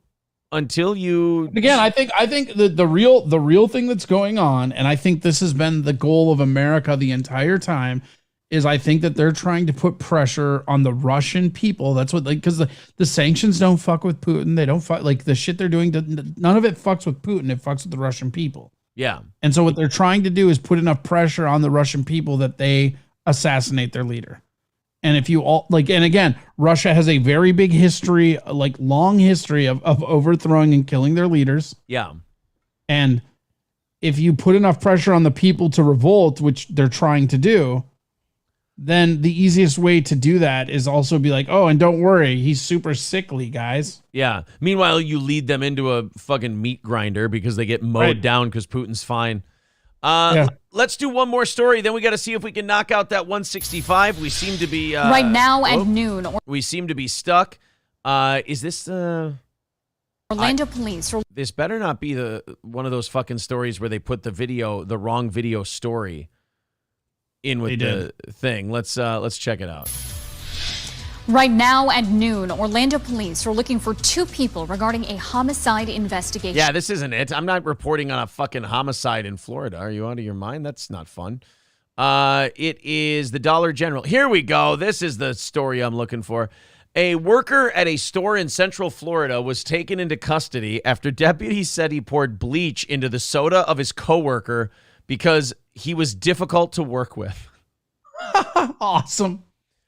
you again, I think the real thing that's going on, and I think this has been the goal of America the entire time, is I think that they're trying to put pressure on the Russian people. That's what, like, because the sanctions don't fuck with Putin. They don't fuck, like, the shit they're doing. None of it fucks with Putin. It fucks with the Russian people. Yeah. And so what they're trying to do is put enough pressure on the Russian people that they assassinate their leader. And if you all like, and again, Russia has a very big history, like long history of overthrowing and killing their leaders. Yeah. And if you put enough pressure on the people to revolt, which they're trying to do, then the easiest way to do that is also be like, oh, and don't worry, he's super sickly, guys. Yeah. Meanwhile, you lead them into a fucking meat grinder because they get mowed down because Putin's fine. Let's do one more story. Then we got to see if we can knock out that 165. We seem to be right now at noon. We seem to be stuck. Is this Orlando police? This better not be one of those fucking stories where they put the wrong video story in with the thing. Let's check it out. Right now at noon, Orlando police are looking for 2 people regarding a homicide investigation. Yeah, this isn't it. I'm not reporting on a fucking homicide in Florida. Are you out of your mind? That's not fun. It is the Dollar General. Here we go. This is the story I'm looking for. A worker at a store in Central Florida was taken into custody after deputies said he poured bleach into the soda of his coworker because he was difficult to work with. Awesome.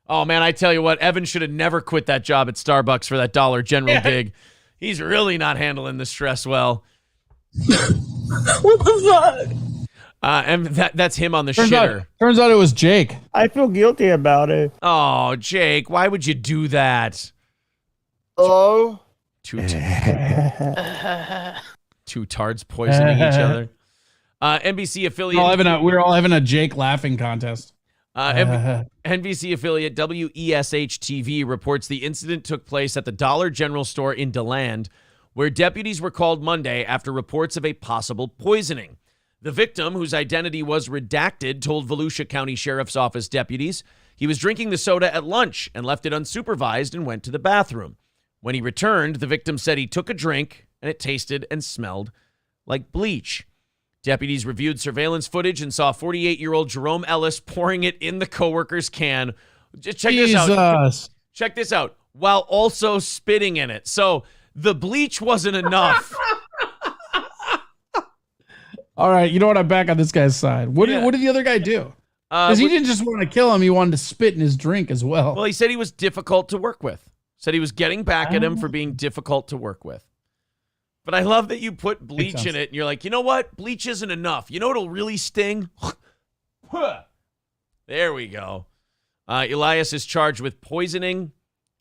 Oh, man, I tell you what, Evan should have never quit that job at Starbucks for that Dollar General gig. He's really not handling the stress well. What the fuck? And that's him on the shitter. Turns out it was Jake. I feel guilty about it. Oh, Jake, why would you do that? Oh. Two tards poisoning each other. NBC affiliate. We're all having a Jake laughing contest. NBC affiliate WESH-TV reports the incident took place at the Dollar General store in DeLand, where deputies were called Monday after reports of a possible poisoning. The victim, whose identity was redacted, told Volusia County Sheriff's Office deputies he was drinking the soda at lunch and left it unsupervised and went to the bathroom. When he returned, the victim said he took a drink and it tasted and smelled like bleach. Deputies reviewed surveillance footage and saw 48-year-old Jerome Ellis pouring it in the coworker's can. Check this out. Check this out. While also spitting in it. So the bleach wasn't enough. All right, you know what? I'm back on this guy's side. What did the other guy do? Because he didn't just want to kill him; he wanted to spit in his drink as well. Well, he said he was difficult to work with. Said he was getting back at him for being difficult to work with. But I love that you put bleach in it, and you're like, you know what? Bleach isn't enough. You know what'll really sting? There we go. Elias is charged with poisoning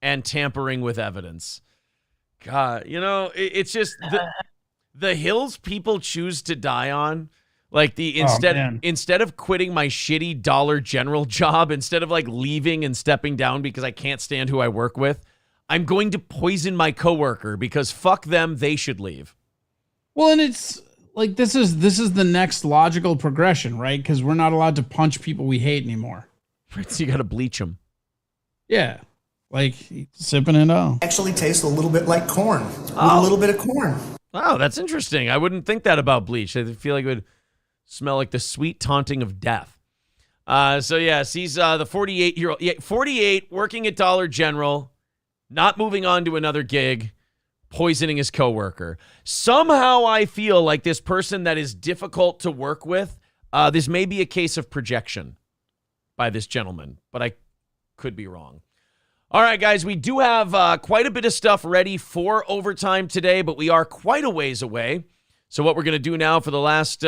and tampering with evidence. God, it's just the hills people choose to die on. Like instead of quitting my shitty Dollar General job, instead of like leaving and stepping down because I can't stand who I work with, I'm going to poison my coworker because fuck them, they should leave. Well, and it's like this is the next logical progression, right? Because we're not allowed to punch people we hate anymore. So you got to bleach them. Yeah, like sipping it all. Actually tastes a little bit like corn. A little bit of corn. Oh, that's interesting. I wouldn't think that about bleach. I feel like it would smell like the sweet taunting of death. So yes, he's the 48-year-old, 48, working at Dollar General, not moving on to another gig, poisoning his coworker. Somehow I feel like this person that is difficult to work with, this may be a case of projection by this gentleman, but I could be wrong. All right, guys, we do have quite a bit of stuff ready for overtime today, but we are quite a ways away. So what we're going to do now for the last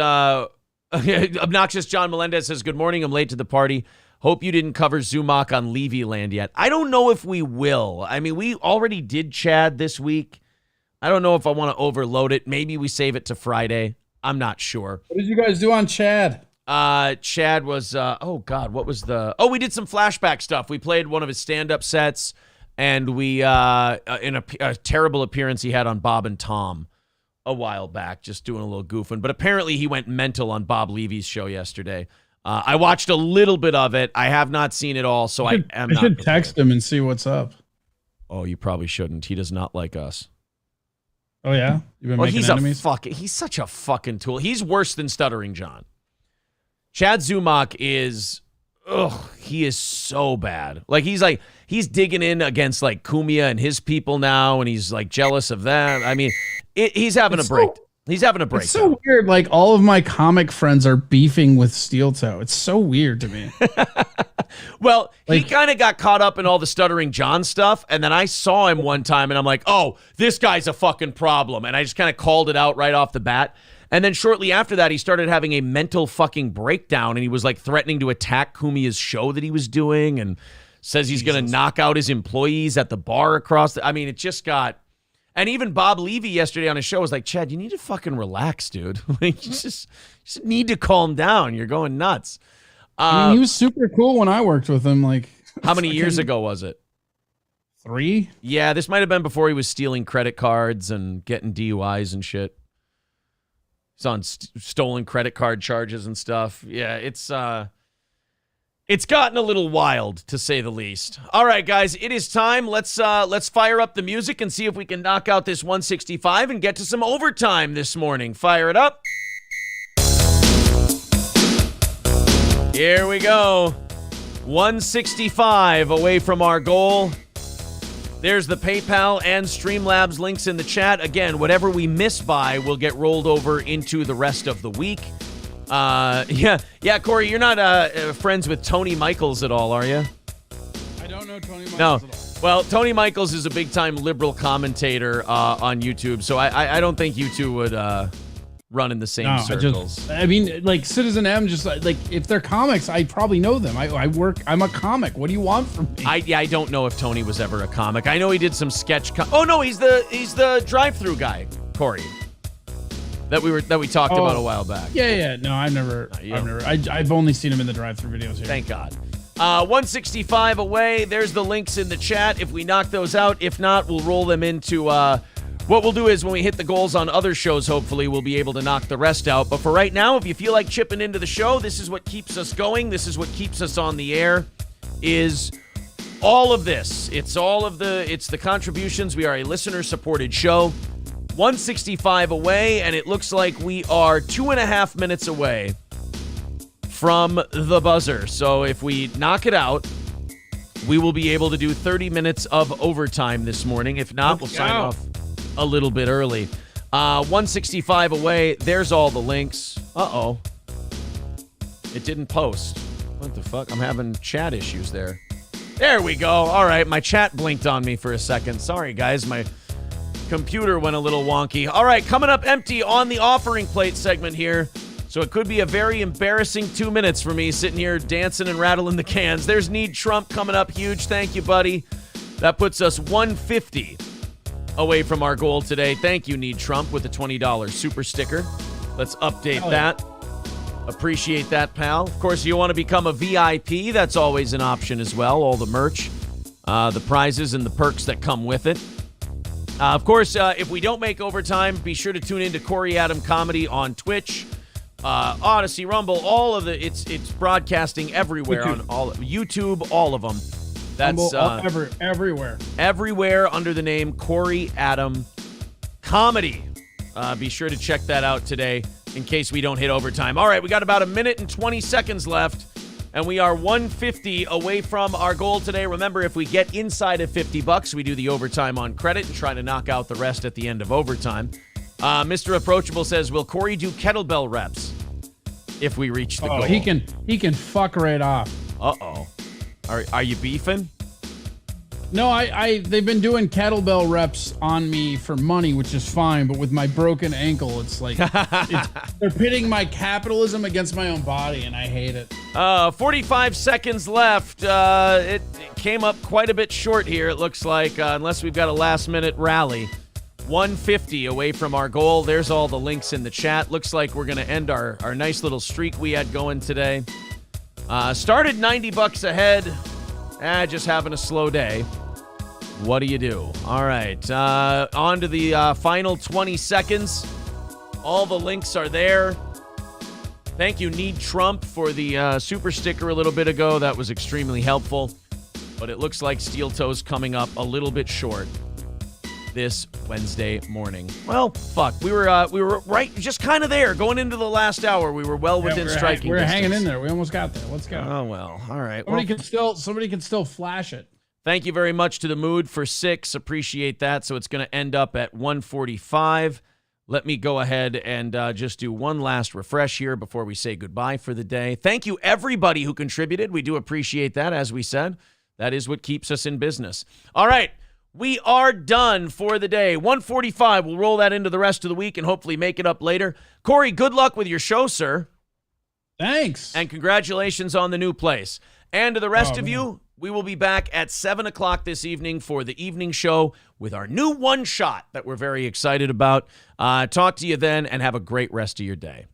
obnoxious John Melendez says, good morning, I'm late to the party. Hope you didn't cover Zumach on Levy Land yet. I don't know if we will. I mean, we already did Chad this week. I don't know if I want to overload it. Maybe we save it to Friday. I'm not sure. What did you guys do on Chad? Chad was, we did some flashback stuff. We played one of his stand-up sets, and we, in a terrible appearance he had on Bob and Tom a while back, just doing a little goofing. But apparently he went mental on Bob Levy's show yesterday. I watched a little bit of it. I have not seen it all, so I should text him and see what's up. Oh, you probably shouldn't. He does not like us. Oh, yeah? You've been making enemies? He's such a fucking tool. He's worse than Stuttering John. Chad Zumach is, he is so bad. Like, he's digging in against, like, Cumia and his people now, and he's, like, jealous of them. I mean, he's having a break. He's having a break. It's so weird. Like, all of my comic friends are beefing with Steel Toe. It's so weird to me. Well, he kind of got caught up in all the Stuttering John stuff, and then I saw him one time, and I'm like, oh, this guy's a fucking problem. And I just kind of called it out right off the bat. And then shortly after that, he started having a mental fucking breakdown, and he was like threatening to attack Cumia's show that he was doing, and says he's going to knock out his employees at the bar across the... I mean, it just got... And even Bob Levy yesterday on his show was like, Chad, you need to fucking relax, dude. Like, you just need to calm down. You're going nuts. I mean, he was super cool when I worked with him. Like, how many years ago was it? 3? Yeah, this might have been before he was stealing credit cards and getting DUIs and shit. He's on stolen credit card charges and stuff. Yeah, it's gotten a little wild, to say the least. All right, guys, it is time. Let's fire up the music and see if we can knock out this 165 and get to some overtime this morning. Fire it up. Here we go. 165 away from our goal. There's the PayPal and Streamlabs links in the chat. Again, whatever we miss by will get rolled over into the rest of the week. Yeah, Corey, you're not friends with Tony Michaels at all, are you? I don't know Tony Michaels at all. Well, Tony Michaels is a big-time liberal commentator on YouTube, so I don't think you two would run in the same circles. I mean, like, Citizen M, just like, if they're comics, I probably know them. I'm a comic. What do you want from me? I don't know if Tony was ever a comic. I know he did some sketch. Oh no, he's the drive-through guy, Corey. That we talked about a while back. Yeah. No, I've only seen him in the drive-through videos here. Thank God. 165 away. There's the links in the chat. If we knock those out, if not, we'll roll them into. What we'll do is when we hit the goals on other shows, hopefully we'll be able to knock the rest out. But for right now, if you feel like chipping into the show, this is what keeps us going. This is what keeps us on the air. Is all of this. It's the contributions. We are a listener-supported show. 165 away, and it looks like we are 2.5 minutes away from the buzzer. So if we knock it out, we will be able to do 30 minutes of overtime this morning. If not, we'll sign off. a little bit early. 165 away. There's all the links. Uh-oh. It didn't post. What the fuck? I'm having chat issues there. There we go. All right, my chat blinked on me for a second. Sorry, guys. My computer went a little wonky. All right, coming up empty on the offering plate segment here. So it could be a very embarrassing 2 minutes for me sitting here dancing and rattling the cans. There's Need Trump coming up. Huge. Thank you, buddy. That puts us 150 away from our goal today. Thank you, Need Trump, with a $20 super sticker. Let's update that. Appreciate that, pal. Of course, you want to become a VIP. That's always an option as well. All the merch, the prizes, and the perks that come with it. Of course, if we don't make overtime, be sure to tune into Corey Adam Comedy on Twitch, Odyssey, Rumble, all of it's broadcasting everywhere on all YouTube, all of them. That's everywhere. Everywhere under the name Corey Adam Comedy. Be sure to check that out today in case we don't hit overtime. All right, we got about a minute and 20 seconds left, and we are 150 away from our goal today. Remember, if we get inside of $50, we do the overtime on credit and try to knock out the rest at the end of overtime. Mr. Approachable says, will Corey do kettlebell reps if we reach the goal? He can fuck right off. Uh-oh. Are you beefing? No, they've been doing kettlebell reps on me for money, which is fine. But with my broken ankle, it's like they're pitting my capitalism against my own body, and I hate it. 45 seconds left. It came up quite a bit short here, it looks like, unless we've got a last-minute rally. 150 away from our goal. There's all the links in the chat. Looks like we're going to end our nice little streak we had going today. Started $90 ahead. Just having a slow day. What do you do? All right. On to the final 20 seconds. All the links are there. Thank you, Need Trump, for the super sticker a little bit ago. That was extremely helpful. But it looks like Steel Toe's coming up a little bit short this Wednesday morning. Well, fuck. We were right, just kind of there. Going into the last hour, we were well within striking We're distance. hanging in there. We almost got there. Let's go. Oh, well. All right. Somebody can still flash it. Thank you very much to the Mood for 6. Appreciate that. So it's going to end up at 145. Let me go ahead and just do one last refresh here before we say goodbye for the day. Thank you, everybody who contributed. We do appreciate that, as we said. That is what keeps us in business. All right. We are done for the day. 145. We'll roll that into the rest of the week and hopefully make it up later. Corey, good luck with your show, sir. Thanks. And congratulations on the new place. And to the rest of you, we will be back at 7 o'clock this evening for the evening show with our new one-shot that we're very excited about. Talk to you then, and have a great rest of your day.